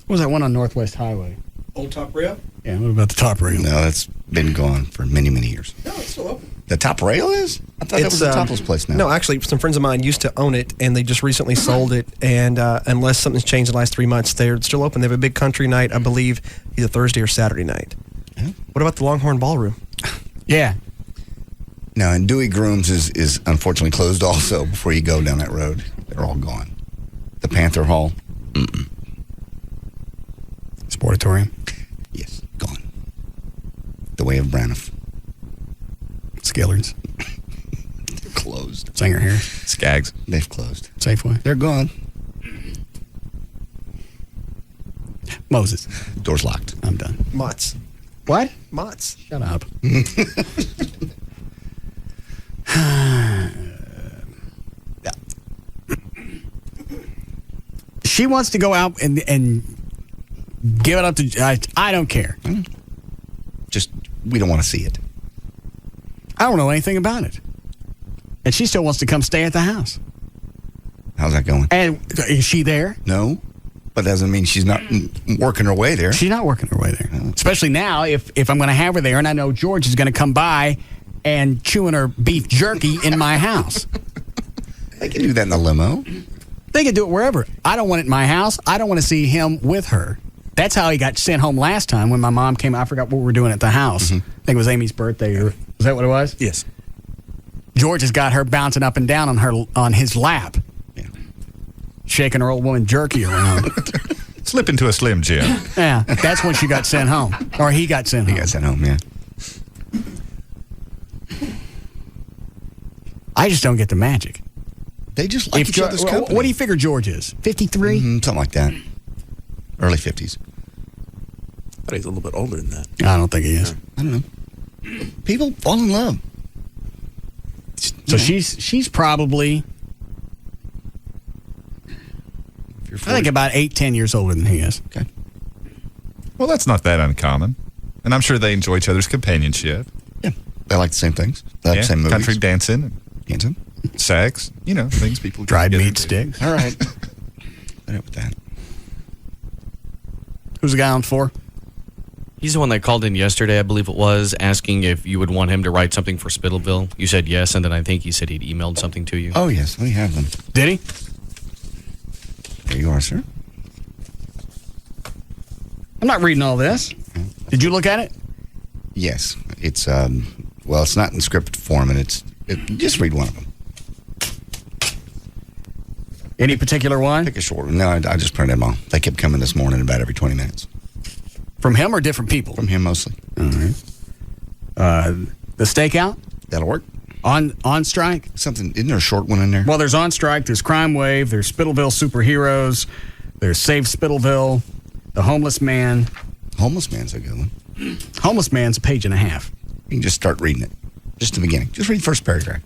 was that one on Northwest Highway? Old Top Rail? Yeah, what about the Top Rail? No, that's been gone for many, many years. No, it's still open. The Top Rail is? I thought that was a topless place now. No, actually, some friends of mine used to own it, and they just recently sold it. And unless something's changed in the last 3 months, they're still open. They have a big country night, I believe, either Thursday or Saturday night. Yeah. What about the Longhorn Ballroom? Yeah. No, and Dewey Grooms is unfortunately closed also before you go down that road. They're all gone. The Panther Hall. Mm-mm. Sportatorium. Yes, gone. The Way of Braniff. Skillards. They're closed. Singer here. Skaggs. They've closed. Safeway. They're gone. Moses. Door's locked. I'm done. Mott's. What? Mott's. Shut up. She wants to go out and give it up to... I don't care. Just, we don't want to see it. I don't know anything about it. And she still wants to come stay at the house. How's that going? And is she there? No. But that doesn't mean she's not working her way there. She's not working her way there. Especially now, if I'm going to have her there, and I know George is going to come by and chewing her beef jerky in my house. They can do that in the limo. They can do it wherever. I don't want it in my house. I don't want to see him with her. That's how he got sent home last time when my mom came. I forgot what we were doing at the house. Mm-hmm. I think it was Amy's birthday. Or, was that what it was? Yes. George has got her bouncing up and down on his lap. Yeah. Shaking her old woman jerky around. Slip into a Slim Jim. Yeah, that's when she got sent home. Or he got sent home. He got sent home, yeah. I just don't get the magic. They just like each other's company. What do you figure George is? 53? Something like that. Early 50s. I thought he's a little bit older than that. I don't think he is. I don't know. People fall in love. So she's probably, I think about 8-10 years older than he is. Okay. Well, that's not that uncommon. And I'm sure they enjoy each other's companionship. Yeah. They like the same things. They like the same movies. Country dancing. Dancing. Sex. You know, things people dried meat sticks. All right. Put up with that. Who's the guy on 4? He's the one that called in yesterday, I believe it was, asking if you would want him to write something for Spittleville. You said yes, and then I think he said he'd emailed something to you. Oh, yes. We have them. Did he? There you are, sir. I'm not reading all this. Did you look at it? Yes. It's, it's not in script form, and just read one of them. Any particular one? Pick a short one. No, I just printed them all. They kept coming this morning about every 20 minutes. From him or different people? From him mostly. All right. The stakeout? That'll work. On strike? Isn't there a short one in there? Well, there's on strike, there's crime wave, there's Spittleville superheroes, there's Save Spittleville, the homeless man. Homeless man's a good one. Homeless man's a page and a half. You can just start reading it. Just the beginning. Just read the first paragraph.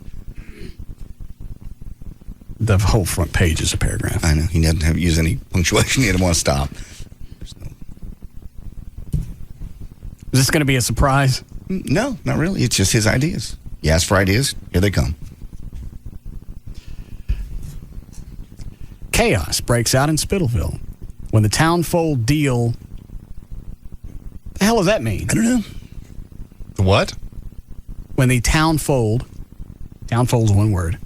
The whole front page is a paragraph. I know. He doesn't have to use any punctuation. He doesn't want to stop. Is this going to be a surprise? No, not really. It's just his ideas. You ask for ideas, here they come. Chaos breaks out in Spittleville when the townfold deal. The hell does that mean? I don't know. The what? When the townfold's one word.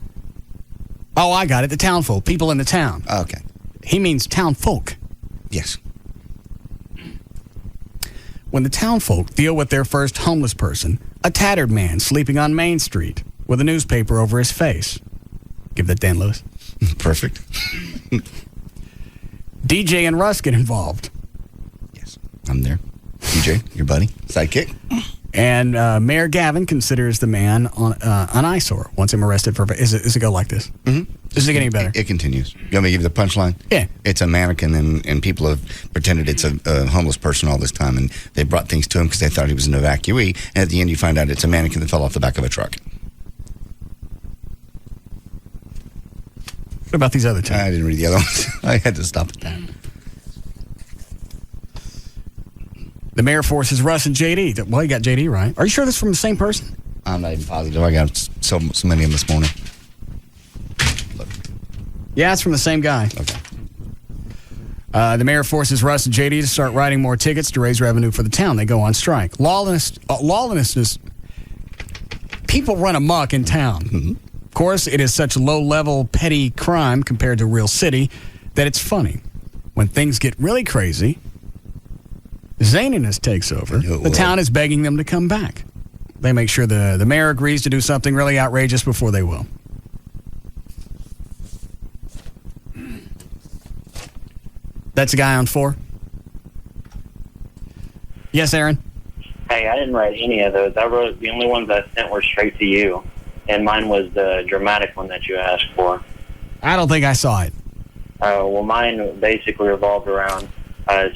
Oh, I got it. The townfold. People in the town. Okay. He means townfolk. Yes. When the townfolk deal with their first homeless person, a tattered man sleeping on Main Street with a newspaper over his face. Give that Dan Lewis. Perfect. DJ and Russ get involved. Yes, I'm there. DJ, your buddy, sidekick. And Mayor Gavin considers the man on an eyesore. Wants him arrested for. Does it go like this? Mm-hmm. Does it get any better? It continues. You want me to give you the punchline? Yeah. It's a mannequin, and people have pretended it's a homeless person all this time, and they brought things to him because they thought he was an evacuee. And at the end, you find out it's a mannequin that fell off the back of a truck. What about these other two? I didn't read the other ones. I had to stop at that. The mayor forces Russ and JD. Well, you got JD right. Are you sure this is from the same person? I'm not even positive. I got so many of them this morning. Yeah, it's from the same guy. Okay. The mayor forces Russ and JD to start writing more tickets to raise revenue for the town. They go on strike. Lawlessness. People run amok in town. Mm-hmm. Of course, it is such low-level, petty crime compared to a real city that it's funny. When things get really crazy, zaniness takes over. The town is begging them to come back. They make sure the mayor agrees to do something really outrageous before they will. That's the guy on 4? Yes, Aaron? Hey, I didn't write any of those. I wrote the only ones I sent were straight to you, and mine was the dramatic one that you asked for. I don't think I saw it. Well, mine basically revolved around,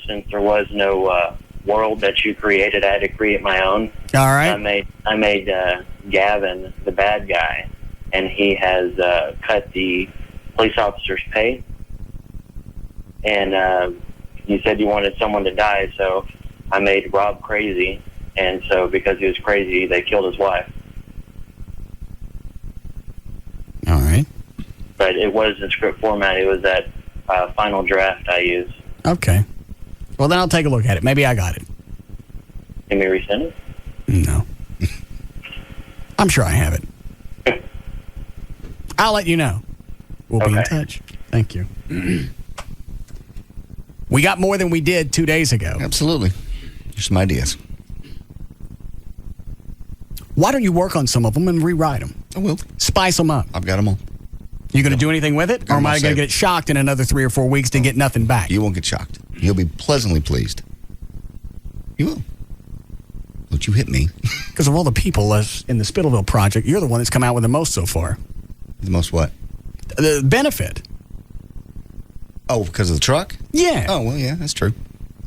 since there was no world that you created, I had to create my own. All right. I made Gavin the bad guy, and he has cut the police officer's pay. And you said you wanted someone to die, so I made Rob crazy. And so because he was crazy, they killed his wife. All right. But it was in script format. It was that final draft I used. Okay. Well, then I'll take a look at it. Maybe I got it. Can we resend it? No. I'm sure I have it. I'll let you know. We'll be in touch. Thank you. We got more than we did 2 days ago. Absolutely. Here's some ideas. Why don't you work on some of them and rewrite them? I will. Spice them up. I've got them all. You going to do anything with it? Or am I going to get shocked in another 3 or 4 weeks to get nothing back? You won't get shocked. You'll be pleasantly pleased. You will. Don't you hit me. Because of all the people in the Spittleville project, you're the one that's come out with the most so far. The most what? The benefit. Oh, because of the truck? Yeah. Oh, well, yeah, that's true.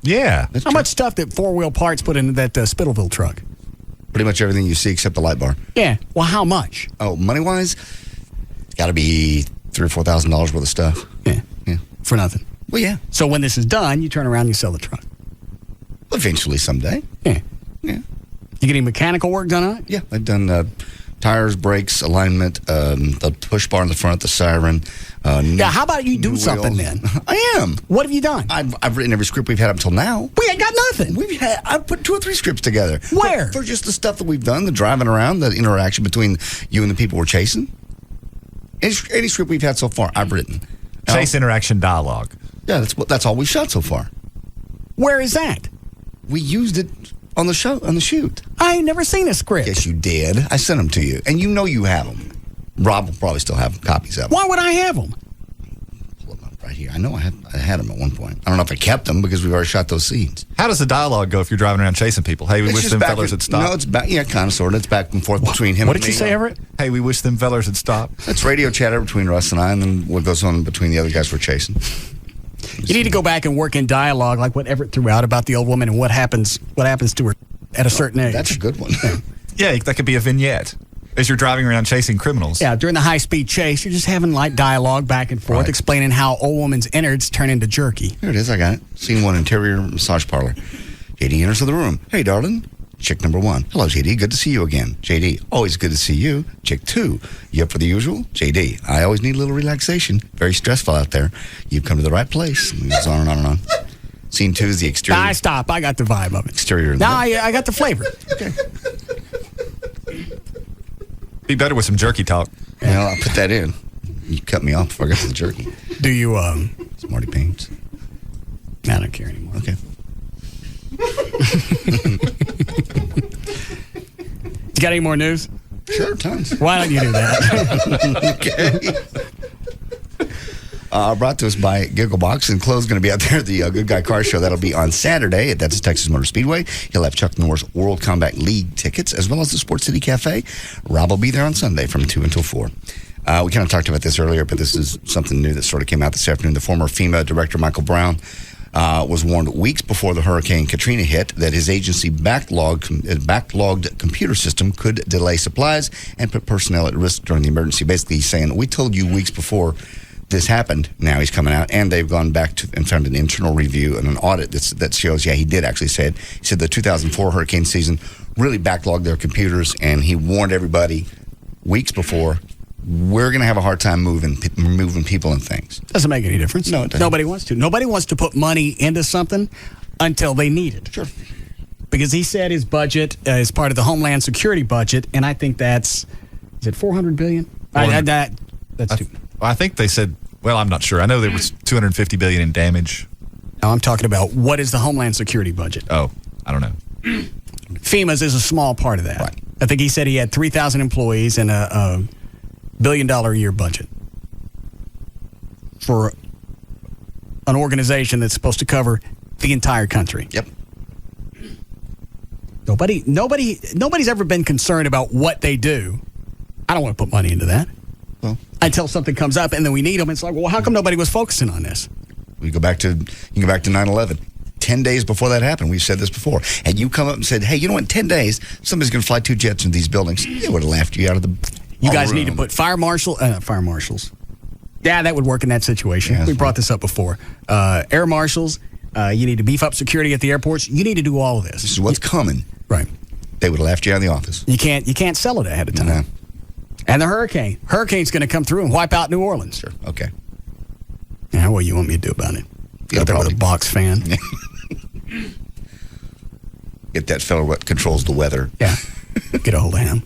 Yeah. How much stuff did 4-wheel parts put into that Spittleville truck? Pretty much everything you see except the light bar. Yeah. Well, how much? Oh, money-wise, it's got to be $3,000 or $4,000 worth of stuff. Yeah. Yeah. For nothing. Well, yeah. So when this is done, you turn around and you sell the truck. Eventually, someday. Yeah. Yeah. You get any mechanical work done on it? Yeah. I've done tires, brakes, alignment, the push bar in the front, the siren. How about you do something then? I am. What have you done? I've written every script we've had up until now. We ain't got nothing. I've put 2 or 3 scripts together. Where? For just the stuff that we've done, the driving around, the interaction between you and the people we're chasing. Any script we've had so far, I've written. Chase interaction dialogue. Yeah, that's all we shot so far. Where is that? We used it on the shoot. I ain't never seen a script. Yes, you did. I sent them to you, and you know you have them. Rob will probably still have copies of them. Why would I have them? Pull them up right here. I know I had them at one point. I don't know if I kept them because we've already shot those scenes. How does the dialogue go if you're driving around chasing people? Hey, we wish them fellers had stopped. No, it's back. Yeah, kind of, sort of. It's back and forth between him and me. What did you say, Everett? Hey, we wish them fellers had stopped. It's radio chatter between Russ and I, and then what goes on between the other guys we're chasing. You need to go back and work in dialogue like what Everett threw out about the old woman and what happens to her at a certain age. That's a good one. Yeah, that could be a vignette. As you're driving around chasing criminals. Yeah, during the high-speed chase, you're just having light dialogue back and forth, explaining how old woman's innards turn into jerky. Here it is. I got it. Scene 1, interior massage parlor. JD enters the room. Hey, darling. Chick number 1. Hello, JD. Good to see you again. JD. Always good to see you. Chick 2. You up for the usual? JD. I always need a little relaxation. Very stressful out there. You've come to the right place. And it goes on and on and on. Scene 2 is the exterior. I stop. I got the vibe of it. Exterior. No, I got the flavor. Okay. Be better with some jerky talk. Well, I'll put that in. You cut me off before I got to the jerky. Do you, Smarty Pants. I don't care anymore. Okay. You got any more news? Sure, tons. Why don't you do that? Okay. Brought to us by Gigglebox, and Chloe's going to be out there at the Good Guy Car Show. That'll be on Saturday. That's Texas Motor Speedway. He'll have Chuck Norris World Combat League tickets, as well as the Sports City Cafe. Rob will be there on Sunday from 2 until 4. We kind of talked about this earlier, but this is something new that sort of came out this afternoon. The former FEMA director, Michael Brown, was warned weeks before the Hurricane Katrina hit that his agency backlogged computer system could delay supplies and put personnel at risk during the emergency. Basically, he's saying, we told you weeks before this happened. Now he's coming out, and they've gone back to and found an internal review and an audit that shows, he did actually say it. He said the 2004 hurricane season really backlogged their computers, and he warned everybody weeks before, we're going to have a hard time moving people and things. Doesn't make any difference. No, it doesn't. Nobody wants to. Nobody wants to put money into something until they need it. Sure. Because he said his budget is part of the Homeland Security budget, and I think is it $400 billion? That's too. I think they said, well, I'm not sure. I know there was $250 billion in damage. No, I'm talking about what is the Homeland Security budget? Oh, I don't know. FEMA's is a small part of that. Right. I think he said he had 3,000 employees and a $1 billion a year budget for an organization that's supposed to cover the entire country. Yep. Nobody's ever been concerned about what they do. I don't want to put money into that. Well, until something comes up and then we need them. It's like, well, how come nobody was focusing on this? You can go back to 9/11. 10 days before that happened, we've said this before, and you come up and said, hey, you know what, in 10 days, somebody's going to fly 2 jets into these buildings. They would have laughed you out of the You guys room. need to put fire marshals. Yeah, that would work in that situation. Yeah, we brought this up before. Air marshals, you need to beef up security at the airports. You need to do all of this. This is what's coming. Right. They would have laughed you out of the office. You can't sell it ahead of time. No. And the hurricane's going to come through and wipe out New Orleans. Sure. Okay. Yeah, what do you want me to do about it? Go there with a box fan. Get that fellow what controls the weather. Yeah. Get a hold of him.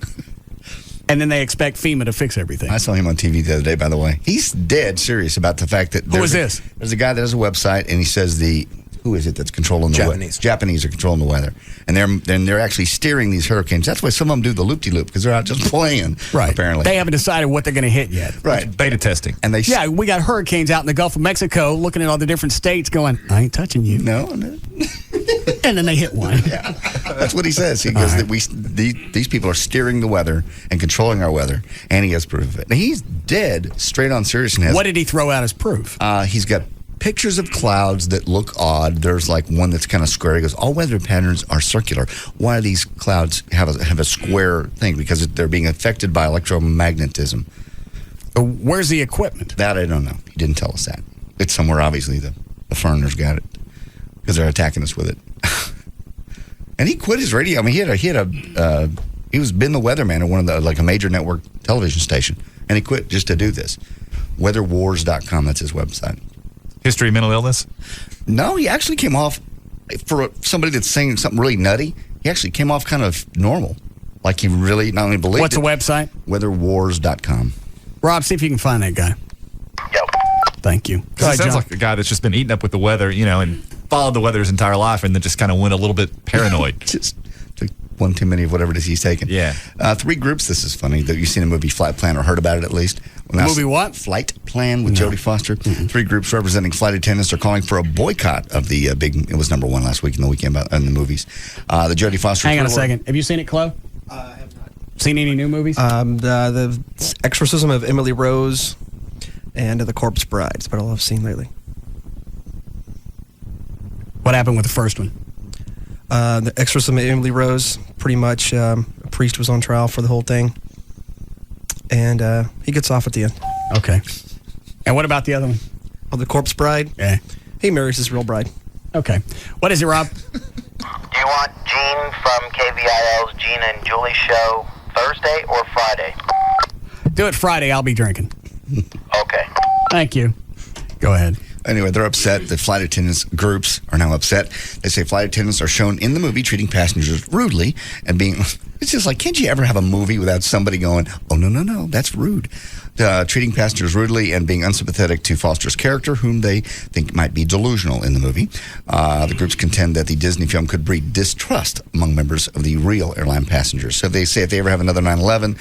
And then they expect FEMA to fix everything. I saw him on TV the other day, by the way. He's dead serious about the fact that... Who is this? There's a guy that has a website, and he says who is it that's controlling the weather? Japanese are controlling the weather. And they're actually steering these hurricanes. That's why some of them do the loop-de-loop, because they're out just playing, right. apparently. They haven't decided what they're going to hit yet. Right. Beta testing. And yeah, we got hurricanes out in the Gulf of Mexico looking at all the different states going, I ain't touching you. No. And then they hit one. Yeah. That's what he says. He goes that these people are steering the weather and controlling our weather, and he has proof of it. Now, he's dead straight on serious. What did he throw out as proof? He's got pictures of clouds that look odd. There's like one that's kind of square. He goes, all weather patterns are circular. Why do these clouds have a square thing? Because they're being affected by electromagnetism. Where's the equipment? That I don't know. He didn't tell us that. It's somewhere, obviously. The foreigners got it because they're attacking us with it. And he quit his radio. I mean, he was been the weatherman at one of the a major network television station, and he quit just to do this. Weatherwars.com. That's his website. History of mental illness? No, he actually came off, for somebody that's saying something really nutty, he actually came off kind of normal. Like he really not only believed What's the website? Weatherwars.com. Rob, see if you can find that guy. Yep. Thank you. Go He ahead, sounds John. like a guy that's just been eaten up with the weather, and followed the weather his entire life, and then just kind of went a little bit paranoid. Just took one too many of whatever it is he's taking. Yeah. 3 groups. This is funny. That you've seen a movie Flight Plan or heard about it at least. Movie what? Flight Plan with Jodie Foster. 3 groups representing flight attendants are calling for a boycott of the big. It was number 1 last week in the weekend in the movies. The Jodie Foster. Hang on a second. Have you seen it, Chloe? I have not. Seen any new movies? The Exorcism of Emily Rose and The Corpse Bride. That's about all I've seen lately. What happened with the first one? The Exorcism of Emily Rose, pretty much a priest was on trial for the whole thing. And he gets off at the end. Okay. And what about the other one? Oh, The Corpse Bride? Yeah. He marries his real bride. Okay. What is it, Rob? Do you want Gene from KVIL's Gene and Julie show Thursday or Friday? Do it Friday. I'll be drinking. Okay. Thank you. Go ahead. Anyway, they're upset that flight attendants groups are now upset. They say flight attendants are shown in the movie treating passengers rudely and being... It's just like, can't you ever have a movie without somebody going, oh, no, that's rude. Treating passengers rudely and being unsympathetic to Foster's character, whom they think might be delusional in the movie. The groups contend that the Disney film could breed distrust among members of the real airline passengers. So they say if they ever have another 9/11,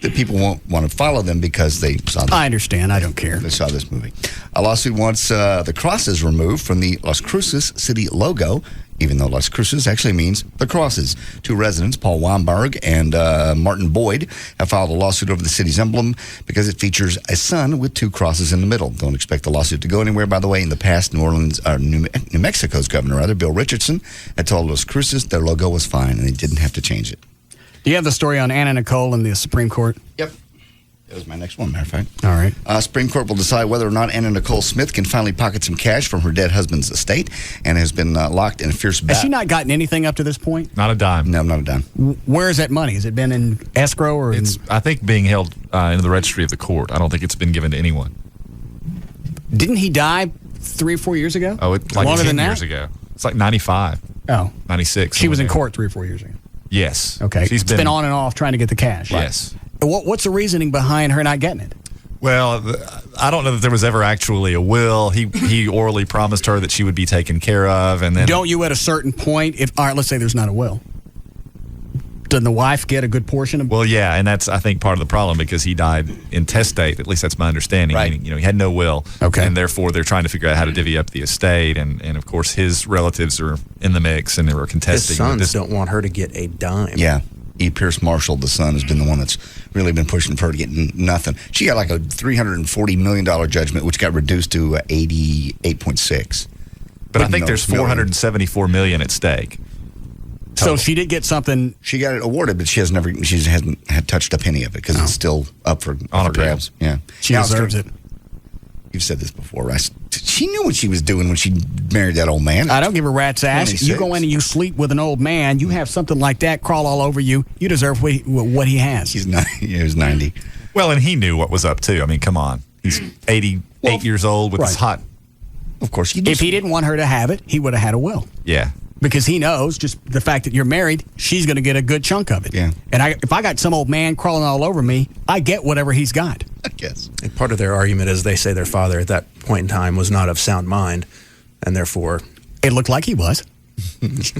that people won't want to follow them because they saw this. I understand. I don't care. They saw this movie. A lawsuit wants the crosses removed from the Las Cruces city logo, even though Las Cruces actually means the crosses. 2 residents, Paul Wamberg and Martin Boyd, have filed a lawsuit over the city's emblem because it features a sun with 2 crosses in the middle. Don't expect the lawsuit to go anywhere, by the way. In the past, New Mexico's governor, Bill Richardson, had told Las Cruces their logo was fine and they didn't have to change it. Do you have the story on Anna Nicole and the Supreme Court? Yep. That was my next one, matter of fact. All right. Supreme Court will decide whether or not Anna Nicole Smith can finally pocket some cash from her dead husband's estate and has been locked in a fierce Has battle. she not gotten anything up to this point? Not a dime. No, not a dime. Where is that money? Has it been in escrow or It's, I think, being held in the registry of the court. I don't think it's been given to anyone. Didn't he die 3 or 4 years ago? Oh, it's like longer 10 than that? years ago. It's like 95. Oh. 96. She was in somewhere court 3 or 4 years ago. there. Yes. Okay. It's been on and off trying to get the cash. Yes. What's the reasoning behind her not getting it? Well, I don't know that there was ever actually a will. He orally promised her that she would be taken care of, and then Don't you at a certain point, all right, let's say there's not a will. Doesn't the wife get a good portion of? Well, yeah, and that's I think part of the problem because he died intestate. At least that's my understanding. Right. Meaning, he had no will. Okay. And therefore, they're trying to figure out how to divvy up the estate, and of course, his relatives are in the mix, and they were contesting. His sons don't want her to get a dime. Yeah. E. Pierce Marshall, the son, has been the one that's really been pushing for her to get nothing. She got like a $340 million judgment, which got reduced to 88.6. But I think there's $474 million at stake. So she did get something. She got it awarded, but she hasn't had touched a penny of it because it's still up for grabs. Yeah, She deserves it. You've said this before, right? She knew what she was doing when she married that old man. I don't give a rat's ass. 26. You go in and you sleep with an old man, you have something like that crawl all over you. You deserve what he has. He was 90. Well, and he knew what was up too. I mean, come on. He's 88 years old with his hot. Of course, if he didn't want her to have it, he would have had a will. Yeah. Because he knows just the fact that you're married, she's going to get a good chunk of it. Yeah. And if I got some old man crawling all over me, I get whatever he's got. I guess. And part of their argument is they say their father at that point in time was not of sound mind, and therefore... It looked like he was.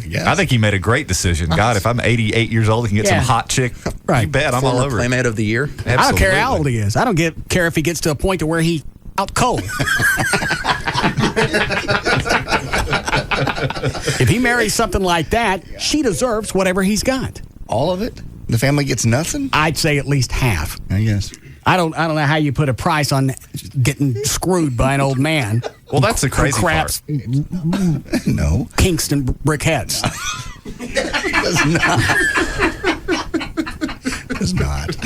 Yeah. I think he made a great decision. God, if I'm 88 years old and can get some hot chick, you bet I'm all over it. Playmate of the year. Absolutely. I don't care how old he is. I don't care if he gets to a point to where he's out cold. If he marries something like that, she deserves whatever he's got. All of it? The family gets nothing? I'd say at least half. I guess. I don't know how you put a price on getting screwed by an old man. Well, that's the crazy part. No. Kingston briquettes. Does not.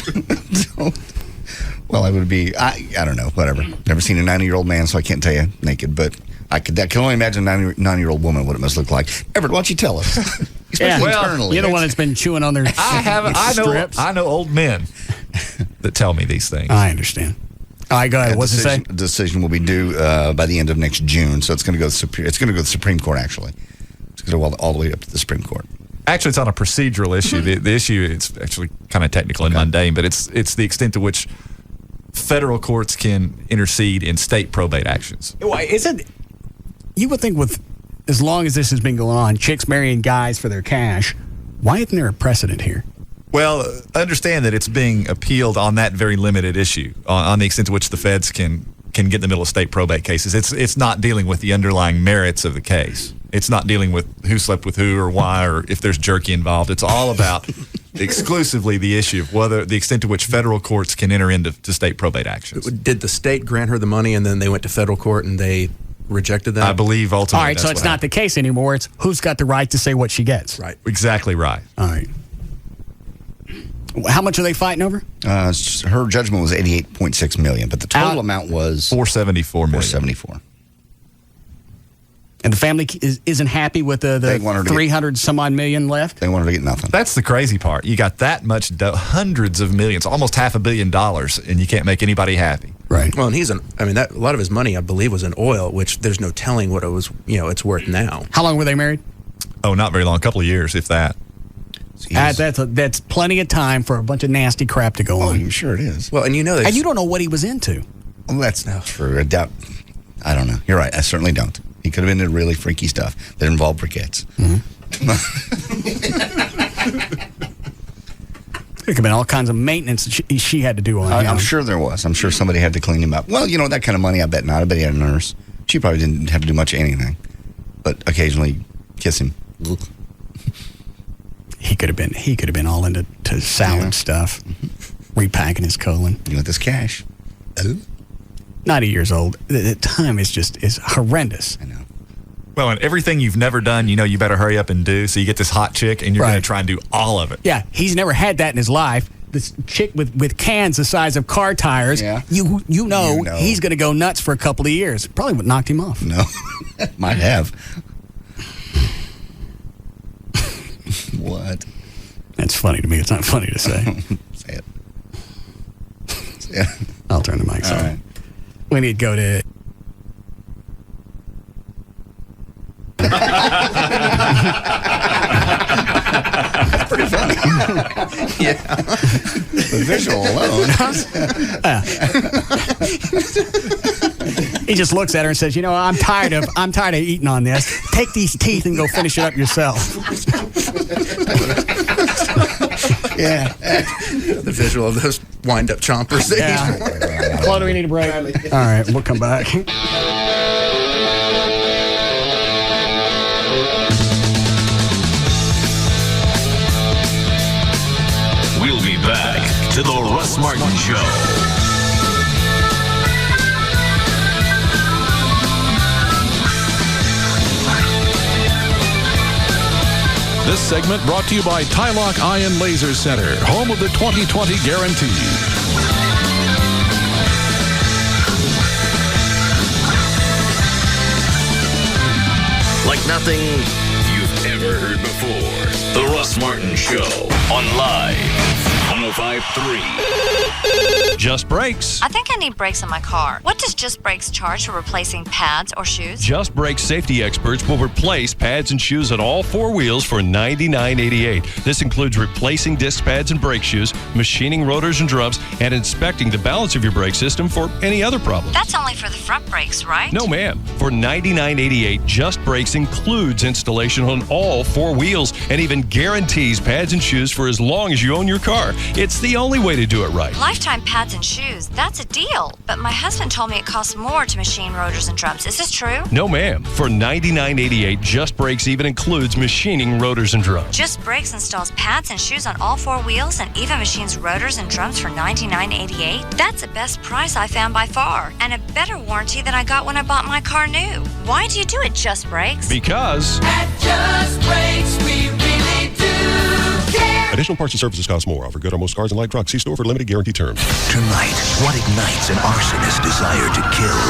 Well, I would be, I don't know, whatever. Never seen a 90-year-old man, so I can't tell you naked, but I can only imagine a 90-year-old woman what it must look like. Everett, why don't you tell us? Especially internally. You're the one that's been chewing on their strips. I know old men that tell me these things. I understand. All right, go ahead. What's it say? Decision will be due by the end of next June, so it's going to go to the Supreme Court, actually. It's going to go all the way up to the Supreme Court. Actually, it's on a procedural issue. The issue is actually kind of technical and mundane, but it's the extent to which federal courts can intercede in state probate actions. Why isn't? You would think with as long as this has been going on, chicks marrying guys for their cash. Why isn't there a precedent here? Well, understand that it's being appealed on that very limited issue, on the extent to which the feds can get in the middle of state probate cases. It's not dealing with the underlying merits of the case. It's not dealing with who slept with who or why or if there's jerky involved. It's all about exclusively the issue of whether the extent to which federal courts can enter into state probate actions. Did the state grant her the money and then they went to federal court and they rejected that? I believe ultimately. All right, so it's not the case anymore. It's who's got the right to say what she gets. Right. Exactly right. All right. How much are they fighting over? Her judgment was $88.6 million, but the total amount was $474 million. $474. And the family isn't happy with the 300 some odd million left? They want her to get nothing. That's the crazy part. You got that much, hundreds of millions, almost $500 million, and you can't make anybody happy. Right. Well, and a lot of his money, I believe, was in oil, which there's no telling what it was, it's worth now. How long were they married? Oh, not very long. A couple of years, if that. That's plenty of time for a bunch of nasty crap to go on. I'm sure it is. Well, and you don't know what he was into. Well, that's not true. I don't know. You're right. I certainly don't. He could have been into really freaky stuff that involved briquettes. There could have been all kinds of maintenance that she had to do on him. I'm sure there was. I'm sure somebody had to clean him up. Well, that kind of money, I bet not. I bet he had a nurse. She probably didn't have to do much of anything, but occasionally kiss him. He could have been all into salad stuff, repacking his colon. You want this cash? 90 years old. The time is horrendous. I know. Well, and everything you've never done, you better hurry up and do. So you get this hot chick, and you're going to try and do all of it. Yeah, he's never had that in his life. This chick with cans the size of car tires. Yeah. You know he's going to go nuts for a couple of years. Probably what knocked him off. No, might have. What? That's funny to me. It's not funny to say. Say it. I'll turn the mics on. Right. We need to go to. That's pretty funny. Yeah. The visual alone. He just looks at her and says, I'm tired of eating on this. Take these teeth and go finish it up yourself. Yeah. The visual of those wind-up chompers. Yeah. Claude, do we need a break? All right, we'll come back. We'll be back to the Russ Martin Show. This segment brought to you by Tylock Ion Laser Center, home of the 2020 guarantee. Like nothing you've ever heard before. The Russ Martin Show on Live 105.3. Just Brakes. I think I need brakes on my car. What does Just Brakes charge for replacing pads or shoes? Just Brakes safety experts will replace pads and shoes on all four wheels for $99.88. This includes replacing disc pads and brake shoes, machining rotors and drums, and inspecting the balance of your brake system for any other problems. That's only for the front brakes, right? No, ma'am. For $99.88, Just Brakes includes installation on all four wheels and even guarantees pads and shoes for as long as you own your car. It's the only way to do it right. Lifetime pads and shoes. That's a deal. But my husband told me it costs more to machine rotors and drums. Is this true? No, ma'am. For $99.88, Just Brakes even includes machining rotors and drums. Just Brakes installs pads and shoes on all four wheels and even machines rotors and drums for $99.88? That's the best price I found by far. And a better warranty than I got when I bought my car new. Why do you do it, Just Brakes? Because at Just Brakes, we really do care. Additional parts and services cost more. Offer good on most cars and light trucks. See store for limited guarantee terms. Tonight, what ignites an arsonist's desire to kill?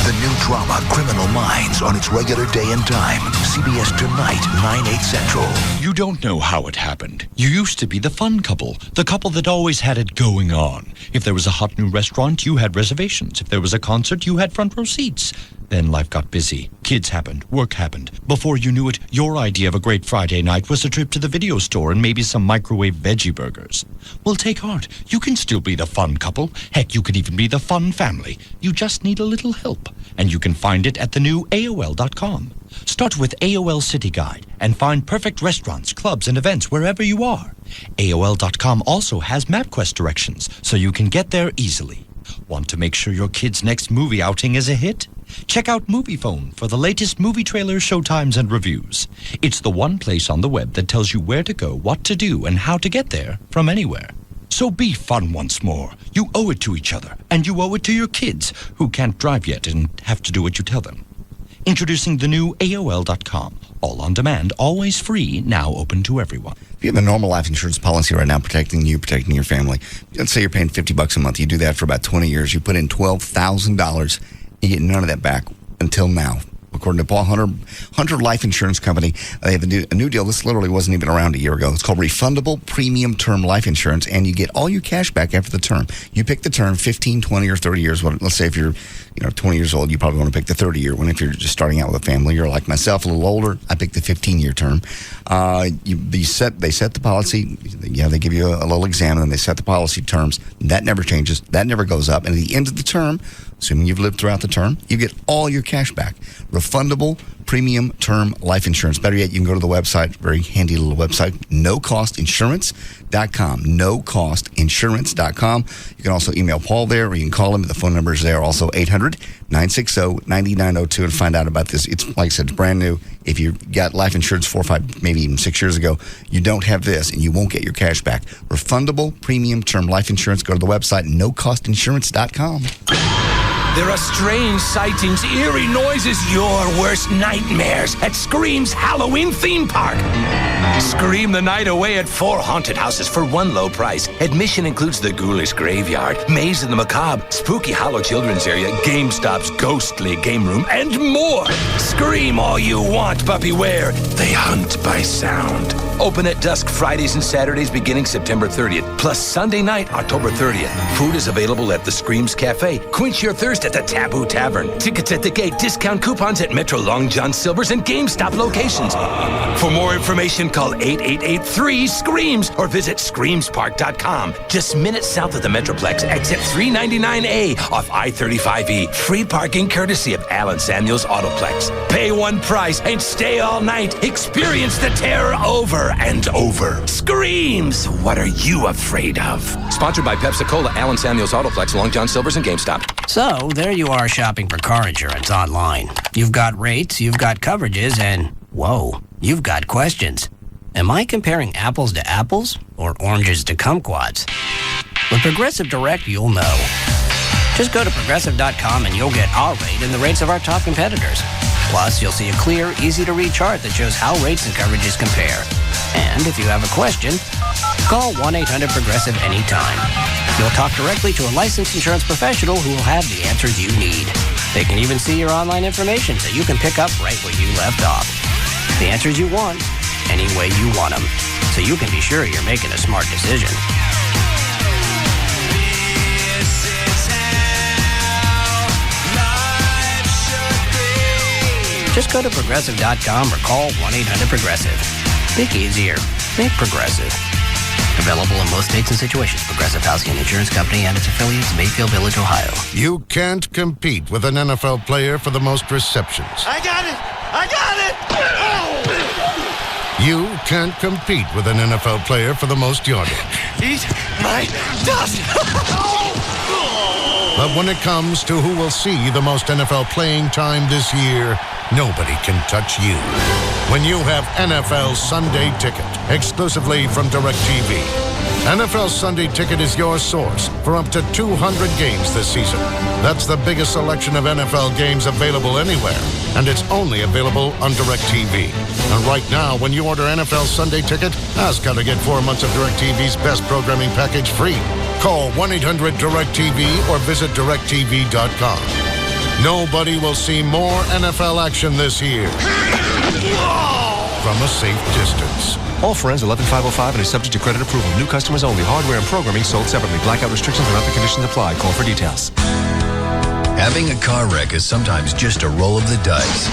The new drama, Criminal Minds, on its regular day and time. CBS Tonight, 9/8 Central. You don't know how it happened. You used to be the fun couple, the couple that always had it going on. If there was a hot new restaurant, you had reservations. If there was a concert, you had front row seats. Then life got busy. Kids happened. Work happened. Before you knew it, your idea of a great Friday night was a trip to the video store and maybe some microwave veggie burgers. Well, take heart. You can still be the fun couple. Heck, you could even be the fun family. You just need a little help. And you can find it at the new AOL.com. Start with AOL City Guide and find perfect restaurants, clubs, and events wherever you are. AOL.com also has MapQuest directions, so you can get there easily. Want to make sure your kid's next movie outing is a hit? Check out MoviePhone for the latest movie trailers, showtimes, and reviews. It's the one place on the web that tells you where to go, what to do, and how to get there from anywhere. So be fun once more. You owe it to each other, and you owe it to your kids, who can't drive yet and have to do what you tell them. Introducing the new AOL.com. All on demand, always free, now open to everyone. If you have a normal life insurance policy right now protecting you, protecting your family, let's say you're paying $50 a month. You do that for about 20 years. You put in $12,000. You get none of that back until now. According to Paul Hunter Life Insurance Company, they have a new deal. This literally wasn't even around a year ago. It's called Refundable Premium Term Life Insurance, and you get all your cash back after the term. You pick the term, 15, 20, or 30 years. Let's say if you're 20 years old, you probably want to pick the 30-year one. If you're just starting out with a family, you're like myself, a little older, I picked the 15-year term. They set the policy. They give you a little exam, and then they set the policy terms. That never changes. That never goes up. And at the end of the term, assuming you've lived throughout the term, you get all your cash back. Refundable Premium Term Life Insurance. Better yet, you can go to the website, very handy little website, NoCostInsurance.com. NoCostInsurance.com. You can also email Paul there, or you can call him. The phone number is there, also 800-960-9902, and find out about this. It's, like I said, it's brand new. If you got life insurance 4 or 5, maybe even 6 years ago, you don't have this, and you won't get your cash back. Refundable Premium Term Life Insurance. Go to the website, NoCostInsurance.com. There are strange sightings, eerie noises, your worst nightmares at Scream's Halloween theme park. Scream the night away at 4 haunted houses for one low price. Admission includes the Ghoulish Graveyard, Maze in the Macabre, Spooky Hollow Children's Area, GameStop's Ghostly Game Room, and more. Scream all you want, but beware, they hunt by sound. Open at dusk Fridays and Saturdays beginning September 30th, plus Sunday night, October 30th. Food is available at the Screams Cafe. Quench your thirst at the Taboo Tavern. Tickets at the gate, discount coupons at Metro Long John Silver's and GameStop locations. For more information, call 888-3-SCREAMS or visit screamspark.com. Just minutes south of the Metroplex, exit 399A off I-35E. Free parking courtesy of Allen Samuels Autoplex. Pay one price and stay all night. Experience the terror over and over. Screams! What are you afraid of? Sponsored by Pepsi-Cola, Allen Samuels Autoplex, Long John Silver's, and GameStop. So, there you are shopping for car insurance online. You've got rates, you've got coverages, and, whoa, you've got questions. Am I comparing apples to apples or oranges to kumquats? With Progressive Direct, you'll know. Just go to Progressive.com and you'll get our rate and the rates of our top competitors. Plus, you'll see a clear, easy-to-read chart that shows how rates and coverages compare. And if you have a question, call 1-800-PROGRESSIVE anytime. You'll talk directly to a licensed insurance professional who will have the answers you need. They can even see your online information so you can pick up right where you left off. The answers you want, any way you want them, so you can be sure you're making a smart decision. Just go to Progressive.com or call 1-800-PROGRESSIVE. Think easier. Think Progressive. Available in most states and situations. Progressive Housing and Insurance Company and its affiliates, Mayfield Village, Ohio. You can't compete with an NFL player for the most receptions. I got it! I got it! Oh! You can't compete with an NFL player for the most yardage. Eat my dust! But when it comes to who will see the most NFL playing time this year, nobody can touch you. When you have NFL Sunday Ticket, exclusively from DirecTV. NFL Sunday Ticket is your source for up to 200 games this season. That's the biggest selection of NFL games available anywhere, and it's only available on DirecTV. And right now, when you order NFL Sunday Ticket, ask how to get 4 months of DirecTV's best programming package free. Call 1-800-DirecTV or visit DirecTV.com. Nobody will see more NFL action this year from a safe distance. All friends 11505 and is subject to credit approval. New customers only. Hardware and programming sold separately. Blackout restrictions and other conditions apply. Call for details. Having a car wreck is sometimes just a roll of the dice.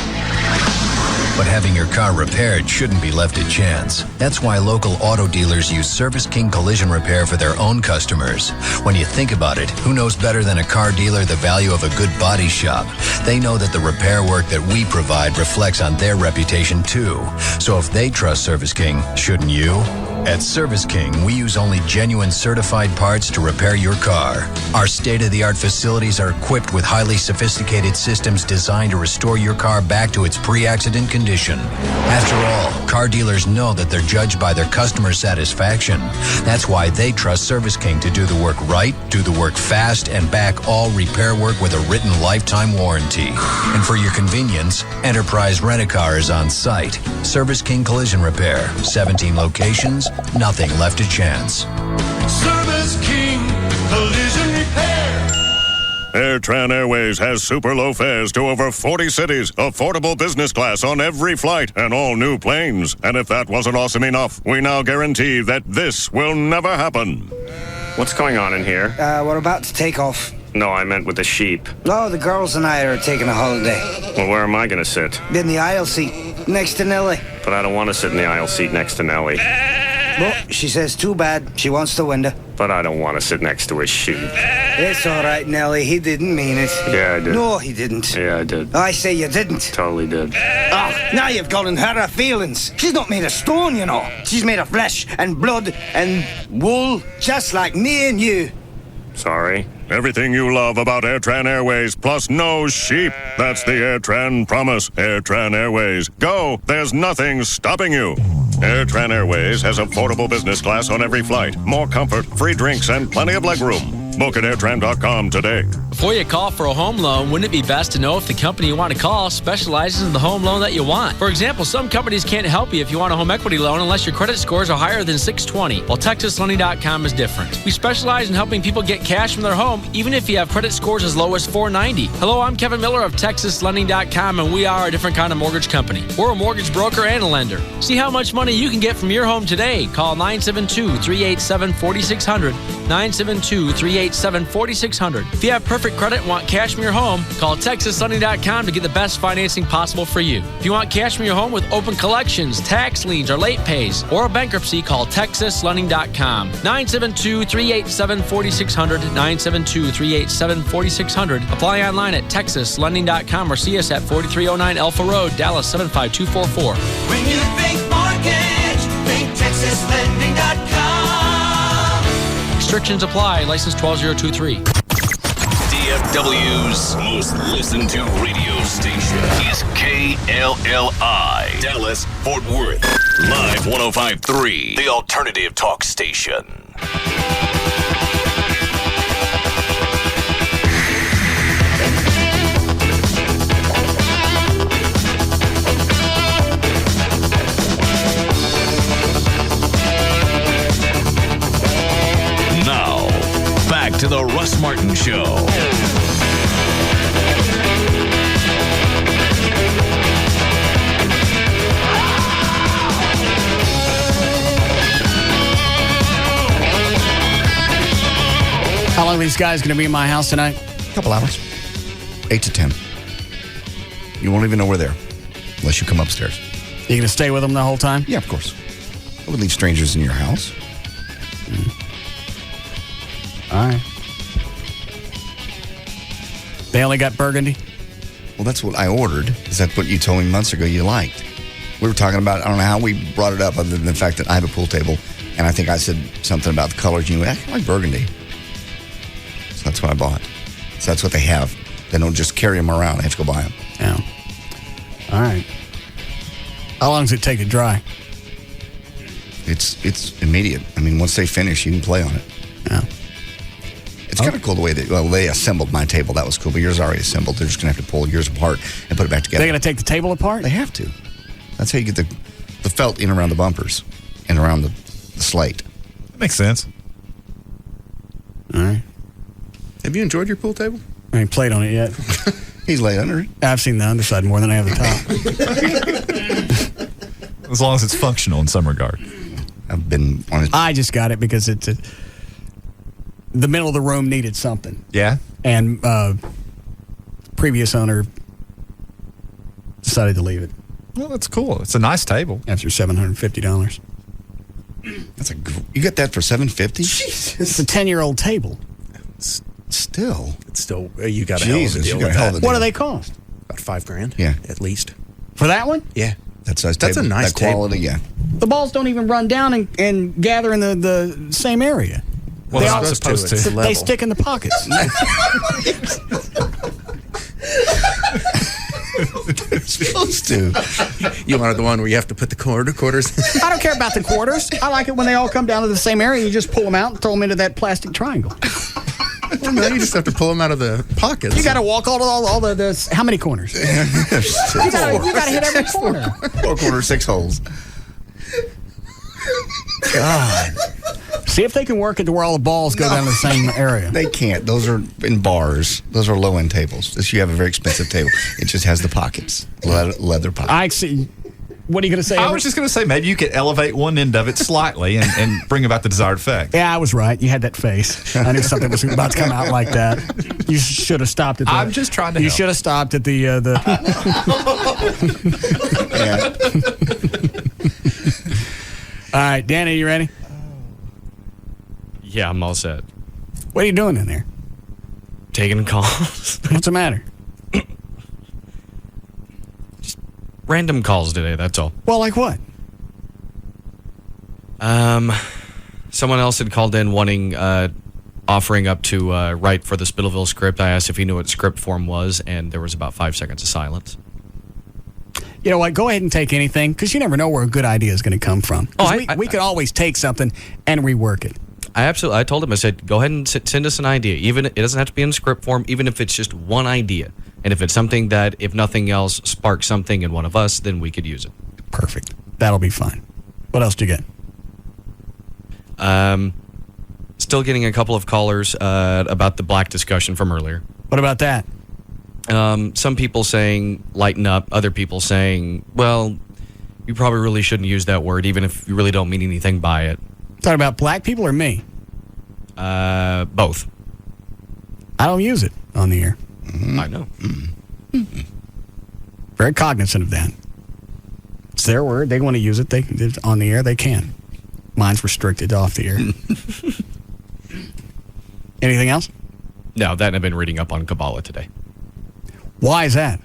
But having your car repaired shouldn't be left to chance. That's why local auto dealers use Service King Collision Repair for their own customers. When you think about it, who knows better than a car dealer the value of a good body shop? They know that the repair work that we provide reflects on their reputation too. So if they trust Service King, shouldn't you? At Service King, we use only genuine certified parts to repair your car. Our state-of-the-art facilities are equipped with highly sophisticated systems designed to restore your car back to its pre-accident condition. After all, car dealers know that they're judged by their customer satisfaction. That's why they trust Service King to do the work right, do the work fast, and back all repair work with a written lifetime warranty. And for your convenience, Enterprise Rent-A-Car is on site. Service King Collision Repair, 17 locations, nothing left to chance. Service King Collision Repair. AirTran Airways has super low fares to over 40 cities, affordable business class on every flight, and all new planes. And if that wasn't awesome enough, we now guarantee that this will never happen. What's going on in here? We're about to take off. No, I meant with the sheep. No, the girls and I are taking a holiday. Well, where am I going to sit? In the aisle seat, next to Nellie. But I don't want to sit in the aisle seat next to Nellie. Well, she says too bad. She wants the window. But I don't want to sit next to a sheep. It's all right, Nellie. He didn't mean it. Yeah, I did. No, he didn't. Yeah, I did. I say you didn't. Totally did. Ah, now you've gone and hurt her feelings. She's not made of stone, you know. She's made of flesh and blood and wool, just like me and you. Sorry. Everything you love about AirTran Airways, plus no sheep. That's the AirTran promise. AirTran Airways. Go. There's nothing stopping you. AirTran Airways has affordable business class on every flight. More comfort, free drinks, and plenty of legroom. Book at airtran.com today. Before you call for a home loan, wouldn't it be best to know if the company you want to call specializes in the home loan that you want? For example, some companies can't help you if you want a home equity loan unless your credit scores are higher than 620. Well, TexasLending.com is different. We specialize in helping people get cash from their home, even if you have credit scores as low as 490. Hello, I'm Kevin Miller of TexasLending.com, and we are a different kind of mortgage company. We're a mortgage broker and a lender. See how much money you can get from your home today. Call 972-387-4600. 972-387-4600. If you have perfect credit and want cash from your home, call TexasLending.com to get the best financing possible for you. If you want cash from your home with open collections, tax liens, or late pays, or a bankruptcy, call TexasLending.com. 972-387-4600. 972-387-4600. Apply online at TexasLending.com or see us at 4309 Alpha Road, Dallas 75244. When you think mortgage, think TexasLending.com. Restrictions apply. License 12023. DFW's most listened to radio station is KLLI. Dallas, Fort Worth. Live 105.3. The alternative talk station. Now, back to the Russ Martin Show. How long are these guys going to be in my house tonight? A couple hours. 8 to 10. You won't even know we're there unless you come upstairs. You going to stay with them the whole time? Yeah, of course. I would leave strangers in your house. All right. They only got burgundy? Well, that's what I ordered. Is that what you told me months ago you liked? We were talking about, I don't know how we brought it up other than the fact that I have a pool table, and I think I said something about the colors. You went, I like burgundy. So that's what I bought. So that's what they have. They don't just carry them around. They have to go buy them. Yeah. All right. How long does it take to dry? It's immediate. I mean, once they finish, you can play on it. Yeah. It's kind of cool the way they assembled my table. That was cool, but yours already assembled. They're just going to have to pull yours apart and put it back together. They're going to take the table apart? They have to. That's how you get the felt in around the bumpers and around the slate. That makes sense. All right. Have you enjoyed your pool table? I ain't played on it yet. He's laid under it. I've seen the underside more than I have the top. As long as it's functional in some regard. I've been on it. I just got it because the middle of the room needed something. Yeah? And previous owner decided to leave it. Well, that's cool. It's a nice table. After $750. You get that for $750? Jesus. It's a 10-year-old table. Still. It's still, you got a Jesus, hell of a deal you got with a hell that. of a What do they cost? About $5,000. Yeah. At least. For that one? Yeah. That's a That's a nice that quality, table. yeah. The balls don't even run down and gather in the same area. Well, they they're all not supposed to. It's They level. stick in the pockets. They're supposed to. You wanted the one where you have to put the quarters I don't care about the quarters. I like it when they all come down to the same area. You just pull them out and throw them into that plastic triangle. Well, no, you just have to pull them out of the pockets. You got to walk all the how many corners? You got to hit every corner. 4 quarters, 6 holes. God. See if they can work it to where all the balls go down to the same area. They can't. Those are in bars. Those are low-end tables. This, you have a very expensive table. It just has the pockets, leather pockets. I see. What are you going to say? I was just going to say maybe you could elevate one end of it slightly and bring about the desired effect. Yeah, I was right. You had that face. I knew something was about to come out like that. You should have stopped at the... I'm just trying to You help. should have stopped at the... All right, Danny, you ready? Yeah, I'm all set. What are you doing in there? Taking calls. What's the matter? Just random calls today, that's all. Well, like what? Someone else had called in wanting, offering up to write for the Spittleville script. I asked if he knew what script form was, and there was about 5 seconds of silence. You know what? Go ahead and take anything, because you never know where a good idea is going to come from. We could always take something and rework it. I told him, I said, go ahead and send us an idea. Even it doesn't have to be in script form, even if it's just one idea. And if it's something that, if nothing else, sparks something in one of us, then we could use it. Perfect. That'll be fine. What else do you get? Still getting a couple of callers about the black discussion from earlier. What about that? Some people saying lighten up, other people saying, well, you probably really shouldn't use that word, even if you really don't mean anything by it. Talking about black people or me? Both. I don't use it on the air. Mm-hmm. I know. Mm-hmm. Very cognizant of that. It's their word. They want to use it. They on the air. They can. Mine's restricted off the air. Anything else? No, that I've been reading up on Kabbalah today. Why is that?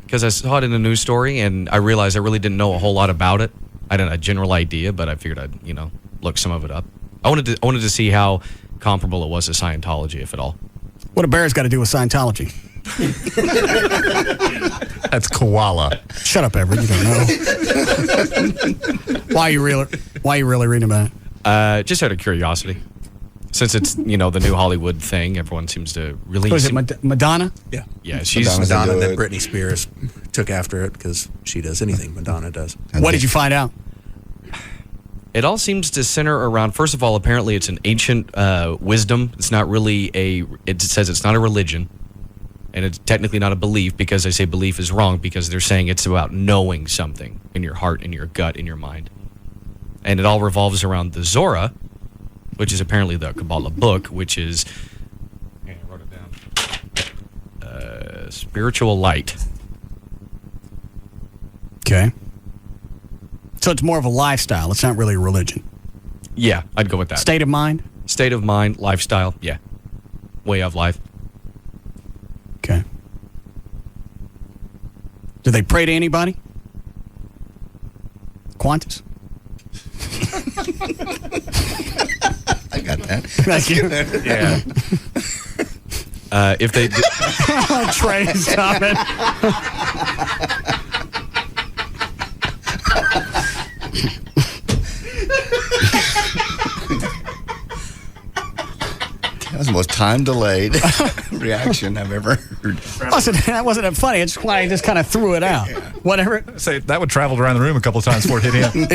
Because I saw it in a news story, and I realized I really didn't know a whole lot about it. I had a general idea, but I figured I'd, look some of it up. I wanted to see how comparable it was to Scientology, if at all. What a bear's got to do with Scientology? That's koala. Shut up, Everett. You don't know. Why are you really reading about it? Just out of curiosity. Since it's, the new Hollywood thing, everyone seems to really... Was it Madonna? Yeah. Yeah, she's... Madonna, then Britney Spears took after it because she does anything Madonna does. What did you find out? It all seems to center around, first of all, apparently it's an ancient wisdom. It's not really it says it's not a religion. And it's technically not a belief, because they say belief is wrong, because they're saying it's about knowing something in your heart, in your gut, in your mind. And it all revolves around the Zohar, which is apparently the Kabbalah book, which is, I wrote it down, spiritual light. Okay. So it's more of a lifestyle. It's not really a religion. Yeah, I'd go with that. State of mind? State of mind, lifestyle, yeah. Way of life. Okay. Do they pray to anybody? Qantas? I got that. Thank you. Yeah. If they did... Trey, stop it. That was the most time-delayed reaction I've ever heard. That wasn't funny. It's why I just kind of threw it out. Whatever. Say that would travel around the room a couple of times before it hit him.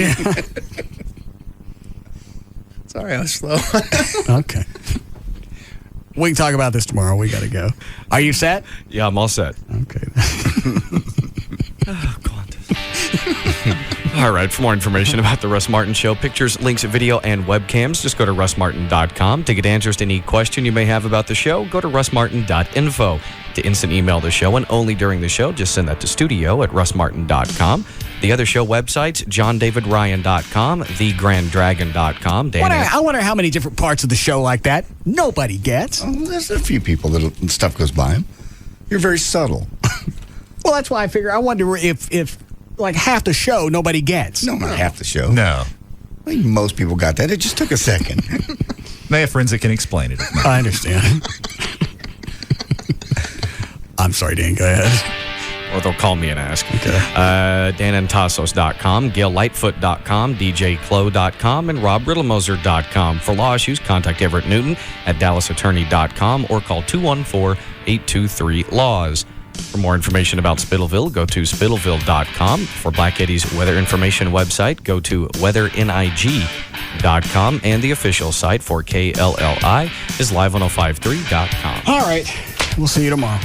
Sorry, I was slow. Okay. We can talk about this tomorrow. We got to go. Are you set? Yeah, I'm all set. Okay. Oh, Qantas. All right, for more information about the Russ Martin Show, pictures, links, video, and webcams, just go to russmartin.com. To get answers to any question you may have about the show, go to russmartin.info. To instant email the show, and only during the show, just send that to studio@russmartin.com. The other show websites, johndavidryan.com, thegrandragon.com. I wonder how many different parts of the show like that nobody gets. Oh, there's a few people that stuff goes by them. You're very subtle. Well, that's why I figure, I wonder if like half the show nobody gets. No, not half the show. No. I think most people got that. It just took a second. They have friends that can explain it. I understand. I'm sorry, Dan, go ahead. Or they'll call me and ask. Okay. DanandTassos.com, GailLightfoot.com, DJClo.com, and RobRiddlemoser.com. For law issues, contact Everett Newton at DallasAttorney.com or call 214-823-LAWS. For more information about Spittleville, go to Spittleville.com. For Black Eddie's weather information website, go to WeatherNIG.com. And the official site for KLLI is live1053.com. All right. We'll see you tomorrow.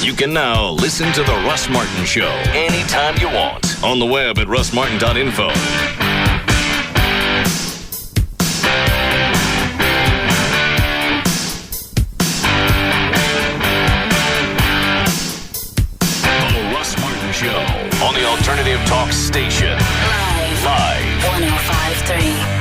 You can now listen to The Russ Martin Show anytime you want on the web at russmartin.info. The Russ Martin Show on the Alternative Talk Station. Live. 105.3.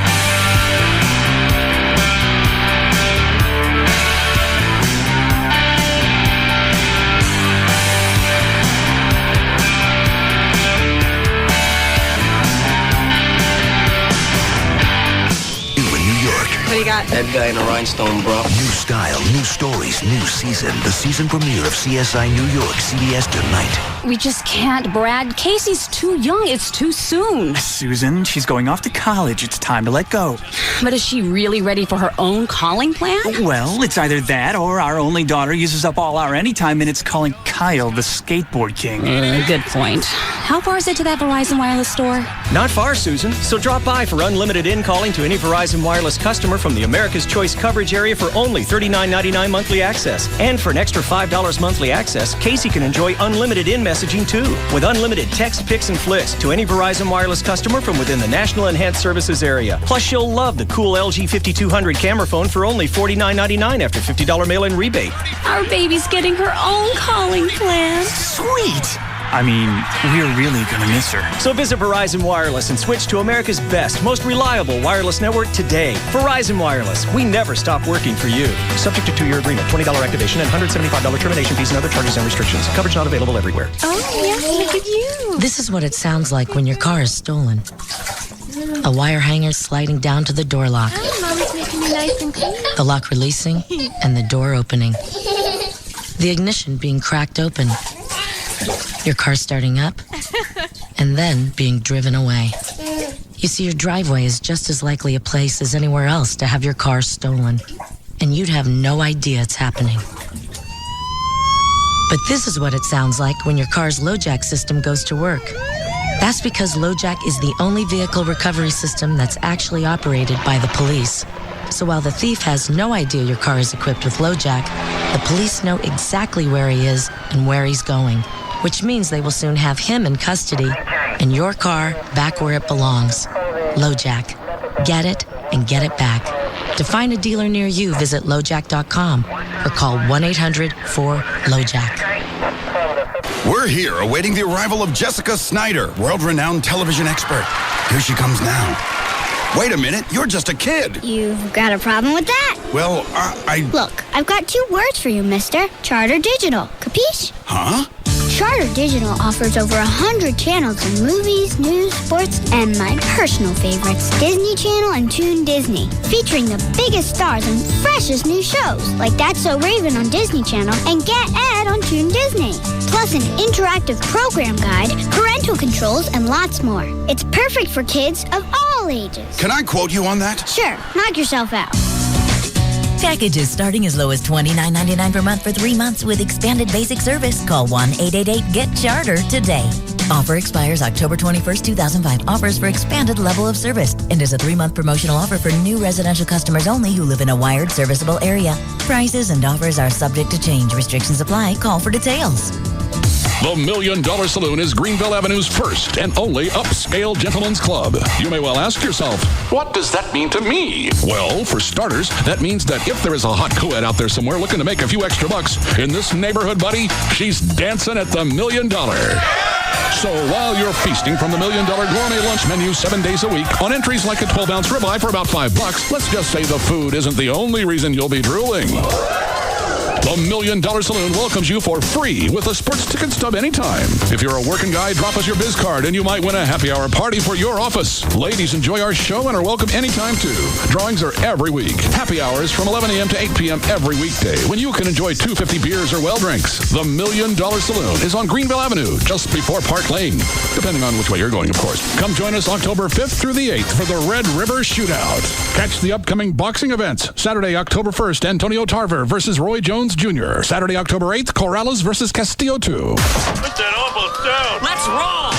What do you got? That guy in a rhinestone, bro. New style, new stories, new season. The season premiere of CSI New York, CBS tonight. We just can't, Brad. Casey's too young. It's too soon. Susan, she's going off to college. It's time to let go. But is she really ready for her own calling plan? Well, it's either that or our only daughter uses up all our anytime minutes calling Kyle the skateboard king. Good point. How far is it to that Verizon Wireless store? Not far, Susan. So drop by for unlimited in-calling to any Verizon Wireless customer from the America's Choice coverage area for only $39.99 monthly access. And for an extra $5 monthly access, Casey can enjoy unlimited in-messaging too, with unlimited text, pics, and flicks to any Verizon Wireless customer from within the National Enhanced Services area. Plus, she'll love the cool LG 5200 camera phone for only $49.99 after $50 mail-in rebate. Our baby's getting her own calling plan. Sweet! I mean, we're really gonna miss her. So visit Verizon Wireless and switch to America's best, most reliable wireless network today. Verizon Wireless. We never stop working for you. Subject to 2-year agreement, $20 activation, and $175 termination fees and other charges and restrictions. Coverage not available everywhere. Oh, yes, look at you. This is what it sounds like when your car is stolen. A wire hanger sliding down to the door lock. Oh, Mommy's making me nice and clean. The lock releasing and the door opening. The ignition being cracked open. Your car starting up and then being driven away. You see, your driveway is just as likely a place as anywhere else to have your car stolen, and you'd have no idea it's happening. But this is what it sounds like when your car's LoJack system goes to work. That's because LoJack is the only vehicle recovery system that's actually operated by the police. So while the thief has no idea your car is equipped with LoJack, the police know exactly where he is and where he's going, which means they will soon have him in custody and your car back where it belongs. LoJack. Get it and get it back. To find a dealer near you, visit LoJack.com or call 1-800-4LoJack. We're here awaiting the arrival of Jessica Snyder, world-renowned television expert. Here she comes now. Wait a minute, you're just a kid. You've got a problem with that? Well, I... Look, I've got 2 words for you, mister. Charter Digital. Capiche? Huh? Charter Digital offers over 100 channels in movies, news, sports, and my personal favorites, Disney Channel and Toon Disney, featuring the biggest stars and freshest new shows, like That's So Raven on Disney Channel and Get Ed on Toon Disney. Plus an interactive program guide, parental controls, and lots more. It's perfect for kids of all ages. Can I quote you on that? Sure, knock yourself out. Packages starting as low as $29.99 per month for 3 months with expanded basic service. Call 1-888-GET-CHARTER today. Offer expires October 21st, 2005. Offers for expanded level of service and is a 3-month promotional offer for new residential customers only who live in a wired serviceable area. Prices and offers are subject to change. Restrictions apply. Call for details. The $1 Million Saloon is Greenville Avenue's first and only upscale gentleman's club. You may well ask yourself, what does that mean to me? Well, for starters, that means that if there is a hot co-ed out there somewhere looking to make a few extra bucks, in this neighborhood, buddy, she's dancing at the $1 Million. So while you're feasting from the $1 Million gourmet lunch menu 7 days a week on entries like a 12-ounce ribeye for about $5, let's just say the food isn't the only reason you'll be drooling. The $1 Million Saloon welcomes you for free with a sports ticket stub anytime. If you're a working guy, drop us your biz card and you might win a happy hour party for your office. Ladies enjoy our show and are welcome anytime too. Drawings are every week. Happy hours from 11 a.m. to 8 p.m. every weekday when you can enjoy 250 beers or well drinks. The $1 Million Saloon is on Greenville Avenue, just before Park Lane, depending on which way you're going, of course. Come join us October 5th through the 8th for the Red River Shootout. Catch the upcoming boxing events. Saturday, October 1st, Antonio Tarver versus Roy Jones Jr. Saturday, October 8th, Corrales versus Castillo 2. Put that almost down. Let's roll!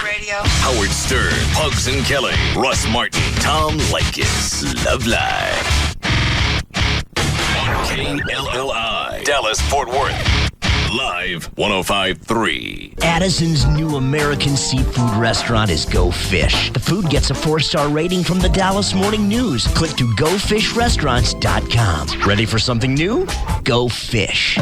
Radio. Howard Stern, Pugs and Kelly, Russ Martin, Tom Leykis, Love Live. On KLLI, Dallas, Fort Worth. Live 105.3. Addison's new American seafood restaurant is Go Fish. The food gets a 4-star rating from the Dallas Morning News. Click to gofishrestaurants.com. Ready for something new? Go Fish.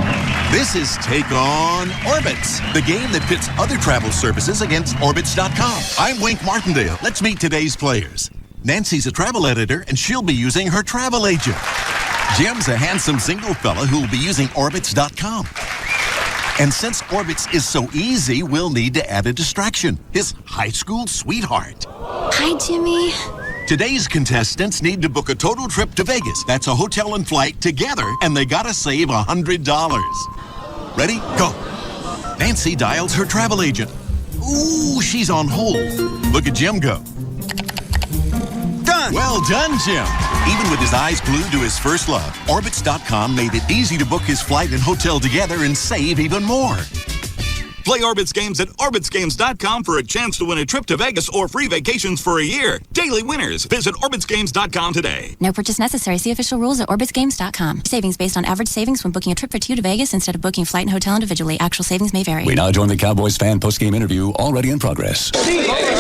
This is Take On Orbitz, the game that pits other travel services against Orbitz.com. I'm Wink Martindale. Let's meet today's players. Nancy's a travel editor, and she'll be using her travel agent. Jim's a handsome single fella who will be using Orbitz.com. And since Orbitz is so easy, we'll need to add a distraction. His high school sweetheart. Hi, Jimmy. Today's contestants need to book a total trip to Vegas. That's a hotel and flight together, and they gotta save $100. Ready? Go. Nancy dials her travel agent. Ooh, she's on hold. Look at Jim go. Done. Well done, Jim. Even with his eyes glued to his first love, Orbitz.com made it easy to book his flight and hotel together and save even more. Play Orbitz games at OrbitzGames.com for a chance to win a trip to Vegas or free vacations for a year. Daily winners. Visit OrbitzGames.com today. No purchase necessary. See official rules at OrbitzGames.com. Savings based on average savings when booking a trip for 2 to Vegas instead of booking flight and hotel individually. Actual savings may vary. We now join the Cowboys fan post-game interview already in progress.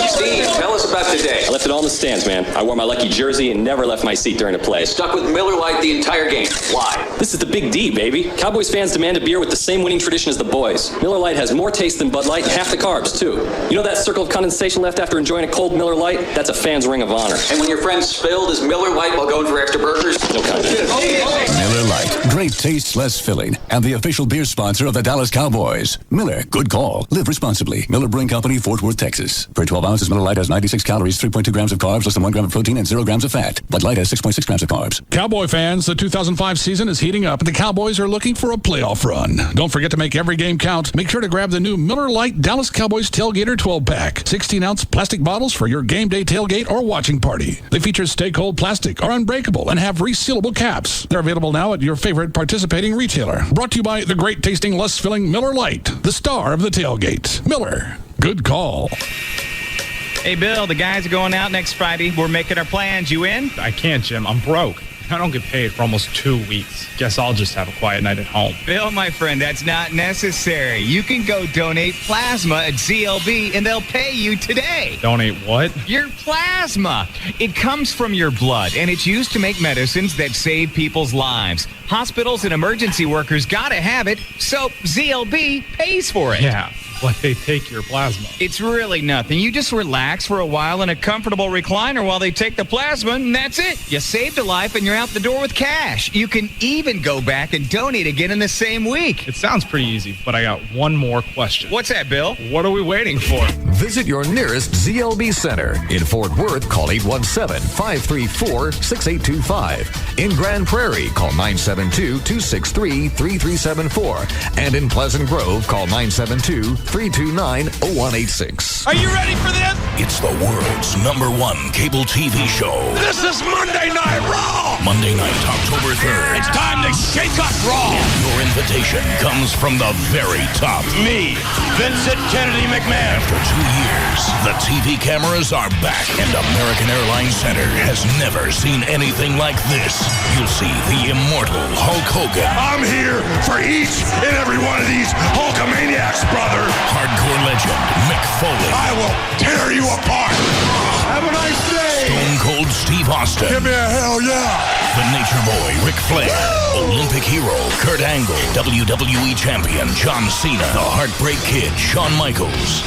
Steve, tell us about today. I left it all in the stands, man. I wore my lucky jersey and never left my seat during a play. Stuck with Miller Lite the entire game. Why? This is the Big D, baby. Cowboys fans demand a beer with the same winning tradition as the boys. Miller Lite has more taste than Bud Light and half the carbs, too. You know that circle of condensation left after enjoying a cold Miller Lite? That's a fan's ring of honor. And when your friend spilled his Miller Lite while going for extra burgers? No comment. Miller Lite. Great taste, less filling. And the official beer sponsor of the Dallas Cowboys. Miller, good call. Live responsibly. Miller Brewing Company, Fort Worth, Texas. Per 12 ounces, Miller Lite has 96 calories, 3.2 grams of carbs, less than 1 gram of protein, and 0 grams of fat. Bud Light has 6.6 grams of carbs. Cowboy fans, the 2005 season is heating up, and the Cowboys are looking for a playoff run. Don't forget to make every game count. Make sure to grab the new Miller Lite Dallas Cowboys Tailgater 12-pack. 16-ounce plastic bottles for your game day tailgate or watching party. They feature stay-cold plastic, are unbreakable, and have resealable caps. They're available now at your favorite participating retailer. Brought to you by the great-tasting, less-filling Miller Lite, the star of the tailgate. Miller, good call. Hey, Bill, the guys are going out next Friday. We're making our plans. You in? I can't, Jim. I'm broke. I don't get paid for almost 2 weeks. Guess I'll just have a quiet night at home. Bill, my friend, that's not necessary. You can go donate plasma at ZLB, and they'll pay you today. Donate what? Your plasma. It comes from your blood, and it's used to make medicines that save people's lives. Hospitals and emergency workers gotta have it, so ZLB pays for it. Yeah. But they take your plasma. It's really nothing. You just relax for a while in a comfortable recliner while they take the plasma, and that's it. You saved a life, and you're out the door with cash. You can even go back and donate again in the same week. It sounds pretty easy, but I got one more question. What's that, Bill? What are we waiting for? Visit your nearest ZLB Center. In Fort Worth, call 817-534-6825. In Grand Prairie, call 972-263-3374. And in Pleasant Grove, call 972-329-0186. Are you ready for this? It's the world's #1 cable TV show. This is Monday Night Raw. Monday night, October 3rd. It's time to shake up Raw. Your invitation comes from the very top. Me, Vincent Kennedy McMahon. After 2 years, the TV cameras are back, and American Airlines Center has never seen anything like this. You'll see the immortal Hulk Hogan. I'm here for each and every one of these Hulkamaniacs, brother. Hardcore legend Mick Foley. I will tear you apart. Have a nice day. Stone Cold Steve Austin. Give me a hell yeah. The Nature Boy Ric Flair. Olympic hero Kurt Angle. WWE Champion John Cena. The Heartbreak Kid Shawn Michaels.